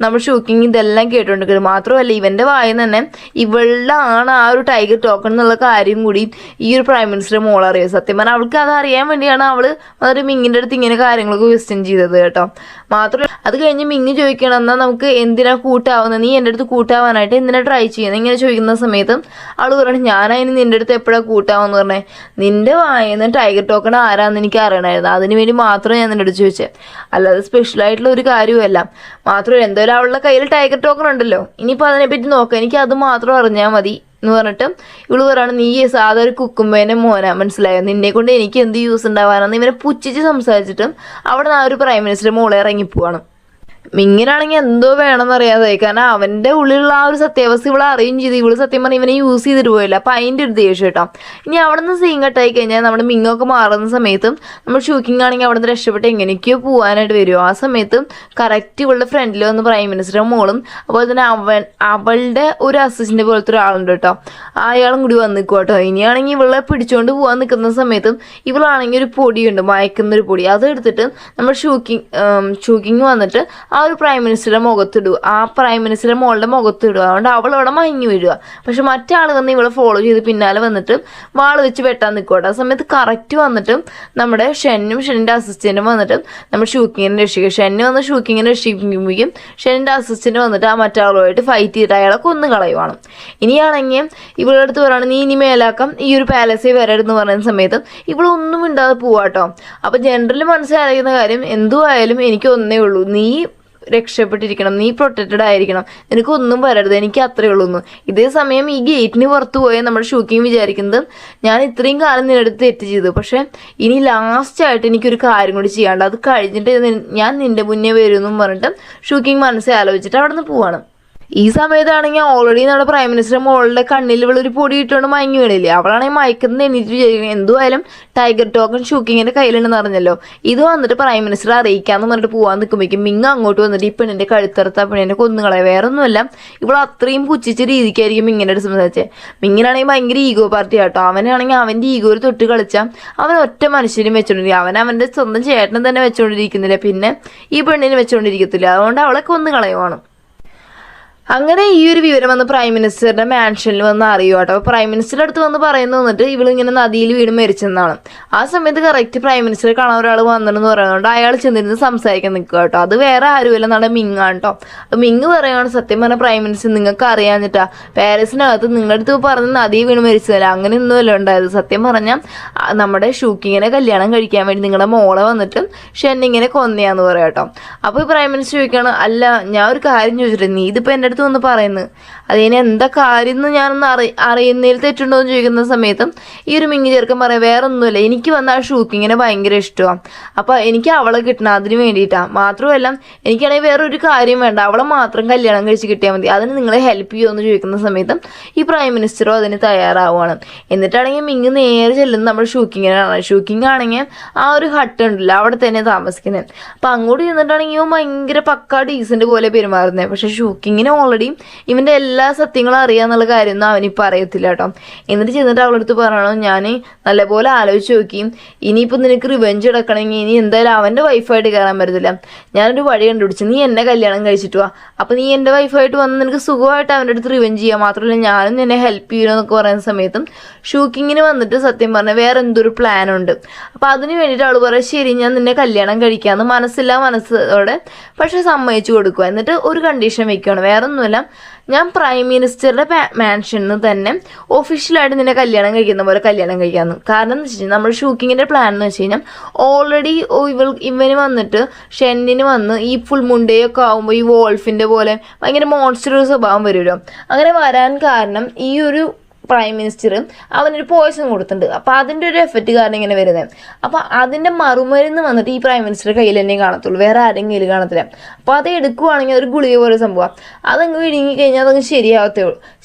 നമ്മൾ ഷൂക്കിങ് ഇതെല്ലാം കേട്ടുകൊണ്ടിരിക്കുന്നത്. മാത്രമല്ല ഇവൻ്റെ വായിൽ തന്നെ ഇവളുടെ ആണ് ആ ഒരു ടൈഗർ ടോക്കൺ എന്നുള്ള കാര്യം കൂടി ഈ ഒരു പ്രൈം മിനിസ്റ്റർ മോൾ അറിയാം. സത്യം പറഞ്ഞാൽ അവൾക്ക് അത് അറിയാൻ വേണ്ടിയാണ് അവൾ അതൊരു മിങ്ങിൻ്റെ അടുത്ത് ഇങ്ങനെ കാര്യങ്ങളൊക്കെ ക്വസ്റ്റ്യൻ ചെയ്തത് കേട്ടോ. മാത്രമല്ല അത് കഴിഞ്ഞ് മിങ്ങ് ചോദിക്കണം എന്നാൽ നമുക്ക് എന്തിനാ കൂട്ടാവുന്നത്, നീ എൻ്റെ അടുത്ത് കൂട്ടാവാനായിട്ട് എന്തിനാ ട്രൈ ചെയ്യുന്നത് ഇങ്ങനെ ചോദിക്കുന്ന സമയത്ത് അവൾ പറയണം ഞാനതിന് നിൻ്റെ അടുത്ത് എപ്പോഴാണ് കൂട്ടാവെന്ന് പറഞ്ഞേ, നിൻ്റെ വായന്ന് ടൈഗർ ടോക്കൺ ആരാന്ന് എനിക്ക് അറിയണമായിരുന്നു, അതിന് വേണ്ടി മാത്രമേ ഞാൻ നിൻ്റെ അടുത്ത് ചോദിച്ചത്, അല്ലാതെ സ്പെഷ്യലായിട്ടുള്ള ഒരു കാര്യമല്ല. മാത്രമല്ല എന്തായാലും അവളുടെ കയ്യിൽ ടൈഗർ ടോക്കൺ ഉണ്ടല്ലോ, ഇനിയിപ്പോൾ അതിനെപ്പറ്റി നോക്കാം, എനിക്ക് അത് മാത്രം അറിഞ്ഞാൽ മതി എന്ന് പറഞ്ഞിട്ട് ഇവള് പറയാണ് നീ സാധാ ഒരു കുക്കുമ്പേനെ മോനാ മനസ്സിലായോ, നിന്നെ കൊണ്ട് എനിക്ക് എന്ത് യൂസ് ഉണ്ടാവാനാന്ന് ഇവനെ പുച്ഛിച്ച് സംസാരിച്ചിട്ടും അവിടെ നിന്ന് ആ ഒരു പ്രൈം മിനിസ്റ്റർ മോളെ ഇറങ്ങിപ്പോവാണ്. മിങ്ങിനാണെങ്കിൽ എന്തോ വേണമെന്നറിയാതായി, കാരണം അവൻ്റെ ഉള്ളിലുള്ള ആ ഒരു സത്യാവസ്ഥ ഇവളെ അറിയുകയും ചെയ്തു. ഇവള് സത്യം പറഞ്ഞാൽ ഇവനെ യൂസ് ചെയ്തിട്ട് പോയില്ല, അപ്പം അതിൻ്റെ ഒരു ദേഷ്യം കേട്ടോ. ഇനി അവിടെ നിന്ന് സീൻ കട്ടായി കഴിഞ്ഞാൽ നമ്മുടെ മിങ്ങൊക്കെ മാറുന്ന സമയത്തും നമ്മൾ ഷൂക്കിംഗ് ആണെങ്കിൽ അവിടെ നിന്ന് രക്ഷപ്പെട്ട് എങ്ങനെയൊക്കെയോ പോകാനായിട്ട് വരുമോ. ആ സമയത്തും കറക്റ്റ് ഇവളുടെ ഫ്രണ്ടിൽ വന്ന് പ്രൈം മിനിസ്റ്റർ മോളും അതുപോലെ തന്നെ അവളുടെ ഒരു അസിസ്റ്റൻ്റ് പോലത്തെ ഒരാളുണ്ട് കേട്ടോ, അയാളും കൂടി വന്ന് നിൽക്കും കേട്ടോ. ഇനിയാണെങ്കിൽ ഇവളെ പിടിച്ചുകൊണ്ട് പോകാൻ നിൽക്കുന്ന സമയത്തും ഇവളാണെങ്കിൽ ഒരു പൊടിയുണ്ട് മയക്കുന്നൊരു പൊടി, അത് എടുത്തിട്ട് നമ്മൾ ഷൂക്കിംഗ് വന്നിട്ട് ആ ഒരു പ്രൈം മിനിസ്റ്ററുടെ മുഖത്തിടുക, ആ പ്രൈം മിനിസ്റ്ററുടെ മോളുടെ മുഖത്തിടുക. അതുകൊണ്ട് അവൾ അവിടെ മയങ്ങി വീഴുക. പക്ഷെ മറ്റാൾ വന്ന് ഇവളെ ഫോളോ ചെയ്ത് പിന്നാലെ വന്നിട്ട് വാൾ വെച്ച് വെട്ടാൻ നിൽക്കട്ടെ. ആ സമയത്ത് കറക്റ്റ് വന്നിട്ട് നമ്മുടെ ഷെന്നിൻ്റെ അസിസ്റ്റൻറ്റും വന്നിട്ട് നമ്മുടെ ഷൂക്കിങ്ങിനെ രക്ഷിക്കും. ഷെന്ന് വന്ന് ഷൂക്കിങ്ങിനെ രക്ഷിക്കുമ്പോഴേക്കും ഷെന്നിൻ്റെ അസിസ്റ്റൻറ്റ് വന്നിട്ട് ആ മറ്റാളുമായിട്ട് ഫൈറ്റ് ചെയ്തിട്ട് അയാളെ കൊന്നു കളയുവാണ്. ഇനിയാണെങ്കിൽ ഇവളുടെ അടുത്ത് പറയുകയാണ്, നീ ഇനി മേലാക്കാം ഈ ഒരു പാലസിൽ വരരുതെന്ന് പറയുന്ന സമയത്ത് ഇവളൊന്നും ഇണ്ടാതെ പോവാട്ടോ. അപ്പോൾ ജനറൽ മനസ്സിലാക്കുന്ന കാര്യം എന്തുമായാലും എനിക്ക് ഒന്നേ ഉള്ളൂ, നീ രക്ഷപ്പെട്ടിരിക്കണം, നീ പ്രൊട്ടക്റ്റഡ് ആയിരിക്കണം, നിനക്കൊന്നും വരരുത്, എനിക്ക് അത്രയേ ഉള്ളൂ. ഇതേ സമയം ഈ ഗേറ്റിന് പുറത്ത് പോയ നമ്മുടെ ഷൂക്കിങ് വിചാരിക്കുന്നത്, ഞാൻ ഇത്രയും കാലം നിന്നെടുത്ത് തെറ്റ് ചെയ്തു, പക്ഷെ ഇനി ലാസ്റ്റായിട്ട് എനിക്കൊരു കാര്യം കൂടി ചെയ്യാണ്ട്, അത് കഴിഞ്ഞിട്ട് ഞാൻ നിന്റെ മുന്നേ വരുമെന്നും പറഞ്ഞിട്ട് ഷൂക്കിങ് മനസ്സിൽ ആലോചിച്ചിട്ട് അവിടെ നിന്ന് പോവാണ്. ഈ സമയത്താണെങ്കിൽ ഓൾറെഡി നമ്മുടെ പ്രൈം മിനിസ്റ്റർ മോളുടെ കണ്ണിൽ ഇവളൊരു പൊടി ഇട്ടുകൊണ്ട് മയങ്ങി വീണില്ലേ. അവളാണെങ്കിൽ മയക്കുന്നത് എണീറ്റ് വിചാരിക്കുന്നത് എന്തുമായാലും ടൈഗർ ടോക്കൺ ഷൂക്കിങ്ങിൻ്റെ കയ്യിലുണ്ടെന്ന് അറിഞ്ഞല്ലോ. ഇത് വന്നിട്ട് പ്രൈം മിനിസ്റ്റർ അറിയിക്കാമെന്ന് പറഞ്ഞിട്ട് പോകാൻ നിൽക്കുമ്പോഴേക്കും മിങ് അങ്ങോട്ട് വന്നിട്ട് ഈ പെണ്ണിൻ്റെ കഴുത്തറുത്ത പെണ്ണിനെ കൊന്നുകളെ. വേറെ ഒന്നുമല്ല, ഇവൾ അത്രയും പുച്ഛിച്ച രീതിക്കായിരിക്കും മിങ്ങിൻ്റെ അടുത്ത് സംസാരിച്ചത്. മിങ്ങിനാണെങ്കിൽ ഭയങ്കര ഈഗോ പാർട്ടി ആട്ടോ. അവനാണെങ്കിൽ അവൻ്റെ ഈഗോയിൽ തൊട്ട് കളിച്ചാൽ അവൻ ഒറ്റ മനുഷ്യനും വെച്ചുകൊണ്ടിരിക്കും. അവൻ്റെ സ്വന്തം ചേട്ടനും തന്നെ വെച്ചുകൊണ്ടിരിക്കുന്നില്ല, പിന്നെ ഈ പെണ്ണിനെ വെച്ചുകൊണ്ടിരിക്കത്തില്ല. അതുകൊണ്ട് അവളെ കൊന്നുകളയുവാണ്. അങ്ങനെ ഈ ഒരു വിവരം വന്ന് പ്രൈം മിനിസ്റ്ററുടെ മാൻഷനിൽ വന്ന് അറിയുക കേട്ടോ. അപ്പോൾ പ്രൈം മിനിസ്റ്ററുടെ അടുത്ത് വന്ന് പറയുന്നത് വന്നിട്ട് ഇവളിങ്ങനെ നദിയിൽ വീണ് മരിച്ചെന്നാണ്. ആ സമയത്ത് കറക്റ്റ് പ്രൈം മിനിസ്റ്ററെ കാണാൻ ഒരാൾ വന്നിട്ടെന്ന് പറയുന്നതുകൊണ്ട് അയാൾ ചെന്നിരുന്ന് സംസാരിക്കാൻ നിൽക്കുക കേട്ടോ. അത് വേറെ ആരുമല്ല, നമ്മുടെ മിങ്ങാണ് കേട്ടോ. അപ്പോൾ മിങ് പറയുകയാണ്, സത്യം പറഞ്ഞ പ്രൈം മിനിസ്റ്റർ നിങ്ങൾക്ക് അറിയാഞ്ഞിട്ടാ പാരീസിനകത്ത് നിങ്ങളുടെ അടുത്ത് പറഞ്ഞ് നദിയിൽ വീണ് മരിച്ചതല്ല, അങ്ങനെയൊന്നുമല്ല ഉണ്ടായത്. സത്യം പറഞ്ഞാൽ നമ്മുടെ ഷൂക്കിങ്ങിനെ കല്യാണം കഴിക്കാൻ വേണ്ടി നിങ്ങളുടെ മോളെ വന്നിട്ട് ഷെന്നിങ്ങനെ കൊന്നയാന്ന് പറയാം കേട്ടോ. അപ്പോൾ പ്രൈം മിനിസ്റ്റർ ചോദിക്കുകയാണ്, അല്ല ഞാൻ ഒരു കാര്യം ചോദിച്ചിട്ട് നീ ഇതിപ്പോൾ എൻ്റെ അടുത്ത് ഒന്ന് പറയുന്നത് അതിന് എന്താ കാര്യം എന്ന് ഞാനൊന്ന് അറിയുന്നതിൽ തെറ്റുണ്ടോ എന്ന് ചോദിക്കുന്ന സമയത്തും ഈ ഒരു മിങ്ങി ചെറുക്കൻ പറയാം, വേറെ ഒന്നുമില്ല, എനിക്ക് വന്ന ആ ഷൂക്കിങ്ങിനെ ഭയങ്കര ഇഷ്ടമാണ്, അപ്പോൾ എനിക്ക് അവളെ കിട്ടണം, അതിന് വേണ്ടിയിട്ടാണ്. മാത്രമല്ല എനിക്കാണെങ്കിൽ വേറെ ഒരു കാര്യം വേണ്ട, അവളെ മാത്രം കല്യാണം കഴിച്ച് കിട്ടിയാൽ മതി, അതിന് നിങ്ങളെ ഹെൽപ്പ് ചെയ്യുമോ എന്ന് ചോദിക്കുന്ന സമയത്തും ഈ പ്രൈം മിനിസ്റ്ററും അതിന് തയ്യാറാവുകയാണ്. എന്നിട്ടാണെങ്കിൽ മിങ്ങ് നേരെ ചെല്ലുന്നത് നമ്മുടെ ഷൂക്കിങ്ങിനാണ്. ഷൂക്കിങ് ആണെങ്കിൽ ആ ഒരു ഹട്ട് ഉണ്ടല്ലോ അവിടെ തന്നെ താമസിക്കുന്നത്. അപ്പം അങ്ങോട്ട് ചെന്നിട്ടാണെങ്കിൽ ഇവൻ ഭയങ്കര പക്കാ ഡീസൻ്റ് പോലെ പെരുമാറുന്നത്. പക്ഷേ ഷൂക്കിങ്ങിന് ഓൾറെഡി ഇവൻ്റെ എല്ലാ സത്യങ്ങളും അറിയാന്നുള്ള കാര്യമൊന്നും അവനിപ്പോൾ അറിയത്തില്ല കേട്ടോ. എന്നിട്ട് ചെന്നിട്ട് അവളടുത്ത് പറയണം, ഞാൻ നല്ലപോലെ ആലോചിച്ച് നോക്കി, ഇനിയിപ്പോൾ നിനക്ക് റിവെഞ്ച് എടുക്കണമെങ്കിൽ ഇനി എന്തായാലും അവൻ്റെ വൈഫായിട്ട് കയറാൻ പറ്റത്തില്ല, ഞാനൊരു വഴി കണ്ടുപിടിച്ചു, നീ എന്നെ കല്യാണം കഴിച്ചിട്ട് വാ, അപ്പോൾ നീ എൻ്റെ വൈഫായിട്ട് വന്ന് നിനക്ക് സുഖമായിട്ട് അവൻ്റെ അടുത്ത് റിവെഞ്ച് ചെയ്യാം, മാത്രമല്ല ഞാനും നിന്നെ ഹെൽപ്പ് ചെയ്യുമെന്നൊക്കെ പറയുന്ന സമയത്തും ഷൂക്കിങ്ങിന് വന്നിട്ട് സത്യം പറഞ്ഞാൽ വേറെ എന്തൊരു പ്ലാനുണ്ട്. അപ്പോൾ അതിന് വേണ്ടിയിട്ട് അവൾ പറയാം, ശരി ഞാൻ നിന്നെ കല്യാണം കഴിക്കാമെന്ന് മനസ്സോടെ പക്ഷെ സമ്മതിച്ചു കൊടുക്കുക. എന്നിട്ട് ഒരു കണ്ടീഷൻ വെക്കുകയാണ്, വേറെ ഒന്നുമല്ല, ഞാൻ പ്രൈം മിനിസ്റ്ററുടെ മാൻഷനിൽ നിന്ന് തന്നെ ഒഫീഷ്യലായിട്ട് നിന്നെ കല്യാണം കഴിക്കുന്ന പോലെ കല്യാണം കഴിക്കാമെന്ന്. കാരണം എന്ന് വെച്ച് കഴിഞ്ഞാൽ നമ്മൾ ഷൂക്കിങ്ങിൻ്റെ പ്ലാൻ എന്ന് വെച്ച് കഴിഞ്ഞാൽ ഓൾറെഡി ഇവന് വന്നിട്ട് ഷെന്നിന് വന്ന് ഈ ഫുൾ മുണ്ടയൊക്കെ ആകുമ്പോൾ ഈ വോൾഫിൻ്റെ പോലെ ഭയങ്കര മോൺസ്റ്റർ സ്വഭാവം വരുമല്ലോ. അങ്ങനെ വരാൻ കാരണം ഈ ഒരു പ്രൈം മിനിസ്റ്റർ അവനൊരു പോയ്സൺ കൊടുത്തിട്ടുണ്ട്. അപ്പോൾ അതിൻ്റെ ഒരു എഫക്റ്റ് കാരണം ഇങ്ങനെ വരുന്നത്. അപ്പോൾ അതിൻ്റെ മറുമരുന്ന് വന്നിട്ട് ഈ പ്രൈം മിനിസ്റ്ററുടെ കയ്യിൽ തന്നെ കാണത്തുള്ളൂ, വേറെ ആരെയും കയ്യിൽ കാണത്തില്ല. അപ്പോൾ അത് എടുക്കുവാണെങ്കിൽ അതൊരു ഗുളിക പോലെ സംഭവം, അതങ്ങ് വിഴുങ്ങി കഴിഞ്ഞാൽ അതങ്ങ്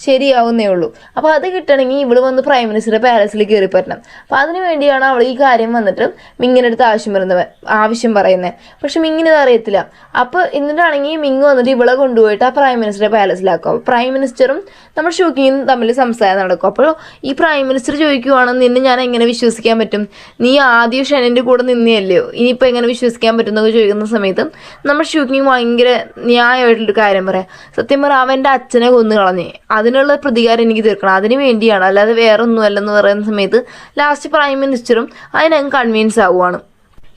ശരിയാവുന്നേ ഉള്ളൂ. അപ്പോൾ അത് കിട്ടണമെങ്കിൽ ഇവള് വന്ന് പ്രൈം മിനിസ്റ്ററുടെ പാലസിൽ കയറി പറ്റണം. അപ്പോൾ അതിന് വേണ്ടിയാണ് അവൾ ഈ കാര്യം വന്നിട്ട് മിങ്ങിൻ്റെ അടുത്ത് ആവശ്യം പറയുന്നത്. പക്ഷെ മിങ്ങിനത് അറിയത്തില്ല. അപ്പോൾ എന്നിട്ടാണെങ്കിൽ മിങ് വന്നിട്ട് ഇവളെ കൊണ്ടുപോയിട്ട് ആ പ്രൈം മിനിസ്റ്ററുടെ പാലസിലാക്കും. അപ്പോൾ പ്രൈം മിനിസ്റ്ററും നമ്മുടെ ഷൂക്കിങ്ങും തമ്മിൽ സംസാരം നടക്കും. അപ്പോൾ ഈ പ്രൈം മിനിസ്റ്റർ ചോദിക്കുവാണ്, നിന്നെ ഞാൻ എങ്ങനെ വിശ്വസിക്കാൻ പറ്റും, നീ ആദ്യം ഷെന്നിൻ്റെ കൂടെ നിന്നേയല്ലയോ, ഇനിയിപ്പോൾ എങ്ങനെ വിശ്വസിക്കാൻ പറ്റുമെന്നൊക്കെ ചോദിക്കുന്ന സമയത്ത് നമ്മുടെ ഷൂക്കിങ് ഭയങ്കര ന്യായമായിട്ടുള്ളൊരു കാര്യം പറയാം, സത്യം പറയാം അവൻ്റെ അച്ഛനെ കൊന്നു കളഞ്ഞേ, അതിനുള്ള പ്രതികാരം എനിക്ക് തീർക്കണം, അതിന് വേണ്ടിയാണ്, അല്ലാതെ വേറെ ഒന്നുമല്ലെന്ന് പറയുന്ന സമയത്ത് ലാസ്റ്റ് പ്രൈം മിനിസ്റ്ററും അതിനങ്ങ് കൺവിൻസ് ആവുകയാണ്.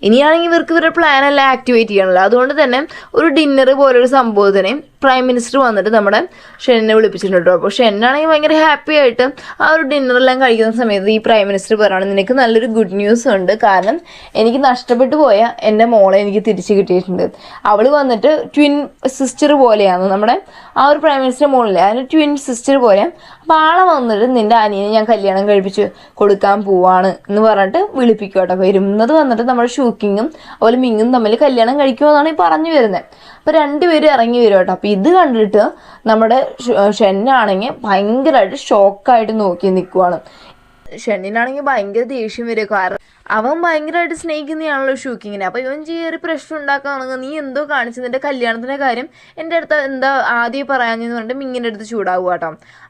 ഇനിയാണെങ്കിൽ ഇവർക്ക് ഇവരുടെ പ്ലാനെല്ലാം ആക്ടിവേറ്റ് ചെയ്യണമല്ലോ. അതുകൊണ്ട് തന്നെ ഒരു ഡിന്നർ പോലൊരു സംഭവത്തിനെ പ്രൈം മിനിസ്റ്റർ വന്നിട്ട് നമ്മുടെ ഷെന്നിനെ വിളിപ്പിച്ചിട്ടുണ്ട്. അപ്പോൾ ഷെന്നാണെങ്കിൽ ഭയങ്കര ഹാപ്പി ആയിട്ട് ആ ഒരു ഡിന്നറെല്ലാം കഴിക്കുന്ന സമയത്ത് ഈ പ്രൈം മിനിസ്റ്റർ പറയുകയാണ്, നിനക്ക് നല്ലൊരു ഗുഡ് ന്യൂസ് ഉണ്ട്, കാരണം എനിക്ക് നഷ്ടപ്പെട്ടു പോയ എൻ്റെ മോളെ എനിക്ക് തിരിച്ച് കിട്ടിയിട്ടുണ്ട്. അവൾ വന്നിട്ട് ട്വിൻ സിസ്റ്റർ പോലെയാണ്, നമ്മുടെ ആ ഒരു പ്രൈം മിനിസ്റ്റർ മോളിലെ അതിന് ട്വിൻ സിസ്റ്റർ പോലെ. അപ്പോൾ ആളെ വന്നിട്ട് നിൻ്റെ അനിയനെ ഞാൻ കല്യാണം കഴിപ്പിച്ച് കൊടുക്കാൻ പോവാണ് എന്ന് പറഞ്ഞിട്ട് വിളിപ്പിക്കുക കേട്ടോ. വരുന്നത് വന്നിട്ട് നമ്മുടെ ഷൂക്കിങ്ങും അതുപോലെ മിങ്ങും തമ്മിൽ കല്യാണം കഴിക്കുമെന്നാണ് ഈ പറഞ്ഞു വരുന്നത്. അപ്പോൾ രണ്ടുപേരും ഇറങ്ങി വരും കേട്ടോ. അപ്പോൾ ഇത് കണ്ടിട്ട് നമ്മുടെ ഷെന്നാണെങ്കിൽ ഭയങ്കരമായിട്ട് ഷോക്കായിട്ട് നോക്കി നിൽക്കുവാണ്. ഷെന്നിനാണെങ്കിൽ ഭയങ്കര ദേഷ്യം വരും. കാരണം അവൻ ഭയങ്കരമായിട്ട് സ്നേഹിക്കുന്നതാണല്ലോ ഷൂക്കിങ്ങിനെ. അപ്പോൾ ഇവൻ ഒരു പ്രശ്നം ഉണ്ടാക്കുകയാണെങ്കിൽ നീ എന്തോ കാണിച്ചു, നിൻ്റെ കല്യാണത്തിൻ്റെ കാര്യം എൻ്റെ അടുത്ത് എന്താ ആദ്യം പറയാഞ്ഞെന്ന് പറഞ്ഞിട്ട് മിങ്ങിൻ്റെ അടുത്ത് ചൂടാവുക കേട്ടോ.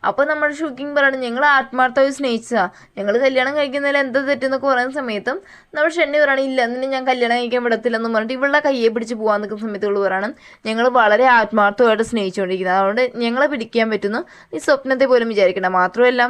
അപ്പോൾ നമ്മുടെ ഷൂക്കിങ് പറയണം ഞങ്ങൾ ആത്മാർത്ഥമായി സ്നേഹിച്ചതാണ്, ഞങ്ങൾ കല്യാണം കഴിക്കുന്നതിൽ എന്താ തെറ്റെന്നൊക്കെ പറയുന്ന സമയത്തും നമ്മൾ ഷെന്നി പറയണം ഇല്ല നിന്നെ ഞാൻ കല്യാണം കഴിക്കാൻ വിടത്തില്ലെന്ന് പറഞ്ഞിട്ട് ഇവളുടെ കയ്യെ പിടിച്ച് പോകാൻ നിൽക്കുന്ന സമയത്ത് ഇവൾ പറയണം ഞങ്ങൾ വളരെ ആത്മാർത്ഥമായിട്ട് സ്നേഹിച്ചുകൊണ്ടിരിക്കുന്നത്, അതുകൊണ്ട് ഞങ്ങളെ പിടിക്കാൻ പറ്റുന്നു നീ സ്വപ്നത്തെ പോലും വിചാരിക്കണം. മാത്രമല്ല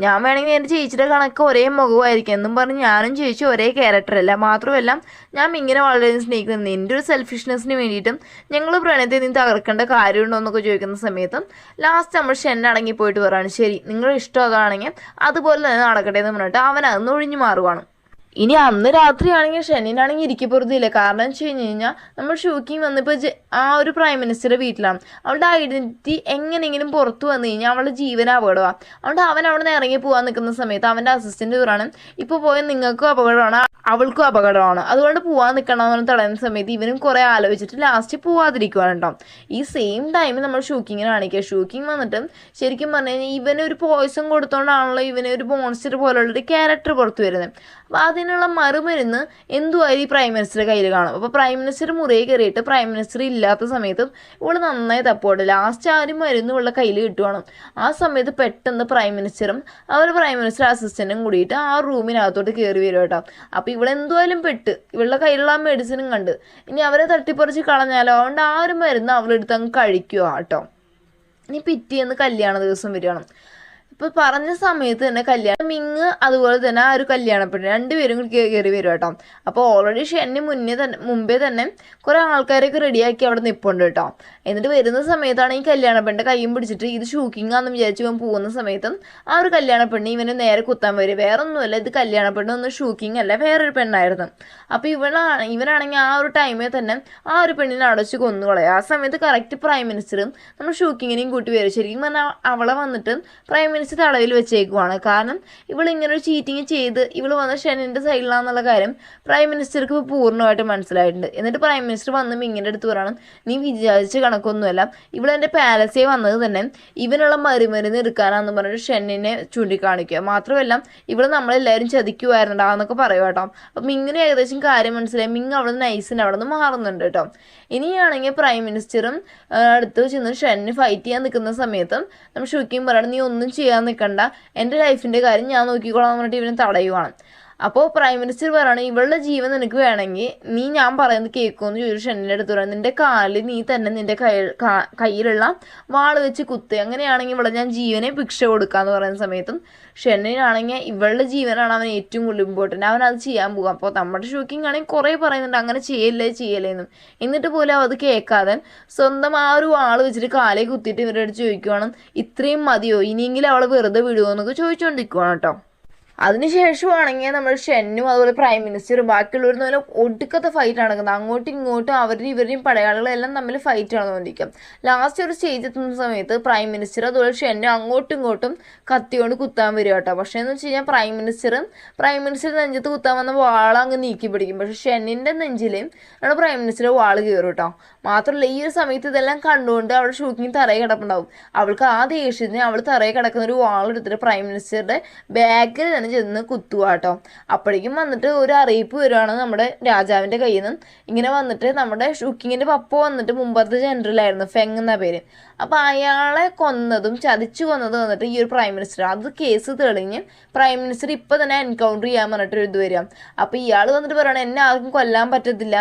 ഞാൻ വേണമെങ്കിൽ എൻ്റെ ചേച്ചിയുടെ കണക്ക് ഒരേ മുഖമായിരിക്കും എന്നും പറഞ്ഞ് ഞാനും ചേച്ചി ഒരേ ക്യാരക്ടറല്ല. മാത്രമല്ല ഞാൻ ഇങ്ങനെ വളരെ സ്നേഹിക്കുന്നത് നിൻ്റെ ഒരു സെൽഫിഷ്നെസ്സിന് വേണ്ടിയിട്ടും ഞങ്ങൾ പ്രണയത്തെ നീ തകർക്കേണ്ട കാര്യമുണ്ടോ എന്നൊക്കെ ചോദിക്കുന്ന സമയത്തും ലാസ്റ്റ് നമ്മൾ ഷെന്നടങ്ങി പോയിട്ട് പറയാണ് ശരി നിങ്ങളുടെ ഇഷ്ടം അതാണെങ്കിൽ അതുപോലെ തന്നെ നടക്കട്ടെ എന്ന് പറഞ്ഞിട്ട് അവൻ അന്ന് ഒഴിഞ്ഞു മാറുവാണ്. ഇനി അന്ന് രാത്രിയാണെങ്കിൽ ഷെന്നിനാണെങ്കിൽ ഇരിക്കപ്പുറത്തില്ല. കാരണം വെച്ച് കഴിഞ്ഞ് കഴിഞ്ഞാൽ നമ്മൾ ഷൂക്കിങ് വന്നിപ്പോൾ ആ ഒരു പ്രൈം മിനിസ്റ്ററുടെ വീട്ടിലാണ്. അവളുടെ ഐഡൻറ്റിറ്റി എങ്ങനെയെങ്കിലും പുറത്തു വന്നു കഴിഞ്ഞാൽ അവളുടെ ജീവന അപകടമാണ്. അതുകൊണ്ട് അവൻ അവിടെ നിന്ന് ഇറങ്ങി പോകാൻ നിൽക്കുന്ന സമയത്ത് അവൻ്റെ അസിസ്റ്റൻറ്റ് പറയണം ഇപ്പോൾ പോയാൽ നിങ്ങൾക്കും അപകടമാണ് അവൾക്കും അപകടമാണ്, അതുകൊണ്ട് പോകാൻ നിൽക്കണമെന്ന് തടയുന്ന സമയത്ത് ഇവനും കുറേ ആലോചിച്ചിട്ട് ലാസ്റ്റ് പോവാതിരിക്കുവാണ് കേട്ടോ. ഈ സെയിം ടൈമിൽ നമ്മൾ ഷൂക്കിങ്ങിനെ കാണിക്കുക. ഷൂക്കിങ് വന്നിട്ട് ശരിക്കും പറഞ്ഞു കഴിഞ്ഞാൽ ഇവനൊരു പോയ്സൺ കൊടുത്തോണ്ടാണല്ലോ ഇവന് ഒരു മോൺസ്റ്റർ പോലുള്ളൊരു ക്യാരക്ടർ പുറത്തു വരുന്നത്. അപ്പോൾ അതിനുള്ള മറുമരുന്ന് എന്തുമായാലും ഈ പ്രൈം മിനിസ്റ്ററുടെ കയ്യിൽ കാണും. അപ്പോൾ പ്രൈം മിനിസ്റ്റർ മുറിയിൽ കയറിയിട്ട് പ്രൈം മിനിസ്റ്റർ ഇല്ലാത്ത സമയത്തും ഇവൾ നന്നായി തപ്പോട്ടെ ലാസ്റ്റ് ആരും മരുന്ന് ഇവളുടെ കയ്യിൽ കിട്ടുവാണ്. ആ സമയത്ത് പെട്ടെന്ന് പ്രൈം മിനിസ്റ്ററും അവർ പ്രൈം മിനിസ്റ്റർ അസിസ്റ്റൻറ്റും കൂടിയിട്ട് ആ റൂമിനകത്തോട്ട് കയറി വരും കേട്ടോ. അപ്പോൾ ഇവളെന്തുമായാലും പെട്ട് ഇവളുടെ കയ്യിലുള്ള ആ മെഡിസിനും കണ്ട് ഇനി അവരെ തട്ടിപ്പറിച്ച് കളഞ്ഞാലോ, അതുകൊണ്ട് ആ ഒരു മരുന്ന് അവളെടുത്ത് അങ്ങ് കഴിക്കുക കേട്ടോ. ഇനി പിറ്റേന്ന് കല്യാണ ദിവസം വരികയാണ്. ഇപ്പോൾ പറഞ്ഞ സമയത്ത് തന്നെ കല്യാണം മിങ് അതുപോലെ തന്നെ ആ ഒരു കല്യാണപ്പെട്ട് രണ്ടുപേരും കൂടി കയറി വരും കേട്ടോ. അപ്പോൾ ഓൾറെഡി ഷെന്നി മുമ്പേ തന്നെ കുറേ ആൾക്കാരൊക്കെ റെഡിയാക്കി അവിടെ നിൽപ്പുണ്ട് കേട്ടോ. എന്നിട്ട് വരുന്ന സമയത്താണ് ഈ കല്യാണപ്പെണ്ണിൻ്റെ കയ്യും പിടിച്ചിട്ട് ഇത് ഷൂക്കിങ്ങാന്ന് വിചാരിച്ച് ഇവൻ പോകുന്ന സമയത്തും ആ ഒരു കല്യാണപ്പെണ്ണി ഇവന് നേരെ കുത്താൻ വരും. വേറെ ഒന്നുമല്ല ഇത് കല്യാണപ്പെണ്ണൊന്നും ഷൂക്കിങ് അല്ല വേറൊരു പെണ്ണായിരുന്നു. അപ്പോൾ ഇവനാണെങ്കിൽ ആ ഒരു ടൈമിൽ തന്നെ ആ ഒരു പെണ്ണിനെ അടച്ച് കൊന്നുകളയും. ആ സമയത്ത് കറക്റ്റ് പ്രൈം മിനിസ്റ്ററും നമ്മൾ ഷൂക്കിങ്ങിനെയും കൂട്ടി വരും. ശരിക്കും പറഞ്ഞാൽ അവളെ വന്നിട്ട് പ്രൈം മിനിസ്റ്റർ തടവിൽ വെച്ചേക്കുവാണ്. കാരണം ഇവളിങ്ങനെ ഒരു ചീറ്റിങ് ചെയ്ത് ഇവൾ വന്ന ഷെന്നിൻ്റെ സൈഡിലാണെന്നുള്ള കാര്യം പ്രൈം മിനിസ്റ്റർക്ക് പൂർണ്ണമായിട്ട് മനസ്സിലായിട്ടുണ്ട്. എന്നിട്ട് പ്രൈം മിനിസ്റ്റർ വന്ന് മിങ്ങിൻ്റെ അടുത്ത് പറയണം നീ വിചാരിച്ച കണക്കൊന്നുമല്ല ഇവളെൻ്റെ പാലസിൽ വന്നത് തന്നെ ഇവനുള്ള മരുമരുന്ന് എടുക്കാനാണെന്ന് പറഞ്ഞിട്ട് ഷെന്നിനെ ചൂണ്ടിക്കാണിക്കുക. മാത്രമല്ല ഇവൾ നമ്മളെല്ലാവരും ചതിക്കുമായിരുന്നുണ്ടാന്നൊക്കെ പറയുക കേട്ടോ. അപ്പം മിങ്ങിന് ഏകദേശം കാര്യം മനസ്സിലായി. മിങ് അവിടെ നിന്ന് നൈസിന് അവിടെ നിന്ന് മാറുന്നുണ്ട് കേട്ടോ. ഇനിയാണെങ്കിൽ പ്രൈം മിനിസ്റ്ററും അടുത്ത് ചെന്ന് ഷെന്നിന് ഫൈറ്റ് ചെയ്യാൻ നിൽക്കുന്ന സമയത്തും നമ്മൾ ഷൂക്കിങ് പറയണം നീ ഒന്നും ചെയ്യാൻ നിൽക്കണ്ട എൻ്റെ ലൈഫിൻ്റെ കാര്യം ഞാൻ നോക്കിക്കോളാം എന്ന് പറഞ്ഞിട്ട് ഇവനെ തടയുവാണ്. അപ്പോൾ പ്രൈം മിനിസ്റ്റർ പറയുകയാണ് ഇവളുടെ ജീവൻ നിനക്ക് വേണമെങ്കിൽ നീ ഞാൻ പറയുന്നത് കേൾക്കുമെന്ന് ചോദിച്ചു ഷെന്നിൻ്റെ അടുത്ത് പറയാം നിൻ്റെ കാലിൽ നീ തന്നെ നിൻ്റെ കയ്യിലുള്ള വാൾ വെച്ച് കുത്ത്, അങ്ങനെയാണെങ്കിൽ ഇവിടെ ഞാൻ ജീവനെ ഭിക്ഷ കൊടുക്കാമെന്ന് പറയുന്ന സമയത്തും ഷെന്നിനാണെങ്കിൽ ഇവളുടെ ജീവനാണ് അവൻ ഏറ്റവും കൂടുതൽ ഇമ്പോർട്ടൻറ്റ്, അവൻ അത് ചെയ്യാൻ പോകും. അപ്പോൾ നമ്മുടെ ഷൂക്കിംഗ് ആണെങ്കിൽ കുറേ പറയുന്നുണ്ട് അങ്ങനെ ചെയ്യല്ലേന്നും. എന്നിട്ട് പോലും അത് കേൾക്കാതെ സ്വന്തം ആ ഒരു വാൾ വെച്ചിട്ട് കാലേ കുത്തിയിട്ട് ഇവരുടെ അടുത്ത് ചോദിക്കുവാണ് ഇത്രയും മതിയോ, ഇനിയെങ്കിലും അവളെ വെറുതെ വിടുമോ എന്നൊക്കെ ചോദിച്ചുകൊണ്ടിരിക്കുവാണ് കേട്ടോ. അതിനുശേഷമാണെങ്കിൽ നമ്മൾ ഷെന്നും അതുപോലെ പ്രൈം മിനിസ്റ്ററും ബാക്കിയുള്ളവരും തമ്മിൽ ഒടുക്കത്തെ ഫൈറ്റ് നടക്കുന്നത്. അങ്ങോട്ടും ഇങ്ങോട്ടും അവരുടെയും ഇവരുടെയും പടയാളികളെല്ലാം തമ്മിൽ ഫൈറ്റ് നടന്നുകൊണ്ടിരിക്കും. ലാസ്റ്റ് ഒരു സ്റ്റേജ് എത്തുന്ന സമയത്ത് പ്രൈം മിനിസ്റ്റർ അതുപോലെ ഷെന്നും അങ്ങോട്ടും ഇങ്ങോട്ടും കത്തിയോണ്ട് കുത്താൻ വരും കേട്ടോ. പക്ഷേ എന്ന് വെച്ച് കഴിഞ്ഞാൽ പ്രൈം മിനിസ്റ്റർ നെഞ്ചത്ത് കുത്താൻ വന്ന വാൾ അങ്ങ് നീക്കി പിടിക്കും. പക്ഷേ ഷെന്നിൻ്റെ നെഞ്ചിൽ നമ്മുടെ പ്രൈം മിനിസ്റ്റർ വാൾ കയറും കേട്ടോ. മാത്രമല്ല ഈ ഒരു സമയത്ത് ഇതെല്ലാം കണ്ടുകൊണ്ട് അവൾ ഷൂക്കിങ് തറയിൽ കിടപ്പുണ്ടാവും. അവൾക്ക് ആ ദേഷ്യത്തിന് അവൾ തറയിൽ കിടക്കുന്ന ഒരു വാൾ എടുത്തിട്ട് പ്രൈം മിനിസ്റ്ററുടെ ബാക്കിൽ തന്നെ ചെന്ന് കുത്തുക കേട്ടോ. അപ്പോഴേക്കും വന്നിട്ട് ഒരു അറിയിപ്പ് വരുവാണ് നമ്മുടെ രാജാവിൻ്റെ കയ്യിൽ നിന്ന്. ഇങ്ങനെ വന്നിട്ട് നമ്മുടെ ഷൂക്കിങ്ങിൻ്റെ പപ്പ വന്നിട്ട് മുമ്പത്തെ ജനറലായിരുന്നു ഫെങ് എന്ന പേര്. അപ്പോൾ അയാളെ ചതിച്ചു കൊന്നതും വന്നിട്ട് ഈ ഒരു പ്രൈം മിനിസ്റ്റർ. അത് കേസ് തെളിഞ്ഞ് പ്രൈം മിനിസ്റ്റർ ഇപ്പോൾ തന്നെ എൻകൗണ്ടർ ചെയ്യാൻ പറഞ്ഞിട്ടൊരു ഇത് വരിക. അപ്പോൾ ഇയാൾ വന്നിട്ട് പറയണം എന്നെ ആർക്കും കൊല്ലാൻ പറ്റത്തില്ല,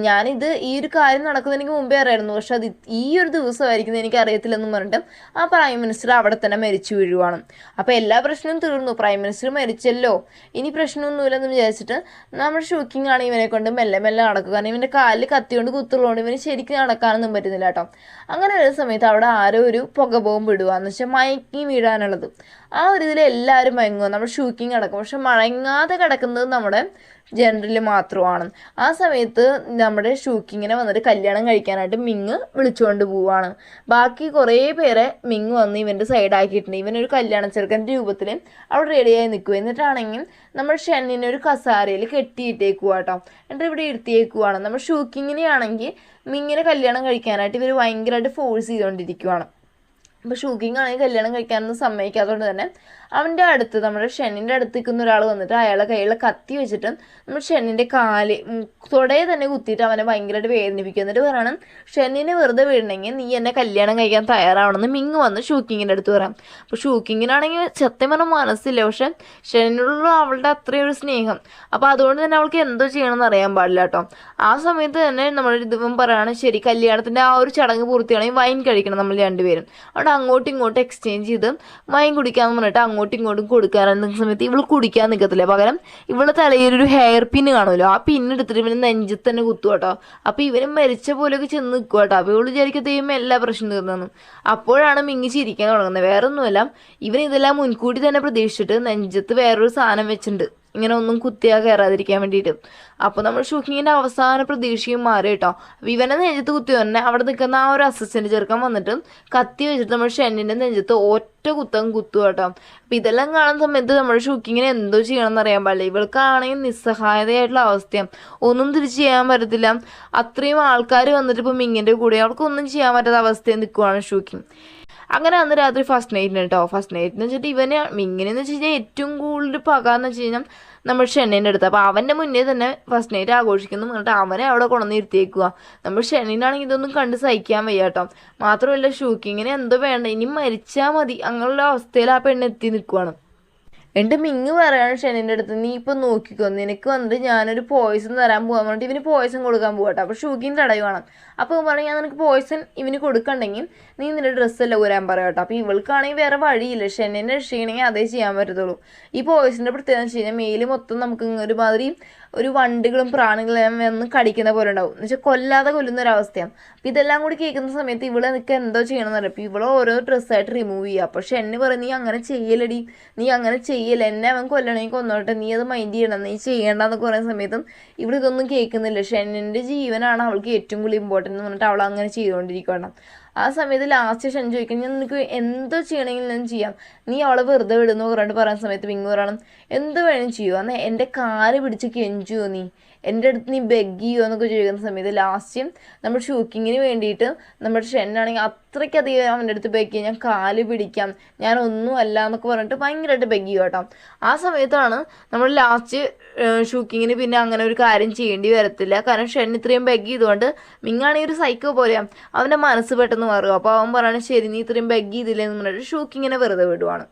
ഞാനിത് ഈ ഒരു കാര്യം നടക്കുന്നത് എനിക്ക് മുമ്പേ അറിയായിരുന്നു, പക്ഷെ അത് ഈ ഒരു ദിവസമായിരിക്കുന്നത് എനിക്ക് അറിയത്തില്ലെന്നും പറഞ്ഞിട്ട് ആ പ്രൈം മിനിസ്റ്റർ അവിടെ തന്നെ മരിച്ചു വീഴുവാണ്. അപ്പോൾ എല്ലാ പ്രശ്നവും തീർന്നു, പ്രൈം മിനിസ്റ്റർ മരിച്ചല്ലോ ഇനി പ്രശ്നമൊന്നുമില്ലെന്ന് വിചാരിച്ചിട്ട് നമ്മുടെ ഷൂക്കിംഗ് ആണ് ഇവനെ കൊണ്ട് മെല്ലെ മെല്ലെ നടക്കുക. കാരണം ഇവൻ്റെ കാലിൽ കത്തിയോണ്ട് കുത്തുള്ളതുകൊണ്ട് ഇവന് ശരിക്കും നടക്കാനൊന്നും പറ്റുന്നില്ല കേട്ടോ. അങ്ങനെ ഒരു സമയത്ത് അവിടെ ആരോ ഒരു പുക ബോംബ് ഇടുക എന്ന് വെച്ചാൽ മയക്കി വീഴാനുള്ളത്. ആ ഒരു ഇതിൽ എല്ലാവരും മയങ്ങുക, നമ്മുടെ ഷൂക്കിംഗ് അടക്കും. പക്ഷെ മയങ്ങാതെ കിടക്കുന്നത് നമ്മുടെ ജനറൽ മാത്രമാണ്. ആ സമയത്ത് നമ്മുടെ ഷൂക്കിങ്ങിനെ വന്നിട്ട് കല്യാണം കഴിക്കാനായിട്ട് മിങ് വിളിച്ചുകൊണ്ട് പോവുകയാണ്. ബാക്കി കുറേ പേരെ മിങ് വന്ന് ഇവൻ്റെ സൈഡാക്കിയിട്ടുണ്ട്. ഇവനൊരു കല്യാണ ചെറുക്കൻ്റെ രൂപത്തിൽ അവിടെ റെഡിയായി നിൽക്കുക. എന്നിട്ടാണെങ്കിൽ നമ്മൾ ഷെന്നിനെ ഒരു കസാരയിൽ കെട്ടിയിട്ടേക്കുക കേട്ടോ. എന്നിട്ട് ഇവിടെ ഇരുത്തിയേക്കുവാണ്. നമ്മൾ ഷൂക്കിങ്ങിനെ ആണെങ്കിൽ മിങ്ങിനെ കല്യാണം കഴിക്കാനായിട്ട് ഇവർ ഭയങ്കരമായിട്ട് ഫോഴ്സ് ചെയ്തുകൊണ്ടിരിക്കുകയാണ്. അപ്പോൾ ഷൂക്കിംഗ് ആണെങ്കിൽ കല്യാണം കഴിക്കാനൊന്നും സമ്മതിക്കാത്തതുകൊണ്ട് തന്നെ അവൻ്റെ അടുത്ത് നമ്മുടെ ഷെന്നിൻ്റെ അടുത്ത് നിൽക്കുന്ന ഒരാൾ വന്നിട്ട് അയാളെ കയ്യിലുള്ള കത്തി വെച്ചിട്ട് നമ്മൾ ഷെന്നിൻ്റെ കാല് തൊടയെ തന്നെ കുത്തിയിട്ട് അവനെ ഭയങ്കരമായിട്ട് വേദനിപ്പിക്കും. എന്നിട്ട് പറയണം, ഷെന്നിനെ വെറുതെ വീഴണമെങ്കിൽ നീ എന്നെ കല്യാണം കഴിക്കാൻ തയ്യാറാവണമെന്ന് മിങ് വന്ന് ഷൂക്കിങ്ങിൻ്റെ അടുത്ത് പറയാം. അപ്പോൾ ഷൂക്കിങ്ങിനാണെങ്കിൽ സത്യം പറഞ്ഞാൽ മനസ്സില്ല, പക്ഷെ ഷെന്നിനുള്ള അവളുടെ അത്രയും ഒരു സ്നേഹം. അപ്പോൾ അതുകൊണ്ട് തന്നെ അവൾക്ക് എന്തോ ചെയ്യണമെന്ന് അറിയാൻ പാടില്ല കേട്ടോ. ആ സമയത്ത് തന്നെ നമ്മൾ ഇതും പറയുകയാണ്, ശരി കല്യാണത്തിൻ്റെ ആ ഒരു ചടങ്ങ് പൂർത്തിയാണെങ്കിൽ വൈൻ കഴിക്കണം നമ്മൾ രണ്ടുപേരും. അവിടെ അങ്ങോട്ടും ഇങ്ങോട്ടും എക്സ്ചേഞ്ച് ചെയ്ത് വൈൻ കുടിക്കാമെന്ന് പറഞ്ഞിട്ട് അങ്ങോട്ടും ഇങ്ങോട്ടും കൊടുക്കാറുന്ന സമയത്ത് ഇവൾ കുടിക്കാൻ നിൽക്കത്തില്ല. പകരം ഇവളെ തലയിലൊരു ഹെയർ പിന്ന് കാണുമല്ലോ, ആ പിന്ന് എടുത്തിട്ട് ഇവന് നെഞ്ചത്ത് തന്നെ കുത്തുക കേട്ടോ. അപ്പോൾ ഇവന് മരിച്ച പോലെയൊക്കെ ചെന്ന് നിൽക്കുക കേട്ടോ. അപ്പോൾ ഇവള് വിചാരിക്കത്തേയും എല്ലാ പ്രശ്നം തീർന്നു. അപ്പോഴാണ് മിങ്ങി ചിരിക്കാൻ തുടങ്ങുന്നത്. വേറൊന്നുമല്ല, ഇവൻ ഇതെല്ലാം മുൻകൂട്ടി തന്നെ പ്രതീക്ഷിച്ചിട്ട് നെഞ്ചത്ത് വേറൊരു സാധനം വെച്ചിട്ടുണ്ട്, ഇങ്ങനെ ഒന്നും കുത്തിയാ കയറാതിരിക്കാൻ വേണ്ടിയിട്ട്. അപ്പോൾ നമ്മൾ ഷൂക്കിങ്ങിൻ്റെ അവസാന പ്രതീക്ഷയും മാറി കേട്ടോ. അപ്പോൾ ഇവനെ നെഞ്ചത്ത് കുത്തി തന്നെ അവിടെ നിൽക്കുന്ന ആ ഒരു അസിസ്റ്റൻറ്റ് ചെറുക്കൻ വന്നിട്ട് കത്തി വെച്ചിട്ട് നമ്മൾ ഷെന്നിൻ്റെ നെഞ്ചത്ത് ഒറ്റ കുത്തം കുത്തുക കേട്ടോ. അപ്പോൾ ഇതെല്ലാം കാണുന്ന സമയത്ത് നമ്മുടെ ഷൂക്കിങ്ങിനെ എന്തോ ചെയ്യണമെന്ന് അറിയാൻ പാടില്ല. ഇവൾക്കാണെങ്കിൽ നിസ്സഹായതയായിട്ടുള്ള അവസ്ഥയാണ്, ഒന്നും തിരിച്ച് ചെയ്യാൻ പറ്റത്തില്ല. അത്രയും ആൾക്കാർ വന്നിട്ട് ഇപ്പോൾ മിങ്ങിൻ്റെ കൂടെ അവൾക്കൊന്നും ചെയ്യാൻ പറ്റാത്ത അവസ്ഥയിൽ നിൽക്കുവാണ് ഷൂക്കിങ്. അങ്ങനെ അന്ന് രാത്രി ഫസ്റ്റ് നൈറ്റിന് കേട്ടോ. ഫസ്റ്റ് നൈറ്റിന് വെച്ചിട്ട് ഇവന് മിങ്ങിനെന്ന് വെച്ച് കഴിഞ്ഞാൽ ഏറ്റവും കൂടുതൽ പകാന്ന് വെച്ച് കഴിഞ്ഞാൽ നമ്മൾ ഷെന്നിൻ്റെ അടുത്ത്. അപ്പോൾ അവൻ്റെ മുന്നേ തന്നെ ഫസ്റ്റ് നൈറ്റ് ആഘോഷിക്കുന്നു എന്നിട്ട് അവനെ അവിടെ കൊണ്ടുവന്ന് ഇരുത്തിയേക്കുക. നമ്മൾ ഷെന്നിനാണെങ്കിൽ ഇതൊന്നും കണ്ട് സഹിക്കാൻ വയ്യ കേട്ടോ. മാത്രമല്ല ഷൂക്കിങ്ങിന് എന്തോ വേണ്ട, ഇനി മരിച്ചാൽ മതി അങ്ങനെയുള്ള അവസ്ഥയിൽ ആ പെണ്ണ് എത്തി നിൽക്കുവാണ്. എൻ്റെ മിങ്ങ് പറയാണ് ഷെന്നിൻ്റെ അടുത്ത്, നീ ഇപ്പം നോക്കിക്കോ, നിനക്ക് വന്നിട്ട് ഞാനൊരു പോയിസൺ തരാൻ പോകാൻ പറഞ്ഞിട്ട് ഇവന് പോയിസൺ കൊടുക്കാൻ പോകട്ടെ. അപ്പോൾ ഷൂക്കിങ് തടയുവാണ്. അപ്പോൾ പറഞ്ഞു, ഞാൻ നിനക്ക് പോയിസൺ ഇവന് കൊടുക്കണ്ടെങ്കിൽ നീ നിന്റെ ഡ്രസ്സെല്ലാം ഊരാൻ പറയാം കേട്ടോ. അപ്പോൾ ഇവൾക്കാണെങ്കിൽ വേറെ വഴിയില്ല, ഷെന്നിനെ രക്ഷിക്കണമെങ്കിൽ അതേ ചെയ്യാൻ പറ്റത്തുള്ളൂ. ഈ പോയിസൻ്റെ പ്രത്യേകത വെച്ച് കഴിഞ്ഞാൽ മേല് മൊത്തം നമുക്ക് ഒരുമാതിരി ഒരു വണ്ടുകളും പ്രാണികളും വന്ന് കടിക്കുന്ന പോലെ ഉണ്ടാവും, എന്ന് വെച്ചാൽ കൊല്ലാതെ കൊല്ലുന്ന ഒരവസ്ഥയാണ്. അപ്പോൾ ഇതെല്ലാം കൂടി കേൾക്കുന്ന സമയത്ത് ഇവളെ നിനക്ക് എന്തോ ചെയ്യണമെന്ന് പറയും. അപ്പോൾ ഇവളെ ഓരോ ഡ്രസ്സായിട്ട് റിമൂവ് ചെയ്യുക. അപ്പോൾ ഷെന്ന് പറയും, നീ അങ്ങനെ ചെയ്യലടി, നീ അങ്ങനെ ചെയ്യല, എന്നെ അവൻ കൊല്ലണമെങ്കിൽ കൊന്നോട്ടെ, നീ അത് മൈൻഡ് ചെയ്യണം, നീ ചെയ്യേണ്ടെന്നൊക്കെ പറയുന്ന സമയത്തും ഇവളിതൊന്നും കേൾക്കുന്നില്ല. ഷെന്നിൻ്റെ ജീവനാണ് അവൾക്ക് ഏറ്റവും കൂടുതൽ ഇമ്പോർട്ടൻ്റ് എന്ന് പറഞ്ഞിട്ട് അവൾ അങ്ങനെ ചെയ്തുകൊണ്ടിരിക്കണം. ആ സമയത്ത് ലാസ്റ്റ് ഷൻ ചോദിക്കണം, ഞാൻ നിനക്ക് എന്തോ ചെയ്യണമെങ്കിൽ ഞാൻ ചെയ്യാം, നീ അവളെ വെറുതെ വിടുന്നു പറഞ്ഞിട്ട് പറയുന്ന സമയത്ത് മിങ്ങ് പറയണം, എന്ത് വേണം ചെയ്യുമോ, എന്നാൽ എൻ്റെ കാല് പിടിച്ച് കെഞ്ചുമോ, നീ എൻ്റെ അടുത്ത് നീ ബെഗ് ചെയ്യുമോ എന്നൊക്കെ ചോദിക്കുന്ന സമയത്ത് ലാസ്റ്റ് നമ്മൾ ഷൂക്കിങ്ങിന് വേണ്ടിയിട്ട് നമ്മുടെ ഷെന്നാണെങ്കിൽ അത്രയ്ക്കധികം അവൻ്റെ അടുത്ത് ബെഗ് ചെയ്യും, ഞാൻ കാല് പിടിക്കാം, ഞാൻ ഒന്നും അല്ല എന്നൊക്കെ പറഞ്ഞിട്ട് ഭയങ്കരമായിട്ട് ബെഗ് ചെയ്യും കേട്ടോ. ആ സമയത്താണ് നമ്മൾ ലാസ്റ്റ് ഷൂക്കിങ്ങിന് പിന്നെ അങ്ങനെ ഒരു കാര്യം ചെയ്യേണ്ടി വരത്തില്ല. കാരണം ഷെൻ ഇത്രയും ബെഗ് ചെയ്തുകൊണ്ട് മിങ്ങാണെങ്കിൽ ഒരു സൈക്കോ പോലെയാണ്, അവൻ്റെ മനസ്സ് പെട്ടെന്ന് മാറുക. അപ്പോൾ അവൻ പറയണത്, ശരി നീ ഇത്രയും ബെഗ് ചെയ്തില്ലെന്ന് പറഞ്ഞിട്ട് ഷൂക്കിങ്ങിനെ വെറുതെ വിടുവാണ്.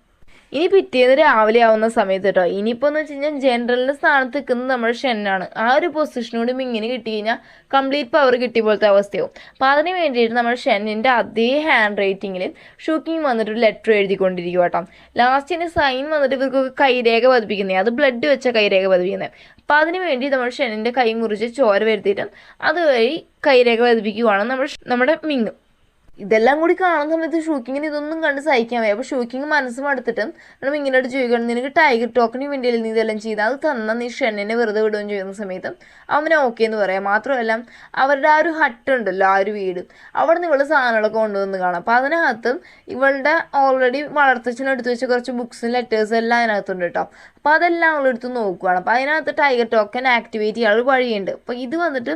ഇനി പിറ്റേന്ന് രാവിലെ ആവുന്ന സമയത്ത് കേട്ടോ, ഇനിയിപ്പോൾ എന്ന് വെച്ച് കഴിഞ്ഞാൽ ജനറലിൻ്റെ സ്ഥാനത്ത് നിൽക്കുന്നത് നമ്മുടെ ഷെന്നാണ്. ആ ഒരു പൊസിഷനോട് മിങ്ങിന് കിട്ടി കഴിഞ്ഞാൽ കംപ്ലീറ്റ് പവർ കിട്ടിയ പോലത്തെ അവസ്ഥയാവും. അപ്പോൾ അതിന് വേണ്ടിയിട്ട് നമ്മൾ ഷെന്നിൻ്റെ അതേ ഹാൻഡ് റൈറ്റിങ്ങിൽ ഷൂക്കിങ് വന്നിട്ട് ഒരു ലെറ്റർ എഴുതിക്കൊണ്ടിരിക്കുക കേട്ടോ. ലാസ്റ്റിന് സൈൻ വന്നിട്ട് ഇവർക്കൊക്കെ കൈരേഖ പതിപ്പിക്കുന്നത്, അത് ബ്ലഡ് വെച്ച കൈരേഖ പതിപ്പിക്കുന്നത്. അപ്പോൾ അതിന് വേണ്ടി നമ്മൾ ഷെന്നിൻ്റെ കൈ മുറിച്ച് ചോര വരുത്തിയിട്ട് അതുവഴി കൈരേഖ പതിപ്പിക്കുകയാണ് നമ്മുടെ മിങ്. ഇതെല്ലാം കൂടി കാണുന്ന സമയത്ത് ഷൂക്കിങ്ങിന് ഇതൊന്നും കണ്ട് സഹിക്കാൻ വയ്യ. അപ്പോൾ ഷൂക്കിങ് മനസ്സ് മടുത്തിട്ട് നമ്മൾ ഇങ്ങോട്ട് ചോദിക്കണം, നിനക്ക് ടൈഗർ ടോക്കിന് വേണ്ടിയല്ലേ നീ ഇതെല്ലാം ചെയ്ത്, അത് തന്നാൽ നീ ഷെന്നിനെ വെറുതെ വിടുകയും ചെയ്യുന്ന സമയത്ത് അവനെ ഓക്കെ എന്ന് പറയാം. മാത്രമല്ല അവരുടെ ആ ഒരു ഹട്ട് ഉണ്ടല്ലോ, ആ ഒരു വീട്, അവിടെ നിന്ന് ഇവളുടെ സാധനങ്ങളൊക്കെ കൊണ്ടുവന്ന് കാണാം. അപ്പോൾ അതിനകത്ത് ഇവളുടെ ഓൾറെഡി വളർത്തച്ഛനെടുത്ത് വെച്ച കുറച്ച് ബുക്സും ലെറ്റേഴ്സും എല്ലാം അതിനകത്തുണ്ട് കേട്ടോ. അപ്പോൾ അതെല്ലാം അവളെടുത്ത് നോക്കുകയാണ്. അപ്പോൾ അതിനകത്ത് ടൈഗർ ടോക്കൻ ആക്ടിവേറ്റ് ചെയ്യാനുള്ള വഴിയുണ്ട്. അപ്പോൾ ഇത് വന്നിട്ട്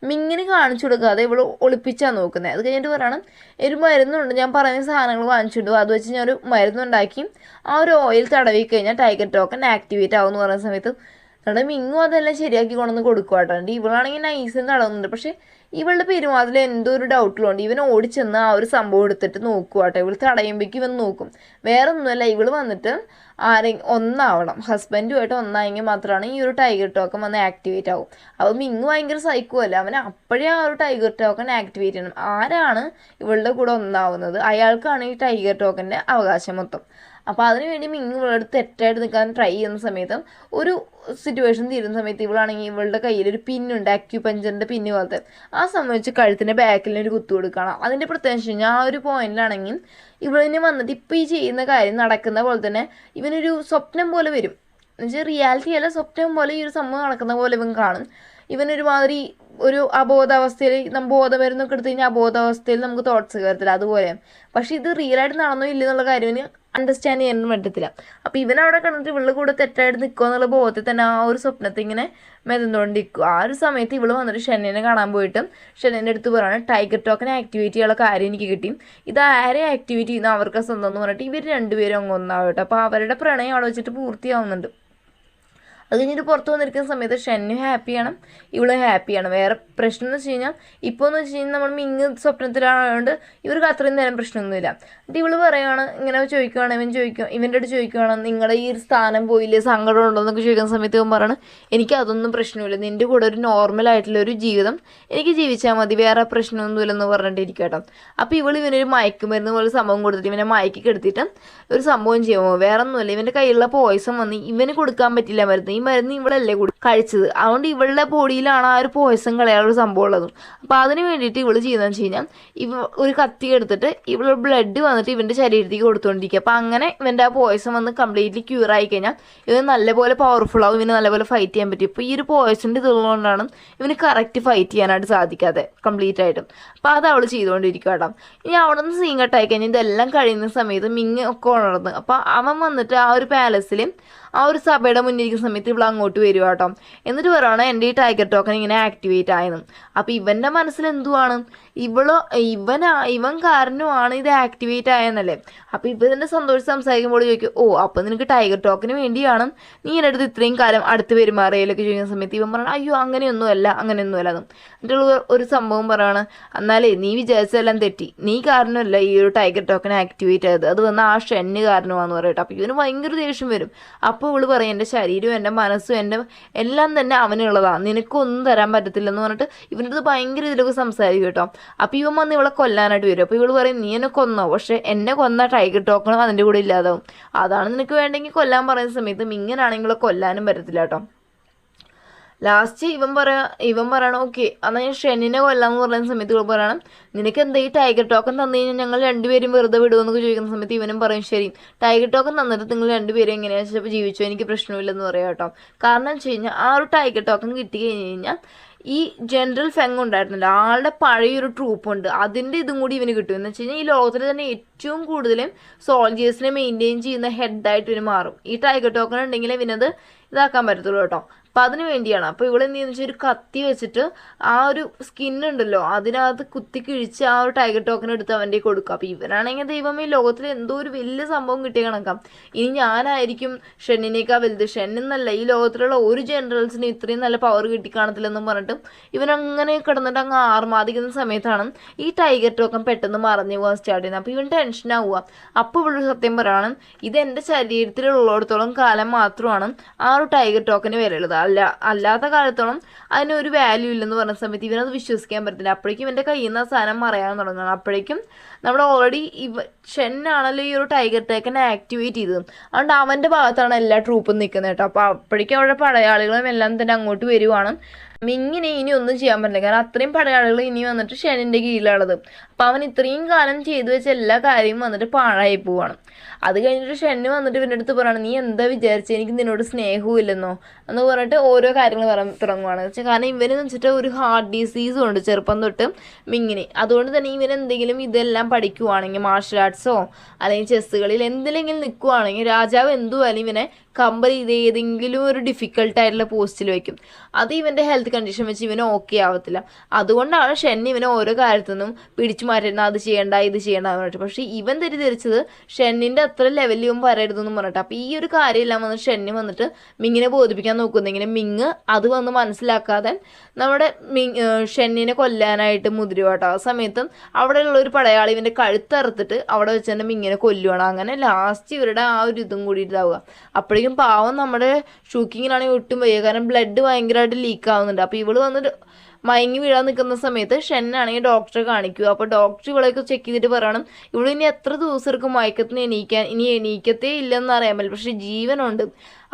മിങ്ങിന് കാണിച്ചു കൊടുക്കാതെ ഇവൾ ഒളിപ്പിച്ചാണ് നോക്കുന്നത്. അത് കഴിഞ്ഞിട്ട് പറയണം, ഒരു മരുന്നുണ്ട്, ഞാൻ പറയുന്ന സാധനങ്ങൾ വാങ്ങിച്ചിട്ടു, അത് വെച്ച് ഞാൻ ഒരു മരുന്നുണ്ടാക്കി ആ ഒരു ഓയിൽ തടവി കഴിഞ്ഞാൽ ടൈഗർ ടോക്കൻ ആക്ടിവേറ്റ് ആവും എന്ന് പറയുന്ന സമയത്ത് നമ്മുടെ മിങ്ങും അതെല്ലാം ശരിയാക്കി കൊണ്ടുവന്ന് കൊടുക്കുക കേട്ടോ. ഇവളാണെങ്കിൽ നൈസിൽ തടവുന്നുണ്ട്, പക്ഷേ ഇവളുടെ പെരുമാതിൽ എന്തോ ഒരു ഡൗട്ടിലുണ്ട്. ഇവൻ ഓടിച്ചെന്ന് ആ ഒരു സംഭവം എടുത്തിട്ട് നോക്കുക കേട്ടോ. ഇവൾ തടയുമ്പോഴേക്കും ഇവൻ നോക്കും. വേറെ ഒന്നുമല്ല, ഇവൾ വന്നിട്ട് ഒന്നാവണം, ഹസ്ബൻഡുമായിട്ട് ഒന്നായെങ്കിൽ മാത്രമാണ് ഈ ഒരു ടൈഗർ ടോക്കൺ വന്ന് ആക്ടിവേറ്റ് ആവും. അപ്പോൾ മിങ്ങ് ഭയങ്കര സൈക്കോ അല്ല, അവന് അപ്പോഴേ ആ ഒരു ടൈഗർ ടോക്കൺ ആക്ടിവേറ്റ് ചെയ്യണം. ആരാണ് ഇവളുടെ കൂടെ ഒന്നാവുന്നത് അയാൾക്കാണ് ഈ ടൈഗർ ടോക്കൻ്റെ അവകാശം മൊത്തം. അപ്പോൾ അതിനുവേണ്ടി മിങ്ങ് ഇവളോട് തെറ്റായിട്ട് നിൽക്കാൻ ട്രൈ ചെയ്യുന്ന സമയത്ത് ഒരു സിറ്റുവേഷൻ തീരുന്ന സമയത്ത് ഇവളാണെങ്കിൽ ഇവളുടെ കയ്യിലൊരു പിന്നുണ്ട്, അക്യുപഞ്ചറിൻ്റെ പിന്ന് പോലത്തെ, ആ സംബന്ധിച്ച് കഴുത്തിൻ്റെ ബാക്കിൽ ഒരു കുത്തു കൊടുക്കണം. അതിൻ്റെ പ്രത്യേകം വെച്ച് കഴിഞ്ഞാൽ ആ ഒരു പോയിന്റിലാണെങ്കിൽ ഇവളിന് വന്നിട്ട് ഇപ്പോൾ ഈ ചെയ്യുന്ന കാര്യം നടക്കുന്ന പോലെ തന്നെ ഇവനൊരു സ്വപ്നം പോലെ വരും. എന്നുവെച്ചാൽ റിയാലിറ്റി അല്ല, സ്വപ്നം പോലെ ഈ ഒരു സംഭവം നടക്കുന്ന പോലെ ഇവൻ കാണും. ഇവനൊരുമാതിരി ഒരു അബോധാവസ്ഥയിൽ നമ്മൾ ബോധമരുന്നൊക്കെ എടുത്തു കഴിഞ്ഞാൽ അബോധാവസ്ഥയിൽ നമുക്ക് തോട്ട്സ് കയറത്തില്ല, അതുപോലെ. പക്ഷെ ഇത് റിയലായിട്ട് നടന്നോ ഇല്ലെന്നുള്ള കാര്യം അണ്ടർസ്റ്റാൻഡ് ചെയ്യാനൊന്നും പറ്റത്തില്ല. അപ്പോൾ ഇവനവിടെ കണ്ടിട്ട് ഇവളുടെ കൂടെ തെറ്റായിട്ട് നിൽക്കുക എന്നുള്ള ബോധത്തിൽ തന്നെ ആ ഒരു സ്വപ്നത്തെ ഇങ്ങനെ മെതന്നുകൊണ്ടിരിക്കും. ആ ഒരു സമയത്ത് ഇവള് വന്നിട്ട് ഷെന്നിനെ കാണാൻ പോയിട്ടും ഷെന്നിൻ്റെ അടുത്ത് പറയാണ് ടൈഗർ ടോക്കനെ ആക്ടിവേറ്റ് ചെയ്യാനുള്ള കാര്യം എനിക്ക് കിട്ടി, ഇത് ആരെ ആക്ടിവേറ്റ് ചെയ്യുന്ന അവർക്ക് സ്വന്തം എന്ന് പറഞ്ഞിട്ട് ഇവർ രണ്ടുപേരും അങ്ങ് ഒന്നാവട്ടെ. അപ്പോൾ അവരുടെ പ്രണയം അവിടെ വെച്ചിട്ട് പൂർത്തിയാവുന്നുണ്ട്. അത് കഴിഞ്ഞിട്ട് പുറത്ത് വന്നിരിക്കുന്ന സമയത്ത് ഷെന്നു ഹാപ്പിയാണ്, ഇവള് ഹാപ്പിയാണ്. വേറെ പ്രശ്നം എന്ന് വെച്ച് കഴിഞ്ഞാൽ ഇപ്പോൾ എന്ന് വെച്ച് കഴിഞ്ഞാൽ നമ്മൾ മിങ്ങ് സ്വപ്നത്തിലായതുകൊണ്ട് ഇവർക്ക് അത്രയും നേരം പ്രശ്നമൊന്നുമില്ല. എന്നിട്ട് ഇവള് പറയുകയാണ്, ഇങ്ങനെ ചോദിക്കുകയാണ്, ഇവൻ്റെ അടുത്ത് ചോദിക്കുകയാണ് നിങ്ങളുടെ ഈ ഒരു സ്ഥാനം പോയില്ലേ, സങ്കടം ഉണ്ടോ എന്നൊക്കെ ചോദിക്കുന്ന സമയത്ത് ഇവൻ പറയണം എനിക്ക് അതൊന്നും പ്രശ്നമില്ല, നിൻ്റെ കൂടെ ഒരു നോർമലായിട്ടുള്ള ഒരു ജീവിതം എനിക്ക് ജീവിച്ചാൽ മതി, വേറെ പ്രശ്നമൊന്നുമില്ലെന്ന് പറഞ്ഞിട്ടിരിക്കും കേട്ടോ. അപ്പോൾ ഇവനൊരു മയക്കുമരുന്ന് പോലെ സംഭവം കൊടുത്തിട്ട് ഇവനെ മയക്കി കെടുത്തിട്ട് ഒരു സംഭവം ചെയ്യുമോ, വേറെ ഒന്നുമില്ല, ഇവൻ്റെ കയ്യിലുള്ള പോയ്സൺ വന്ന് ഇവന് കൊടുക്കാൻ പറ്റില്ല മരുന്ന്, ഈ മരുന്ന് ഇവളല്ലേ കഴിച്ചത്, അതുകൊണ്ട് ഇവളുടെ ബോഡിയിലാണ് ആ ഒരു പോയ്സൺ കളയാനുള്ള സംഭവം ഉള്ളതും. അപ്പോൾ അതിന് വേണ്ടിയിട്ട് ഇവള് ചെയ്യുന്നതെന്ന് വെച്ച് കഴിഞ്ഞാൽ ഒരു കത്തി എടുത്തിട്ട് ഇവള് ബ്ലഡ് വന്നിട്ട് ഇവൻ്റെ ശരീരത്തേക്ക് കൊടുത്തുകൊണ്ടിരിക്കുക. അപ്പോൾ അങ്ങനെ ഇവൻ്റെ ആ പോയ്സൺ വന്ന് കംപ്ലീറ്റ്ലി ക്യൂർ ആയി കഴിഞ്ഞാൽ ഇവന് നല്ലപോലെ പവർഫുൾ ആവും, ഇവന് നല്ലപോലെ ഫൈറ്റ് ചെയ്യാൻ പറ്റും. ഇപ്പോൾ ഈ ഒരു പോയ്സൻ്റെ ഇതുള്ളതുകൊണ്ടാണ് ഇവന് കറക്റ്റ് ഫൈറ്റ് ചെയ്യാനായിട്ട് സാധിക്കാതെ കംപ്ലീറ്റ് ആയിട്ടും. അപ്പോൾ അത് അവൾ ചെയ്തുകൊണ്ടിരിക്കുക കേട്ടോ. ഇനി അവിടെ നിന്ന് സീൻ കട്ടായി കഴിഞ്ഞാൽ ഇതെല്ലാം കഴിയുന്ന സമയത്ത് മിങ്ങ് ഒക്കെ ഉണർന്ന്. അപ്പോൾ അവൻ വന്നിട്ട് ആ ഒരു പാലസിൽ ആ ഒരു സഭയുടെ മുന്നിരിക്കുന്ന സമയത്ത് ഇവൾ അങ്ങോട്ട് വരിക കേട്ടോ. എന്നിട്ട് പറയുകയാണ് എൻ്റെ ഈ ടൈഗർ ടോക്കൺ ഇങ്ങനെ ആക്ടിവേറ്റ് ആയെന്ന്. അപ്പോൾ ഇവൻ്റെ മനസ്സിൽ എന്തുവാണ്, ഇവൻ കാരണമാണ് ഇത് ആക്ടിവേറ്റ് ആയെന്നല്ലേ. അപ്പോൾ ഇവൻ്റെ സന്തോഷം സംസാരിക്കുമ്പോൾ ചോദിക്കും ഓ അപ്പോൾ നിനക്ക് ടൈഗർ ടോക്കിന് വേണ്ടിയാണ് നീ എൻ്റെ അടുത്ത് ഇത്രയും കാലം അടുത്ത് പെരുമാറിയലൊക്കെ ചോദിക്കുന്ന സമയത്ത് ഇവൻ പറയണം അയ്യോ അങ്ങനെയൊന്നുമല്ല അത്. എന്നിട്ടുള്ള ഒരു സംഭവം പറയാണ് എന്നാലേ നീ വിചാരിച്ചതെല്ലാം തെറ്റി, നീ കാരണമല്ല ഈ ഒരു ടൈഗർ ടോക്കൺ ആക്ടിവേറ്റ് ആയത്, അത് വന്ന ആ ഷെന്ന് കാരണമാണെന്ന് പറയട്ടെ. അപ്പോൾ ഇവന് ഭയങ്കര ദേഷ്യം വരും. അപ്പോൾ ഇവള് പറയും എൻ്റെ ശരീരവും എൻ്റെ മനസ്സും എൻ്റെ എല്ലാം തന്നെ അവനുള്ളതാണ്, നിനക്കൊന്നും തരാൻ പറ്റത്തില്ലെന്ന് പറഞ്ഞിട്ട് ഇവൻ്റെ അടുത്ത് ഭയങ്കര ഇതിലൊക്കെ സംസാരിക്കും കേട്ടോ. അപ്പോൾ ഇവൻ വന്ന് ഇവളെ കൊല്ലാനായിട്ട് വരും. അപ്പോൾ ഇവള് പറയും നീ എന്നെ കൊന്നോ, പക്ഷെ എന്നെ കൊന്ന ടൈഗർ ടോക്കണും അതിൻ്റെ കൂടെ ഇല്ലാതാവും, അതാണ് നിനക്ക് വേണ്ടെങ്കിൽ കൊല്ലാൻ പറയുന്ന സമയത്ത് ഇങ്ങനാണെങ്കിൽ കൊല്ലാനും പറ്റത്തില്ല കേട്ടോ. ലാസ്റ്റ് ഇവൻ പറയണം ഓക്കെ എന്നാൽ ഞാൻ ഷെന്നിനെ കൊല്ലാമെന്ന് പറയുന്ന സമയത്ത് ഇവൾ പറയണം നിനക്ക് എന്താ ഈ ടൈഗർ ടോക്കൺ തന്നു കഴിഞ്ഞാൽ ഞങ്ങൾ രണ്ടുപേരും വെറുതെ വിടുമെന്നൊക്കെ ചോദിക്കുന്ന സമയത്ത് ഇവനും പറയും ശരി ടൈഗർ ടോക്കൺ തന്നിട്ട് നിങ്ങൾ രണ്ടുപേരും എങ്ങനെയാണെന്ന് വെച്ചപ്പോൾ ജീവിച്ചോ, എനിക്ക് പ്രശ്നമില്ലെന്ന് പറയാം കേട്ടോ. കാരണം വെച്ച് കഴിഞ്ഞാൽ ആ ഒരു ടൈഗർ ടോക്കൺ കിട്ടി കഴിഞ്ഞ് കഴിഞ്ഞാൽ ഈ ജനറൽ ഫെങ് ഉണ്ടായിരുന്നില്ല, ആളുടെ പഴയൊരു ട്രൂപ്പുണ്ട്, അതിൻ്റെ ഇതും കൂടി ഇവന് കിട്ടും. എന്ന് വെച്ച് കഴിഞ്ഞാൽ ഈ ലോകത്തിൽ തന്നെ ഏറ്റവും കൂടുതലും സോൾജേഴ്സിനെ മെയിൻറ്റെയിൻ ചെയ്യുന്ന ഹെഡായിട്ട് ഇവന് മാറും. ഈ ടൈഗർ ടോക്കൺ ഉണ്ടെങ്കിൽ ഇവനത് ഇതാക്കാൻ പറ്റത്തുള്ളൂ കേട്ടോ. അപ്പം അതിന് വേണ്ടിയാണ്. അപ്പോൾ ഇവിടെ എന്തെന്ന് വെച്ചാൽ ഒരു കത്തി വെച്ചിട്ട് ആ ഒരു സ്കിന്നുണ്ടല്ലോ അതിനകത്ത് കുത്തി കിഴിച്ച് ആ ഒരു ടൈഗർ ടോക്കൺ എടുത്ത് അവൻ്റെ കൊടുക്കുക. അപ്പോൾ ഇവനാണെങ്കിൽ ദൈവമേ ലോകത്തിൽ എന്തോ ഒരു വലിയ സംഭവം കിട്ടിയ കണക്കാം, ഇനി ഞാനായിരിക്കും ഷെന്നിനേക്കാൾ വലുത്, ഷെന്നെന്നല്ല ഈ ലോകത്തിലുള്ള ഒരു ജനറൽസിന് ഇത്രയും നല്ല പവർ കിട്ടിക്കാണത്തില്ലെന്നും പറഞ്ഞിട്ട് ഇവനങ്ങനെ കിടന്നിട്ട് അങ്ങ് ആർമാദിക്കുന്ന സമയത്താണ് ഈ ടൈഗർ ടോക്കൺ പെട്ടെന്ന് മറഞ്ഞു പോകാൻ സ്റ്റാർട്ട് ചെയ്യുന്നത്. അപ്പോൾ ഇവൻ ടെൻഷനാവുക. അപ്പോൾ ഇവിടെ സത്യം പറയണം ഇത് എൻ്റെ ശരീരത്തിലുള്ളിടത്തോളം കാലം മാത്രമാണ് ആ ഒരു ടൈഗർ ടോക്കന് വിലയുള്ളത്, അല്ലാത്ത കാലത്തോളം അതിനൊരു വാല്യൂ ഇല്ലെന്ന് പറഞ്ഞ സമയത്ത് ഇവനത് വിശ്വസിക്കാൻ പറ്റില്ല. അപ്പോഴേക്കും ഇവൻ്റെ കയ്യിൽ നിന്ന് ആ സാധനം മറയാൻ തുടങ്ങണം. അപ്പോഴേക്കും നമ്മുടെ ഓൾറെഡി ഷെന്നാണല്ലോ ഈ ഒരു ടൈഗർ ടോക്കനെ ആക്ടിവേറ്റ് ചെയ്തത്, അതുകൊണ്ട് അവൻ്റെ ഭാഗത്താണ് എല്ലാ ട്രൂപ്പും നിൽക്കുന്നത് കേട്ടോ. അപ്പോൾ അപ്പോഴേക്കും അവിടെ പടയാളികളും എല്ലാം തന്നെ അങ്ങോട്ട് വരുവാണ്. മിങ്ങിനെ ഇനി ഒന്നും ചെയ്യാൻ പറ്റില്ല, കാരണം അത്രയും പടയാളികൾ ഇനി വന്നിട്ട് ഷെന്നിൻ്റെ കീഴിലുള്ളത്. അപ്പം അവൻ ഇത്രയും കാലം ചെയ്തു വെച്ച എല്ലാ കാര്യവും വന്നിട്ട് പാഴായി പോവാണ്. അത് കഴിഞ്ഞിട്ട് ഷെന്ന് വന്നിട്ട് ഇവൻ്റെ അടുത്ത് പറയണം നീ എന്താ വിചാരിച്ചത് എനിക്ക് നിന്നോട് സ്നേഹവും ഇല്ലെന്നോ എന്ന് പറഞ്ഞിട്ട് ഓരോ കാര്യങ്ങൾ തുടങ്ങുവാണ്. കാരണം ഇവനെന്ന് വെച്ചിട്ട് ഒരു ഹാർട്ട് ഡിസീസും ഉണ്ട് ചെറുപ്പം തൊട്ട് മിങ്ങിന്. അതുകൊണ്ട് തന്നെ ഇവൻ എന്തെങ്കിലും ഇതെല്ലാം പഠിക്കുവാണെങ്കിൽ മാർഷൽ ആർട്സോ അല്ലെങ്കിൽ ചെസ്സുകളിൽ എന്തിലെങ്കിലും നിൽക്കുവാണെങ്കിൽ രാജാവ് എന്തുവായാലും ഇവനെ കമ്പൽ ചെയ്ത് ഏതെങ്കിലും ഒരു ഡിഫിക്കൽട്ടായിട്ടുള്ള പോസ്റ്റിൽ വയ്ക്കും. അത് ഇവൻ്റെ ഹെൽത്ത് കണ്ടീഷൻ വെച്ച് ഇവന് ഓക്കെ ആവത്തില്ല. അതുകൊണ്ടാണ് ഷെന്ന് ഇവനെ ഓരോ കാര്യത്തു നിന്നും പിടിച്ചു മാറ്റുന്നത്, അത് ചെയ്യേണ്ട ഇത് ചെയ്യേണ്ട എന്ന് പറഞ്ഞിട്ട്. പക്ഷേ ഇവൻ തെറ്റിദ്ധരിച്ചത് ഷെന്നിൻ്റെ അത്ര ലെവലിൽ ഇവൻ വരരുതെന്നും പറഞ്ഞിട്ട്. അപ്പോൾ ഈ ഒരു കാര്യമെല്ലാം വന്നിട്ട് ഷെന്ന് വന്നിട്ട് മിങ്ങിനെ ബോധിപ്പിക്കാൻ നോക്കുന്നെങ്കിലും മിങ് അത് വന്ന് മനസ്സിലാക്കാതെ നമ്മുടെ ഷെന്നിനെ കൊല്ലാനായിട്ട് മുതിരുവാട്ടോ. ആ സമയത്തും അവിടെയുള്ള ഒരു പടയാളി ഇവൻ്റെ കഴുത്തറുത്തിട്ട് അവിടെ വെച്ച് തന്നെ മിങ്ങിനെ കൊല്ലുവാണ്. അങ്ങനെ ലാസ്റ്റ് ഇവരുടെ ആ ഒരു ഇതും കൂടി ഇതാവുക. അപ്പോഴേക്കും പാവം നമ്മുടെ ഷൂക്കിങ്ങിനാണെങ്കിൽ ഒട്ടും വയ്യ, കാരണം ബ്ലഡ് ഭയങ്കരമായിട്ട് ലീക്ക് ആവുന്നുണ്ട്. അപ്പോൾ ഇവള് വന്നിട്ട് മയങ്ങി വീഴാൻ നിൽക്കുന്ന സമയത്ത് ഷെന്നാണെങ്കിൽ ഡോക്ടറെ കാണിക്കുക. അപ്പോൾ ഡോക്ടർ ഇവളെയൊക്കെ ചെക്ക് ചെയ്തിട്ട് പറയണം ഇവിടെ ഇനി എത്ര ദിവസം എടുക്കും മയക്കത്തിന് ഇനി എണീക്കത്തേ ഇല്ലെന്ന് അറിയാൻ പറ്റില്ല, പക്ഷേ ജീവനുണ്ട്,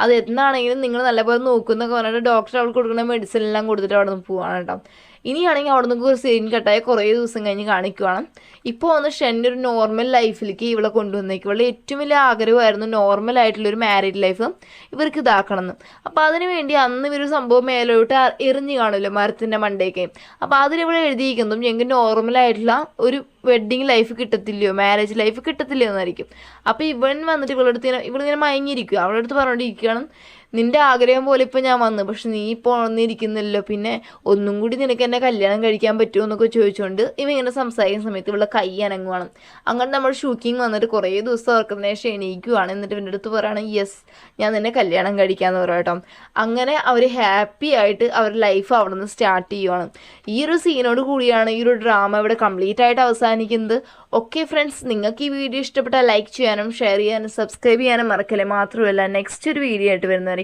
അത് എന്താണെങ്കിലും നിങ്ങൾ നല്ലപോലെ നോക്കുന്നൊക്കെ പറഞ്ഞിട്ട് ഡോക്ടർ അവൾക്ക് കൊടുക്കുന്ന മെഡിസിൻ എല്ലാം കൊടുത്തിട്ട് അവിടെ നിന്ന് പോവാണ് കേട്ടോ. ഇനിയാണെങ്കിൽ അവിടെ നിന്ന് ഒരു സീൻ കട്ടായ കുറേ ദിവസം കഴിഞ്ഞ് കാണിക്കുവാണ്. ഇപ്പോൾ വന്ന് ഷെന്ന ഒരു നോർമൽ ലൈഫിലേക്ക് ഇവളെ കൊണ്ടുവന്നേക്കും. ഇവളുടെ ഏറ്റവും വലിയ ആഗ്രഹമായിരുന്നു നോർമലായിട്ടുള്ളൊരു മാരീഡ് ലൈഫ് ഇവർക്ക് ഇതാക്കണമെന്ന്. അപ്പോൾ അതിന് വേണ്ടി അന്ന് ഇവർ സംഭവം മേലോട്ട് എറിഞ്ഞ് കാണുമല്ലോ മരത്തിൻ്റെ മണ്ടേക്ക്. അപ്പോൾ അതിലിവിടെ എഴുതിയിരിക്കുന്നതും ഞങ്ങൾക്ക് നോർമലായിട്ടുള്ള ഒരു വെഡ്ഡിങ് ലൈഫ് കിട്ടത്തില്ലയോ, മാരേജ് ലൈഫ് കിട്ടത്തില്ലയോ എന്നായിരിക്കും. അപ്പോൾ ഇവൻ വന്നിട്ട് ഇവളിങ്ങനെ മയങ്ങിയിരിക്കുക. അവളുടെ അടുത്ത് പറഞ്ഞുകൊണ്ടിരിക്കുകയാണ്, നിൻ്റെ ആഗ്രഹം പോലെ ഇപ്പം ഞാൻ വന്നു, പക്ഷെ നീ ഇപ്പോൾ വന്നിരിക്കുന്നില്ലല്ലോ, പിന്നെ ഒന്നും കൂടി നിനക്ക് എന്നെ കല്യാണം കഴിക്കാൻ പറ്റുമോ എന്നൊക്കെ ചോദിച്ചുകൊണ്ട് ഇവ ഇങ്ങനെ സംസാരിക്കുന്ന സമയത്ത് ഇവളുടെ കൈ അനങ്ങുവാണ്. അങ്ങനെ നമ്മൾ ഷൂക്കിങ് വന്നിട്ട് കുറേ ദിവസം ഓർക്കുന്നതിന് ശേഷം എണീക്കുവാണ്. എന്നിട്ട് ഇവൻ്റെ അടുത്ത് പറയുകയാണ്, യെസ് ഞാൻ നിന്നെ കല്യാണം കഴിക്കാമെന്ന് പറയാം കേട്ടോ. അങ്ങനെ അവർ ഹാപ്പി ആയിട്ട് അവരുടെ ലൈഫ് അവിടെ നിന്ന് സ്റ്റാർട്ട് ചെയ്യുവാണ്. ഈ ഒരു സീനോട് കൂടിയാണ് ഈ ഒരു ഡ്രാമ ഇവിടെ കംപ്ലീറ്റ് ആയിട്ട് അവസാനിക്കുന്നത്. ഓക്കെ ഫ്രണ്ട്സ്, നിങ്ങൾക്ക് ഈ വീഡിയോ ഇഷ്ടപ്പെട്ടാൽ ലൈക്ക് ചെയ്യാനും ഷെയർ ചെയ്യാനും സബ്സ്ക്രൈബ് ചെയ്യാനും മറക്കല്ലേ. മാത്രമല്ല നെക്സ്റ്റ് ഒരു വീഡിയോ ആയിട്ട് വരുന്നതായിരിക്കും.